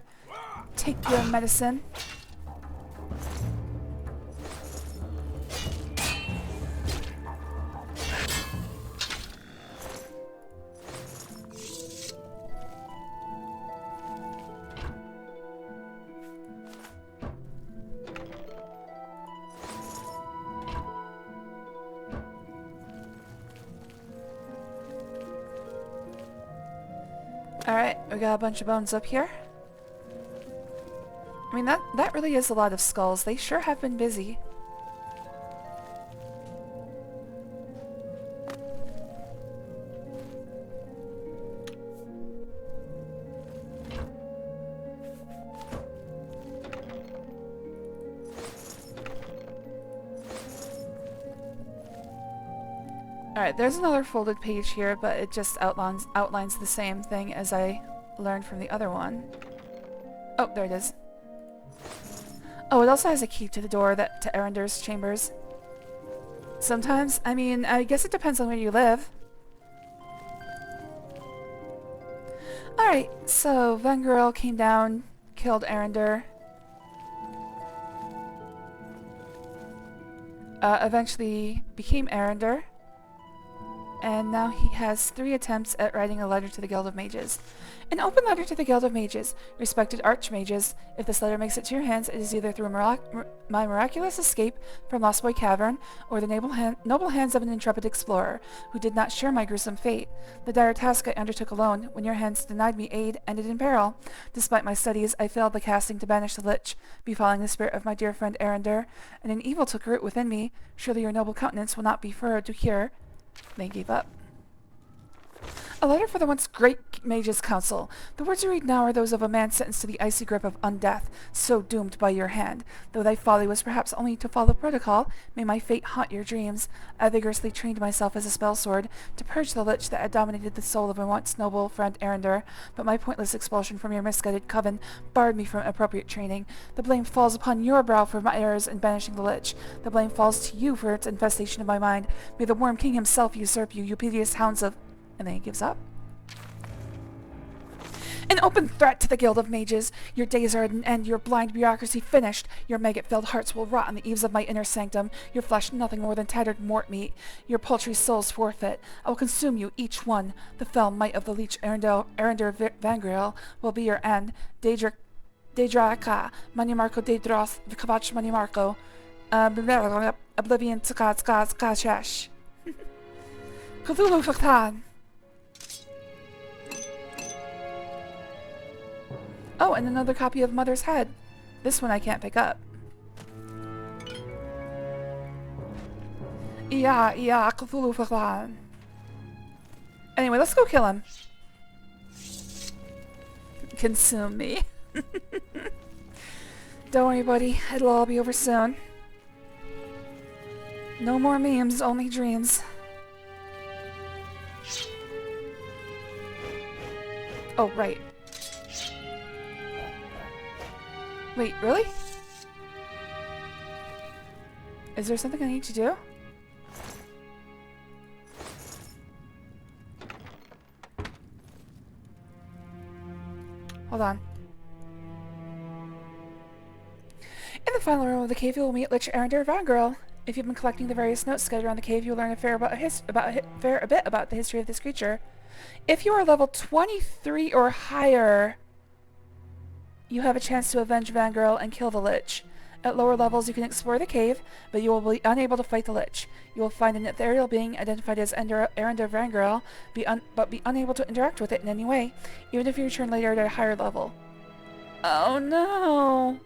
Take your medicine. Alright, we got a bunch of bones up here. I mean, that really is a lot of skulls. They sure have been busy. Alright, there's another folded page here, but it just outlines the same thing as I learned from the other one. Oh, there it is. Oh, it also has a key to the door to Arender's chambers. Sometimes, I mean, I guess it depends on where you live. Alright, so Vengirl came down, killed Arender. Eventually became Arender. And now he has 3 attempts at writing a letter to the Guild of Mages. An open letter to the Guild of Mages. Respected Archmages, if this letter makes it to your hands, it is either through my miraculous escape from Lost Boy Cavern, or the noble hands of an intrepid explorer, who did not share my gruesome fate. The dire task I undertook alone, when your hands denied me aid, ended in peril. Despite my studies, I failed the casting to banish the Lich, befalling the spirit of my dear friend Arender, and an evil took root within me. Surely your noble countenance will not be furrowed to hear. They gave up. A letter for the once great Mages Council. The words you read now are those of a man sentenced to the icy grip of undeath, so doomed by your hand. Though thy folly was perhaps only to follow protocol, may my fate haunt your dreams. I vigorously trained myself as a spell sword to purge the lich that had dominated the soul of my once noble friend Arender, but my pointless expulsion from your misguided coven barred me from appropriate training. The blame falls upon your brow for my errors in banishing the lich. The blame falls to you for its infestation of my mind. May the Worm King himself usurp you, you piteous hounds of... And then he gives up. An open threat to the Guild of Mages. Your days are at an end, your blind bureaucracy finished. Your maggot-filled hearts will rot on the eaves of my inner sanctum, your flesh nothing more than tattered mort meat. Your paltry souls forfeit. I will consume you, each one. The fell might of the leech Arender Vangriel will be your end. Dedraka, Manimarco Dedros, Vikavach Manimarco, Oblivion Tsakaz, Cthulhu Faktan. Oh, and another copy of Mother's Head. This one I can't pick up. Yeah, Cthulhu Faktan. Anyway, let's go kill him. Consume me. Don't worry, buddy. It'll all be over soon. No more memes, only dreams. Oh, right. Wait, really? Is there something I need to do? Hold on. In the final room of the cave, you will meet Lich Arender Vangirl. If you've been collecting the various notes scattered around the cave, you'll learn a fair bit about the history of this creature. If you are level 23 or higher, you have a chance to avenge Vangirl and kill the Lich. At lower levels, you can explore the cave, but you will be unable to fight the Lich. You will find an ethereal being identified as Arender Vangirl, but be unable to interact with it in any way, even if you return later at a higher level. Oh no!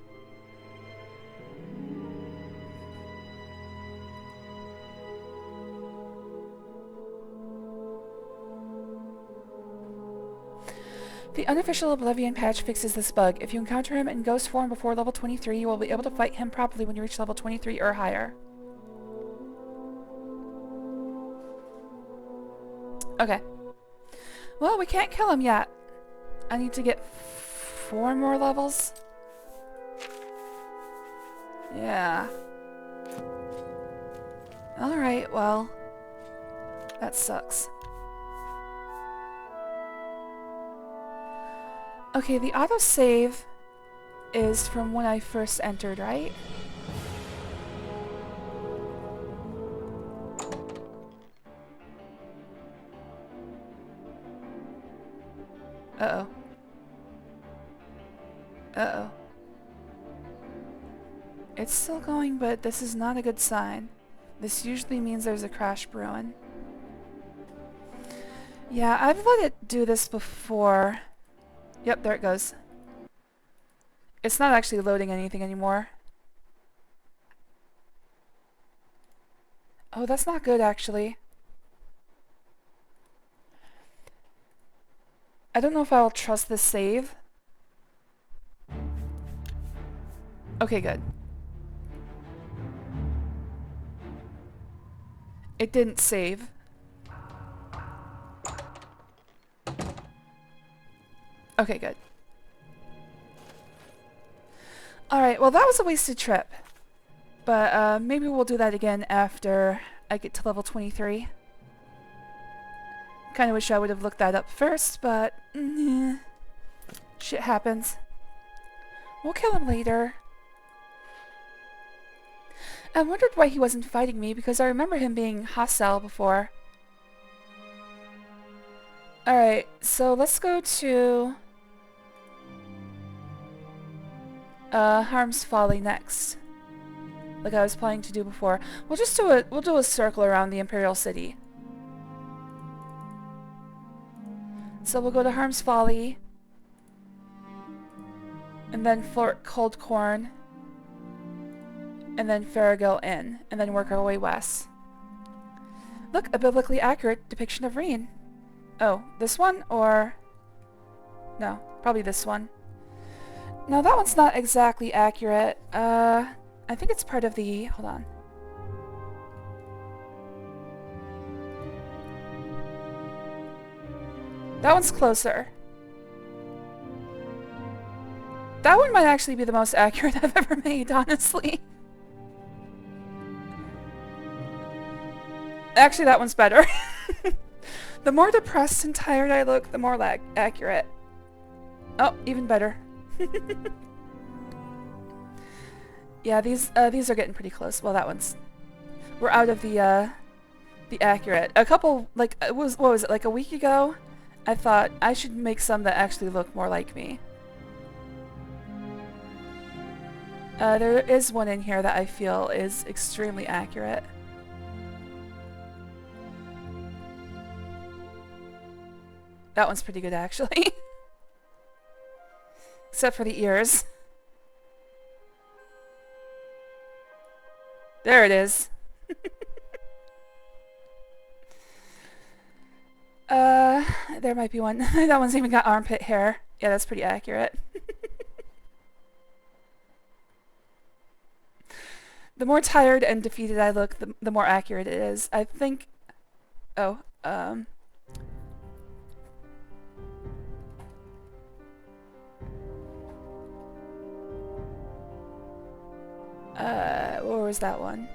The unofficial Oblivion patch fixes this bug. If you encounter him in ghost form before level 23, you will be able to fight him properly when you reach level 23 or higher. Okay. Well, we can't kill him yet. I need to get 4 more levels. Yeah. Alright, well, that sucks. Okay, the autosave is from when I first entered, right? Uh-oh. Uh-oh. It's still going, but this is not a good sign. This usually means there's a crash brewing. Yeah, I've let it do this before. Yep, there it goes. It's not actually loading anything anymore. Oh, that's not good, actually. I don't know if I'll trust this save. Okay, good. It didn't save. Okay, good. Alright, well that was a wasted trip. But maybe we'll do that again after I get to level 23. Kinda wish I would have looked that up first, but shit happens. We'll kill him later. I wondered why he wasn't fighting me, because I remember him being hostile before. Alright, so let's go to Harm's Folly next. Like I was planning to do before. We'll do a circle around the Imperial City. So we'll go to Harm's Folly, and then Fort Cold Corn, and then Farragill Inn, and then work our way west. Look, a biblically accurate depiction of rain. Oh, this one, or... No, probably this one. No, that one's not exactly accurate. I think it's part of the... Hold on. That one's closer. That one might actually be the most accurate I've ever made, honestly. Actually, that one's better. The more depressed and tired I look, the more accurate. Oh, even better. Yeah, these are getting pretty close. Well, that one's... We're out of the accurate. A couple, like, what was it, like a week ago? I thought I should make some that actually look more like me. There is one in here that I feel is extremely accurate. That one's pretty good, actually. Except for the ears. There it is. There might be one. That one's even got armpit hair. Yeah, that's pretty accurate. The more tired and defeated I look, the more accurate it is. I think... Oh, where was that one?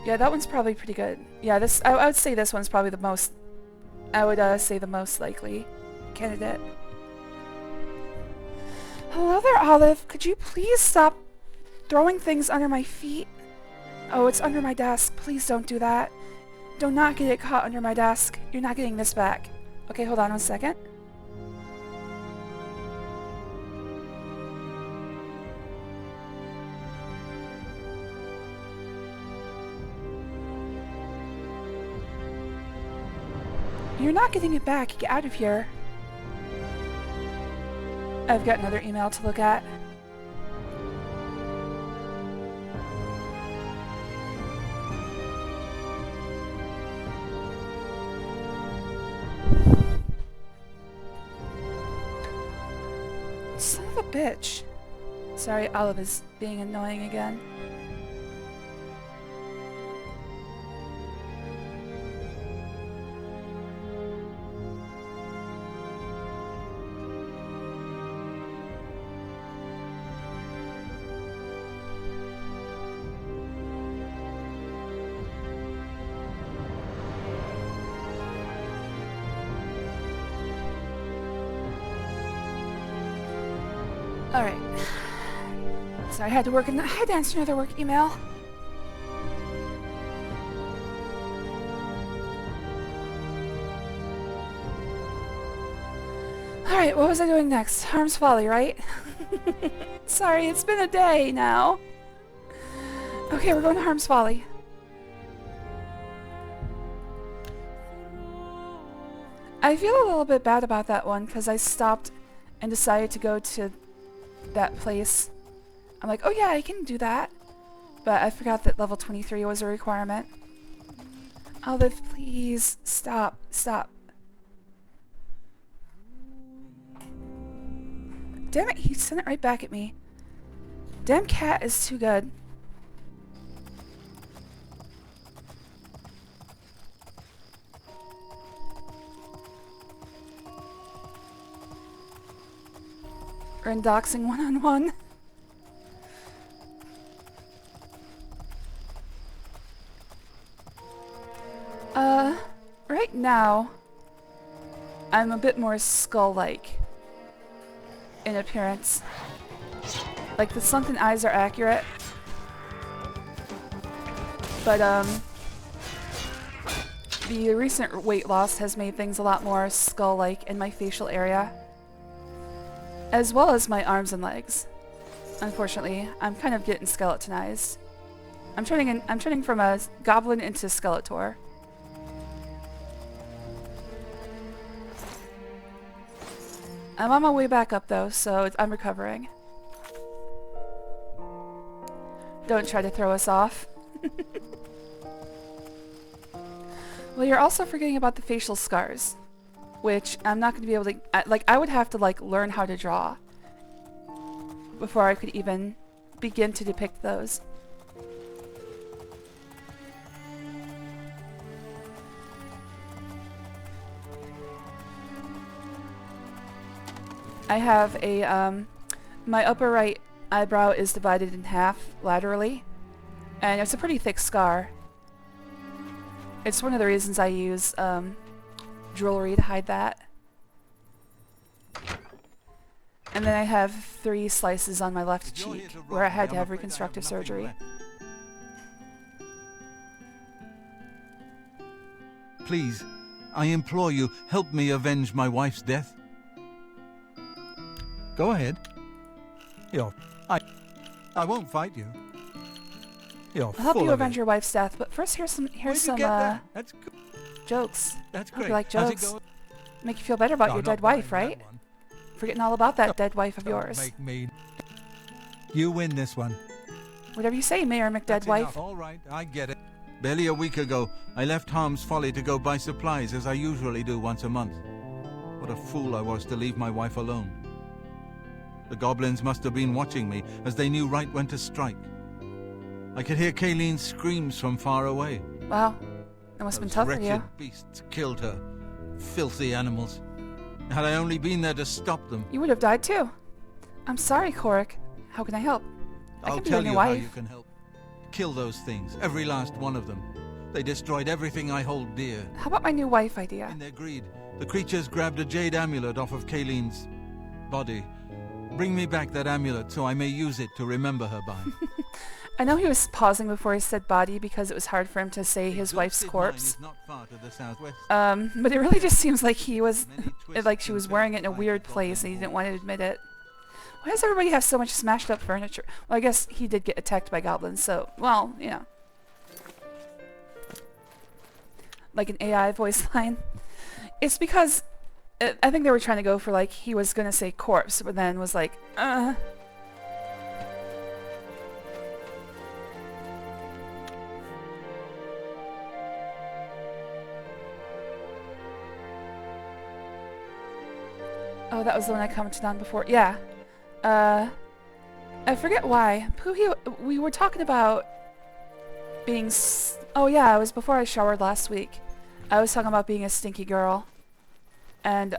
Yeah, that one's probably pretty good. Yeah, I would say this one's probably the most... I would say the most likely candidate. Hello there, Olive. Could you please stop throwing things under my feet? Oh, it's under my desk. Please don't do that. Do not get it caught under my desk. You're not getting this back. Okay, hold on 1 second. You're not getting it back. Get out of here. I've got another email to look at. Son of a bitch. Sorry, Olive is being annoying again. Alright. Sorry, I had to answer another work email. Alright, what was I doing next? Harm's Folly, right? Sorry, it's been a day now. Okay, we're going to Harm's Folly. I feel a little bit bad about that one because I stopped and decided to go to that place. I'm like, oh yeah, I can do that. But I forgot that level 23 was a requirement. Olive, please, stop, stop. Damn it, he sent it right back at me. Damn cat is too good. We're in doxing one-on-one. Right now, I'm a bit more skull-like in appearance. Like, the sunken eyes are accurate. But, the recent weight loss has made things a lot more skull-like in my facial area. As well as my arms and legs. Unfortunately, I'm kind of getting skeletonized. I'm turning from a goblin into Skeletor. I'm on my way back up though, so I'm recovering. Don't try to throw us off. Well, you're also forgetting about the facial scars, which I'm not going to be able to... Like, I would have to, like, learn how to draw before I could even begin to depict those. I have a, my upper right eyebrow is divided in half laterally, and it's a pretty thick scar. It's one of the reasons I use, jewelry to hide that. And then I have 3 slices on my left cheek, where I had to have reconstructive surgery. Please, I implore you, help me avenge my wife's death. Go ahead. I won't fight you. I'll help you avenge your wife's death, but first here's some That's good. jokes. That's I hope great. you like How's it jokes. going? Make you feel better about No, your not dead wife, buying right? that one. Forgetting all about that dead wife of Don't yours. make me. You win this one. Whatever you say, Mayor That's McDead wife. enough. All right, I get it. Barely a week ago, I left Harm's Folly to go buy supplies as I usually do once a month. What a fool I was to leave my wife alone. The goblins must have been watching me, as they knew right when to strike. I could hear Kayleen's screams from far away. Wow, that must have been tough for Those you. wretched beasts killed her. Filthy animals. Had I only been there to stop them. You would have died too. I'm sorry, Korik. How can I help? I I'll can be tell your you how wife. you can help. Kill those things, every last one of them. They destroyed everything I hold dear. How about my new wife idea? In their greed, the creatures grabbed a jade amulet off of Kayleen's body. Bring me back that amulet so I may use it to remember her by. I know he was pausing before he said body because it was hard for him to say his wife's corpse. Not far to the southwest. But it really just seems like he was, like she was wearing it in a weird place and he didn't want to admit it. Why does everybody have so much smashed up furniture? Well, I guess he did get attacked by goblins, so, well, you know. Like an AI voice line. It's because, I think they were trying to go for, like, he was gonna say corpse, but then was like, Oh, that was the one I commented on before. Yeah. I forget why. We were talking about being... Oh yeah, it was before I showered last week. I was talking about being a stinky girl. And,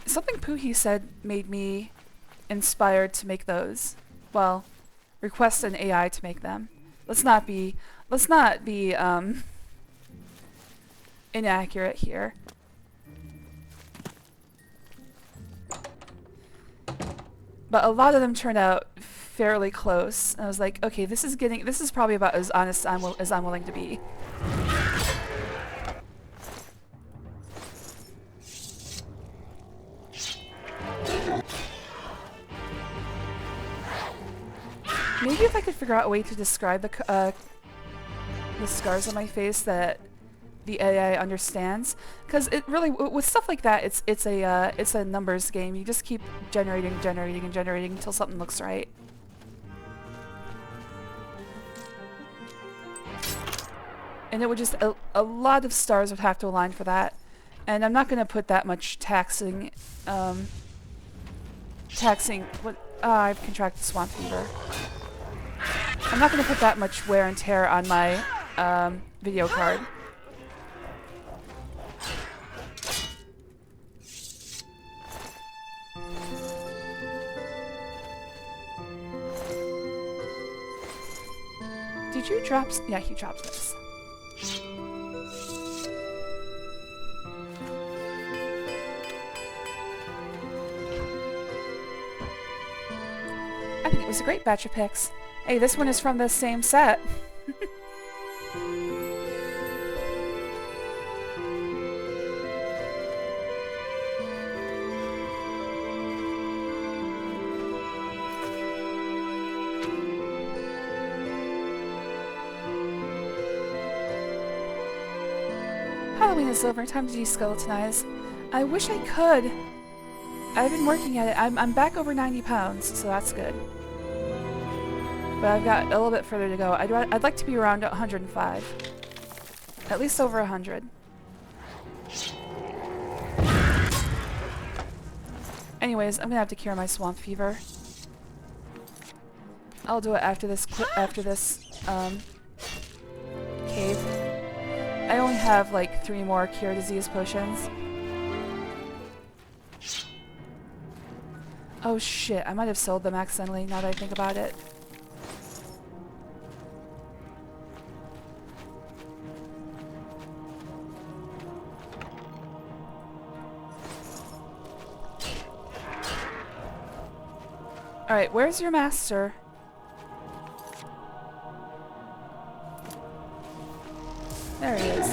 something Poohee said made me inspired to make those. Well, request an AI to make them. Let's not be inaccurate here. But a lot of them turned out fairly close. I was like, okay, this is probably about as honest as I'm willing to be. Maybe if I could figure out a way to describe the scars on my face that the AI understands, because it really, with stuff like that, it's a numbers game. You just keep generating until something looks right. And it would just a lot of stars would have to align for that, and I'm not going to put that much taxing. I've contracted swamp fever. I'm not going to put that much wear and tear on my video card. you drop... Yeah, he dropped this. I think it was a great batch of picks. Hey, this one is from the same set. Halloween is over. Time to de-skeletonize. I wish I could. I've been working at it. I'm back over 90 pounds, so that's good. But I've got a little bit further to go. I'd like to be around 105. At least over 100. Anyways, I'm gonna have to cure my swamp fever. I'll do it after this cave. I only have like 3 more cure disease potions. Oh shit, I might have sold them accidentally now that I think about it. Alright, where's your master? There he is.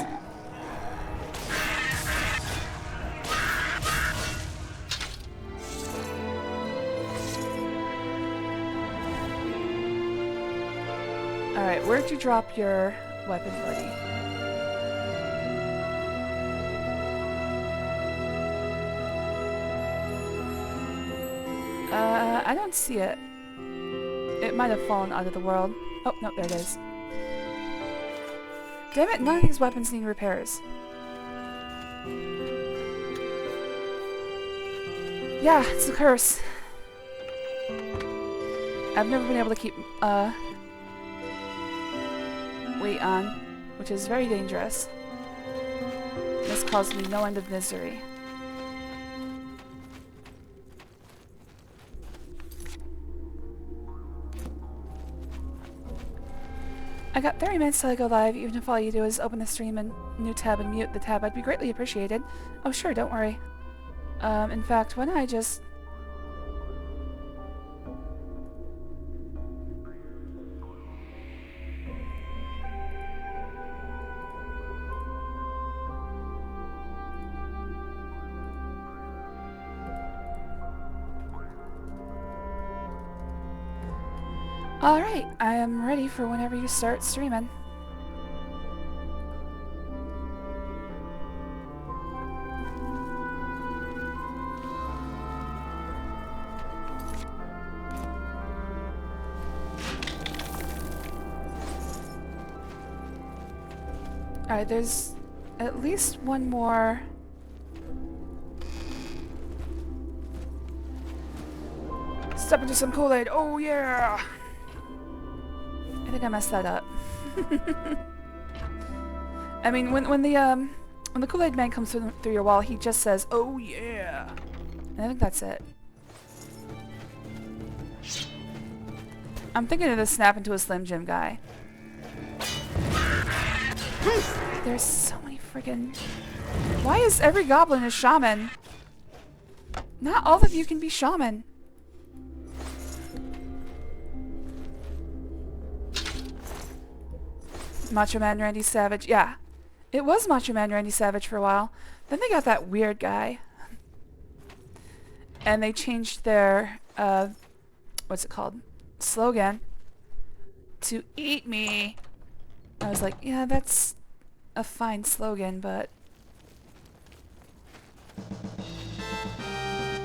Alright, where'd you drop your weapon, buddy? I don't see it. It might have fallen out of the world. Oh, no, there it is. Damn it, none of these weapons need repairs. Yeah, it's a curse. I've never been able to keep, weight on, which is very dangerous. This caused me no end of misery. I got 30 minutes till I go live. Even if all you do is open the stream and new tab and mute the tab, I'd be greatly appreciated. Oh sure, don't worry. In fact, why don't I just... Alright, I am ready for whenever you start streaming. Alright, there's at least one more... Step into some Kool-Aid, oh yeah! I think I messed that up. I mean, when the Kool-Aid man comes through your wall, he just says, "Oh yeah," and I think that's it. I'm thinking of the snap into a Slim Jim guy. There's so many friggin'. Why is every goblin a shaman? Not all of you can be shaman. Macho Man Randy Savage. Yeah. It was Macho Man Randy Savage for a while. Then they got that weird guy. And they changed their, what's it called? Slogan. To eat me. I was like, yeah, that's a fine slogan, but...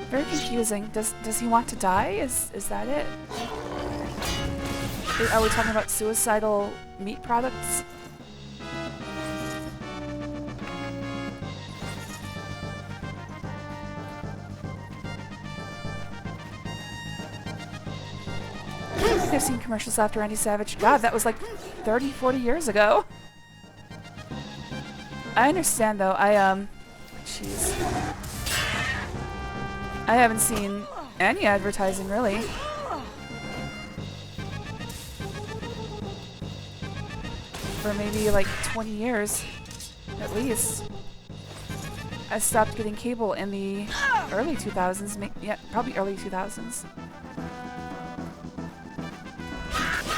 Very confusing. Does he want to die? Is that it? Are we talking about suicidal meat products? I've seen commercials after Randy Savage. God, that was like 30, 40 years ago. I understand though, jeez. I haven't seen any advertising really. for maybe like 20 years, at least. I stopped getting cable in the early 2000s, yeah, probably early 2000s.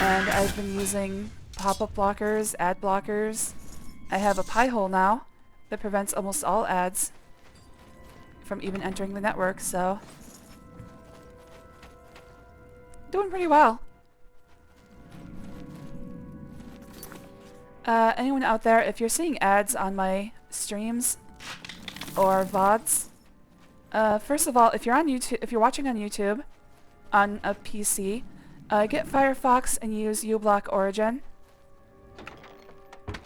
And I've been using pop-up blockers, ad blockers. I have a pie hole now that prevents almost all ads from even entering the network, so doing pretty well. Anyone out there, if you're seeing ads on my streams or VODs, first of all, if you're on YouTube, if you're watching on YouTube on a PC, get Firefox and use uBlock Origin.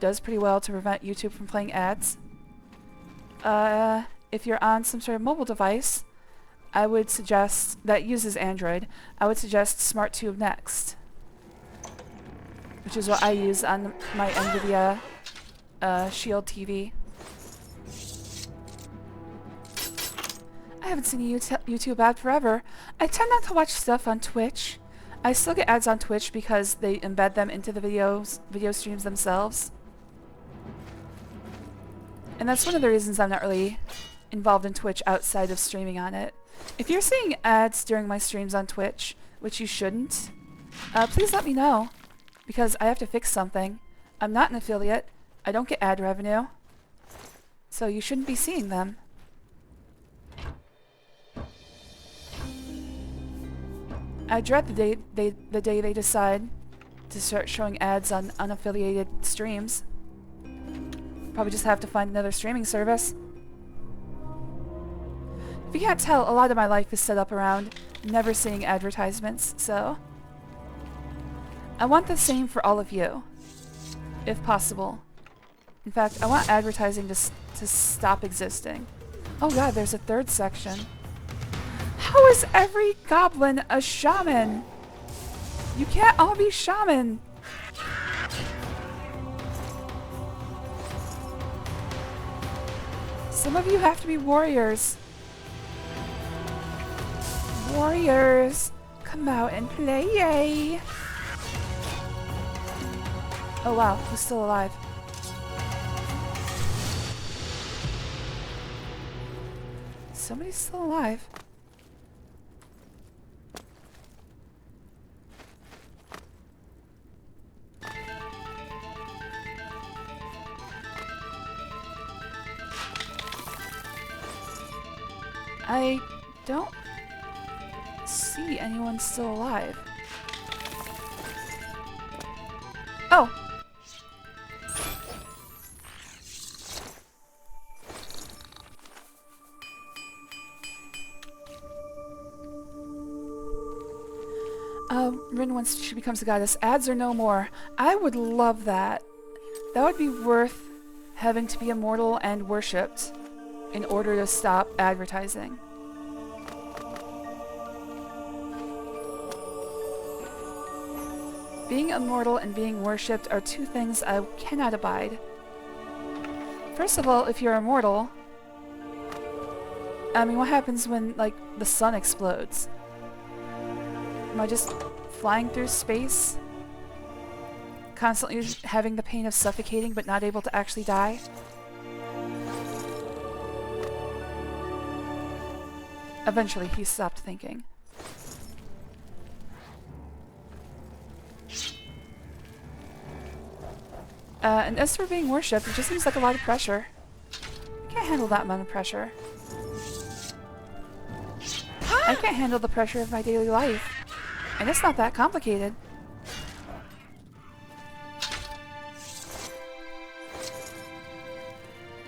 Does pretty well to prevent YouTube from playing ads. If you're on some sort of mobile device, I would suggest, that uses Android, I would suggest SmartTube Next, which is what I use on my NVIDIA Shield TV. I haven't seen a YouTube ad forever. I tend not to watch stuff on Twitch. I still get ads on Twitch because they embed them into the video streams themselves. And that's one of the reasons I'm not really involved in Twitch outside of streaming on it. If you're seeing ads during my streams on Twitch, which you shouldn't, please let me know, because I have to fix something. I'm not an affiliate. I don't get ad revenue. So you shouldn't be seeing them. I dread the day they decide to start showing ads on unaffiliated streams. Probably just have to find another streaming service. If you can't tell, a lot of my life is set up around never seeing advertisements, so I want the same for all of you, if possible. In fact, I want advertising to stop existing. Oh god, there's a third section. How is every goblin a shaman? You can't all be shaman. Some of you have to be warriors. Warriors, come out and play, yay! Oh wow, he's still alive. Somebody's still alive. I don't see anyone still alive. Oh! Rin once she becomes a goddess. Ads are no more. I would love that. That would be worth having to be immortal and worshipped in order to stop advertising. Being immortal and being worshipped are two things I cannot abide. First of all, if you're immortal, I mean, what happens when, like, the sun explodes? Am I just flying through space? Constantly having the pain of suffocating but not able to actually die? Eventually, he stopped thinking. And as for being worshipped, it just seems like a lot of pressure. I can't handle that amount of pressure. I can't handle the pressure of my daily life. And it's not that complicated.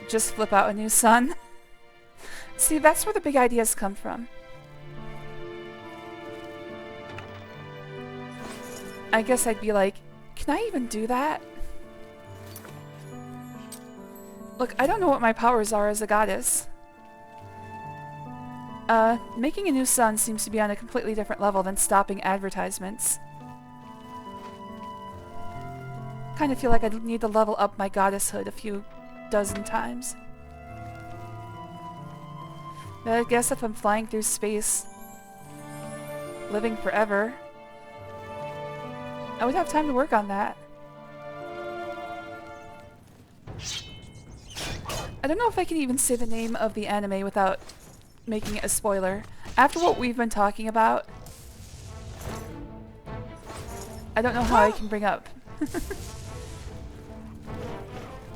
Just flip out a new sun. See, that's where the big ideas come from. I guess I'd be like, can I even do that? Look, I don't know what my powers are as a goddess. Making a new sun seems to be on a completely different level than stopping advertisements. Kind of feel like I need to level up my goddesshood a few dozen times. But I guess if I'm flying through space, living forever, I would have time to work on that. I don't know if I can even say the name of the anime without making it a spoiler. After what we've been talking about, I don't know how I can bring up.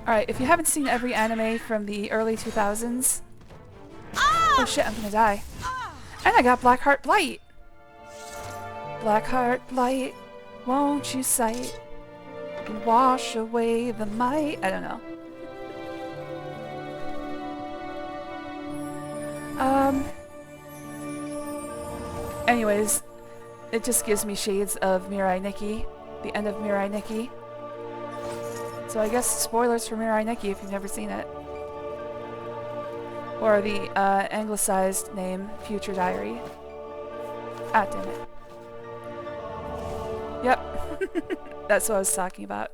Alright, if you haven't seen every anime from the early 2000s... Oh shit, I'm gonna die. And I got Blackheart Blight! Blackheart Blight, won't you sight and wash away the might? I don't know. Anyways, it just gives me shades of Mirai Nikki, the end of Mirai Nikki. So I guess spoilers for Mirai Nikki if you've never seen it. Or the anglicized name, Future Diary. Ah, damn it. Yep. That's what I was talking about.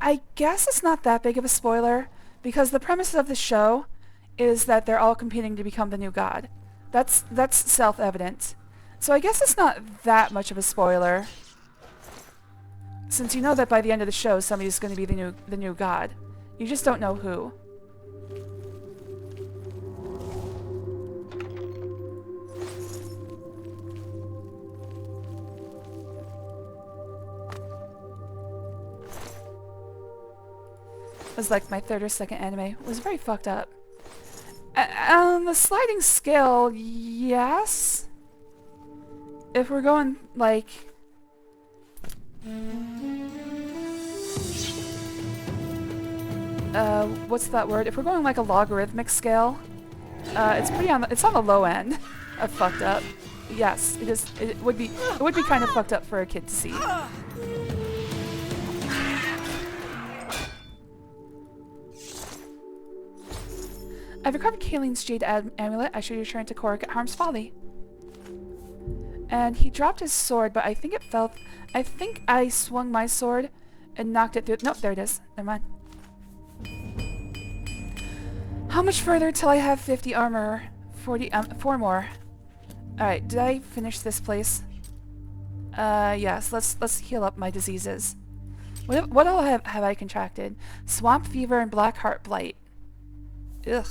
I guess it's not that big of a spoiler, because the premise of the show is that they're all competing to become the new god. That's self-evident. So I guess it's not that much of a spoiler, since you know that by the end of the show somebody's going to be the new god. You just don't know who. It was like my third or second anime. It was very fucked up. On the sliding scale, yes. If we're going like what's that word? If we're going like a logarithmic scale, it's pretty on it's on the low end of fucked up. Yes, it is. It would be kind of fucked up for a kid to see. I've recovered Kalen's jade amulet. I should return to Korik at Harm's Folly. And he dropped his sword, but I think it fell. I think I swung my sword and knocked it through. Nope, there it is. Never mind. How much further till I have 50 armor? 4 more. Alright, did I finish this place? Yes, let's heal up my diseases. What all have I contracted? Swamp fever and Blackheart Blight. Ugh.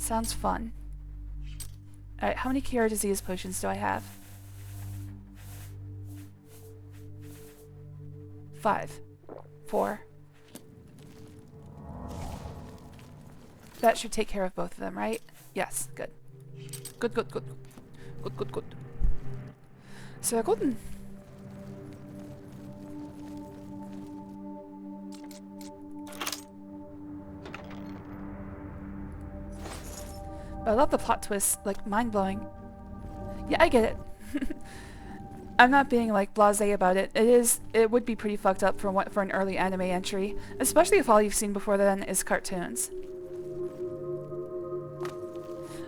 Sounds fun. Alright, how many cure disease potions do I have? 5. 4. That should take care of both of them, right? Yes, good. Good. Good. Sehr gut. I love the plot twists, like mind-blowing. Yeah, I get it. I'm not being like blasé about it. It would be pretty fucked up for an early anime entry, especially if all you've seen before then is cartoons.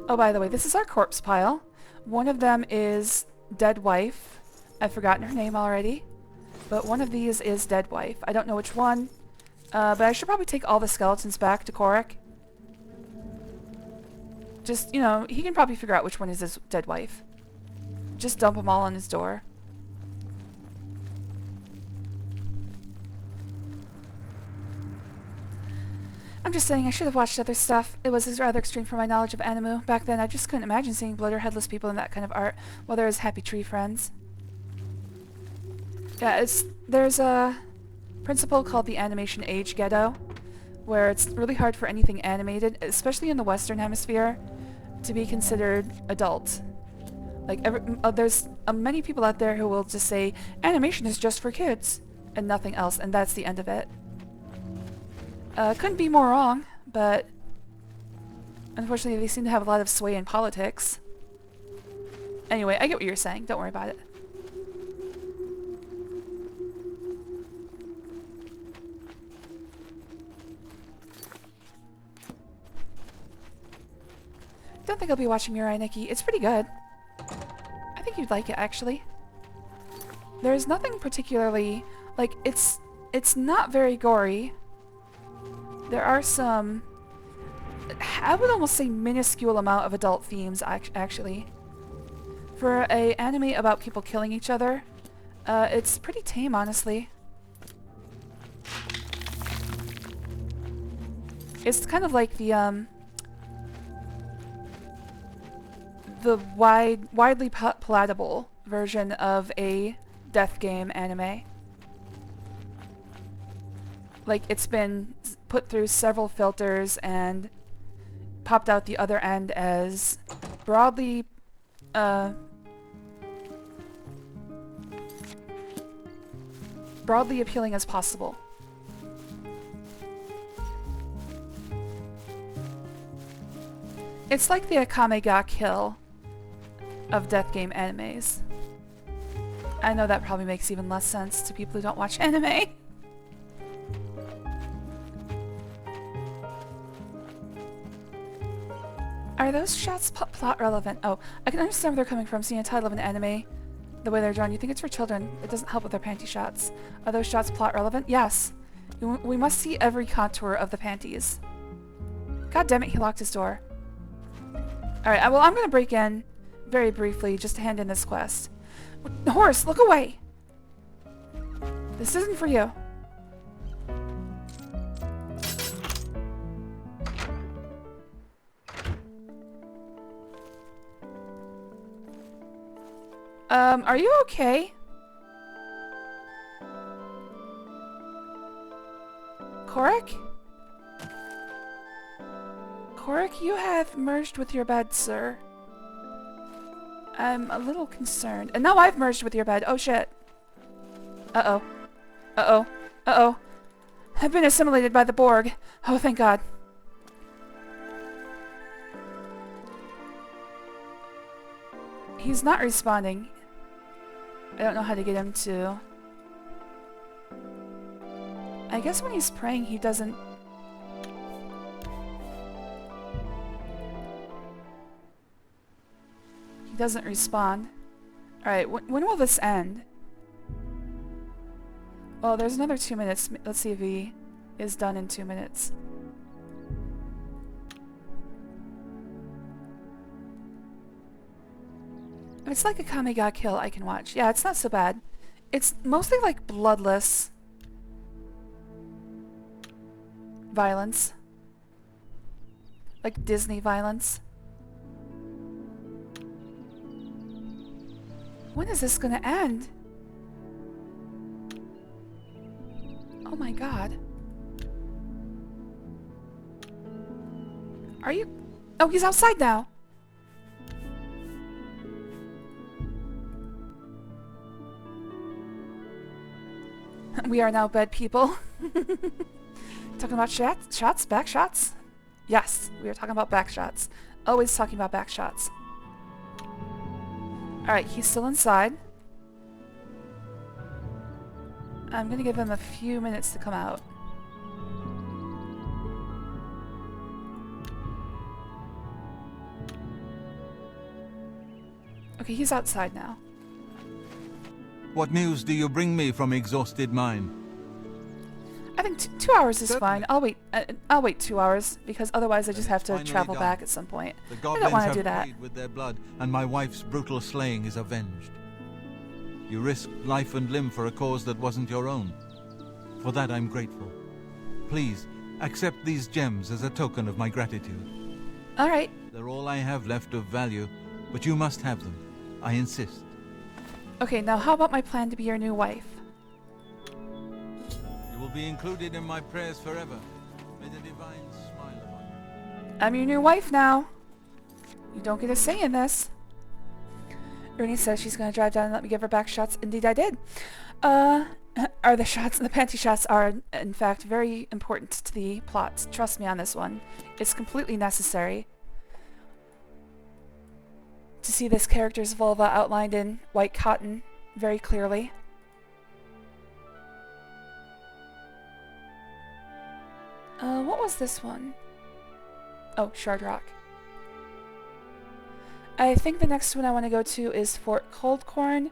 Oh, by the way, this is our corpse pile. One of them is Dead Wife. I've forgotten her name already, but one of these is Dead Wife. I don't know which one, but I should probably take all the skeletons back to Korik. Just, you know, he can probably figure out which one is his dead wife. Just dump them all on his door. I'm just saying I should have watched other stuff. It was rather extreme for my knowledge of anime. Back then I just couldn't imagine seeing blood or headless people in that kind of art while there was happy tree friends. Yeah, there's a principle called the animation age ghetto, where it's really hard for anything animated, especially in the Western Hemisphere, to be considered adult. Like, there's many people out there who will just say, animation is just for kids, and nothing else, and that's the end of it. Couldn't be more wrong, but unfortunately they seem to have a lot of sway in politics. Anyway, I get what you're saying, don't worry about it. Don't think I'll be watching Mirai Nikki. It's pretty good. I think you'd like it, actually. There's nothing particularly... like, it's not very gory. There are some... I would almost say minuscule amount of adult themes, actually. For an anime about people killing each other, it's pretty tame, honestly. It's kind of like the widely palatable version of a death game anime. Like, it's been put through several filters and popped out the other end as broadly appealing as possible. It's like the Akame ga Kill of death game animes. I know that probably makes even less sense to people who don't watch anime. Are those shots plot relevant? Oh, I can understand where they're coming from, seeing a title of an anime the way they're drawn. You think it's for children. It doesn't help with their panty shots. Are those shots plot relevant? Yes. We must see every contour of the panties. God damn it, he locked his door. Alright, well, I'm gonna break in very briefly just to hand in this quest. Horse, look away! This isn't for you. Are you okay? Korik? Korik, you have merged with your bed, sir. I'm a little concerned. And now I've merged with your bed. Oh shit. Uh-oh. Uh-oh. Uh-oh. I've been assimilated by the Borg. Oh, thank God. He's not responding. I don't know how to get him to... I guess when he's praying, he doesn't... He doesn't respond. Alright, when will this end? Well, there's another 2 minutes. Let's see if he is done in 2 minutes. If it's like a Akame ga Kill, I can watch. Yeah, it's not so bad. It's mostly like bloodless violence. Like Disney violence. When is this gonna end? Oh my God. Are you... Oh, he's outside now! We are now bed people. Talking about shots? Back shots? Yes, we are talking about back shots. Always talking about back shots. Alright, he's still inside. I'm gonna give him a few minutes to come out. Okay, he's outside now. What news do you bring me from exhausted mind? I think 2 hours is fine. I'll wait 2 hours because otherwise I just have to travel back at some point. I don't want to do that. With their blood, and my wife's brutal slaying is avenged. You risked life and limb for a cause that wasn't your own. For that I'm grateful. Please, accept these gems as a token of my gratitude. Alright. They're all I have left of value, but you must have them. I insist. Okay, now how about my plan to be your new wife? You will be included in my prayers forever. May the divine smile upon you. I'm your new wife now. You don't get a say in this. Ernie says she's going to drive down and let me give her back shots. Indeed I did. Are the shots, the panty shots are, in fact, very important to the plot. Trust me on this one. It's completely necessary to see this character's vulva outlined in white cotton very clearly. What was this one? Oh, Shard Rock. I think the next one I want to go to is Fort Coldcorn,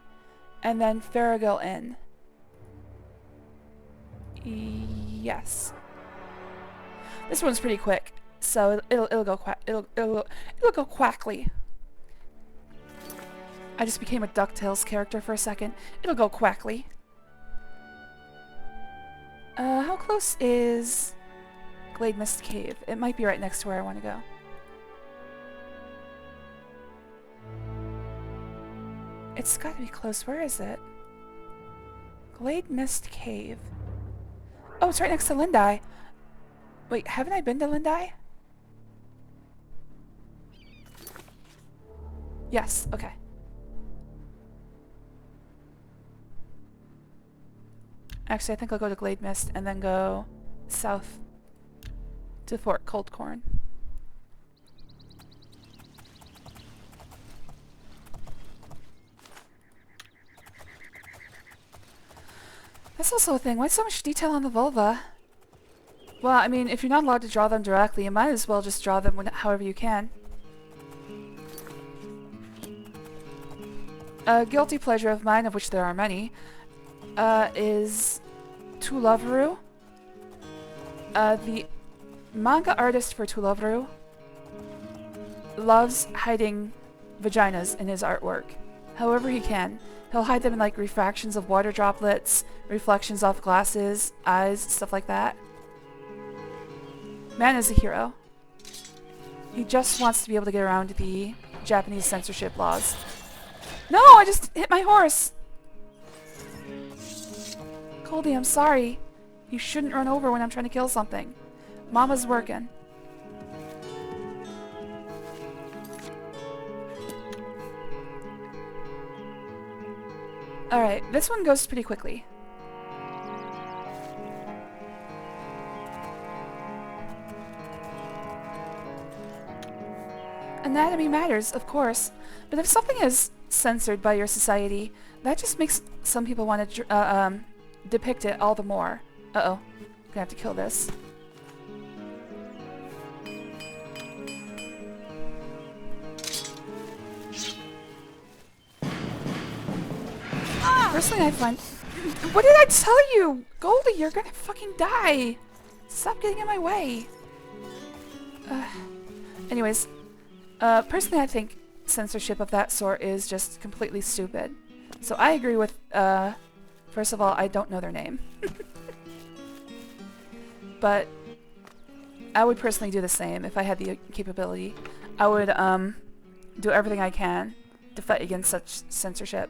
and then Farragill Inn. Yes. This one's pretty quick, so it'll go quackly. I just became a DuckTales character for a second. It'll go quackly. How close is Glade Myst Cave. It might be right next to where I want to go. It's got to be close. Where is it? Glade Myst Cave. Oh, it's right next to Lindai. Wait, haven't I been to Lindai? Yes, okay. Actually, I think I'll go to Glade Myst and then go south to Fort Coldcorn. That's also a thing. Why so much detail on the vulva? Well, I mean, if you're not allowed to draw them directly, you might as well just draw them however you can. A guilty pleasure of mine, of which there are many, is Tulovaru. The manga artist for Tulovaru loves hiding vaginas in his artwork. However he can. He'll hide them in like refractions of water droplets, reflections off glasses, eyes, stuff like that. Man is a hero. He just wants to be able to get around the Japanese censorship laws. No, I just hit my horse! Goldie, I'm sorry. You shouldn't run over when I'm trying to kill something. Mama's working. Alright, this one goes pretty quickly. Anatomy matters, of course, but if something is censored by your society, that just makes some people want to depict it all the more. Uh-oh. Gonna have to kill this. Personally, I find... What did I tell you? Goldie, you're gonna fucking die! Stop getting in my way! Anyways, personally I think censorship of that sort is just completely stupid. So I agree with, first of all, I don't know their name. But I would personally do the same if I had the capability. I would, do everything I can to fight against such censorship.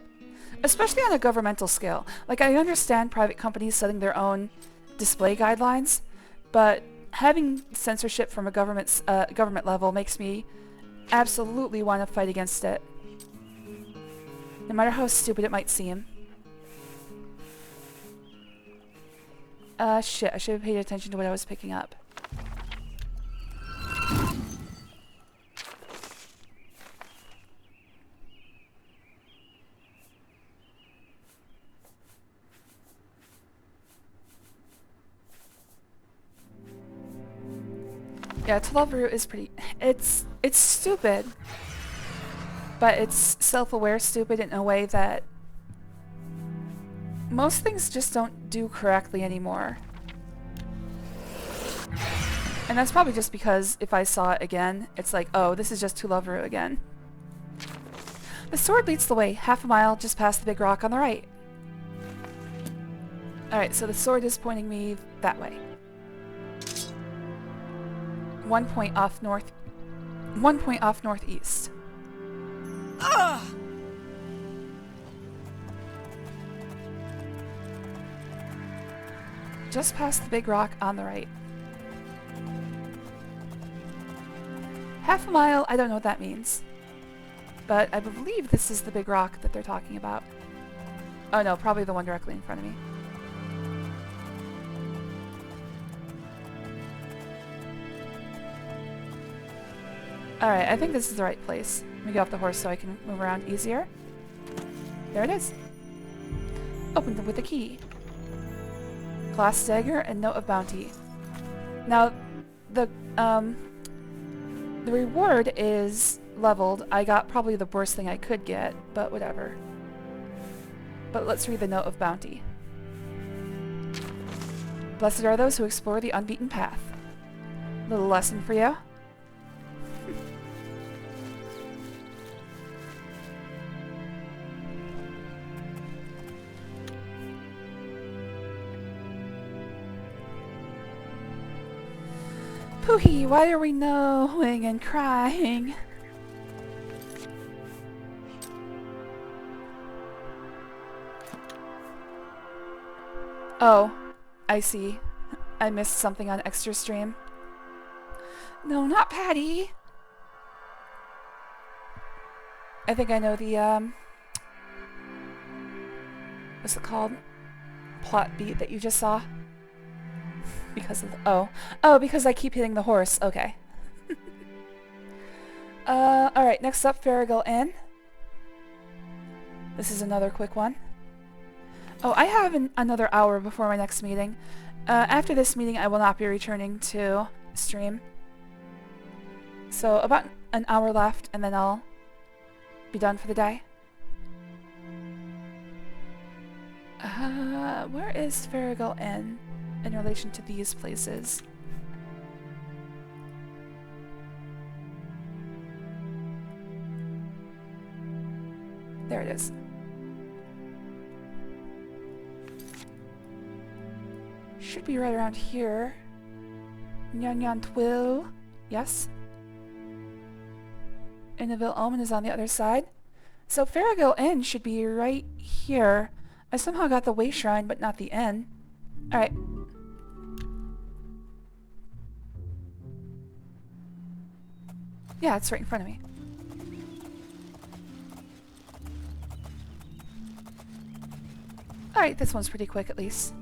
Especially on a governmental scale. Like, I understand private companies setting their own display guidelines, but having censorship from a government level makes me absolutely want to fight against it. No matter how stupid it might seem. Shit, I should have paid attention to what I was picking up. Yeah, Tulovaru is pretty... It's stupid. But it's self-aware stupid in a way that most things just don't do correctly anymore. And that's probably just because if I saw it again, it's like, oh, this is just Tulovaru again. The sword leads the way, half a mile just past the big rock on the right. Alright, so the sword is pointing me that way. 1 point off northeast. Ugh! Just past the big rock on the right. Half a mile, I don't know what that means. But I believe this is the big rock that they're talking about. Oh no, probably the one directly in front of me. Alright, I think this is the right place. Let me get off the horse so I can move around easier. There it is. Opened with a key. Glass dagger and note of bounty. Now, the reward is leveled. I got probably the worst thing I could get, but whatever. But let's read the note of bounty. Blessed are those who explore the unbeaten path. Little lesson for you. Hoo-hee, why are we knowing and crying? Oh, I see. I missed something on extra stream. No, not Patty! I think I know the, what's it called? Plot beat that you just saw. Because of the, oh, because I keep hitting the horse. Okay. Alright, next up, Farragle Inn. This is another quick one. Oh, I have another hour before my next meeting. After this meeting, I will not be returning to stream. So, about an hour left, and then I'll be done for the day. Where is Farragle Inn in relation to these places? There it is. Should be right around here. Nyan Nyan Twill. Yes. Innaville Omen is on the other side. So Farragle Inn should be right here. I somehow got the Way Shrine, but not the inn. Alright. Yeah, it's right in front of me. Alright, this one's pretty quick at least.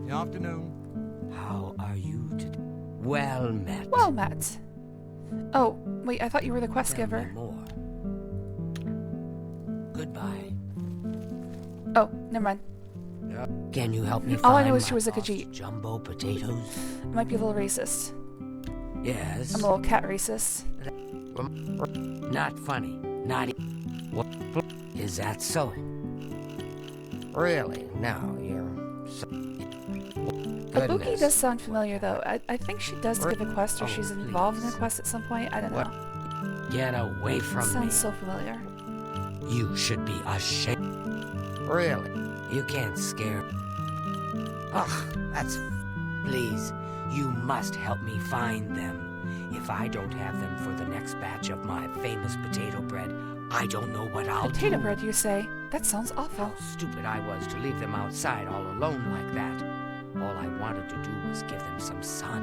Good afternoon. How are you today? Well met. Well met. Oh, wait, I thought you were the quest Tell giver. me more. Goodbye. Oh, never mind. Can you help me All I find know is my she was a lost Khajiit. jumbo potatoes? It might be a little racist. Yes. I'm a little cat racist. Not funny. Not what? Is that so? Really? No, you're so... Ibuki does sound familiar, though. I think she does give a quest, or she's involved in a quest at some point. I don't know. Get away from me. Sounds so familiar. You should be ashamed. Really? You can't scare... Ugh, that's... Please, you must help me find them. If I don't have them for the next batch of my famous potato bread, I don't know what I'll do. Potato bread, you say? That sounds awful. How stupid I was to leave them outside all alone like that. All I wanted to do was give them some sun.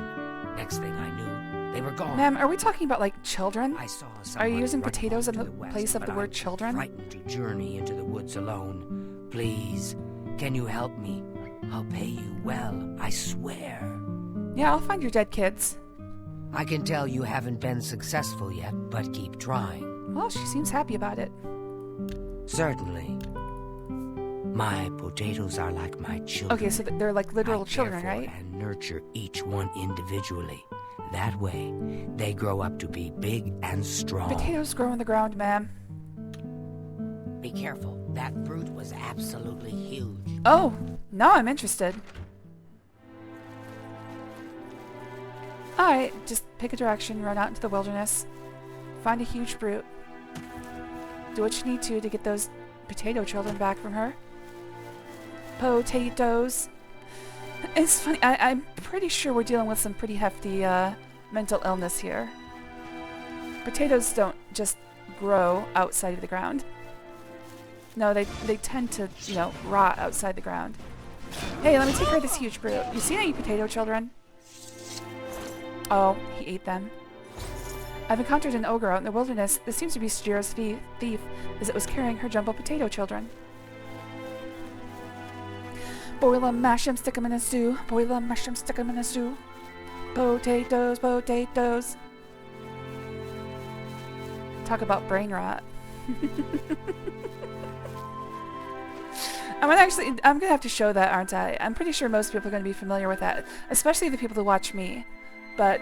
Next thing I knew, they were gone. Ma'am, are we talking about, like, children? I saw Are you someone using running potatoes in off the to west, place of the but word I'm children? frightened to journey into the woods alone. Please, can you help me? I'll pay you well, I swear. Yeah, I'll find your dead kids. I can tell you haven't been successful yet, but keep trying. Well, she seems happy about it. Certainly. My potatoes are like my children. Okay, so they're like literal I children, care for right? And nurture each one individually. That way, they grow up to be big and strong. Potatoes grow in the ground, ma'am. Be careful. That brute was absolutely huge. Oh, now I'm interested. Alright, just pick a direction, run out into the wilderness. Find a huge brute. Do what you need to get those potato children back from her. Potatoes. It's funny, I'm pretty sure we're dealing with some pretty hefty mental illness here. Potatoes don't just grow outside of the ground. No, they tend to, you know, rot outside the ground. Hey, let me take care of this huge brute. You seen any potato children? Oh, he ate them. I've encountered an ogre out in the wilderness. This seems to be Sajira's thief, as it was carrying her jumbo potato children. Boil 'em, mash 'em, stick 'em in a stew. Boil 'em, mash 'em, stick 'em in a stew. Potatoes, potatoes. Talk about brain rot. I'm gonna have to show that, aren't I? I'm pretty sure most people are gonna be familiar with that, especially the people who watch me. But,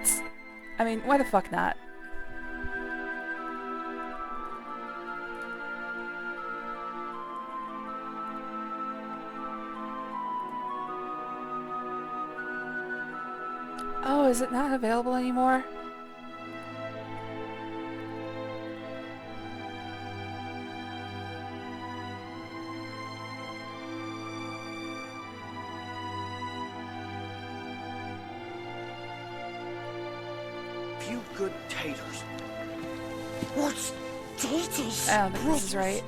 I mean, why the fuck not? Oh, is it not available anymore? good taters. What's taters? I don't think this is right.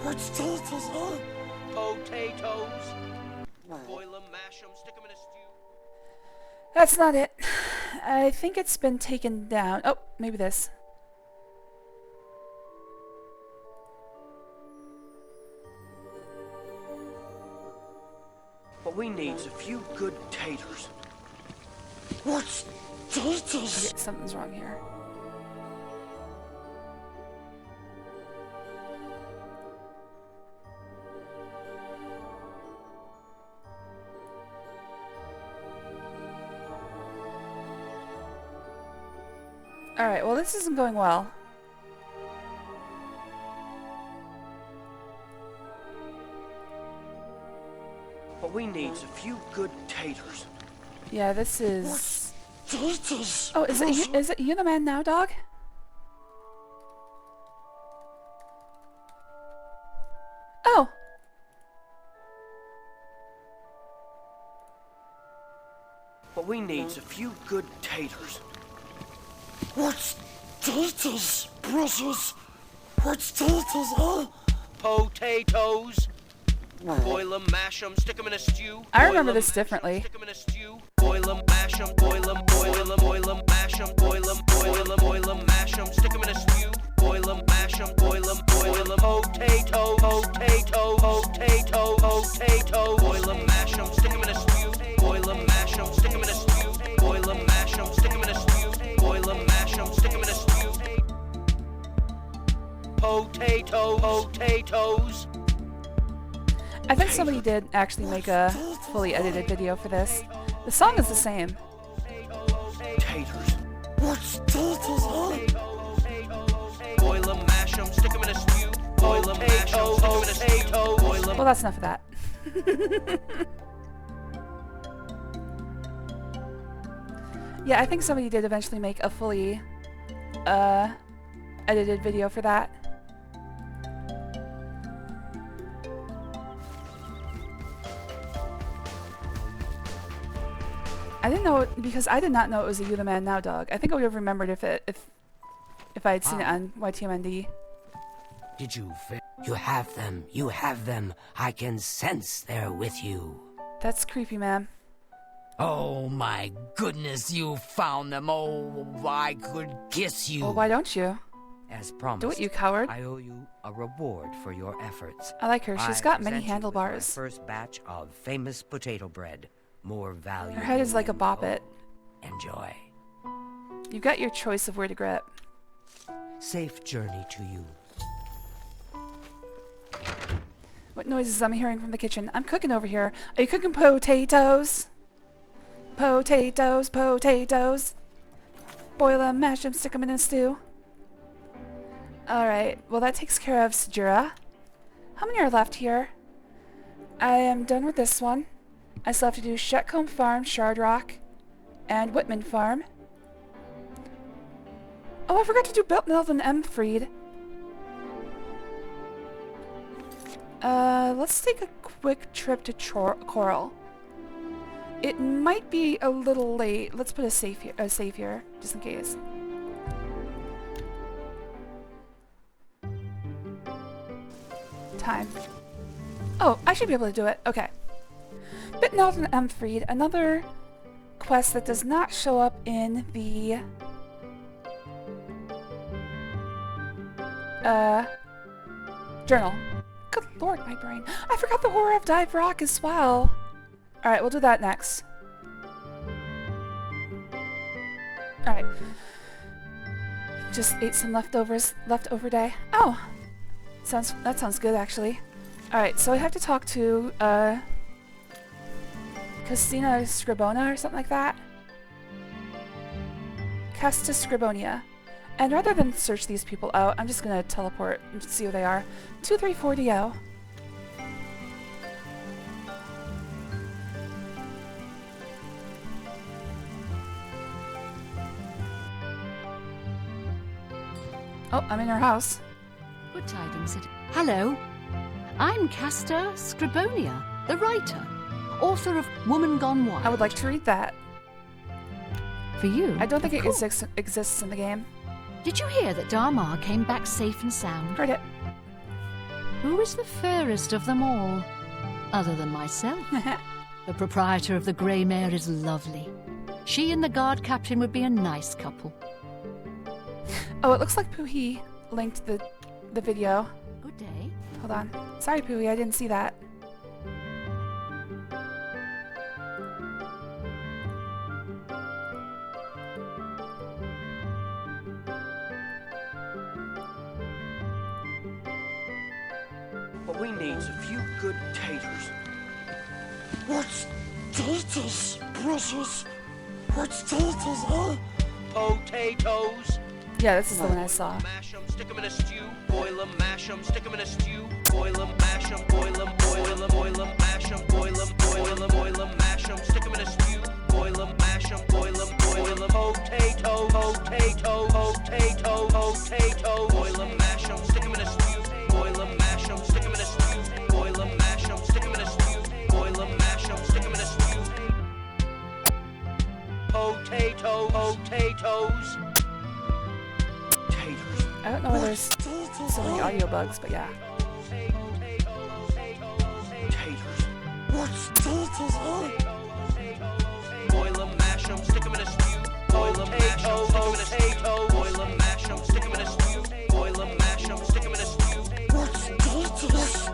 What's taters, huh? Potatoes. Boil them, mash them, stick them in a stew. That's not it. I think it's been taken down. Oh, maybe this. What we need's a few good taters. What's taters? Okay, something's wrong here. Alright, well this isn't going well. What we need's a few good taters. Yeah, this is... Taters. Oh, is it you the man now, dog? Oh! What we need's a few good taters. What's taters, precious? What's taters, huh? Potatoes. Boil them, mash them, stick them in a stew. I remember this differently. Stick them in a stew. Boil them, mash them, boil them, mash them, boil them, mash them, stick them in a stew. Boil them, mash them, boil them. Potato, potato, potato, potato. Boil them, mash them, stick them in a stew. Boil them, mash them, stick them in a stew. Boil them, mash them, stick them in a stew. Boil them, mash them, stick them in a stew. Potato, potatoes. I think somebody did actually make a fully edited video for this. The song is the same. Taters. What's taters, huh? Boil them, mash them, stick them in a stew. Boil them, mash them, stick them in a stew. Boil them. Well, that's enough of that. Yeah, I think somebody did eventually make a fully edited video for that. I didn't know it, because I did not know it was a You the Man Now dog. I think I would have remembered if I had seen it on YTMND. Did you You have them. You have them. I can sense they're with you. That's creepy, man. Oh my goodness, you found them. Oh, I could kiss you. Well, why don't you? As promised. Do it, you coward. I owe you a reward for your efforts. I like her. She's got many present you with handlebars. My first batch of famous potato bread. More value. Her head is like a bop-it. Enjoy. You've got your choice of where to grip. Safe journey to you. What noises I'm hearing from the kitchen? I'm cooking over here. Are you cooking potatoes? Potatoes, potatoes. Boil them, mash them, stick them in a stew. Alright, well that takes care of Sajura. How many are left here? I am done with this one. I still have to do Shetcombe Farm, Shardrock, and Whitman Farm. Oh, I forgot to do Beltneld and Emfried. Let's take a quick trip to Coral. It might be a little late. Let's put a save here, just in case. Time. Oh, I should be able to do it. Okay. Beltneld and Emfried, another quest that does not show up in the journal. Good lord, my brain. I forgot the Horror of Dive Rock as well. Alright, we'll do that next. Alright. Just ate some leftover day. Oh! That sounds good, actually. Alright, so I have to talk to, Castina Scribona or something like that. Casta Scribonia. And rather than search these people out, I'm just gonna teleport and see who they are. 234DO. Oh, I'm in her house. Good tidings. Hello. I'm Casta Scribonia, the writer, author of Woman Gone Wild. I would like to read that. For you, I don't think of it course. exists in the game. Did you hear that Dharma came back safe and sound? Heard it. Who is the fairest of them all? Other than myself. The proprietor of the Grey Mare is lovely. She and the guard captain would be a nice couple. Oh, it looks like Poohee linked the video. Good day. Hold on. Sorry, Poohee, I didn't see that. What we need's a few good taters. What's taters, precious? What's taters, huh? Potatoes. Yeah, this is the one I saw. Mash 'em, stick 'em in a stew. Boil 'em, mash 'em, stick 'em in a stew. Boil 'em, mash 'em, boil 'em, boil 'em, boil 'em, mash 'em, boil 'em, boil 'em, boil 'em, mash 'em, stick 'em in a stew. Boil 'em, mash 'em, boil 'em, boil 'em. Potato, potato, potato, potato. Boil 'em, mash 'em, stick 'em in a stew. Boil 'em, mash 'em, stick 'em in a stew. Boil 'em, mash 'em, stick 'em in a stew. Boil 'em, mash 'em, stick 'em in a stew. Potato, potatoes. Taters. I don't know why there's so many audio bugs, but yeah. Taters. What's taters, huh? Boil 'em, mash 'em, stick 'em in a stew. Boil 'em, mash 'em, stick 'em in a stew. Boil 'em, mash 'em, stick 'em in a stew. Boil 'em, mash 'em, stick 'em in a stew. What's taters?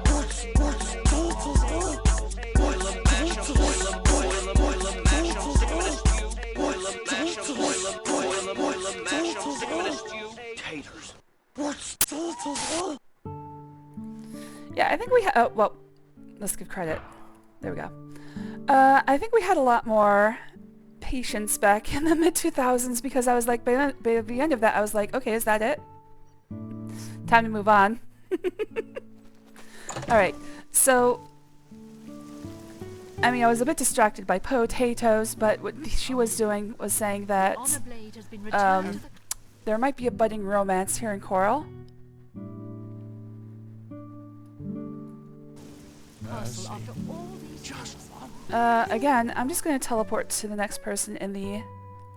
What's taters, huh? Boil 'em, mash 'em, boil 'em, boil 'em, boil 'em, mash 'em, stick 'em in a stew. Boil 'em, mash 'em, boil 'em, boil 'em, boil 'em, mash 'em, stick 'em in a stew. Taters. What's taters, huh? Yeah, I think we had... Oh, well, let's give credit. There we go. I think we had a lot more patience back in the mid-2000s because I was like, by the end of that, I was like, okay, is that it? Time to move on. Alright, so... I mean, I was a bit distracted by potatoes, but what she was doing was saying that there might be a budding romance here in Coral. Again, I'm just going to teleport to the next person in the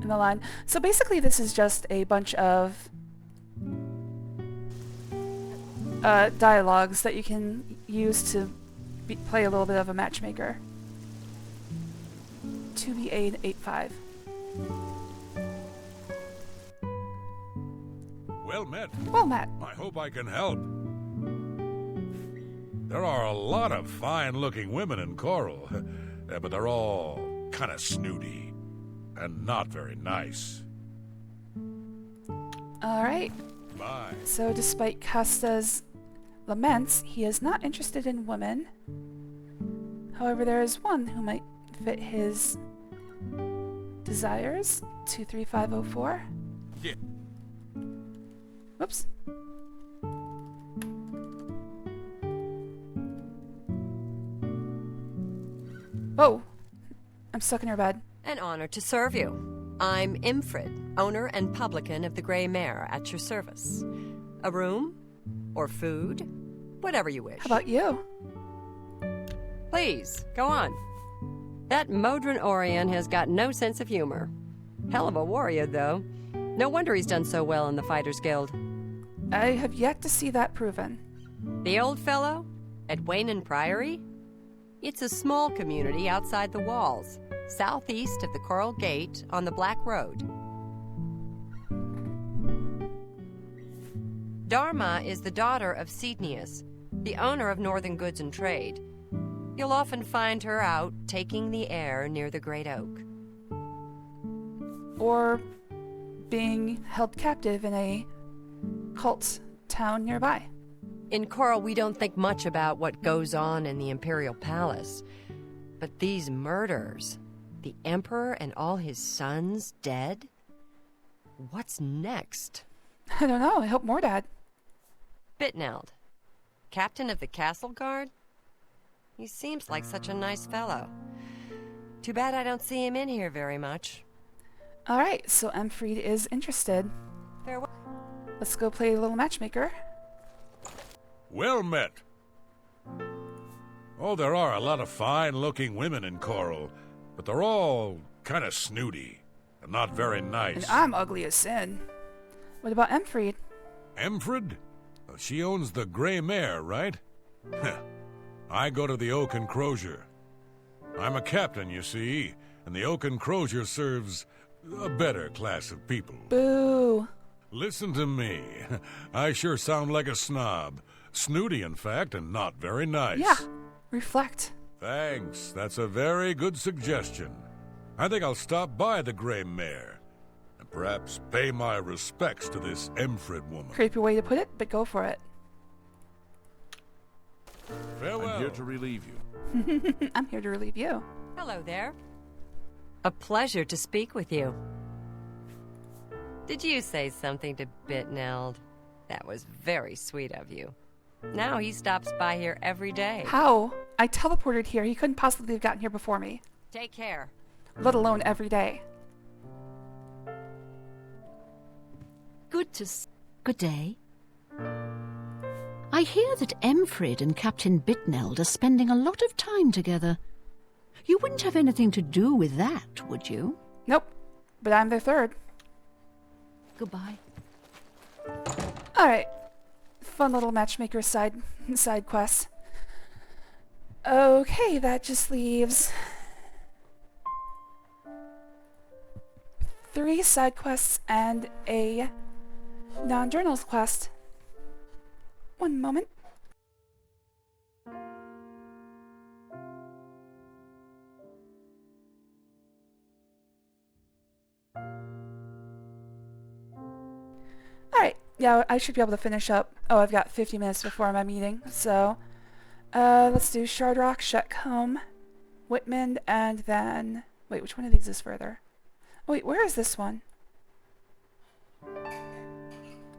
line. So basically, this is just a bunch of dialogues that you can use to play a little bit of a matchmaker. 2B885. Well met. Well met. I hope I can help. There are a lot of fine-looking women in Coral, but they're all kind of snooty and not very nice. Alright. Bye. So despite Casta's laments, he is not interested in women. However, there is one who might fit his desires. 23504. Yeah. Whoops. Whoa. I'm stuck in her bed. An honor to serve you. I'm Imfrid, owner and publican of the Grey Mare, at your service. A room? Or food? Whatever you wish. How about you? Please, go on. That Modron Orion has got no sense of humor. Hell of a warrior, though. No wonder he's done so well in the Fighters Guild. I have yet to see that proven. The old fellow? At Waynon Priory? It's a small community outside the walls, southeast of the Coral Gate on the Black Road. Dharma is the daughter of Cednius, the owner of Northern Goods and Trade. You'll often find her out taking the air near the Great Oak. Or being held captive in a cult town nearby. In Coral, we don't think much about what goes on in the Imperial Palace. But these murders, the Emperor and all his sons dead? What's next? I don't know. I hope more, Dad. Bitneld, captain of the Castle Guard? He seems like such a nice fellow. Too bad I don't see him in here very much. Alright, so Emfried is interested. Farewell. Let's go play a little matchmaker. Well met. Oh, there are a lot of fine-looking women in Coral, but they're all kind of snooty and not very nice. And I'm ugly as sin. What about Emfried? Emfried? She owns the Grey Mare, right? I go to the Oak and Crozier. I'm a captain, you see, and the Oak and Crozier serves a better class of people. Boo. Listen to me. I sure sound like a snob. Snooty, in fact, and not very nice. Yeah. Reflect. Thanks. That's a very good suggestion. I think I'll stop by the Grey Mare and perhaps pay my respects to this Emfried woman. Creepy way to put it, but go for it. Farewell. I'm here to relieve you. I'm here to relieve you. Hello there. A pleasure to speak with you. Did you say something to Bitneld? That was very sweet of you. Now he stops by here every day. How? I teleported here. He couldn't possibly have gotten here before me. Take care. Let alone every day. Good day. I hear that Emfried and Captain Bitneld are spending a lot of time together. You wouldn't have anything to do with that, would you? Nope. But I'm their third. Goodbye. Alright. Fun little matchmaker side quest. Okay, that just leaves 3 side quests and a non-journals quest. One moment. Alright, yeah, I should be able to finish up. Oh, I've got 50 minutes before my meeting, so let's do Shardrock, Shetcombe, Whitman, and then... Wait, which one of these is further? Oh, wait, where is this one?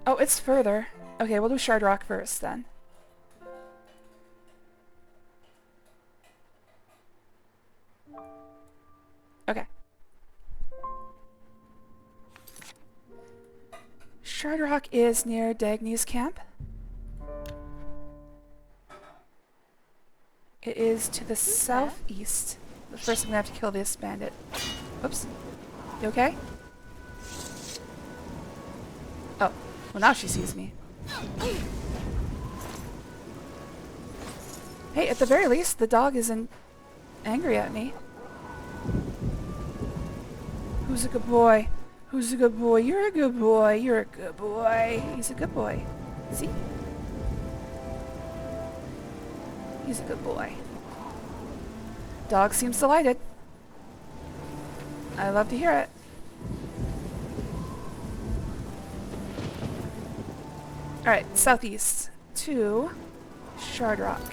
Oh, it's further. Okay, we'll do Shardrock first, then. Okay. Shardrock is near Dagny's camp. It is to the southeast. But first I'm gonna have to kill this bandit. Oops. You okay? Oh. Well, now she sees me. Hey, at the very least, the dog isn't angry at me. Who's a good boy? Who's a good boy? You're a good boy. You're a good boy. He's a good boy. See? He's a good boy. Dog seems delighted. I love to hear it. Alright, southeast to Shardrock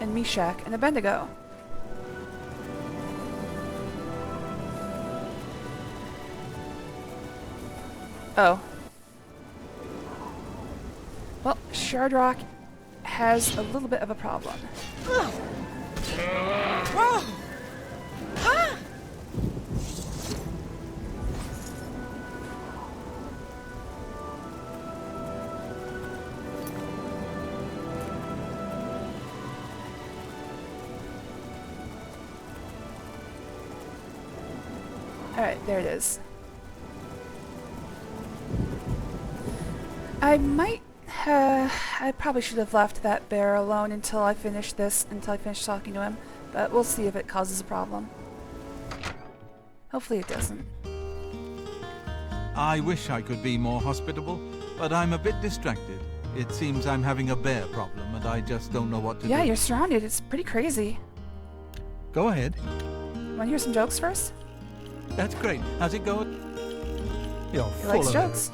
and Meshach and Abednego. Oh. Well, Shardrock has a little bit of a problem. Alright, there it is. I probably should have left that bear alone until I finish talking to him, but we'll see if it causes a problem. Hopefully it doesn't. I wish I could be more hospitable, but I'm a bit distracted. It seems I'm having a bear problem, and I just don't know what to do. Yeah, you're surrounded. It's pretty crazy. Go ahead. Want to hear some jokes first? That's great. How's it going? You're He full likes of jokes.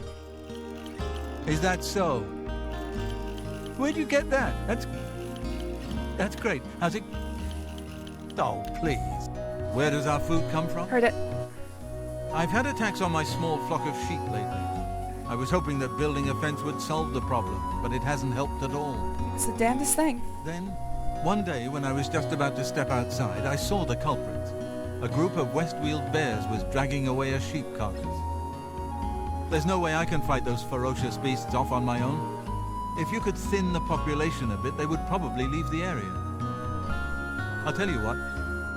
It. Is that so? Where'd you get that? That's great. How's it? Oh, please. Where does our food come from? Heard it. I've had attacks on my small flock of sheep lately. I was hoping that building a fence would solve the problem, but it hasn't helped at all. It's the damnedest thing. Then, one day when I was just about to step outside, I saw the culprits. A group of Westweald bears was dragging away a sheep carcass. There's no way I can fight those ferocious beasts off on my own. If you could thin the population a bit, they would probably leave the area. I'll tell you what,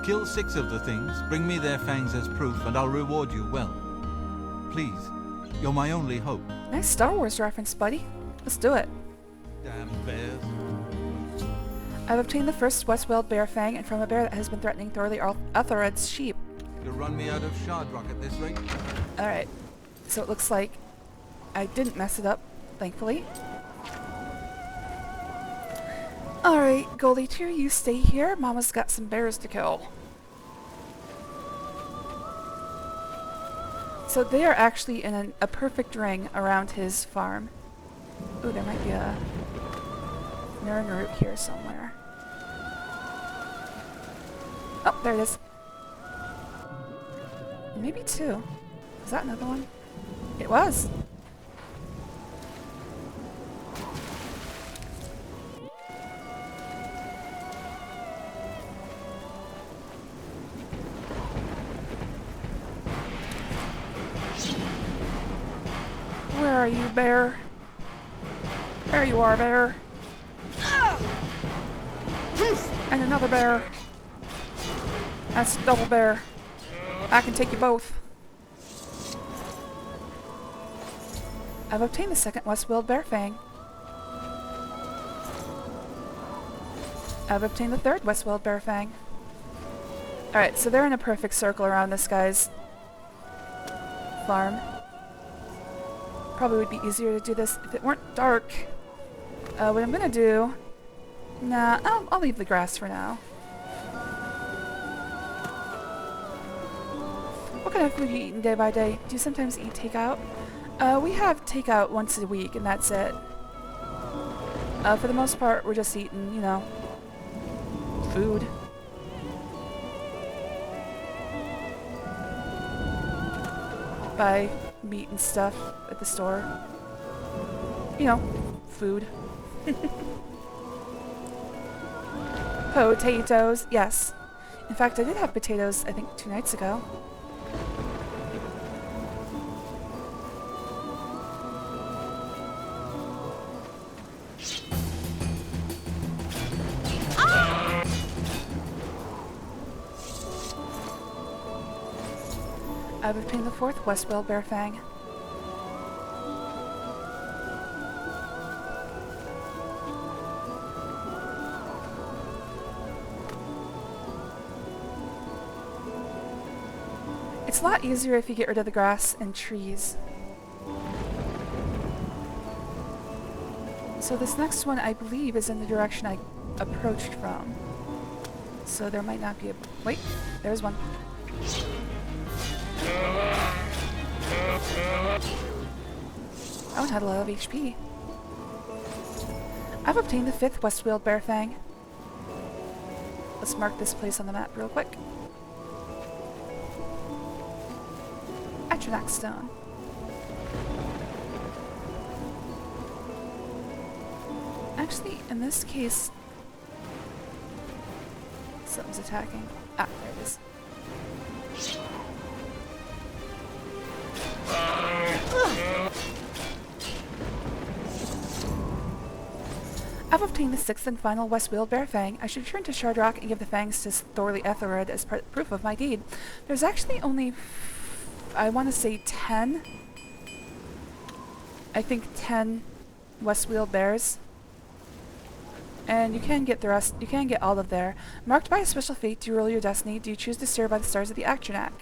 Kill 6 of the things, bring me their fangs as proof, and I'll reward you well. Please, you're my only hope. Nice Star Wars reference, buddy. Let's do it. Damn bears. I've obtained the first Westwild Bear Fang, and from a bear that has been threatening Thorley Ethelred's sheep. You'll run me out of Shardrock at this rate? Alright, so it looks like I didn't mess it up, thankfully. Alright, Goldie 2, you stay here. Mama's got some bears to kill. So they are actually in a perfect ring around his farm. Ooh, there might be a root here somewhere. Oh, there it is. Maybe 2. Was that another one? It was. Where are you, bear? There you are, bear. And another bear. That's double bear. I can take you both. I've obtained the second Westwild Bear Fang. I've obtained the third Westwild Bear Fang. Alright, so they're in a perfect circle around this guy's farm. Probably would be easier to do this if it weren't dark. What I'm gonna do... Nah, I'll leave the grass for now. What kind of food you eating day by day? Do you sometimes eat takeout? We have takeout once a week, and that's it. For the most part, we're just eating, you know, food. Buy meat and stuff at the store. You know, food. Potatoes, yes. In fact, I did have potatoes, I think, 2 nights ago. I've obtained the fourth Westwild Bear Fang. It's a lot easier if you get rid of the grass and trees. So this next one, I believe, is in the direction I approached from. So there might not be a... Wait, there's one. Oh, it had a lot of HP. I've obtained the fifth Westwild Bear Fang. Let's mark this place on the map real quick. Atronach Stone. Actually, in this case... Something's attacking. Ah, there it is. I've obtained the sixth and final Westwild Bear Fang. I should return to Shardrock and give the fangs to Thorley Ethelred as proof of my deed. There's actually only, I want to say 10. I think 10 Westwild Bears. And you can get the rest, you can get all of there. Marked by a special fate to rule your destiny, do you choose to steer by the stars of the Atronach?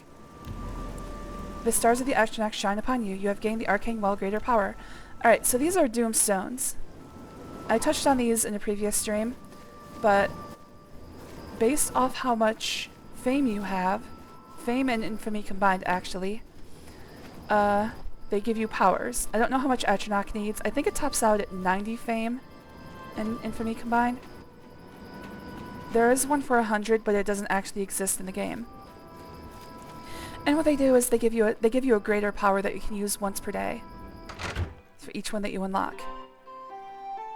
The stars of the Atronach shine upon you. You have gained the arcane well greater power. Alright, so these are Doom Stones. I touched on these in a previous stream, but based off how much fame you have, fame and infamy combined actually, they give you powers. I don't know how much Atronach needs. I think it tops out at 90 fame and infamy combined. There is one for 100, but it doesn't actually exist in the game. And what they do is they give you a greater power that you can use once per day for each one that you unlock.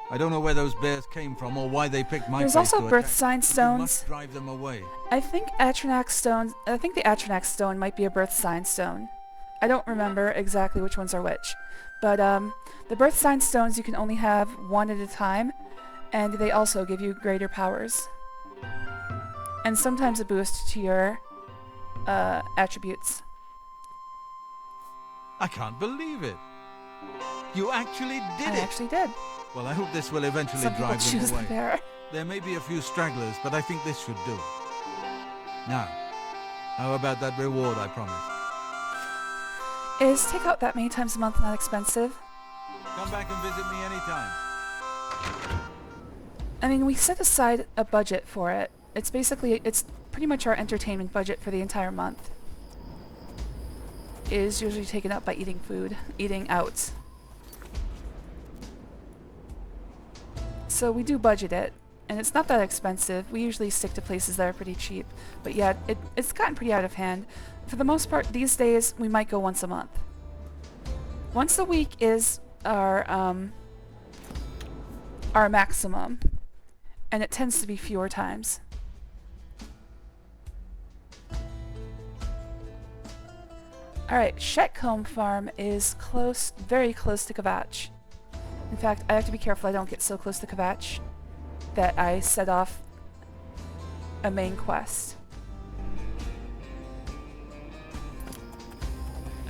I don't know where those bears came from or why they picked my place. There's also Birth Sign Stones. You must drive them away. I think Atronach Stones. I think the Atronach Stone might be a Birth Sign Stone. I don't remember exactly which ones are which, but the Birth Sign Stones you can only have one at a time, and they also give you greater powers. and sometimes a boost to your attributes. I can't believe it. You actually did I it. actually did. Well, I hope this will eventually Some people drive them choose away. the bear. There may be a few stragglers, but I think this should do. Now, how about that reward I promised? Is takeout that many times a month not expensive? Come back and visit me anytime. I mean, we set aside a budget for it. It's pretty much our entertainment budget for the entire month. It is usually taken up by eating out. So we do budget it, and it's not that expensive. We usually stick to places that are pretty cheap. But yeah, it's gotten pretty out of hand. For the most part, these days, we might go once a month. Once a week is our maximum, and it tends to be fewer times. Alright, Shetcombe Farm is close, very close to Kvatch. In fact, I have to be careful I don't get so close to Kvatch that I set off a main quest.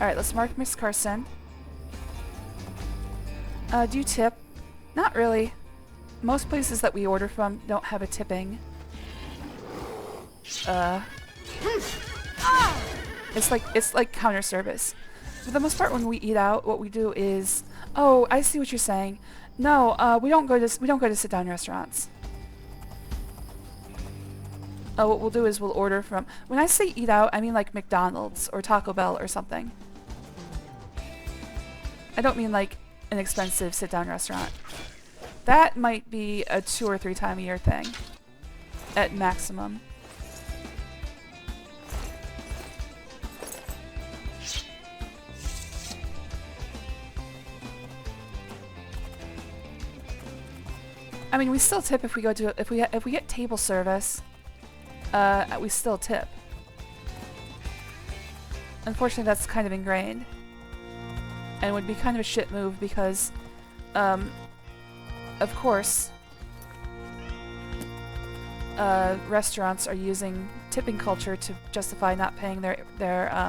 Alright, let's mark Miss Carson. Do you tip? Not really. Most places that we order from don't have a tipping. It's like counter service. For the most part, when we eat out, what we do is, oh, I see what you're saying. No, we don't go to sit down restaurants. What we'll do is we'll order from. When I say eat out, I mean like McDonald's or Taco Bell or something. I don't mean like an expensive sit down restaurant. That might be a 2 or 3 time a year thing, at maximum. I mean, we still tip if we go to if we get table service. We still tip. Unfortunately, that's kind of ingrained, and would be kind of a shit move because, of course, restaurants are using tipping culture to justify not paying their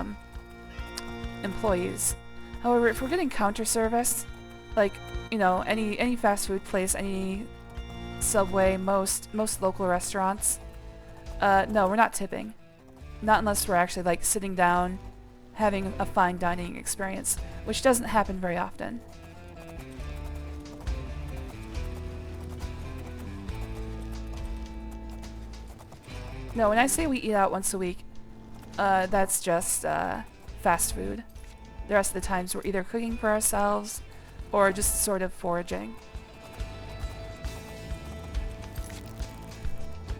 employees. However, if we're getting counter service, like, you know, any fast food place, any Subway, most local restaurants, no, we're not tipping. Not unless we're actually like sitting down, having a fine dining experience, which doesn't happen very often. No, when I say we eat out once a week, that's just fast food. The rest of the times we're either cooking for ourselves or just sort of foraging.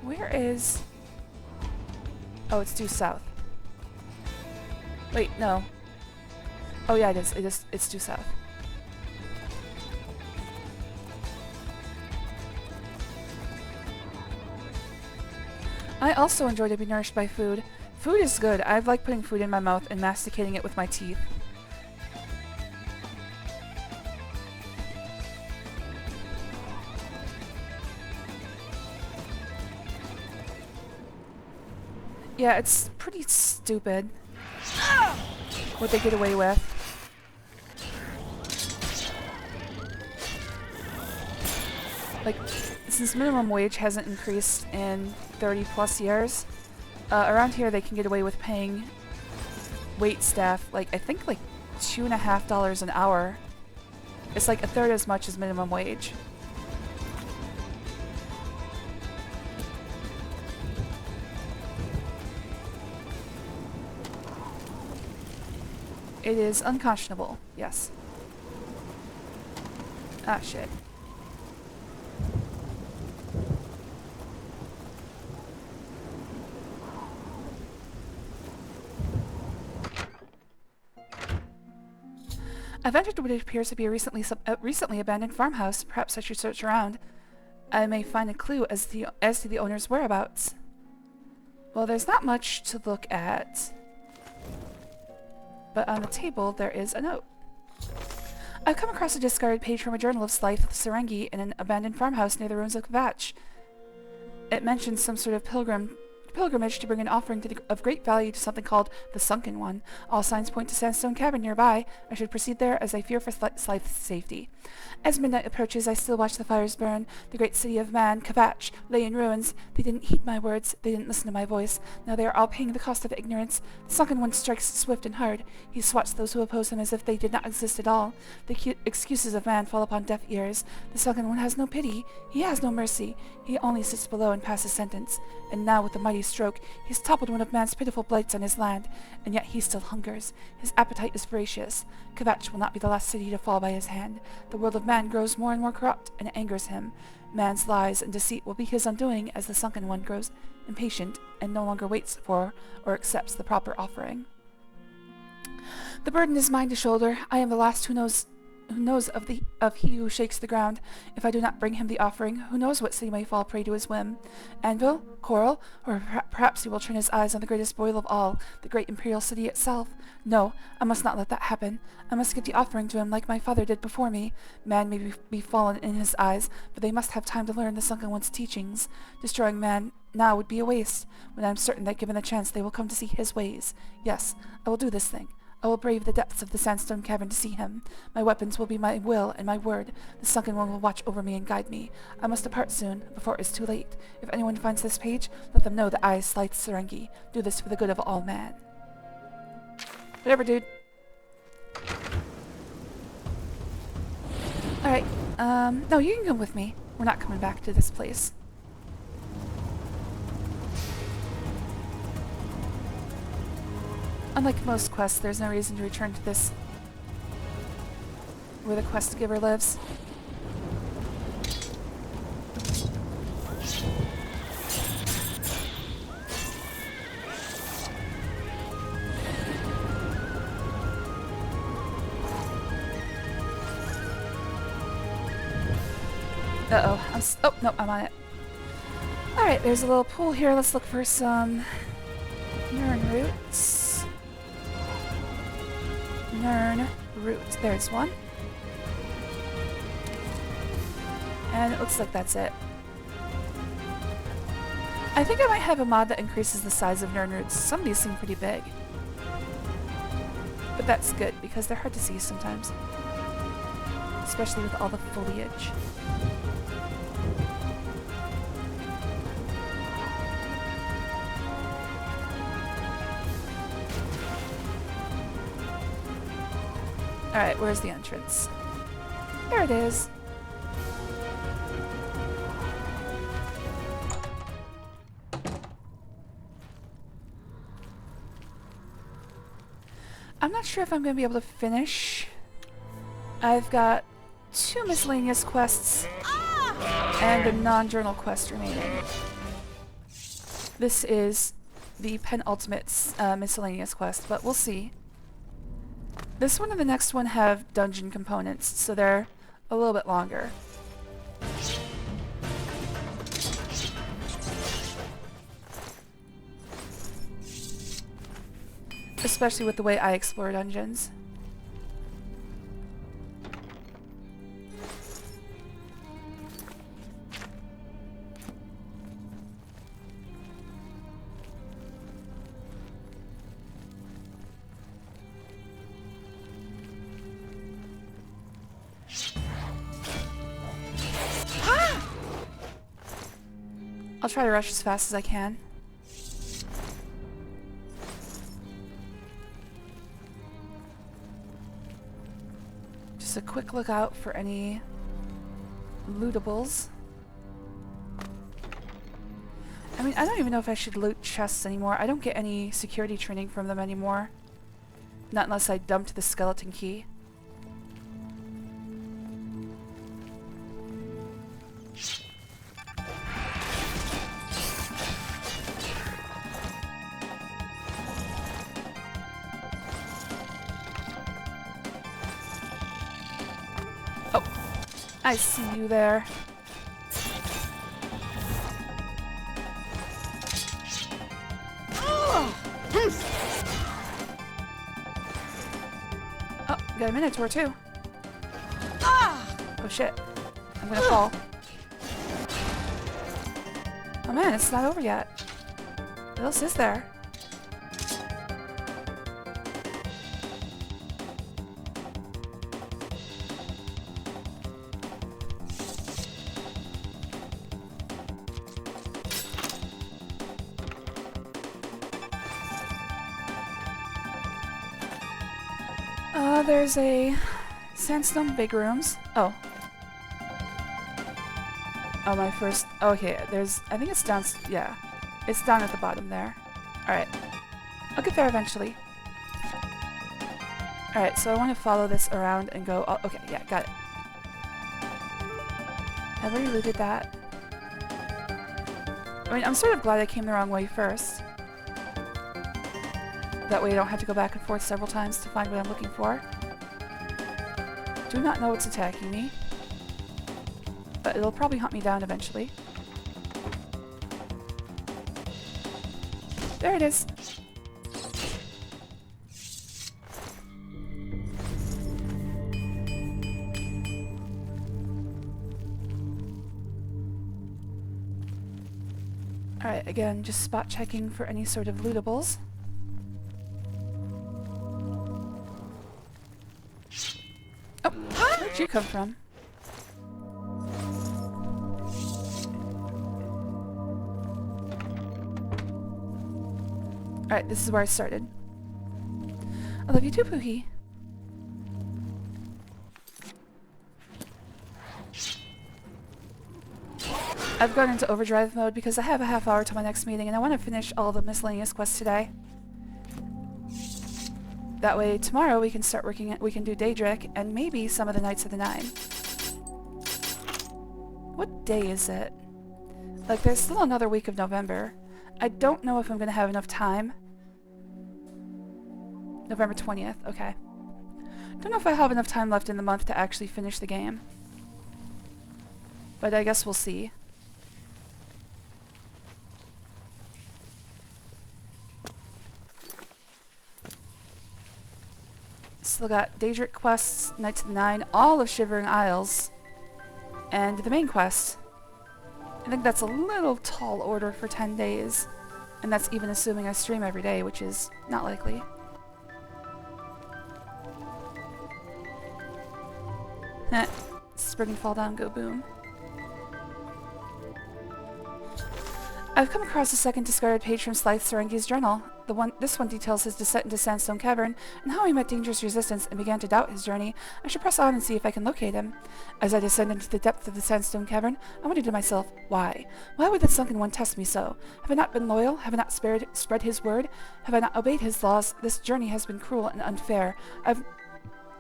Where is... Oh, it's due south. Wait, no. Oh yeah, it is. It's due south. I also enjoy to be nourished by food. Food is good. I like putting food in my mouth and masticating it with my teeth. Yeah, it's pretty stupid what they get away with. Like, since minimum wage hasn't increased in 30 plus years, around here they can get away with paying wait staff, like, I think like $2.50 an hour. It's like a third as much as minimum wage. It is unconscionable, yes. Ah, shit. I've entered what appears to be a recently abandoned farmhouse. Perhaps I should search around. I may find a clue as to the owner's whereabouts. Well, there's not much to look at. But on the table, there is a note. I've come across a discarded page from a journal of life of Serengi in an abandoned farmhouse near the ruins of Kvatch. It mentions some sort of pilgrimage to bring an offering of great value to something called the Sunken One. All signs point to Sandstone Cavern nearby. I should proceed there as I fear for Slythe's safety. As midnight approaches, I still watch the fires burn. The great city of man, Kvatch, lay in ruins. They didn't heed my words. They didn't listen to my voice. Now they are all paying the cost of ignorance. The Sunken One strikes swift and hard. He swats those who oppose him as if they did not exist at all. The excuses of man fall upon deaf ears. The Sunken One has no pity. He has no mercy. He only sits below and passes sentence. And now, with a mighty stroke, he has toppled one of man's pitiful blights on his land. And yet he still hungers. His appetite is voracious. Kvatch will not be the last city to fall by his hand. The world of man grows more and more corrupt, and it angers him. Man's lies and deceit will be his undoing as the Sunken One grows impatient and no longer waits for or accepts the proper offering. The burden is mine to shoulder. I am the last who knows of he who shakes the ground. If I do not bring him the offering, who knows what city may fall prey to his whim? Anvil? Coral? Or perhaps he will turn his eyes on the greatest boil of all, the great imperial city itself. No, I must not let that happen. I must get the offering to him like my father did before me. Man may be fallen in his eyes, but they must have time to learn the Sunken One's teachings. Destroying man now would be a waste, when I am certain that given the chance they will come to see his ways. Yes, I will do this thing. I will brave the depths of the Sandstone Cavern to see him. My weapons will be my will and my word. The Sunken One will watch over me and guide me. I must depart soon, before it is too late. If anyone finds this page, let them know that I, Slythe Serengi, do this for the good of all man. Whatever, dude. Alright, no, you can come with me. We're not coming back to this place. Unlike most quests, there's no reason to return to this where the quest giver lives. Uh-oh. Oh, no, I'm on it. Alright, there's a little pool here. Let's look for some Nern roots. Nern roots. There's one. And it looks like that's it. I think I might have a mod that increases the size of Nern roots. Some of these seem pretty big. But that's good, because they're hard to see sometimes. Especially with all the foliage. Alright, where's the entrance? There it is. I'm not sure if I'm going to be able to finish. I've got 2 miscellaneous quests and a non-journal quest remaining. This is the penultimate miscellaneous quest, but we'll see. This one and the next one have dungeon components, so they're a little bit longer. Especially with the way I explore dungeons. I'll try to rush as fast as I can. Just a quick look out for any lootables. I mean, I don't even know if I should loot chests anymore. I don't get any security training from them anymore. Not unless I dumped the skeleton key. I see you there. Oh, got a Minotaur too. Oh shit. I'm gonna fall. Oh man, it's not over yet. What else is there? There's a sandstone big rooms. Oh. Oh, my first... Okay, there's... I think it's down... Yeah. It's down at the bottom there. Alright. I'll get there eventually. Alright, so I want to follow this around and go... Oh, okay, yeah, got it. I've already looted that. I mean, I'm sort of glad I came the wrong way first. That way I don't have to go back and forth several times to find what I'm looking for. Do not know what's attacking me. But it'll probably hunt me down eventually. There it is. Alright, again, just spot checking for any sort of lootables. Oh, where'd you come from? Alright, this is where I started. I love you too, Poohee. I've gone into overdrive mode because I have a half hour to my next meeting and I want to finish all the miscellaneous quests today. That way tomorrow we can start working at, we can do Daedric and maybe some of the Knights of the Nine. What day is it? Like, there's still another week of November. I don't know if I'm going to have enough time. November 20th, okay. Don't know if I have enough time left in the month to actually finish the game. But I guess we'll see. Still got Daedric quests, Knights of the Nine, all of Shivering Isles, and the main quest. I think that's a little tall order for 10 days. And that's even assuming I stream every day, which is not likely. Heh. Spring and fall down, go boom. I've come across a second discarded page from Slythe Serengi's journal. This one details his descent into Sandstone Cavern, and how he met dangerous resistance and began to doubt his journey. I should press on and see if I can locate him. As I descend into the depth of the Sandstone Cavern, I wondered to myself, why? Why would the sunken one test me so? Have I not been loyal? Have I not spread his word? Have I not obeyed his laws? This journey has been cruel and unfair. I've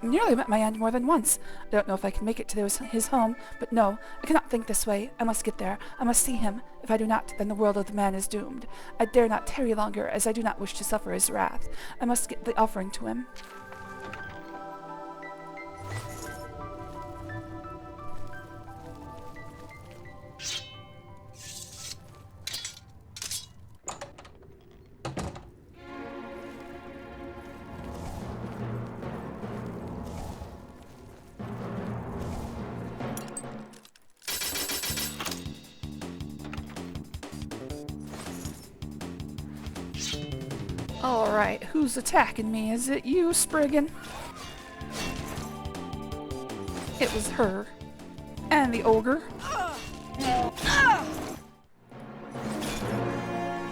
nearly met my end more than once. I don't know if I can make it to his home, but no, I cannot think this way. I must get there. I must see him. If I do not, then the world of the man is doomed. I dare not tarry longer, as I do not wish to suffer his wrath. I must get the offering to him. Alright, who's attacking me? Is it you, Spriggan? It was her. And the ogre.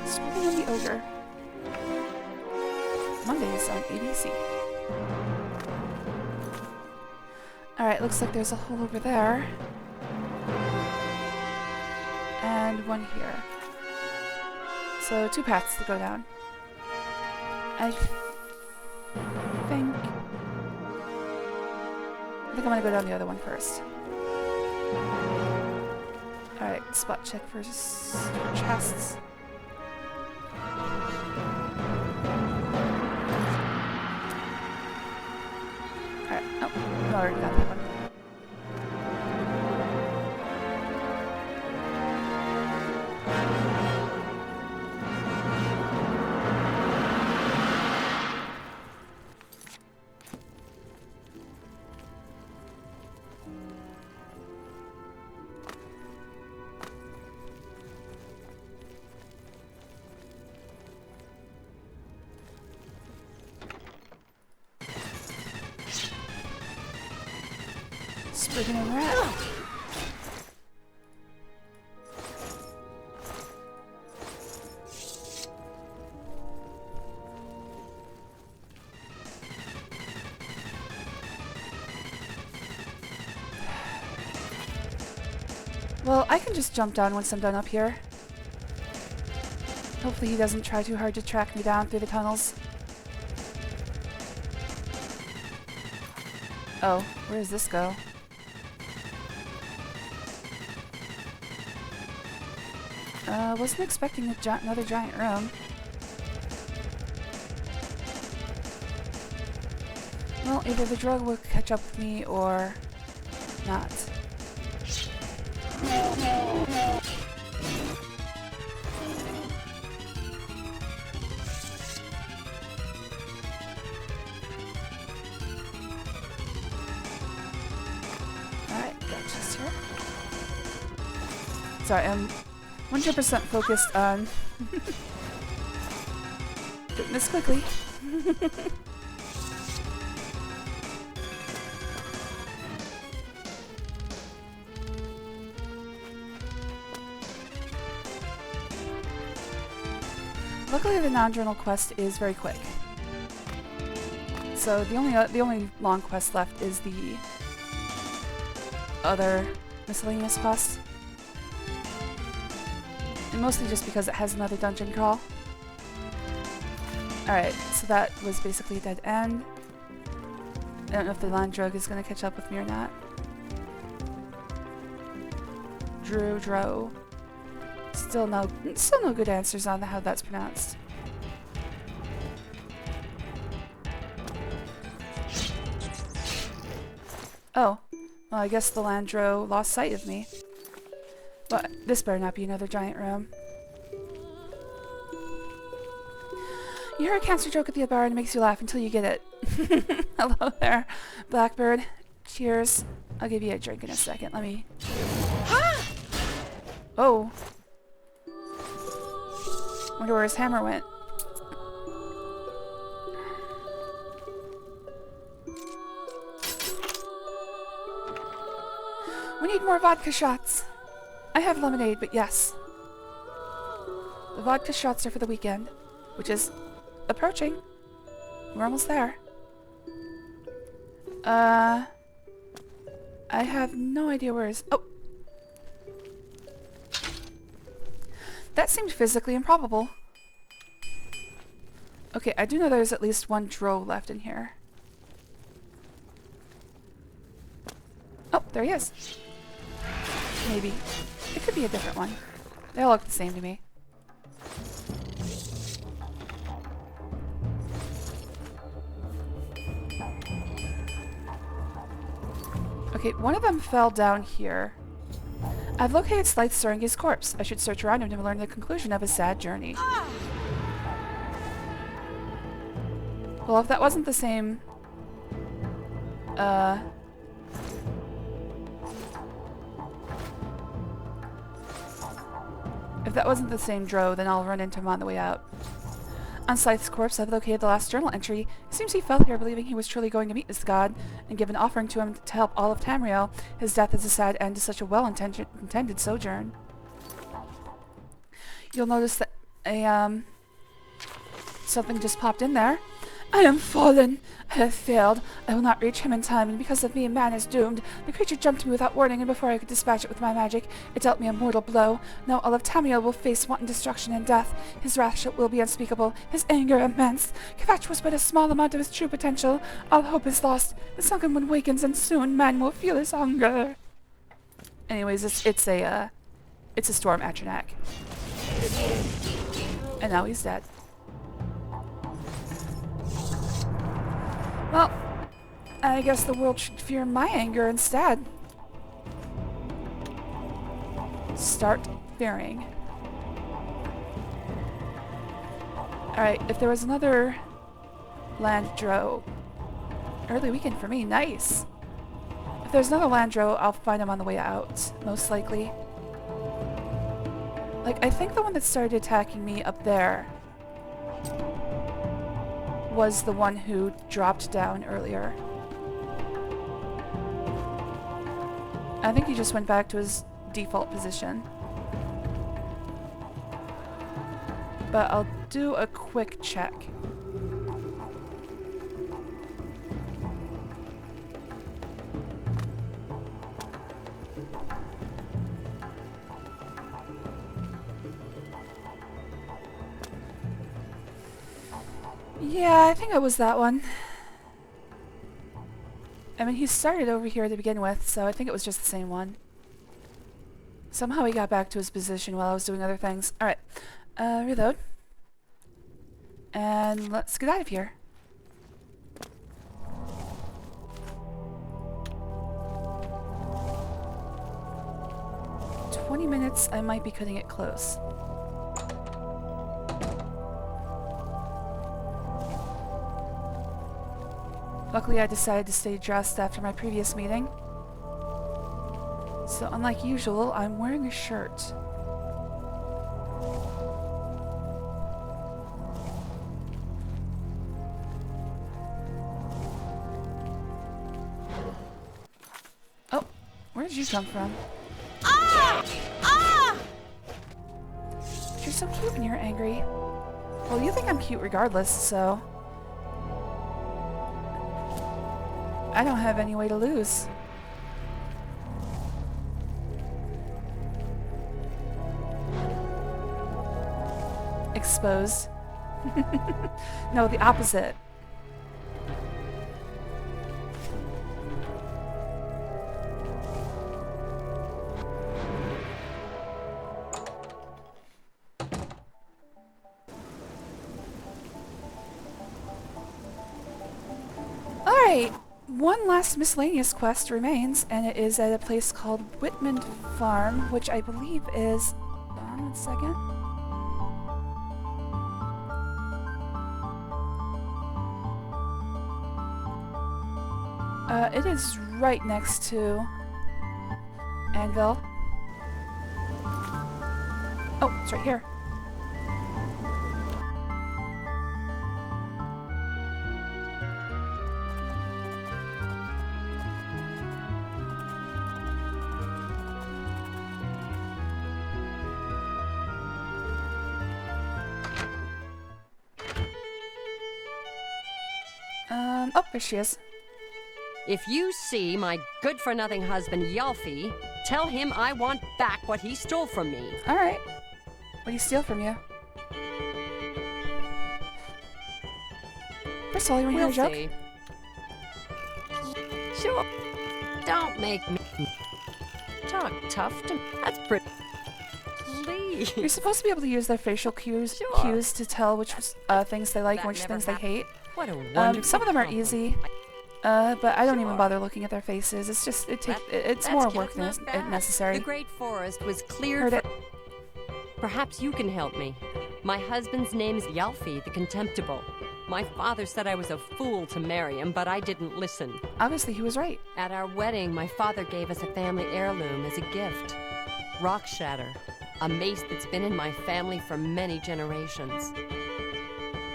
Spriggan and the ogre. Mondays on ABC. Alright, looks like there's a hole over there. And one here. So 2 paths to go down. I think I'm gonna go down the other one first. Alright, spot check for chests. Alright, oh, I already got that one. Friggin' rat. Well, I can just jump down once I'm done up here. Hopefully he doesn't try too hard to track me down through the tunnels. Oh, where does this go? Wasn't expecting another giant room. Well, either the drug will catch up with me or not. Alright, got just here. Sorry, I'm 100% focused on doing this quickly. Luckily, the non-journal quest is very quick. So the only long quest left is the other miscellaneous quest. And mostly just because it has another dungeon crawl. Alright, so that was basically a dead end. I don't know if the land drug is going to catch up with me or not. Dro. Still no good answers on how that's pronounced. Oh, well, I guess the Landro lost sight of me. But this better not be another giant room. You hear a cancer joke at the bar and it makes you laugh until you get it. Hello there, Blackbird. Cheers. I'll give you a drink in a second. Let me... Oh. Wonder where his hammer went. We need more vodka shots. I have lemonade, but yes. The vodka shots are for the weekend, which is approaching. We're almost there. I have no idea where his... Oh! That seemed physically improbable. Okay, I do know there's at least one Dro left in here. Oh, there he is. Maybe. It could be a different one. They all look the same to me. Okay, one of them fell down here. I've located Slythe Syringe's corpse. I should search around him to learn the conclusion of his sad journey. Well, if that wasn't the same... If that wasn't the same Dro, then I'll run into him on the way out. On Slythe's corpse, I've located the last journal entry. It seems he fell here believing he was truly going to meet this god, and give an offering to him to help all of Tamriel. His death is a sad end to such a well-intended sojourn. You'll notice that something just popped in there. I am fallen. I have failed. I will not reach him in time, and because of me, man is doomed. The creature jumped to me without warning, and before I could dispatch it with my magic, it dealt me a mortal blow. Now all of Tamriel will face wanton destruction and death. His wrath will be unspeakable, his anger immense. Kvatch was but a small amount of his true potential. All hope is lost. The sunken one wakens, and soon man will feel his hunger. Anyways, it's a storm Atronach. And now he's dead. Well, I guess the world should fear my anger instead. Start fearing. Alright, if there was another Landro... Early weekend for me, nice! If there's another Landro, I'll find him on the way out, most likely. Like, I think the one that started attacking me up there was the one who dropped down earlier. I think he just went back to his default position. But I'll do a quick check. Yeah, I think it was that one. I mean, he started over here to begin with, so I think it was just the same one. Somehow he got back to his position while I was doing other things. Alright, reload. And let's get out of here. "20 minutes, I might be cutting it close." Luckily, I decided to stay dressed after my previous meeting. So unlike usual, I'm wearing a shirt. Oh, where did you come from? Ah! Ah! You're so cute when you're angry. Well, you think I'm cute regardless, so... I don't have any way to lose. Exposed. No, the opposite. Alright, one last miscellaneous quest remains, and it is at a place called Whitman Farm, which I believe is... Hold on 1 second. It is right next to Anvil. Oh, it's right here. Oh, there she is. If you see my good-for-nothing husband, Yalfi, tell him I want back what he stole from me. Alright. What do you steal from you? First of all, you want to hear a joke? See. Sure. Don't make me talk tough to me. That's pretty. Please. You're supposed to be able to use their facial cues to tell which things they like and which things they hate. What a wonderful some of them are compliment. easy. But I don't even bother looking at their faces. It's just, it's more work than is necessary. The Great Forest was cleared Heard it. Perhaps you can help me. My husband's name is Yalfi the Contemptible. My father said I was a fool to marry him, but I didn't listen. Obviously, he was right. At our wedding, my father gave us a family heirloom as a gift. Rock Shatter, a mace that's been in my family for many generations.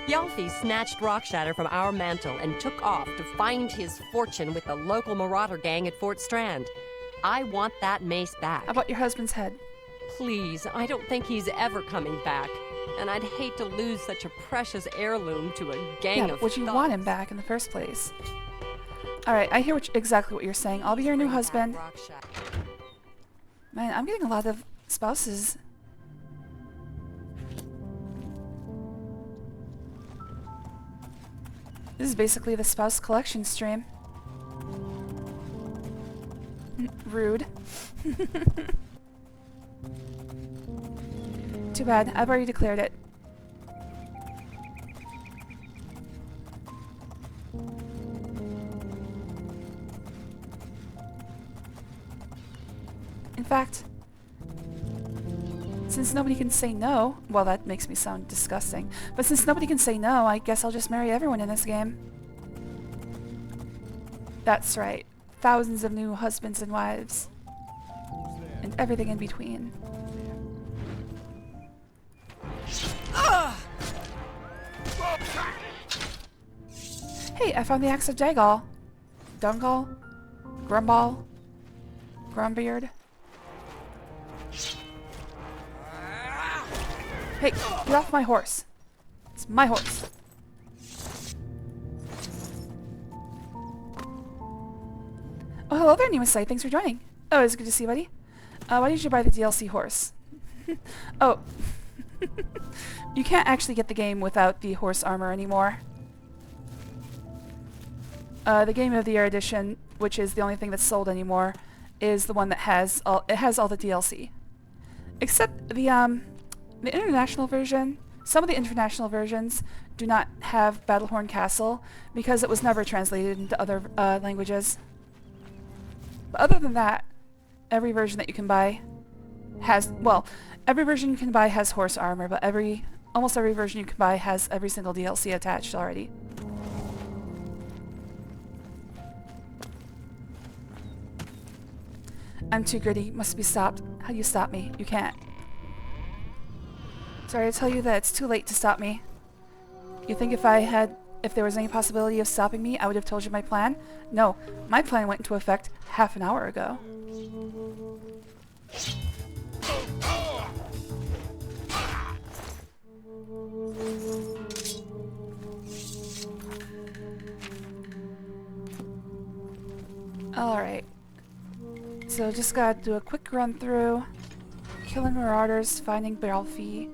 Yalfi snatched Rock Shatter from our mantle and took off to find his fortune with the local marauder gang at Fort Strand. I want that mace back. How about your husband's head? Please, I don't think he's ever coming back. And I'd hate to lose such a precious heirloom to a gang Yeah, of would you want him back in the first place? Alright, I hear exactly what you're saying. I'll be your new husband. Man, I'm getting a lot of spouses. This is basically the spouse collection stream. Rude. Too bad. I've already declared it. In fact, since nobody can say no, well, that makes me sound disgusting, but since nobody can say no, I guess I'll just marry everyone in this game. That's right. Thousands of new husbands and wives. And everything in between. Hey, I found the axe of Dagal. Dungal? Grumball? Grumbeard. Hey, get off my horse. It's my horse. Oh, hello there, Nemasite. Thanks for joining. Oh, it's good to see you, buddy. Why did you buy the DLC horse? Oh. You can't actually get the game without the horse armor anymore. The Game of the Year edition, which is the only thing that's sold anymore, is the one that has all the DLC. Except the international version, some of the international versions do not have Battlehorn Castle because it was never translated into other languages. But other than that, every version that you can buy has, well, every version you can buy has horse armor, but almost every version you can buy has every single DLC attached already. I'm too gritty. Must be stopped. How do you stop me? You can't. Sorry to tell you that it's too late to stop me. You think if there was any possibility of stopping me, I would have told you my plan? No, my plan went into effect half an hour ago. Alright. So just gotta do a quick run through. Killing marauders, finding Balfi.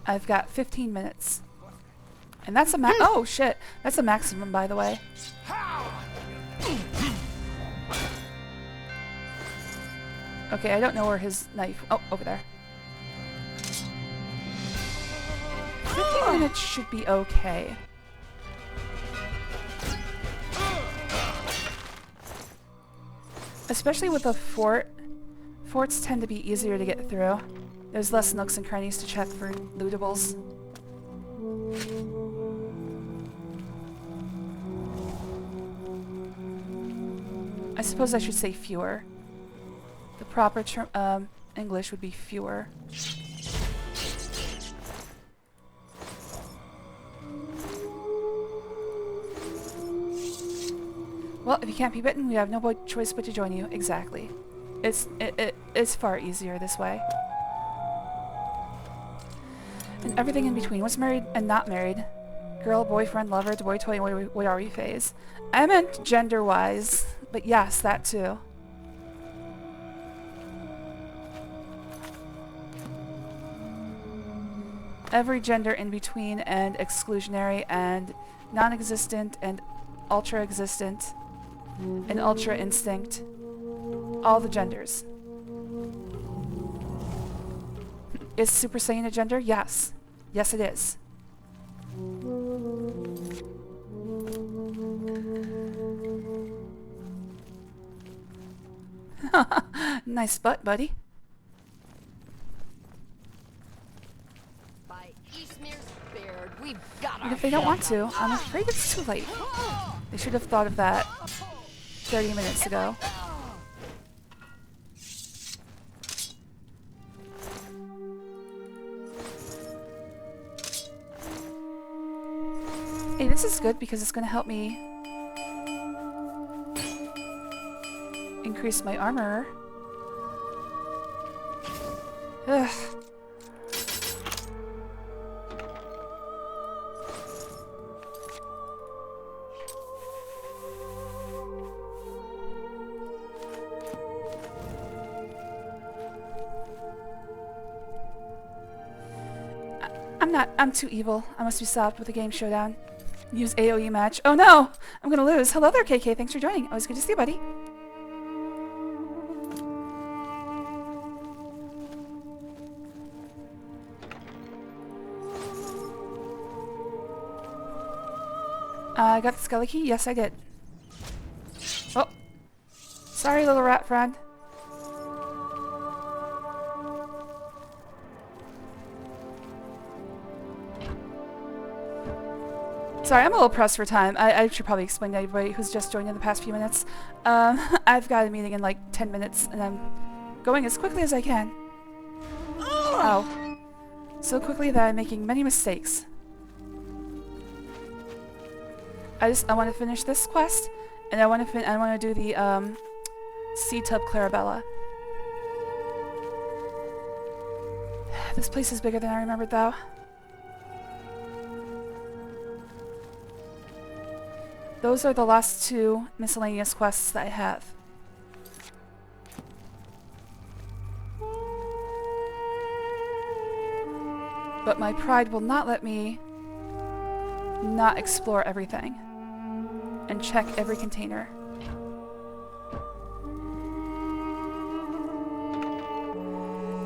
I've got 15 minutes. And that's a oh shit! That's a maximum, by the way. Okay, I don't know where his knife... Oh, over there. 15 minutes should be okay. Especially with a fort. Forts tend to be easier to get through. There's less nooks and crannies to check for lootables. I suppose I should say fewer. The proper term, English would be fewer. Well, if you can't be bitten, we have no choice but to join you. Exactly. It's far easier this way. And everything in between. What's married and not married? Girl, boyfriend, lover, boy, toy, what are we phase? I meant gender-wise, but yes, that too. Every gender in between and exclusionary and non-existent and ultra-existent and ultra-instinct. All the genders. Is Super Saiyan a gender? Yes. Yes, it is. Nice butt, buddy. And if they don't want to, I'm afraid it's too late. They should have thought of that 30 minutes ago. Hey, this is good because it's going to help me increase my armor. Ugh. I'm too evil. I must be stopped with a game showdown. Use AoE match. Oh no! I'm gonna lose. Hello there, KK. Thanks for joining. Always good to see you, buddy. I got the Skelly key? Yes, I did. Oh. Sorry, little rat friend. Sorry, I'm a little pressed for time. I should probably explain to everybody who's just joined in the past few minutes. I've got a meeting in like 10 minutes, and I'm going as quickly as I can. Oh. So quickly that I'm making many mistakes. I want to finish this quest, And I want to do the Sea Tub Clarabella. This place is bigger than I remembered, though. Those are the last two miscellaneous quests that I have. But my pride will not let me not explore everything and check every container.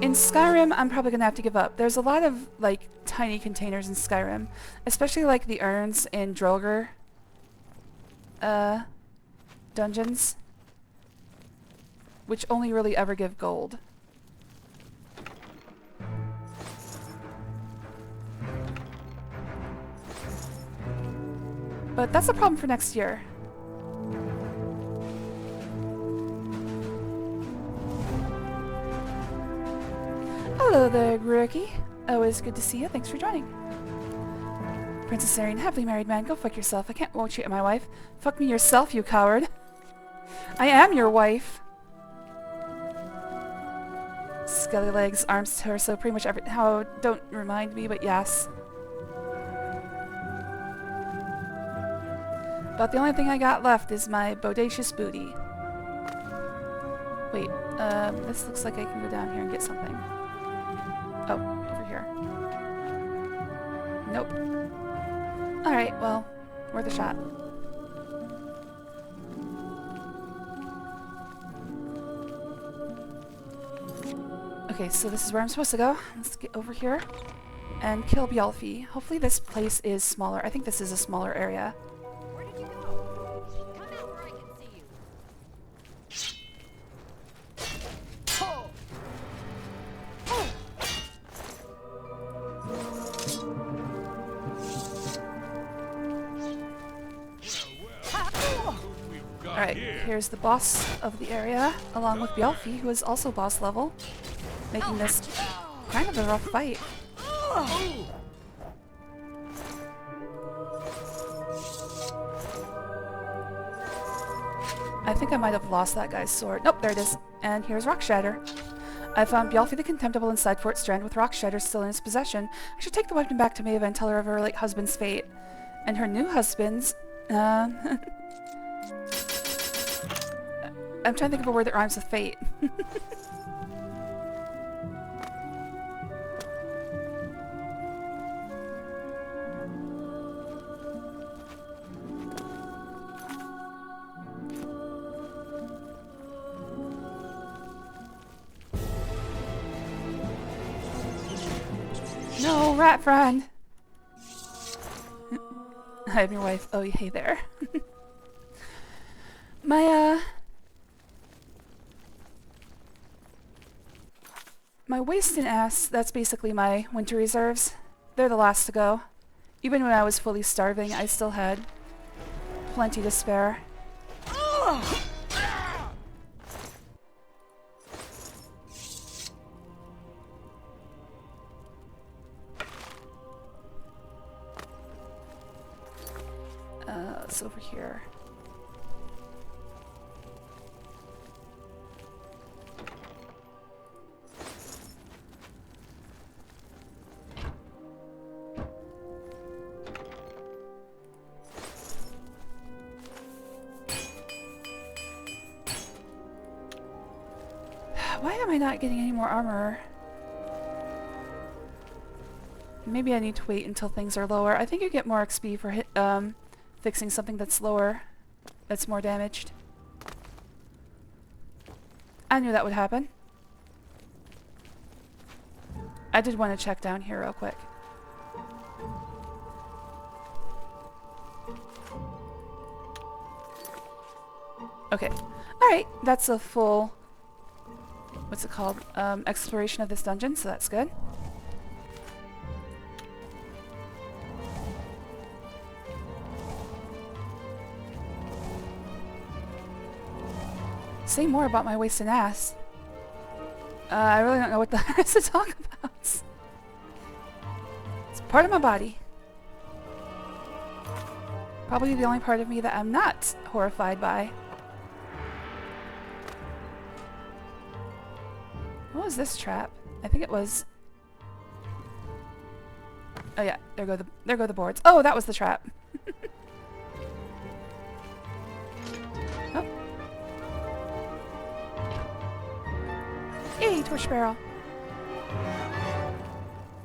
In Skyrim, I'm probably gonna have to give up. There's a lot of, like, tiny containers in Skyrim, especially like the urns in Droger dungeons, which only really ever give gold. But that's a problem for next year. Hello there, Grooky. Always good to see you. Thanks for joining. Princess Arian, happily married man. Go fuck yourself. Won't cheat on my wife. Fuck me yourself, you coward. I am your wife. Skelly legs, arms, torso, pretty much every— how— don't remind me, but yes. But the only thing I got left is my bodacious booty. Wait, this looks like I can go down here and get something. Oh, over here. Nope. Alright, well, worth a shot. Okay, so this is where I'm supposed to go. Let's get over here and kill Bjolfi. Hopefully this place is smaller. I think this is a smaller area. Where did you go? Come out where I can see you. Alright, here's the boss of the area, along with Bjolfi, who is also boss level, making this kind of a rough fight. I think I might have lost that guy's sword. Nope, there it is. And here's Rock Shatter. I found Bjolfi the Contemptible inside Fort Strand with Rock Shatter still in his possession. I should take the weapon back to Maeve and tell her of her late husband's fate. And her new husband's, I'm trying to think of a word that rhymes with fate. No, rat friend! I am your wife. Oh, hey there. My waist and ass, that's basically my winter reserves. They're the last to go. Even when I was fully starving, I still had plenty to spare. It's over here. Why am I not getting any more armor? Maybe I need to wait until things are lower. I think you get more XP for fixing something that's lower, that's more damaged. I knew that would happen. I did want to check down here real quick. Okay. Alright, that's a full, what's it called, exploration of this dungeon, so that's good. Say more about my waist and ass. I really don't know what the heck to talk about. It's part of my body. Probably the only part of me that I'm not horrified by. What was this trap? I think it was... Oh yeah, there go the boards. Oh, that was the trap. Oh. Yay, torch barrel.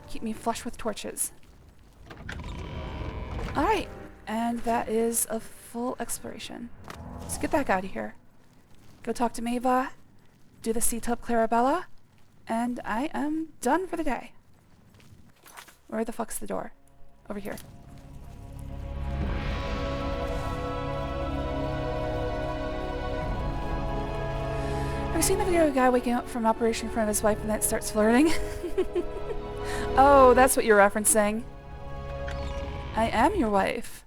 Keep me flush with torches. Alright, and that is a full exploration. Let's get back out of here. Go talk to Maeva, do the C-Tub Clarabella, and I am done for the day. Where the fuck's the door? Over here. Have you seen the video of a guy waking up from operation in front of his wife and then starts flirting? Oh, that's what you're referencing. I am your wife.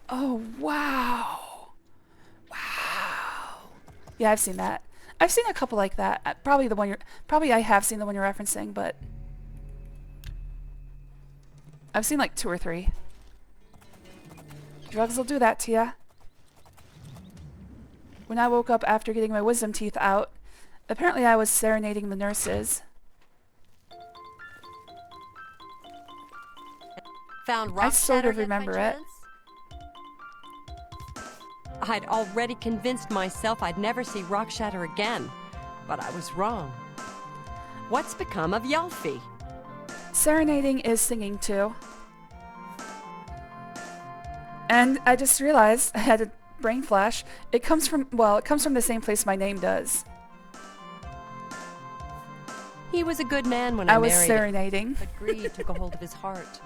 Oh, wow. Wow. Yeah, I've seen that. I've seen a couple like that. Probably I have seen the one you're referencing, but I've seen like 2 or 3. Drugs will do that to ya. When I woke up after getting my wisdom teeth out, apparently I was serenading the nurses. Found rock I sort of shatter yet by remember it. chance? I'd already convinced myself I'd never see rock shatter again, but I was wrong. What's become of Yalfi? Serenading is singing too. And I just realized, I had a brain flash, it comes from the same place my name does. He was a good man when I was married serenading. him, but greed took a hold of his heart.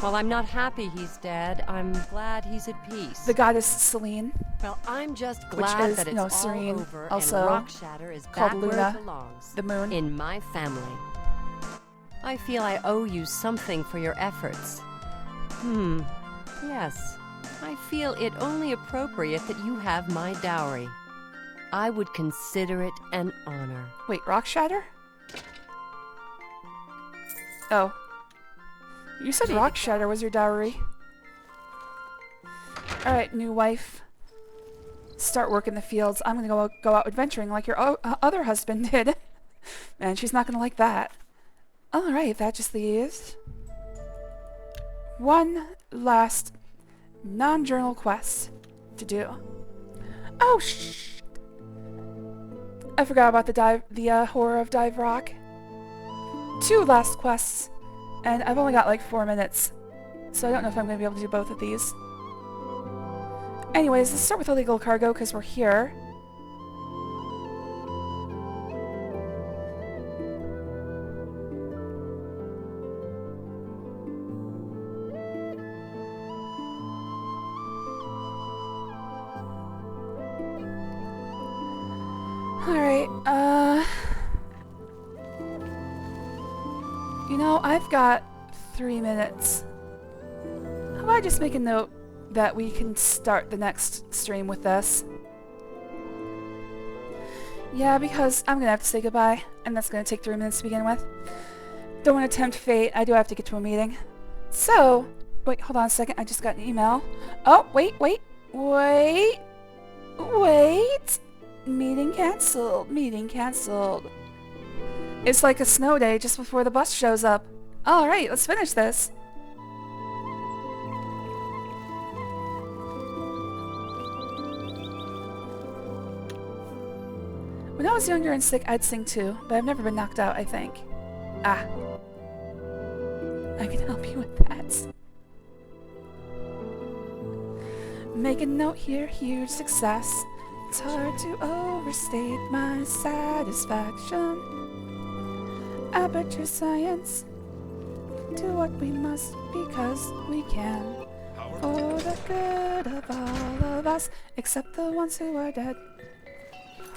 While I'm not happy he's dead, I'm glad he's at peace. The goddess Selene. Well, I'm just Which glad is, that it's you know, all Serene, over also and rock shatter is called back where Luna, it belongs. the moon. In my family. I feel I owe you something for your efforts. Yes. I feel it only appropriate that you have my dowry. I would consider it an honor. Wait, rock shatter? Oh. You said rock shatter was your dowry. Alright, new wife. Start work in the fields. I'm gonna go out adventuring like your other husband did. And she's not gonna like that. Alright, that just leaves one last non-journal quest to do. Oh, I forgot about the horror of Dive Rock. 2 last quests, and I've only got like 4 minutes, so I don't know if I'm going to be able to do both of these. Anyways, let's start with illegal cargo because we're here. Alright, you know, I've got 3 minutes. How about I just make a note that we can start the next stream with this? Yeah, because I'm gonna have to say goodbye, and that's gonna take 3 minutes to begin with. Don't want to tempt fate, I do have to get to a meeting. So, wait, hold on a second, I just got an email. Oh, wait! Meeting cancelled. It's like a snow day just before the bus shows up. Alright, let's finish this. When I was younger and sick, I'd sing too, but I've never been knocked out, I think. Ah. I can help you with that. Make a note here, huge success. It's hard to overstate my satisfaction. Aperture science. Do what we must because we can. For the good of all of us, except the ones who are dead.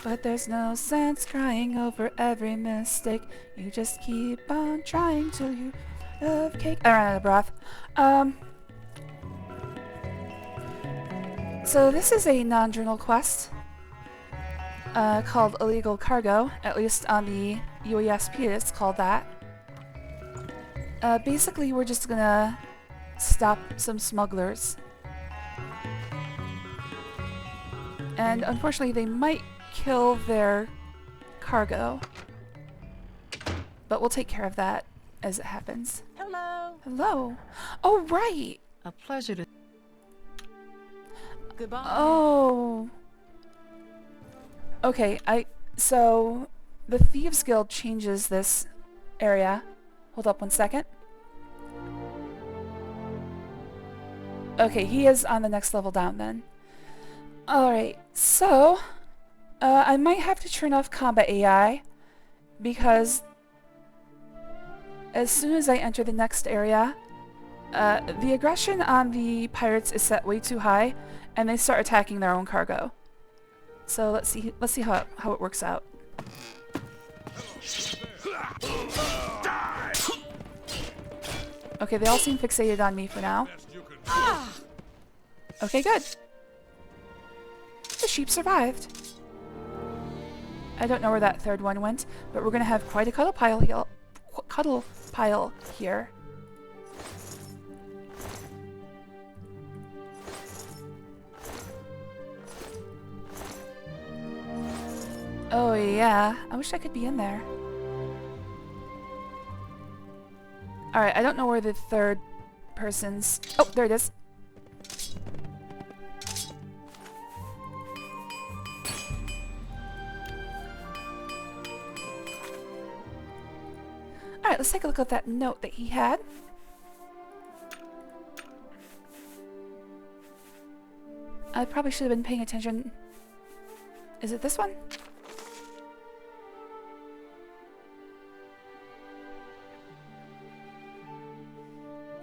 But there's no sense crying over every mistake. You just keep on trying till you have cake. I ran out of breath. So this is a non-journal quest called Illegal Cargo. At least on the UESP it's called that. Basically we're just gonna stop some smugglers. And unfortunately, they might kill their cargo. But we'll take care of that as it happens. Hello. Hello. Oh, right. A pleasure to... Goodbye. Oh. Okay, so the Thieves Guild changes this area. Hold up one second. Okay, he is on the next level down then. Alright, so I might have to turn off combat AI because as soon as I enter the next area, the aggression on the pirates is set way too high and they start attacking their own cargo. So let's see how it works out. Okay, they all seem fixated on me for now. Okay, good. The sheep survived. I don't know where that third one went, but we're gonna have quite a cuddle pile here. Oh yeah, I wish I could be in there. Alright, I don't know where the third person's... Oh, there it is. Alright, let's take a look at that note that he had. I probably should have been paying attention. Is it this one?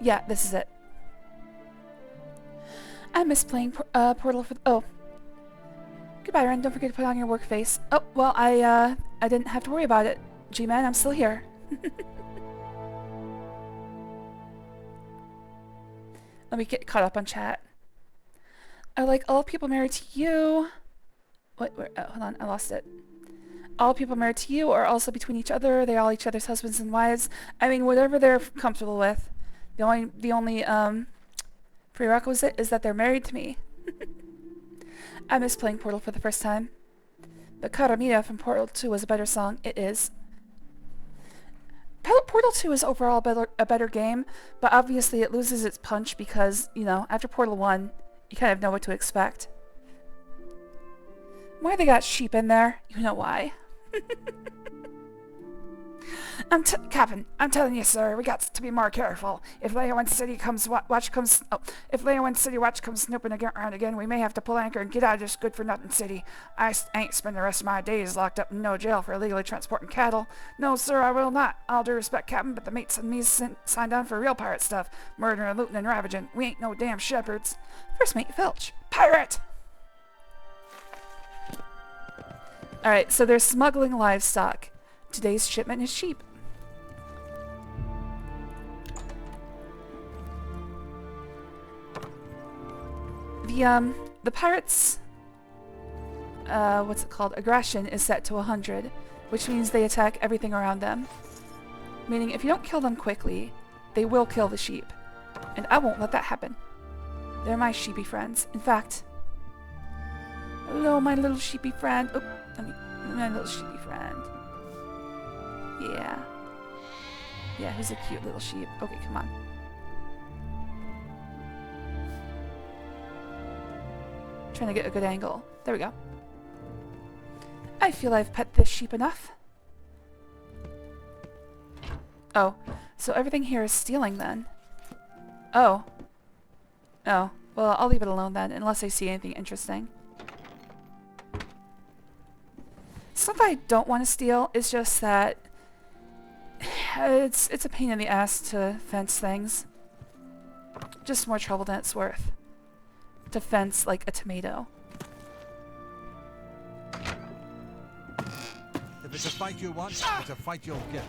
Yeah, this is it. I miss playing Portal for... Oh. Goodbye, Ren. Don't forget to put on your work face. Oh, well, I didn't have to worry about it. G-Man, I'm still here. Let me get caught up on chat. I like all people married to you. Wait, hold on, I lost it. All people married to you are also between each other. They're all each other's husbands and wives. I mean, whatever they're comfortable with. The only prerequisite is that they're married to me. I miss playing Portal for the first time. But Karamita from Portal 2 was a better song. It is. Portal 2 is overall a better game, but obviously it loses its punch because, you know, after Portal 1, you kind of know what to expect. Why they got sheep in there? You know why. Captain, I'm telling you, sir, we got to be more careful. If Layowen City if Layowen City watch comes snooping around again, we may have to pull anchor and get out of this good-for-nothing city. I ain't spend the rest of my days locked up in no jail for illegally transporting cattle. No, sir, I will not. All due respect, Captain, but the mates and me signed on for real pirate stuff. Murdering, looting, and ravaging. We ain't no damn shepherds. First mate Filch. Pirate! Alright, so they're smuggling livestock. Today's shipment is sheep. The pirates' what's it called? Aggression is set to 100, which means they attack everything around them. Meaning if you don't kill them quickly, they will kill the sheep. And I won't let that happen. They're my sheepy friends. In fact... Hello, my little sheepy friend. Oh, my little sheepy friend. Yeah. Yeah, who's a cute little sheep? Okay, come on. Trying to get a good angle. There we go. I feel I've pet this sheep enough. Oh, so everything here is stealing then. Oh. Oh, well, I'll leave it alone then, unless I see anything interesting. Stuff I don't want to steal is just that it's a pain in the ass to fence things. Just more trouble than it's worth. To fence like a tomato. If it's a fight you want, it's a fight you'll get.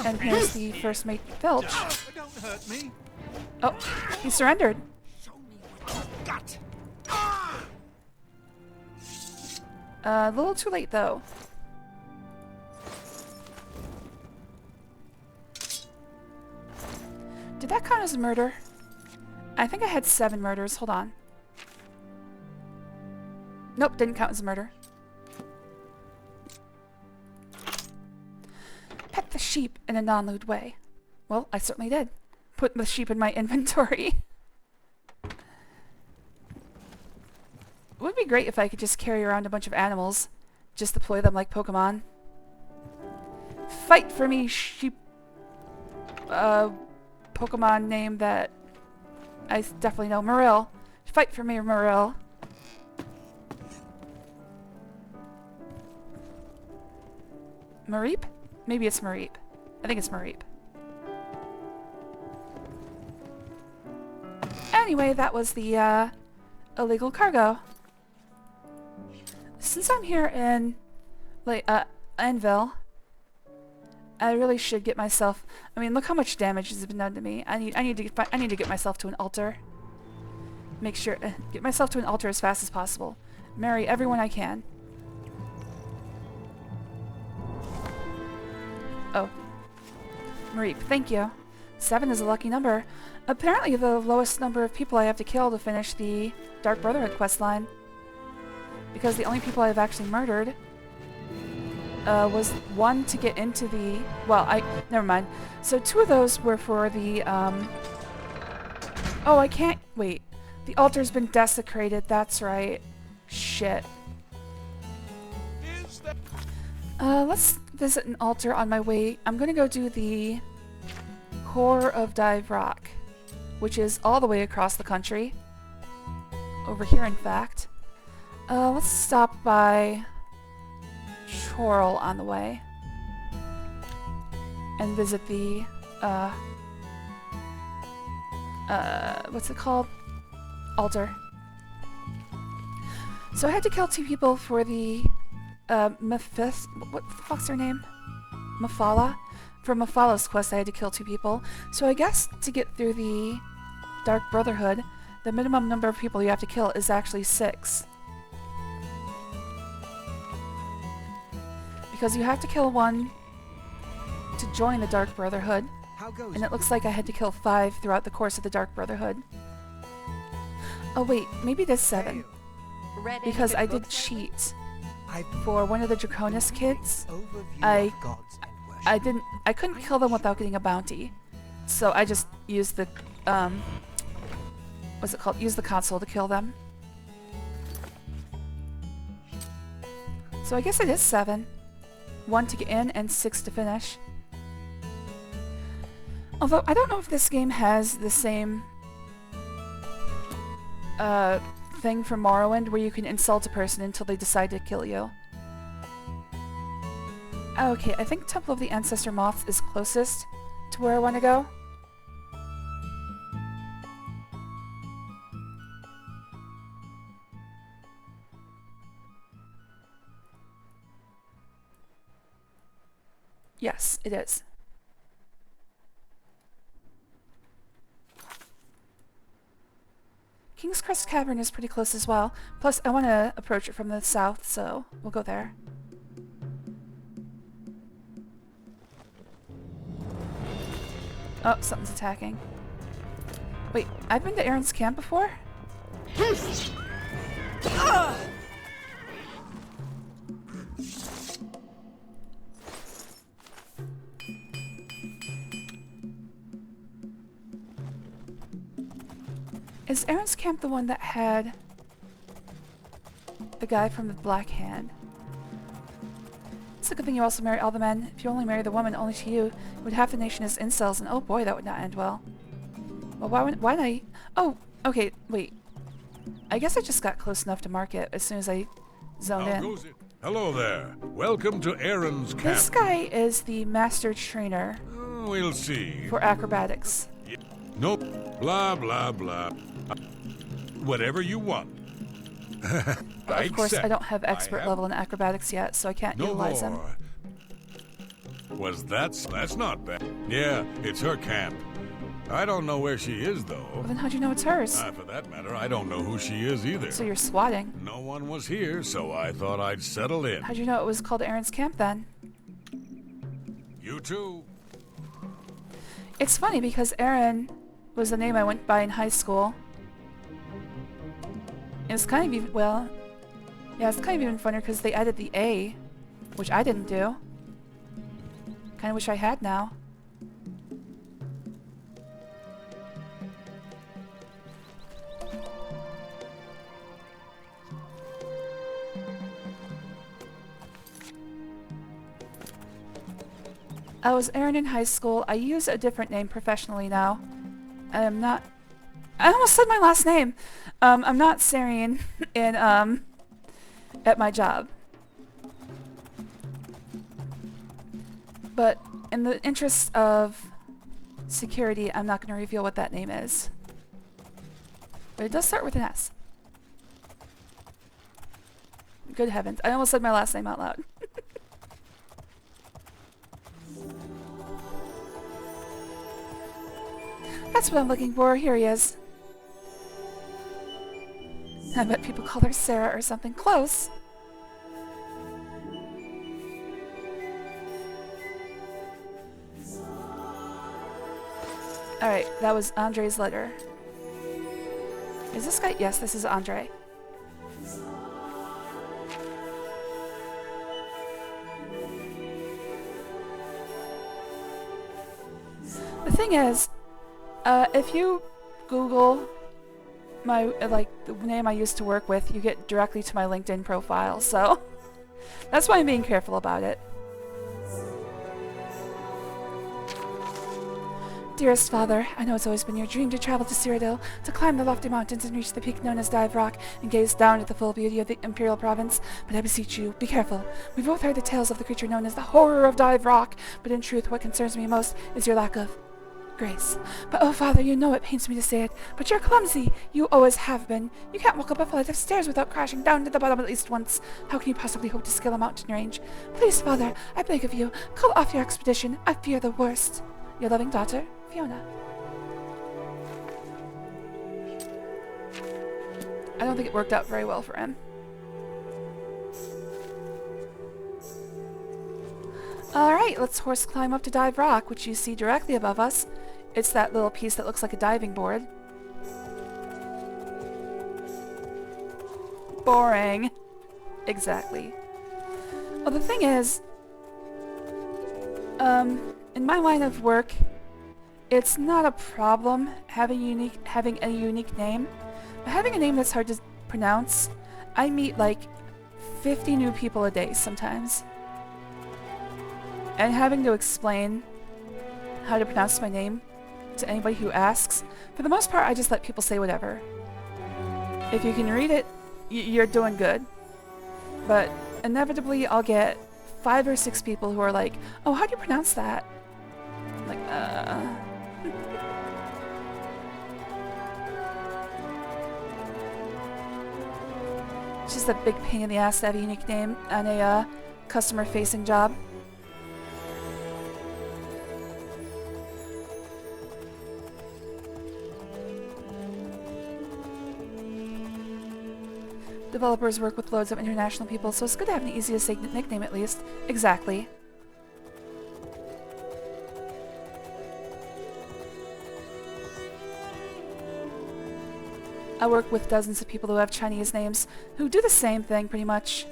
And here's the first mate Filch. Don't hurt me. Oh, he surrendered. A little too late though. Did that count as a murder? I think I had 7 murders. Hold on. Nope, didn't count as murder. Pet the sheep in a non-lewd way. Well, I certainly did. Put the sheep in my inventory. It would be great if I could just carry around a bunch of animals. Just deploy them like Pokemon. Fight for me, sheep. Pokemon name that I definitely know. Marill. Fight for me, Marill. Mareep? Maybe it's Mareep. I think it's Mareep. Anyway, that was the illegal cargo. Since I'm here in Anvil, I really should get myself. I mean, look how much damage has been done to me. I need to get myself to an altar. Make sure get myself to an altar as fast as possible. Marry everyone I can. Oh, Mareep, thank you. 7 is a lucky number. Apparently, the lowest number of people I have to kill to finish the Dark Brotherhood questline. Because the only people I've actually murdered was 1 to get into the... Well, never mind. So 2 of those were for the, Oh, I can't... Wait. The altar's been desecrated. That's right. Shit. Let's visit an altar on my way. I'm gonna go do the Core of Dive Rock, which is all the way across the country. Over here, in fact. Let's stop by Chorl on the way and visit the, what's it called? Altar. So I had to kill 2 people for the, what the fuck's her name? Mafala? For Mafala's quest, I had to kill 2 people. So I guess to get through the Dark Brotherhood, the minimum number of people you have to kill is actually 6. Because you have to kill 1 to join the Dark Brotherhood, and it looks like I had to kill 5 throughout the course of the Dark Brotherhood. Oh wait, maybe it is 7. Because I did cheat for one of the Draconis kids. I couldn't kill them without getting a bounty. So I just used the, what's it called? Used the console to kill them. So I guess it is 7. 1 to get in and 6 to finish. Although, I don't know if this game has the same thing from Morrowind where you can insult a person until they decide to kill you. Okay, I think Temple of the Ancestor Moths is closest to where I want to go. Yes, it is. King's Crest Cavern is pretty close as well. Plus, I want to approach it from the south, so we'll go there. Oh, something's attacking. Wait, I've been to Aaron's camp before? Is Aaron's camp the one that had the guy from the Black Hand? It's a good thing you also marry all the men. If you only marry the woman only to you, would half the nation as incels, and oh boy, that would not end well. Well, why did I... Oh, okay, wait. I guess I just got close enough to mark it as soon as I zoned in. Hello there. Welcome to Aaron's camp. This guy is the master trainer. We'll see. For acrobatics. Nope. Blah, blah, blah. Whatever you want. But of course, I don't have expert level in acrobatics yet, so I can't utilize them. That's not bad. Yeah, it's her camp. I don't know where she is, though. Well, then how'd you know it's hers? For that matter, I don't know who she is either. So you're swatting? No one was here, so I thought I'd settle in. How'd you know it was called Aaron's camp, then? You too. It's funny, because Aaron was the name I went by in high school. It's kind of, well, Yeah, it's kind of even funnier because they added the A, which I didn't do. Kind of wish I had now. I was Aaron in high school. I use a different name professionally now. I'm not... I almost said my last name! I'm not Syrian in, at my job. But in the interest of security, I'm not going to reveal what that name is. But it does start with an S. Good heavens. I almost said my last name out loud. That's what I'm looking for. Here he is. I bet people call her Sarah or something close. Alright, that was Andre's letter. Is this guy? Yes, this is Andre. The thing is, if you Google my, the name I used to work with, you get directly to my LinkedIn profile, so that's why I'm being careful about it. Dearest Father, I know it's always been your dream to travel to Cyrodiil, to climb the lofty mountains and reach the peak known as Dive Rock, and gaze down at the full beauty of the Imperial Province, but I beseech you, be careful. We both heard the tales of the creature known as the Horror of Dive Rock, but in truth what concerns me most is your lack of grace. But oh Father, you know it pains me to say it, but you're clumsy. You always have been. You can't walk up a flight of stairs without crashing down to the bottom at least once. How can you possibly hope to scale a mountain range? Please, Father, I beg of you, call off your expedition. I fear the worst. Your loving daughter, Fiona. I don't think it worked out very well for him. Alright, let's horse climb up to Dive Rock, which you see directly above us. It's that little piece that looks like a diving board. Boring. Exactly. Well, the thing is, in my line of work, it's not a problem having a unique name, but having a name that's hard to pronounce, I meet like 50 new people a day sometimes. And having to explain how to pronounce my name to anybody who asks, for the most part I just let people say whatever. If you can read it, you're doing good. But inevitably I'll get 5 or 6 people who are like, oh, how do you pronounce that? I'm like, It's just a big pain in the ass to have a unique name on a customer-facing job. Developers work with loads of international people, so it's good to have an easy-to-say nickname at least. Exactly. I work with dozens of people who have Chinese names, who do the same thing, pretty much.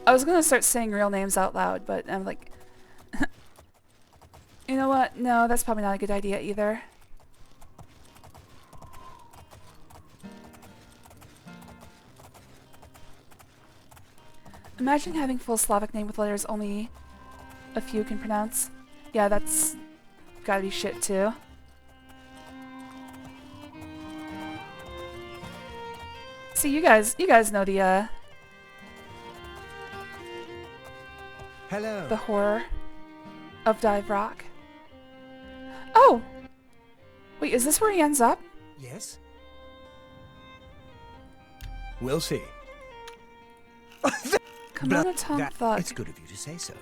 I was gonna start saying real names out loud, but I'm like... You know what? No, that's probably not a good idea either. Imagine having a full Slavic name with letters only a few can pronounce. Yeah, that's gotta be shit too. See, you guys know the Hello. The horror of Dive Rock. Oh! Wait, is this where he ends up? Yes? We'll see. Come on, Tom Thug. It's good of you to say so.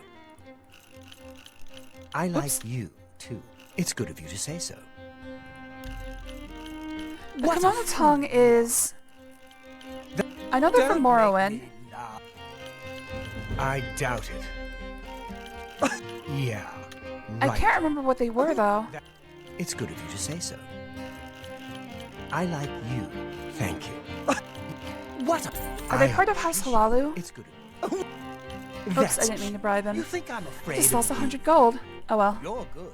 I like you, too. It's good of you to say so. The Kimono Tongue is... I know they're from Morrowind. I doubt it. Yeah. I Right. can't remember what they were, though. It's good of you to say so. I like you. Thank you. What a... Are they part of House Halalu? It's good. Oops, I didn't mean to bribe him. You think I'm afraid Just of lost you? 100 gold. Oh well. You're good.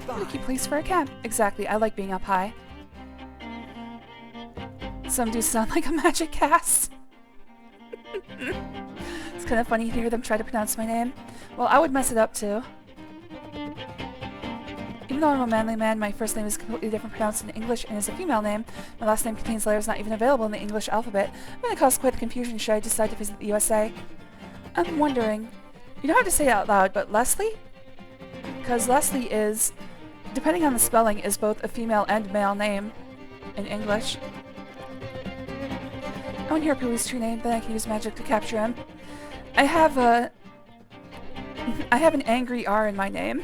What a cute place for a camp. Exactly, I like being up high. Some do sound like a magic cast. It's kind of funny to hear them try to pronounce my name. Well, I would mess it up too. Even though I'm a manly man, my first name is completely different pronounced in English and is a female name. My last name contains letters not even available in the English alphabet. I'm going to cause quite the confusion should I decide to visit the USA. I'm wondering, you don't have to say it out loud, but Leslie? Because Leslie is, depending on the spelling, is both a female and male name in English. I want to hear Pooey's true name, then I can use magic to capture him. I have an angry R in my name.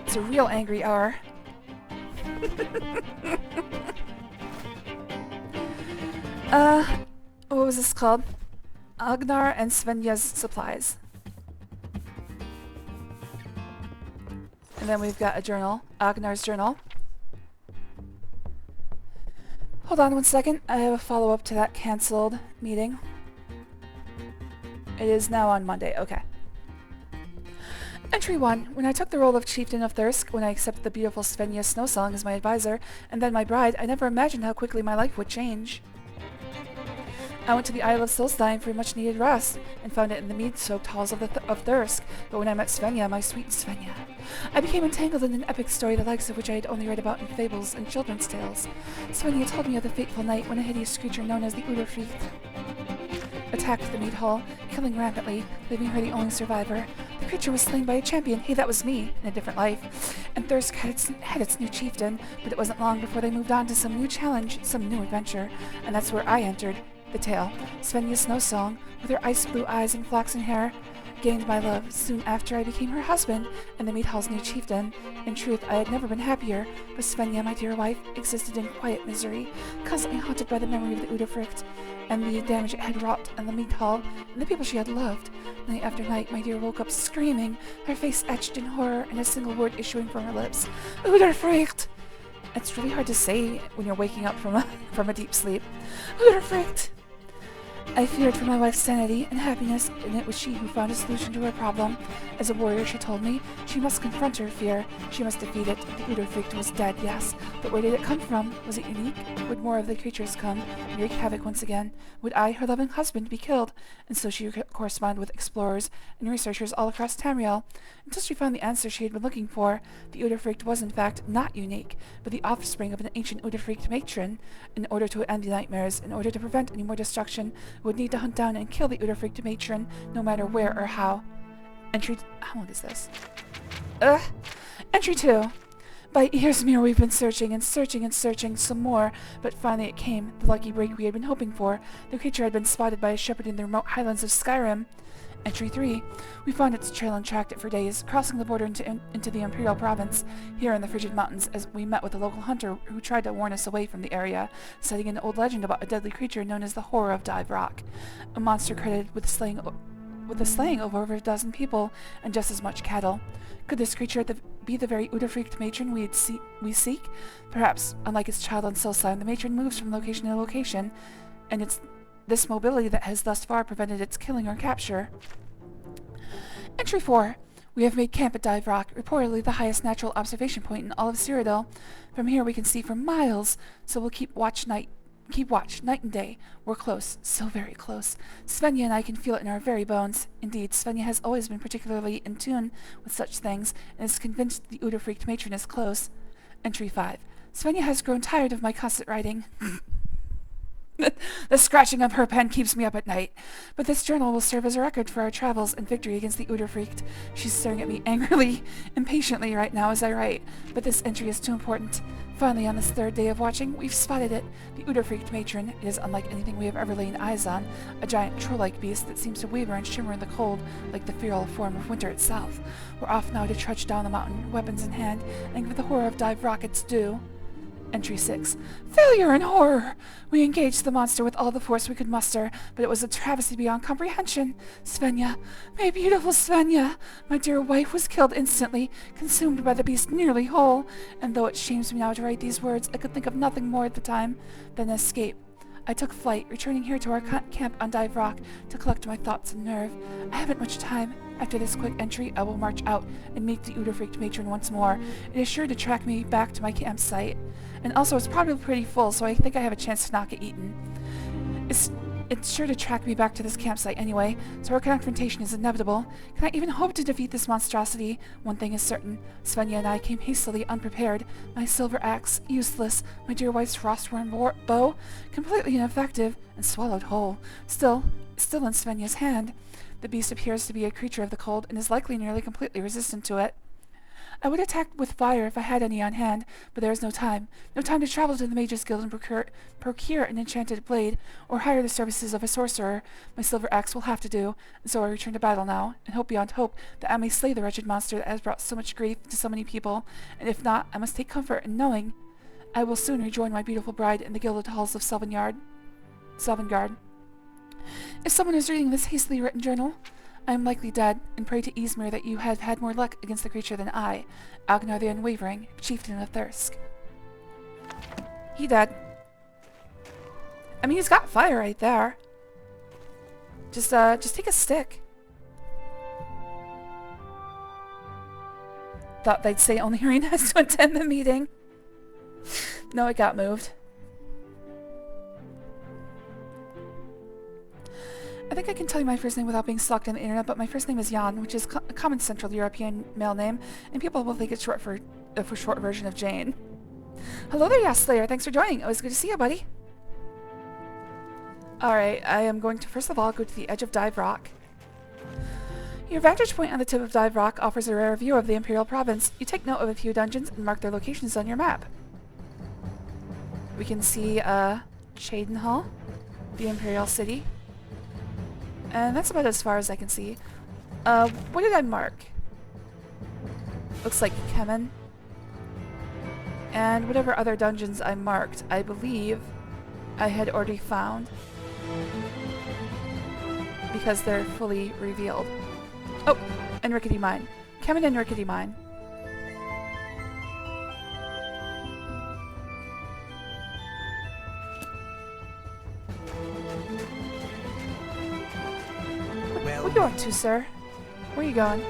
It's a real angry R. What was this called? Agnar and Svenja's Supplies. And then we've got a journal, Agnar's journal. Hold on one second, I have a follow-up to that cancelled meeting. It is now on Monday, okay. Entry 1. When I took the role of Chieftain of Thirsk, when I accepted the beautiful Svenja Snowsong as my advisor, and then my bride, I never imagined how quickly my life would change. I went to the Isle of Solstein for much needed rest, and found it in the mead-soaked halls of Thirsk, but when I met Svenja, my sweet Svenja, I became entangled in an epic story the likes of which I had only read about in fables and children's tales. Svenja told me of the fateful night when a hideous creature known as the Uderfried attacked the mead hall, killing rampantly, leaving her the only survivor. The creature was slain by a champion, hey, that was me, in a different life, and Thirsk had its new chieftain, but it wasn't long before they moved on to some new challenge, some new adventure, and that's where I entered. The tale, Svenja Snowsong, with her ice blue eyes and flaxen hair, gained my love soon after I became her husband and the mead hall's new chieftain. In truth, I had never been happier, but Svenja, my dear wife, existed in quiet misery, constantly haunted by the memory of the Uderfricht and the damage it had wrought on the mead hall and the people she had loved. Night after night, my dear woke up screaming, her face etched in horror and a single word issuing from her lips, Uderfricht! It's really hard to say when you're waking up from a deep sleep. Uderfricht! I feared for my wife's sanity and happiness, and it was she who found a solution to her problem. As a warrior, she told me, she must confront her fear. She must defeat it. The Uderfricht was dead, yes, but where did it come from? Was it unique? Would more of the creatures come and wreak havoc once again? Would I, her loving husband, be killed? And so she corresponded with explorers and researchers all across Tamriel, until she found the answer she had been looking for. The Uderfricht was, in fact, not unique, but the offspring of an ancient Uderfricht matron. In order to end the nightmares, in order to prevent any more destruction, would need to hunt down and kill the Uderfricht matron, no matter where or how. How long is this? Entry 2. By Earsmere we've been searching and searching and searching some more, but finally it came, the lucky break we had been hoping for. The creature had been spotted by a shepherd in the remote highlands of Skyrim. Entry 3. We found its trail and tracked it for days, crossing the border into the Imperial Province, here in the Frigid Mountains, as we met with a local hunter who tried to warn us away from the area, citing an old legend about a deadly creature known as the Horror of Dive Rock, a monster credited with the slaying of over a dozen people and just as much cattle. Could this creature be the very Uderfricht matron we seek? Perhaps, unlike its child on Solstheim, the matron moves from location to location, and it's this mobility that has thus far prevented its killing or capture. Entry 4. We have made camp at Dive Rock, reportedly the highest natural observation point in all of Cyrodiil. From here we can see for miles, so we'll keep watch night and day. We're close, so very close. Svenja and I can feel it in our very bones. Indeed, Svenja has always been particularly in tune with such things, and is convinced the Uderfricht matron is close. Entry 5. Svenja has grown tired of my constant writing. The scratching of her pen keeps me up at night. But this journal will serve as a record for our travels and victory against the Uderfricht. She's staring at me angrily, impatiently right now as I write, but this entry is too important. Finally, on this third day of watching, we've spotted it. The Uderfricht matron. It is unlike anything we have ever laid eyes on, a giant troll-like beast that seems to waver and shimmer in the cold like the feral form of winter itself. We're off now to trudge down the mountain, weapons in hand, and give the Horror of Dive Rock its due. Entry 6. Failure and horror! We engaged the monster with all the force we could muster, but it was a travesty beyond comprehension. Svenja, my beautiful Svenja, my dear wife was killed instantly, consumed by the beast nearly whole, and though it shames me now to write these words, I could think of nothing more at the time than escape. I took flight, returning here to our camp on Dive Rock to collect my thoughts and nerve. I haven't much time. After this quick entry, I will march out and meet the Uderfreaked matron once more. It is sure to track me back to my campsite. And also, it's probably pretty full, so I think I have a chance to not get eaten. It's sure to track me back to this campsite anyway, so our confrontation is inevitable. Can I even hope to defeat this monstrosity? One thing is certain. Svenja and I came hastily, unprepared. My silver axe, useless. My dear wife's frostworn bow, completely ineffective, and swallowed whole. Still in Svenja's hand. The beast appears to be a creature of the cold, and is likely nearly completely resistant to it. I would attack with fire if I had any on hand, but there is no time. No time to travel to the Mages Guild and procure an enchanted blade, or hire the services of a sorcerer. My silver axe will have to do, and so I return to battle now, and hope beyond hope that I may slay the wretched monster that has brought so much grief to so many people, and if not, I must take comfort in knowing I will soon rejoin my beautiful bride in the gilded halls of Sovngarde. If someone is reading this hastily written journal, I am likely dead, and pray to Ysmir that you have had more luck against the creature than I, Agnar the Unwavering, chieftain of Thirsk. He dead. I mean, he's got fire right there. Just take a stick. Thought they'd say only Irina has to attend the meeting. No, it got moved. I think I can tell you my first name without being stalked on the internet, but my first name is Jan, which is a common Central European male name, and people will think it's short for short version of Jane. Hello there, Slayer. Thanks for joining. Always good to see you, buddy. Alright, I am going to first of all go to the edge of Dive Rock. Your vantage point on the tip of Dive Rock offers a rare view of the Imperial Province. You take note of a few dungeons and mark their locations on your map. We can see Cheydinhal, the Imperial City. And that's about as far as I can see. What did I mark? Looks like Kemen. And whatever other dungeons I marked, I believe I had already found. Because they're fully revealed. Oh, and Rickety Mine. Kemen and Rickety Mine. What are you up to, sir? Where are you going?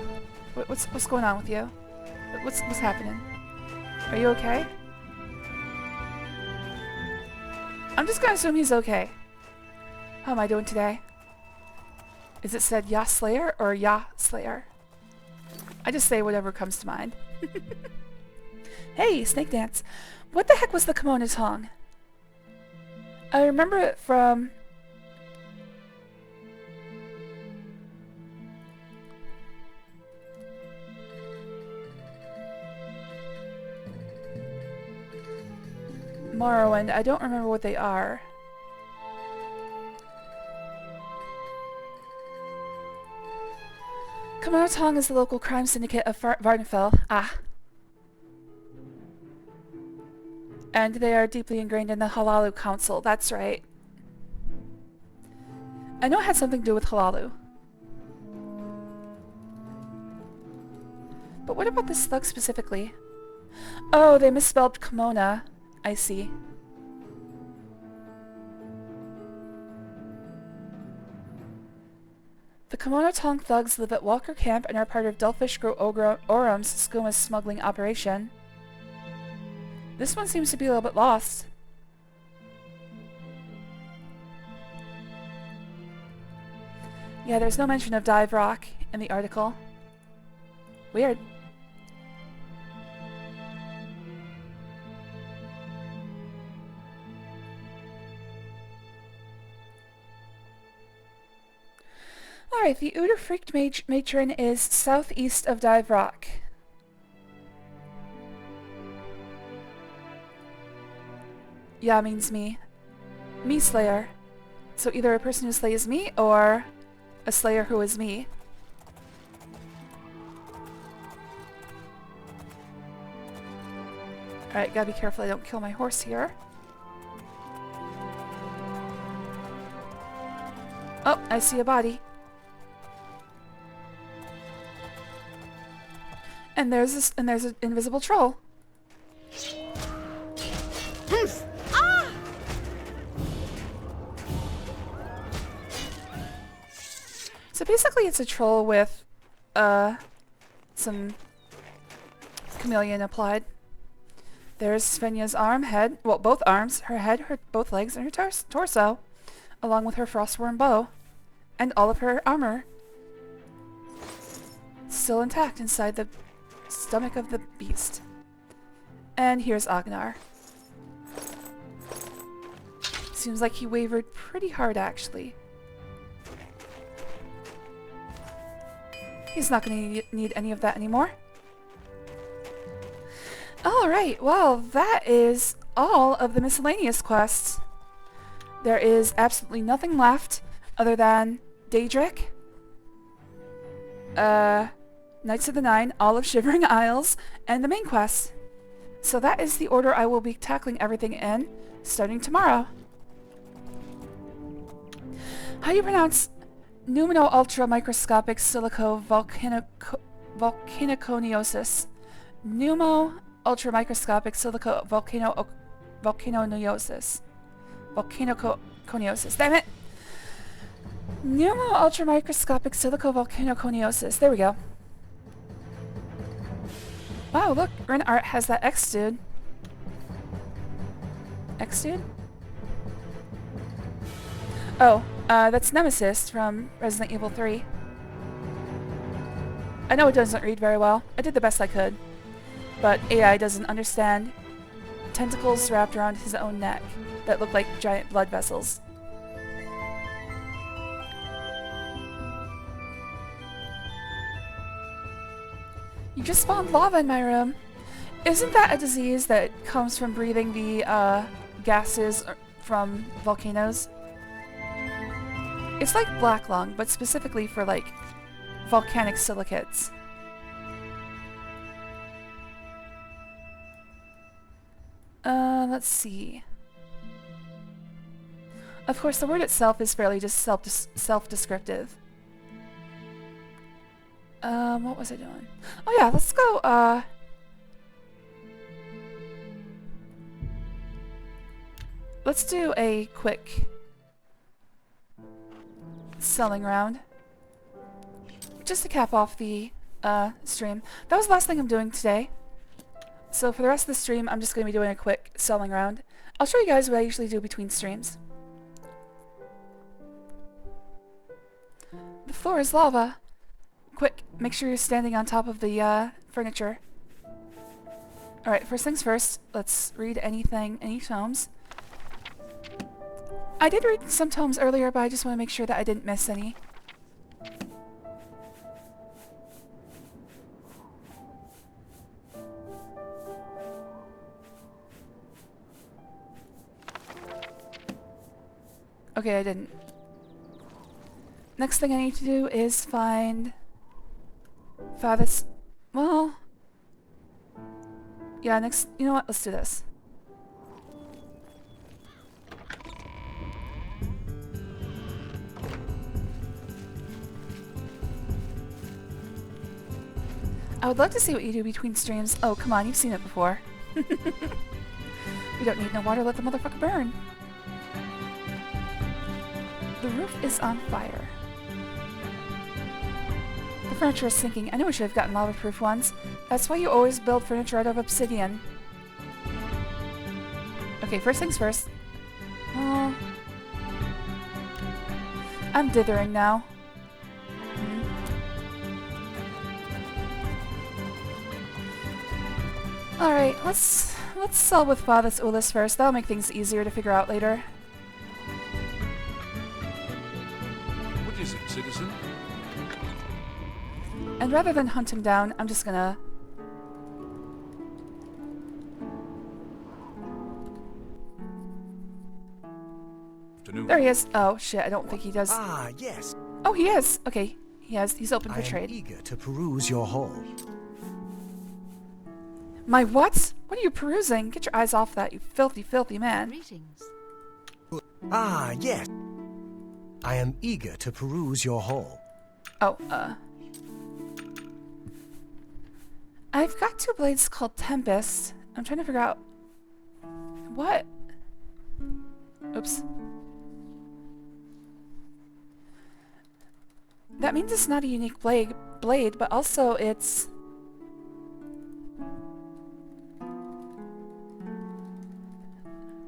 What's going on with you? What's happening? Are you okay? I'm just gonna assume he's okay. How am I doing today? Is it said Ya Slayer or Ya Slayer? I just say whatever comes to mind. Hey, Snake Dance. What the heck was the Kimono Tongue? I remember it from... Morrowind. I don't remember what they are. Kimono Tongue is the local crime syndicate of Varnfell. Ah. And they are deeply ingrained in the Halalu Council. That's right. I know it had something to do with Halalu. But what about this thug specifically? Oh, they misspelled Kimona. I see. The Kimono Tongue thugs live at Walker Camp and are part of Delphish Grow Orum's skooma smuggling operation. This one seems to be a little bit lost. Yeah, there's no mention of Dive Rock in the article. Weird. Alright, the Uderfreaked matron is southeast of Dive Rock. Yeah means me. Me Slayer. So either a person who slays me or a Slayer who is me. Alright, gotta be careful I don't kill my horse here. Oh, I see a body. And there's an invisible troll. Ah! So basically it's a troll with some chameleon applied. There's Svenja's head, well, both arms, her head, both legs, and her torso, along with her frostworm bow, and all of her armor. Still intact inside the stomach of the beast. And here's Agnar. Seems like he wavered pretty hard, actually. He's not going to need any of that anymore. Alright, well, that is all of the miscellaneous quests. There is absolutely nothing left other than Daedric, Knights of the Nine, all of Shivering Isles, and the main quest. So that is the order I will be tackling everything in, starting tomorrow. How do you pronounce Numino Ultra Microscopic Silico Volcanoconiosis? Pneumo Ultra Microscopic Silico Volcanoconiosis. Volcanoconiosis. Damn it! Pneumo Ultra Microscopic Silico Volcanoconiosis. There we go. Wow, look, Ren Art has that X dude. X dude? Oh, that's Nemesis from Resident Evil 3. I know it doesn't read very well. I did the best I could. But AI doesn't understand tentacles wrapped around his own neck that look like giant blood vessels. You just spawned lava in my room. Isn't that a disease that comes from breathing the gases from volcanoes? It's like black lung, but specifically for like volcanic silicates. Let's see. Of course, the word itself is fairly just self-descriptive. What was I doing? Oh yeah, let's go, let's do a quick selling round. Just to cap off the, stream. That was the last thing I'm doing today. So for the rest of the stream, I'm just going to be doing a quick selling round. I'll show you guys what I usually do between streams. The floor is lava. Quick, make sure you're standing on top of the furniture. Alright, first things first, let's read any tomes. I did read some tomes earlier, but I just want to make sure that I didn't miss any. Okay, I didn't. Next thing I need to do is find Father's... Well... Yeah, next... You know what? Let's do this. I would love to see what you do between streams. Oh, come on, you've seen it before. We don't need no water, let the motherfucker burn. The roof is on fire. The furniture is sinking. I knew we should have gotten lava-proof ones. That's why you always build furniture out of obsidian. Okay, first things first. I'm dithering now. Alright, let's sell with Father's Ulis first. That'll make things easier to figure out later. What is it, citizen? And rather than hunt him down, I'm just gonna... There he is. Oh shit, I don't think he does. Ah, yes. Oh, he is. Okay, he's open for trade. I am eager to peruse your haul. My what? What are you perusing? Get your eyes off that, you filthy, filthy man. Greetings. Ah, yes. I am eager to peruse your hall. Oh, I've got two blades called Tempest. I'm trying to figure out... What? Oops. That means it's not a unique blade, but also it's...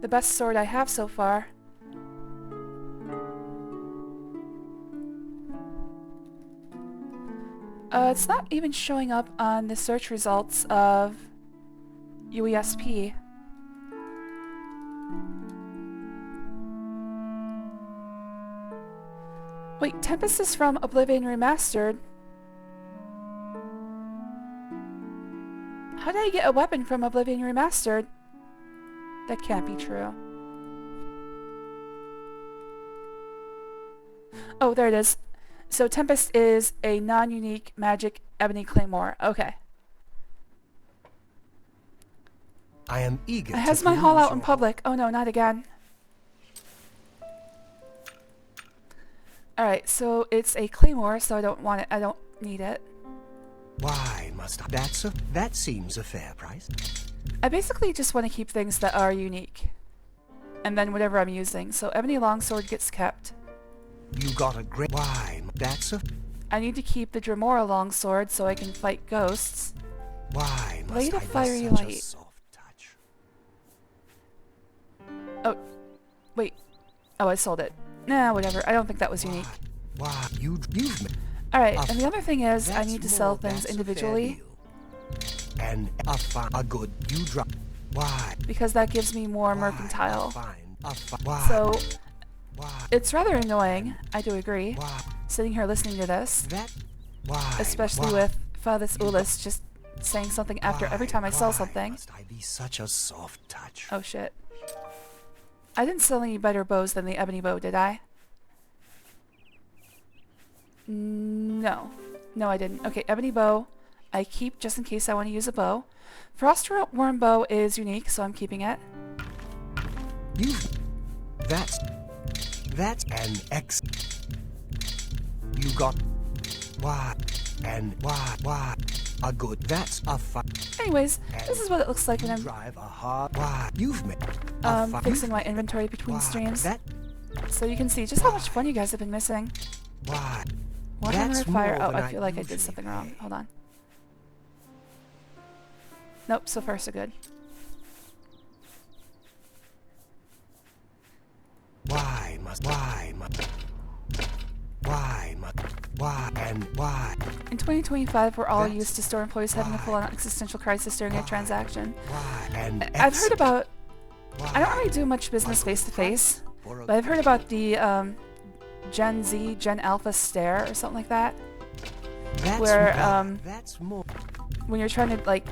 the best sword I have so far. It's not even showing up on the search results of UESP. Wait, Tempest is from Oblivion Remastered. How did I get a weapon from Oblivion Remastered? That can't be true. Oh, there it is. So Tempest is a non-unique magic ebony claymore. Okay. I am eager. It has my haul out in public. Oh no, not again. Alright, so it's a claymore, so I don't want it. I don't need it. Why must I? That seems a fair price. I basically just want to keep things that are unique. And then whatever I'm using. So ebony longsword gets kept. You got a great... Why? I need to keep the Dremora longsword so I can fight ghosts. Why must Blade I of be fiery such a light. soft touch? Oh, wait. Oh, I sold it. Nah, whatever. I don't think that was unique. Why? You've Alright, and the other thing is, I That's need to sell more, things that's a fair individually. deal. And a good you drop. Why? Because that gives me more Why? mercantile. Why? So, Why? it's rather annoying, I do agree, Why? sitting here listening to this. Why? Especially Why? with Fathers Ulis just saying something after every time I sell something. Must I be such a soft touch? Oh shit. I didn't sell any better bows than the ebony bow, did I? No. No, I didn't. Okay, ebony bow. I keep just in case I want to use a bow. Frostworm bow is unique, so I'm keeping it. That's an X. You got why a good. That's a fun. Anyways, this is what it looks like when I'm drive a hard. Why you've made fixing my inventory between streams. That So you can see just how much fun you guys have been missing. why Warhammer Fire. more Oh, than I feel like I did usually something wrong. pay. Hold on. Nope, so far so good. Why In 2025, we're all used to store employees having a full-on existential crisis during a transaction. I've heard about... I don't really do much business face-to-face, but I've heard about the Gen Z, Gen Alpha stare or something like that. Where, that's more. when you're trying to, like,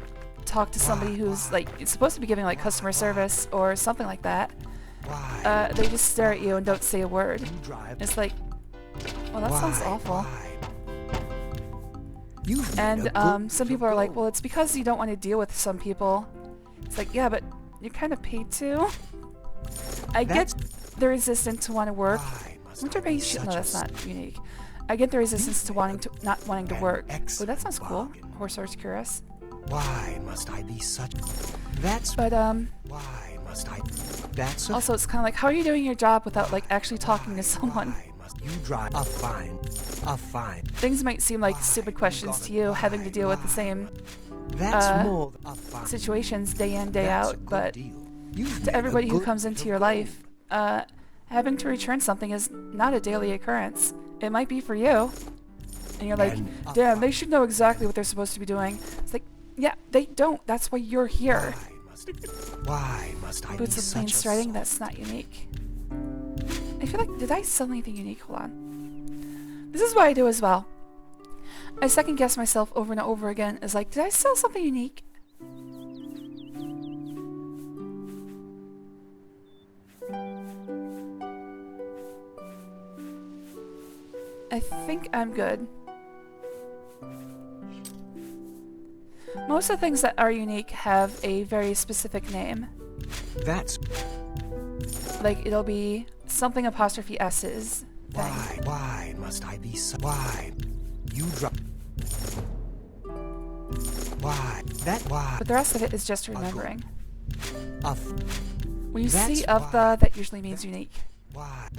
talk to somebody who's, like, it's supposed to be giving, like, customer service or something like that, they just stare at you and don't say a word. It's like, well, that sounds awful. And some people are like, well, it's because you don't want to deal with some people. It's like, yeah, but you're kind of paid to. I get the resistance to want to work. Winter base shit. No, that's not unique. I get the resistance to not wanting to work. Oh, that sounds cool. Horse Curious. Why must I be such? That's. But Why must I? That's. Also, it's kind of like, how are you doing your job without like actually talking to someone? You drive a fine. Things might seem like stupid questions to you, having to deal with the same situations day in, day out, but to everybody who comes into your life, having to return something is not a daily occurrence. It might be for you. And you're like, damn, they should know exactly what they're supposed to be doing. It's like, yeah, they don't. That's why you're here. Why must I Boots be of plain such a striding, that's not unique. I feel like, did I sell anything unique? Hold on. This is what I do as well. I second guess myself over and over again. Is like, did I sell something unique? I think I'm good. Most of the things that are unique have a very specific name. That's... Like, it'll be something apostrophe S's thing. Why must I be so... Why? You drop... Why? Why? But the rest of it is just remembering. When you That's see of why. the, that usually means unique. Why?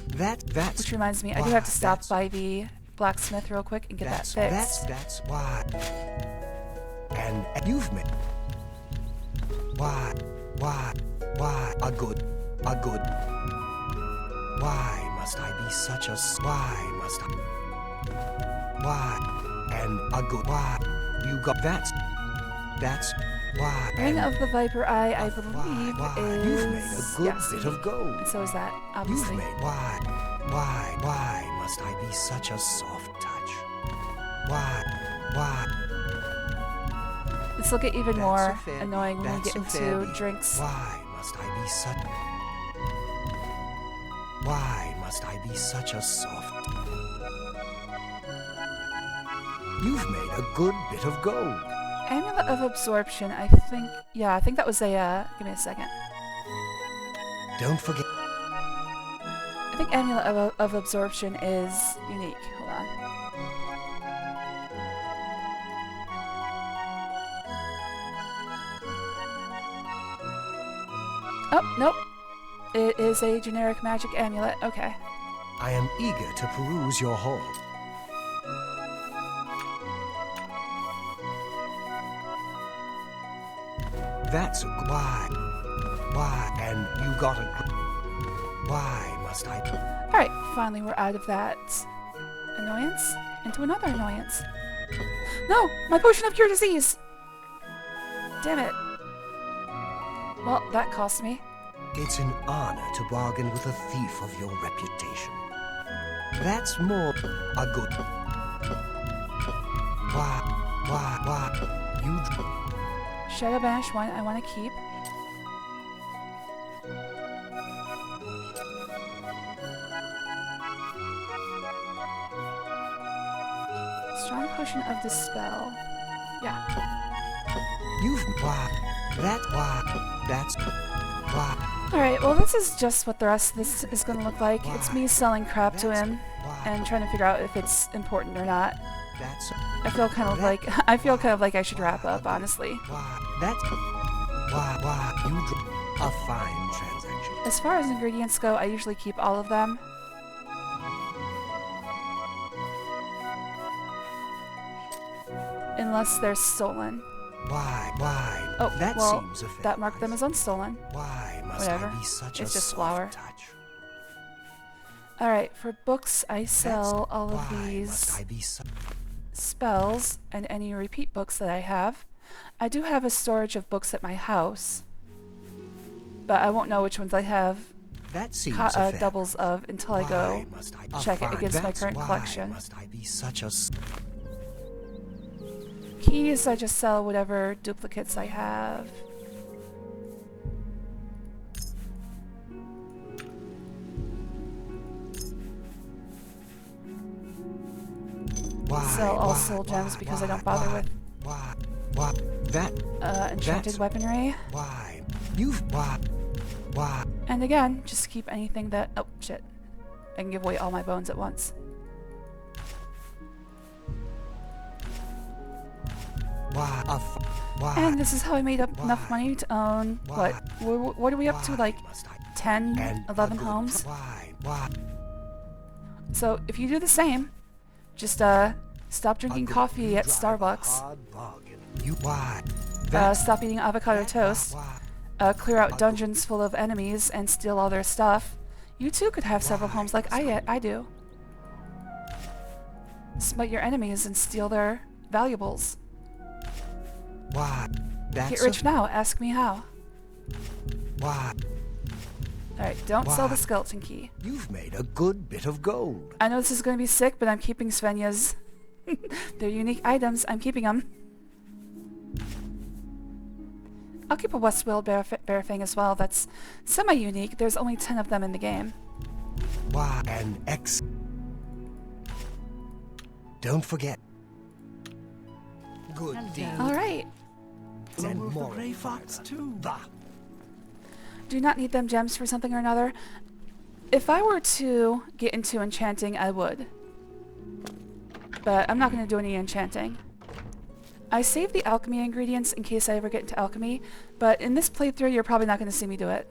That's... Which reminds me, I do have to stop by the blacksmith real quick and get that fixed. That's why. And you've made... Why? A good... Why must I be such a... Why must I... Why? And a good... Why? You got... That's why. Ring of the Viper Eye, I believe, is... You've made a good bit of gold. And so is that, obviously. You've made... Why must I be such a soft touch? Why? This will get even That's more a fair- annoying when we that's get a into fair- drinks. Why must I be such... Why must I be such a soft... You've made a good bit of gold. Amulet of Absorption, I think... Yeah, I think that was a, give me a second. Don't forget... I think Amulet of Absorption is unique. Hold on. Oh, nope. It is a generic magic amulet. Okay. I am eager to peruse your hall. That's a... Why? And you got a... Why must I... Alright, finally we're out of that annoyance into another annoyance. No! My potion of cure disease! Damn it. Well, that cost me. It's an honor to bargain with a thief of your reputation. That's more... a good... Why? You... Shadow Banish one I want to keep. Strong Potion of Dispel. Yeah. You've... That's... Alright, well this is just what the rest of this is going to look like. It's me selling crap to him and trying to figure out if it's important or not. I feel kind of like I should wrap up, honestly. That's... You a fine transaction. As far as ingredients go, I usually keep all of them. Unless they're stolen. Why? Oh, that well, seems a fair that marked them price. as unstolen. Why must Whatever. I be such It's a just soft flour. touch? Alright, for books, I sell all of Why these must I be so... spells and any repeat books that I have. I do have a storage of books at my house, but I won't know which ones I have That seems a fair... doubles of until I go check it against my current collection. Why must I be such a... Keys, I just sell whatever duplicates I have. Sell all soul gems because I don't bother with enchanted weaponry. And again, just keep anything that... Oh, shit. I can give away all my bones at once. And this is how I made up enough money to own, what are we up to, like 10, 11 homes? So if you do the same, just stop drinking coffee at Starbucks, stop eating avocado toast, clear out dungeons full of enemies and steal all their stuff, you too could have several homes like I do. Smite your enemies and steal their valuables. Get rich now, ask me how. Alright, don't sell the skeleton key. You've made a good bit of gold. I know this is going to be sick, but I'm keeping Svenja's. They're unique items, I'm keeping them. I'll keep a Westwild Bearfang as well, that's semi-unique, there's only 10 of them in the game. And Don't forget. good deed. All right. And Over the more Grey Fox too. Bah. Do you not need them gems for something or another? If I were to get into enchanting, I would. But I'm not going to do any enchanting. I save the alchemy ingredients in case I ever get into alchemy, but in this playthrough, you're probably not going to see me do it.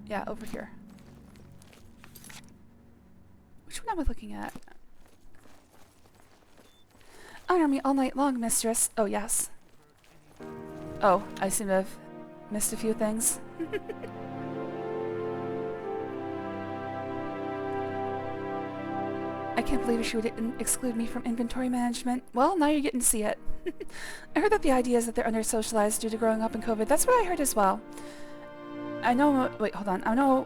Yeah, over here. Which one am I looking at? Honor me all night long, mistress. Oh, yes. Oh, I seem to have missed a few things. I can't believe she would exclude me from inventory management. Well, now you're getting to see it. I heard that the idea is that they're under-socialized due to growing up in COVID. That's what I heard as well. I know... Wait, hold on. I know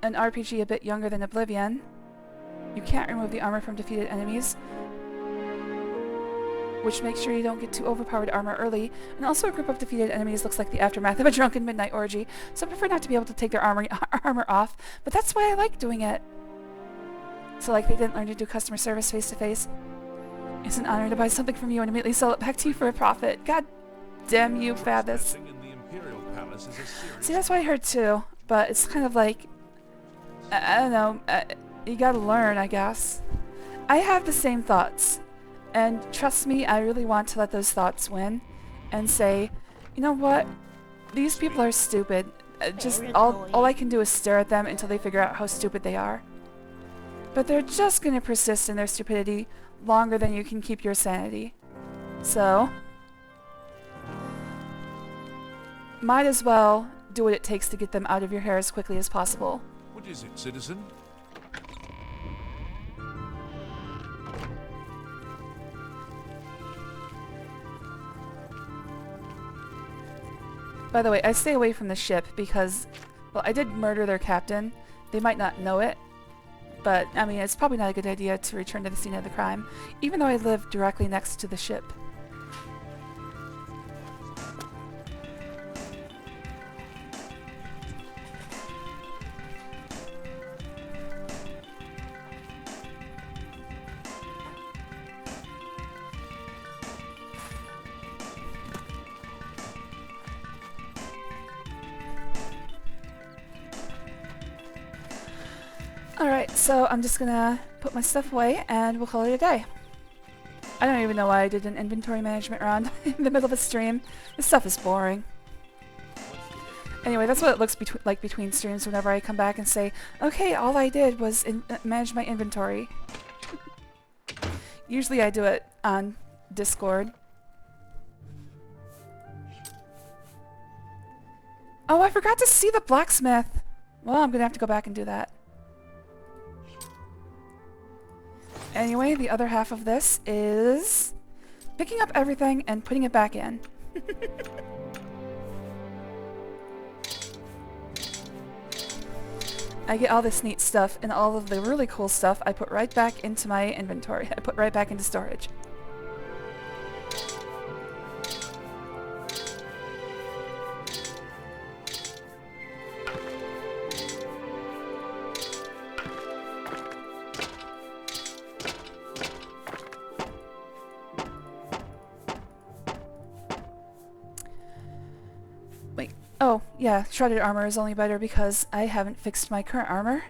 an RPG a bit younger than Oblivion. You can't remove the armor from defeated enemies, which makes sure you don't get too overpowered armor early. And also a group of defeated enemies looks like the aftermath of a drunken midnight orgy, so I prefer not to be able to take their armor off, but that's why I like doing it. So like they didn't learn to do customer service face to face. It's an honor to buy something from you and immediately sell it back to you for a profit. God damn you, Fathus. See, that's what I heard too, but it's kind of like, I don't know, you gotta learn, I guess. I have the same thoughts, and trust me, I really want to let those thoughts win and say, you know what, these people are stupid. Just all I can do is stare at them until they figure out how stupid they are. But they're just gonna persist in their stupidity longer than you can keep your sanity. So, might as well do what it takes to get them out of your hair as quickly as possible. What is it, citizen? By the way, I stay away from the ship because, well, I did murder their captain. They might not know it, but, I mean, it's probably not a good idea to return to the scene of the crime, even though I live directly next to the ship. Alright, so I'm just gonna put my stuff away and we'll call it a day. I don't even know why I did an inventory management round in the middle of a stream. This stuff is boring. Anyway, that's what it looks like between streams whenever I come back and say, okay, all I did was manage my inventory. Usually I do it on Discord. Oh, I forgot to see the blacksmith! Well, I'm gonna have to go back and do that. Anyway, the other half of this is picking up everything and putting it back in. I get all this neat stuff, and all of the really cool stuff I put right back into my inventory. I put right back into storage. Oh, yeah, shredded armor is only better because I haven't fixed my current armor.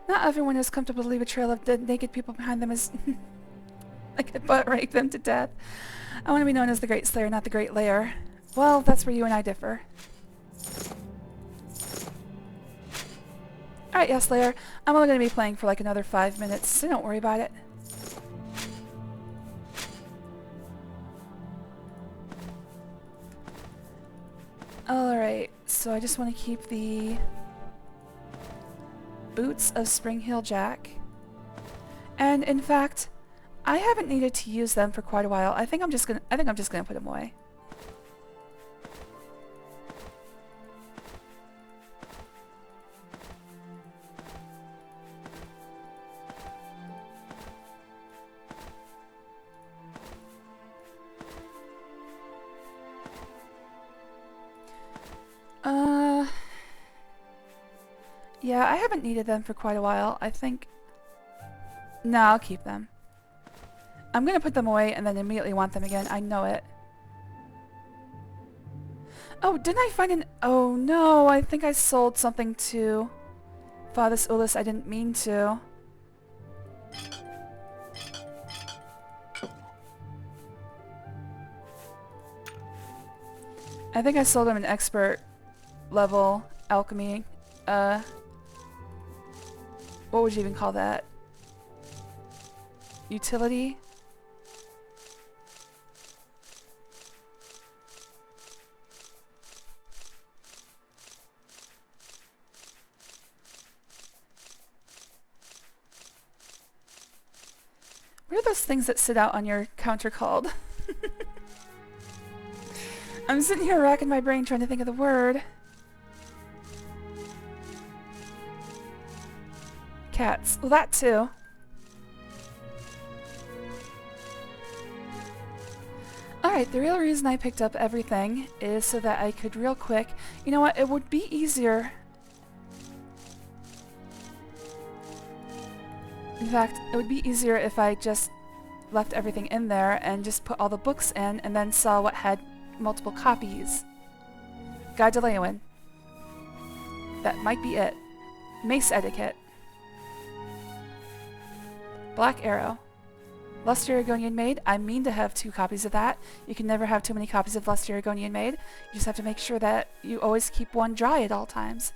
Not everyone is comfortable to leave a trail of dead naked people behind them as I could butt rape them to death. I want to be known as the Great Slayer, not the Great Layer. Well, that's where you and I differ. Alright, yes, Slayer. I'm only going to be playing for like another 5 minutes, so don't worry about it. Alright, so I just want to keep the boots of Spring Heel Jack. And in fact, I haven't needed to use them for quite a while. I think I'm just gonna put them away. Yeah, I haven't needed them for quite a while. I think... No, I'll keep them. I'm gonna put them away and then immediately want them again. I know it. Oh, didn't I find an... Oh no, I think I sold something to Father's Ulis. I didn't mean to. I think I sold him an expert level alchemy. What would you even call that? Utility? What are those things that sit out on your counter called? I'm sitting here racking my brain trying to think of the word. Cats. Well, that too. Alright, the real reason I picked up everything is so that I could real quick... You know what? It would be easier... In fact, it would be easier if I just left everything in there and just put all the books in and then saw what had multiple copies. Guide to Leowin. That might be it. Mace Etiquette. Black Arrow. Lust Aragonian Maid. I mean to have 2 copies of that. You can never have too many copies of Lust Aragonian Maid. You just have to make sure that you always keep one dry at all times.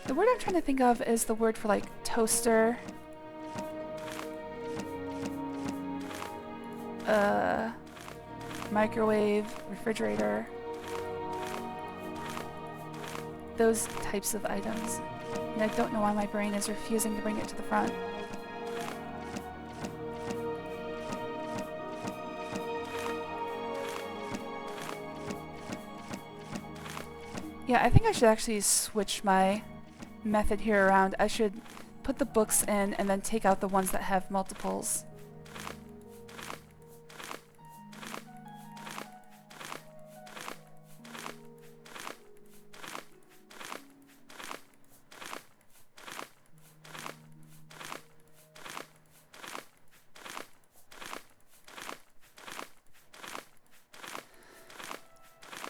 The word I'm trying to think of is the word for like toaster. Microwave, refrigerator. Those types of items. And I don't know why my brain is refusing to bring it to the front. Yeah, I think I should actually switch my method here around. I should put the books in and then take out the ones that have multiples.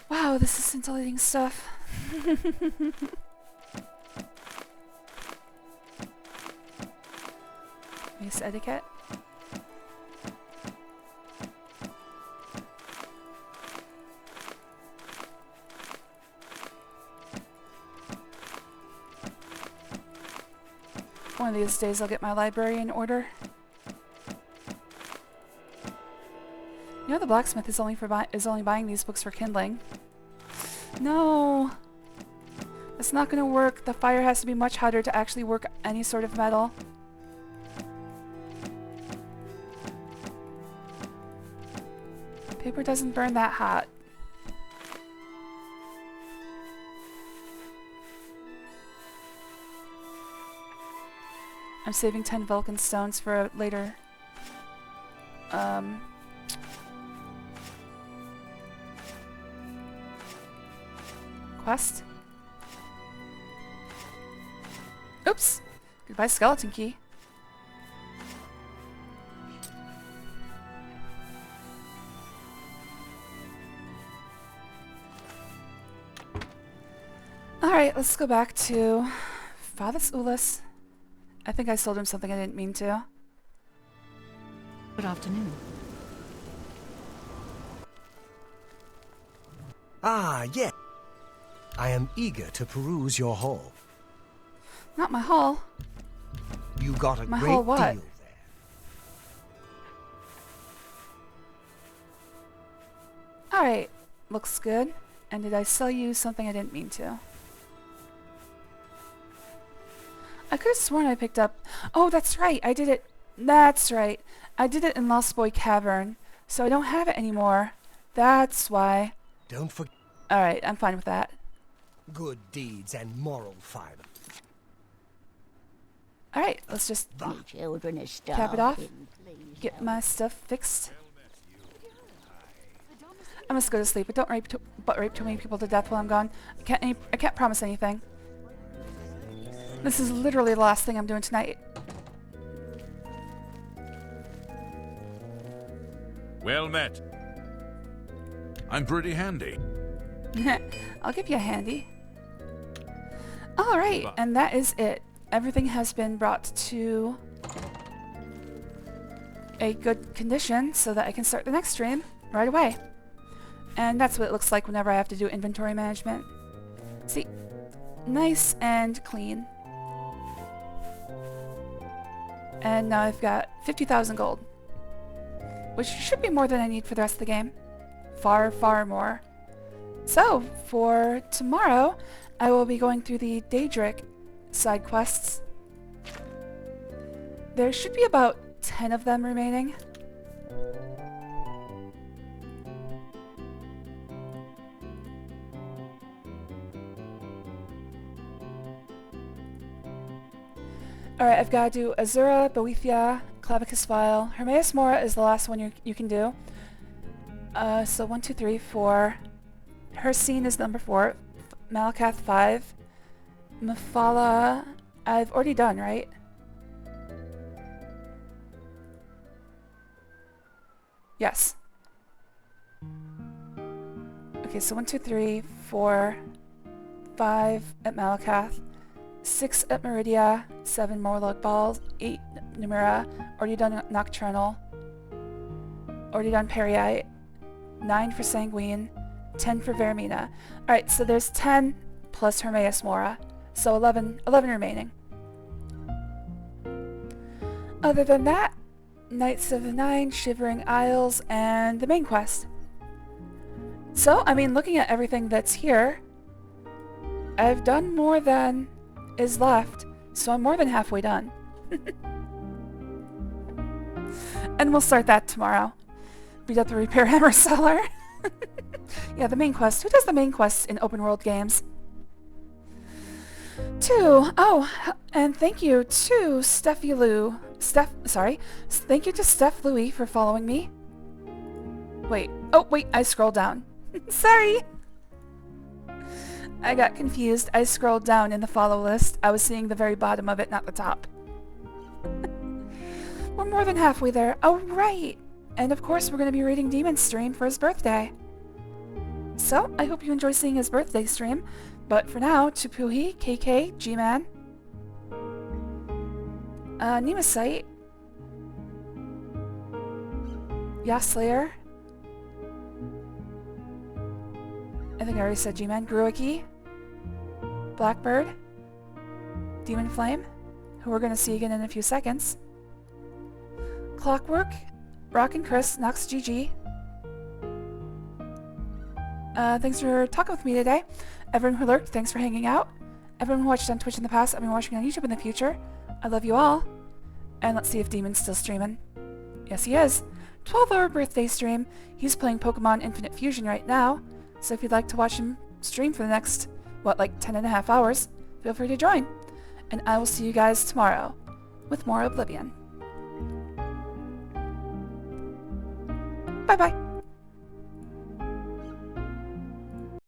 Wow, this is scintillating stuff. Mace Etiquette. One of these days I'll get my library in order. You know the blacksmith is only buying these books for kindling. No! That's not gonna work. The fire has to be much hotter to actually work any sort of metal. Paper doesn't burn that hot. I'm saving 10 Vulcan stones for a later quest. Oops! Goodbye, skeleton key. Alright, let's go back to Father's Ulis. I think I sold him something I didn't mean to. Good afternoon. Ah, yes. I am eager to peruse your haul. Not my haul. You got a My great haul what? deal there. Alright, looks good. And did I sell you something I didn't mean to? I could have sworn I picked up... Oh, that's right, I did it... That's right. I did it in Lost Boy Cavern, so I don't have it anymore. That's why. Don't forget... Alright, I'm fine with that. good deeds and moral fiber. Alright, let's just You children are cap it off. starving. Please Get help. my stuff fixed. I must go to sleep, but don't rape too many people to death while I'm gone. I can't promise anything. This is literally the last thing I'm doing tonight. Well met. I'm pretty handy. I'll give you a handy. Alright, and that is it. Everything has been brought to a good condition so that I can start the next stream right away. And that's what it looks like whenever I have to do inventory management. See, nice and clean. And now I've got 50,000 gold, which should be more than I need for the rest of the game. Far, far more. So, for tomorrow, I will be going through the Daedric side quests. There should be about 10 of them remaining. Alright, I've got to do Azura, Boethia, Clavicus Vile. Hermaeus Mora is the last one you can do. So 1, 2, 3, 4. Hercene is number 4. Malakath 5. Mephala, I've already done, right? Yes. Okay, so 1, 2, 3, 4, 5 at Malakath, 6 at Meridia, 7 Morlock Balls, 8 Numera, already done Nocturnal, already done Periite, 9 for Sanguine, 10 for Vermina. Alright, so there's 10 plus Hermaeus Mora, so 11 remaining. Other than that, Knights of the Nine, Shivering Isles, and the main quest. So, I mean, looking at everything that's here, I've done more than is left, so I'm more than halfway done. And we'll start that tomorrow. Beat up the Repair Hammer Seller. Yeah, the main quest. Who does the main quests in open world games? 2. Oh, and thank you to thank you to Steph Louie for following me. Wait, I scrolled down. Sorry! I got confused. I scrolled down in the follow list. I was seeing the very bottom of it, not the top. We're more than halfway there. Oh, right! And of course we're going to be reading Demon's stream for his birthday. So, I hope you enjoy seeing his birthday stream. But for now, Tupuhi, KK, G-Man, Nemasite, Yaslayer, I think I already said G-Man, Gruiki, Blackbird, Demon Flame, who we're going to see again in a few seconds, Clockwork, Rock and Chris, Nox GG. Thanks for talking with me today. Everyone who lurked, thanks for hanging out. Everyone who watched on Twitch in the past, I've been watching on YouTube in the future. I love you all. And let's see if Demon's still streaming. Yes, he is. 12-hour birthday stream. He's playing Pokemon Infinite Fusion right now. So if you'd like to watch him stream for the next, like 10.5 hours, feel free to join. And I will see you guys tomorrow with more Oblivion. Bye-bye.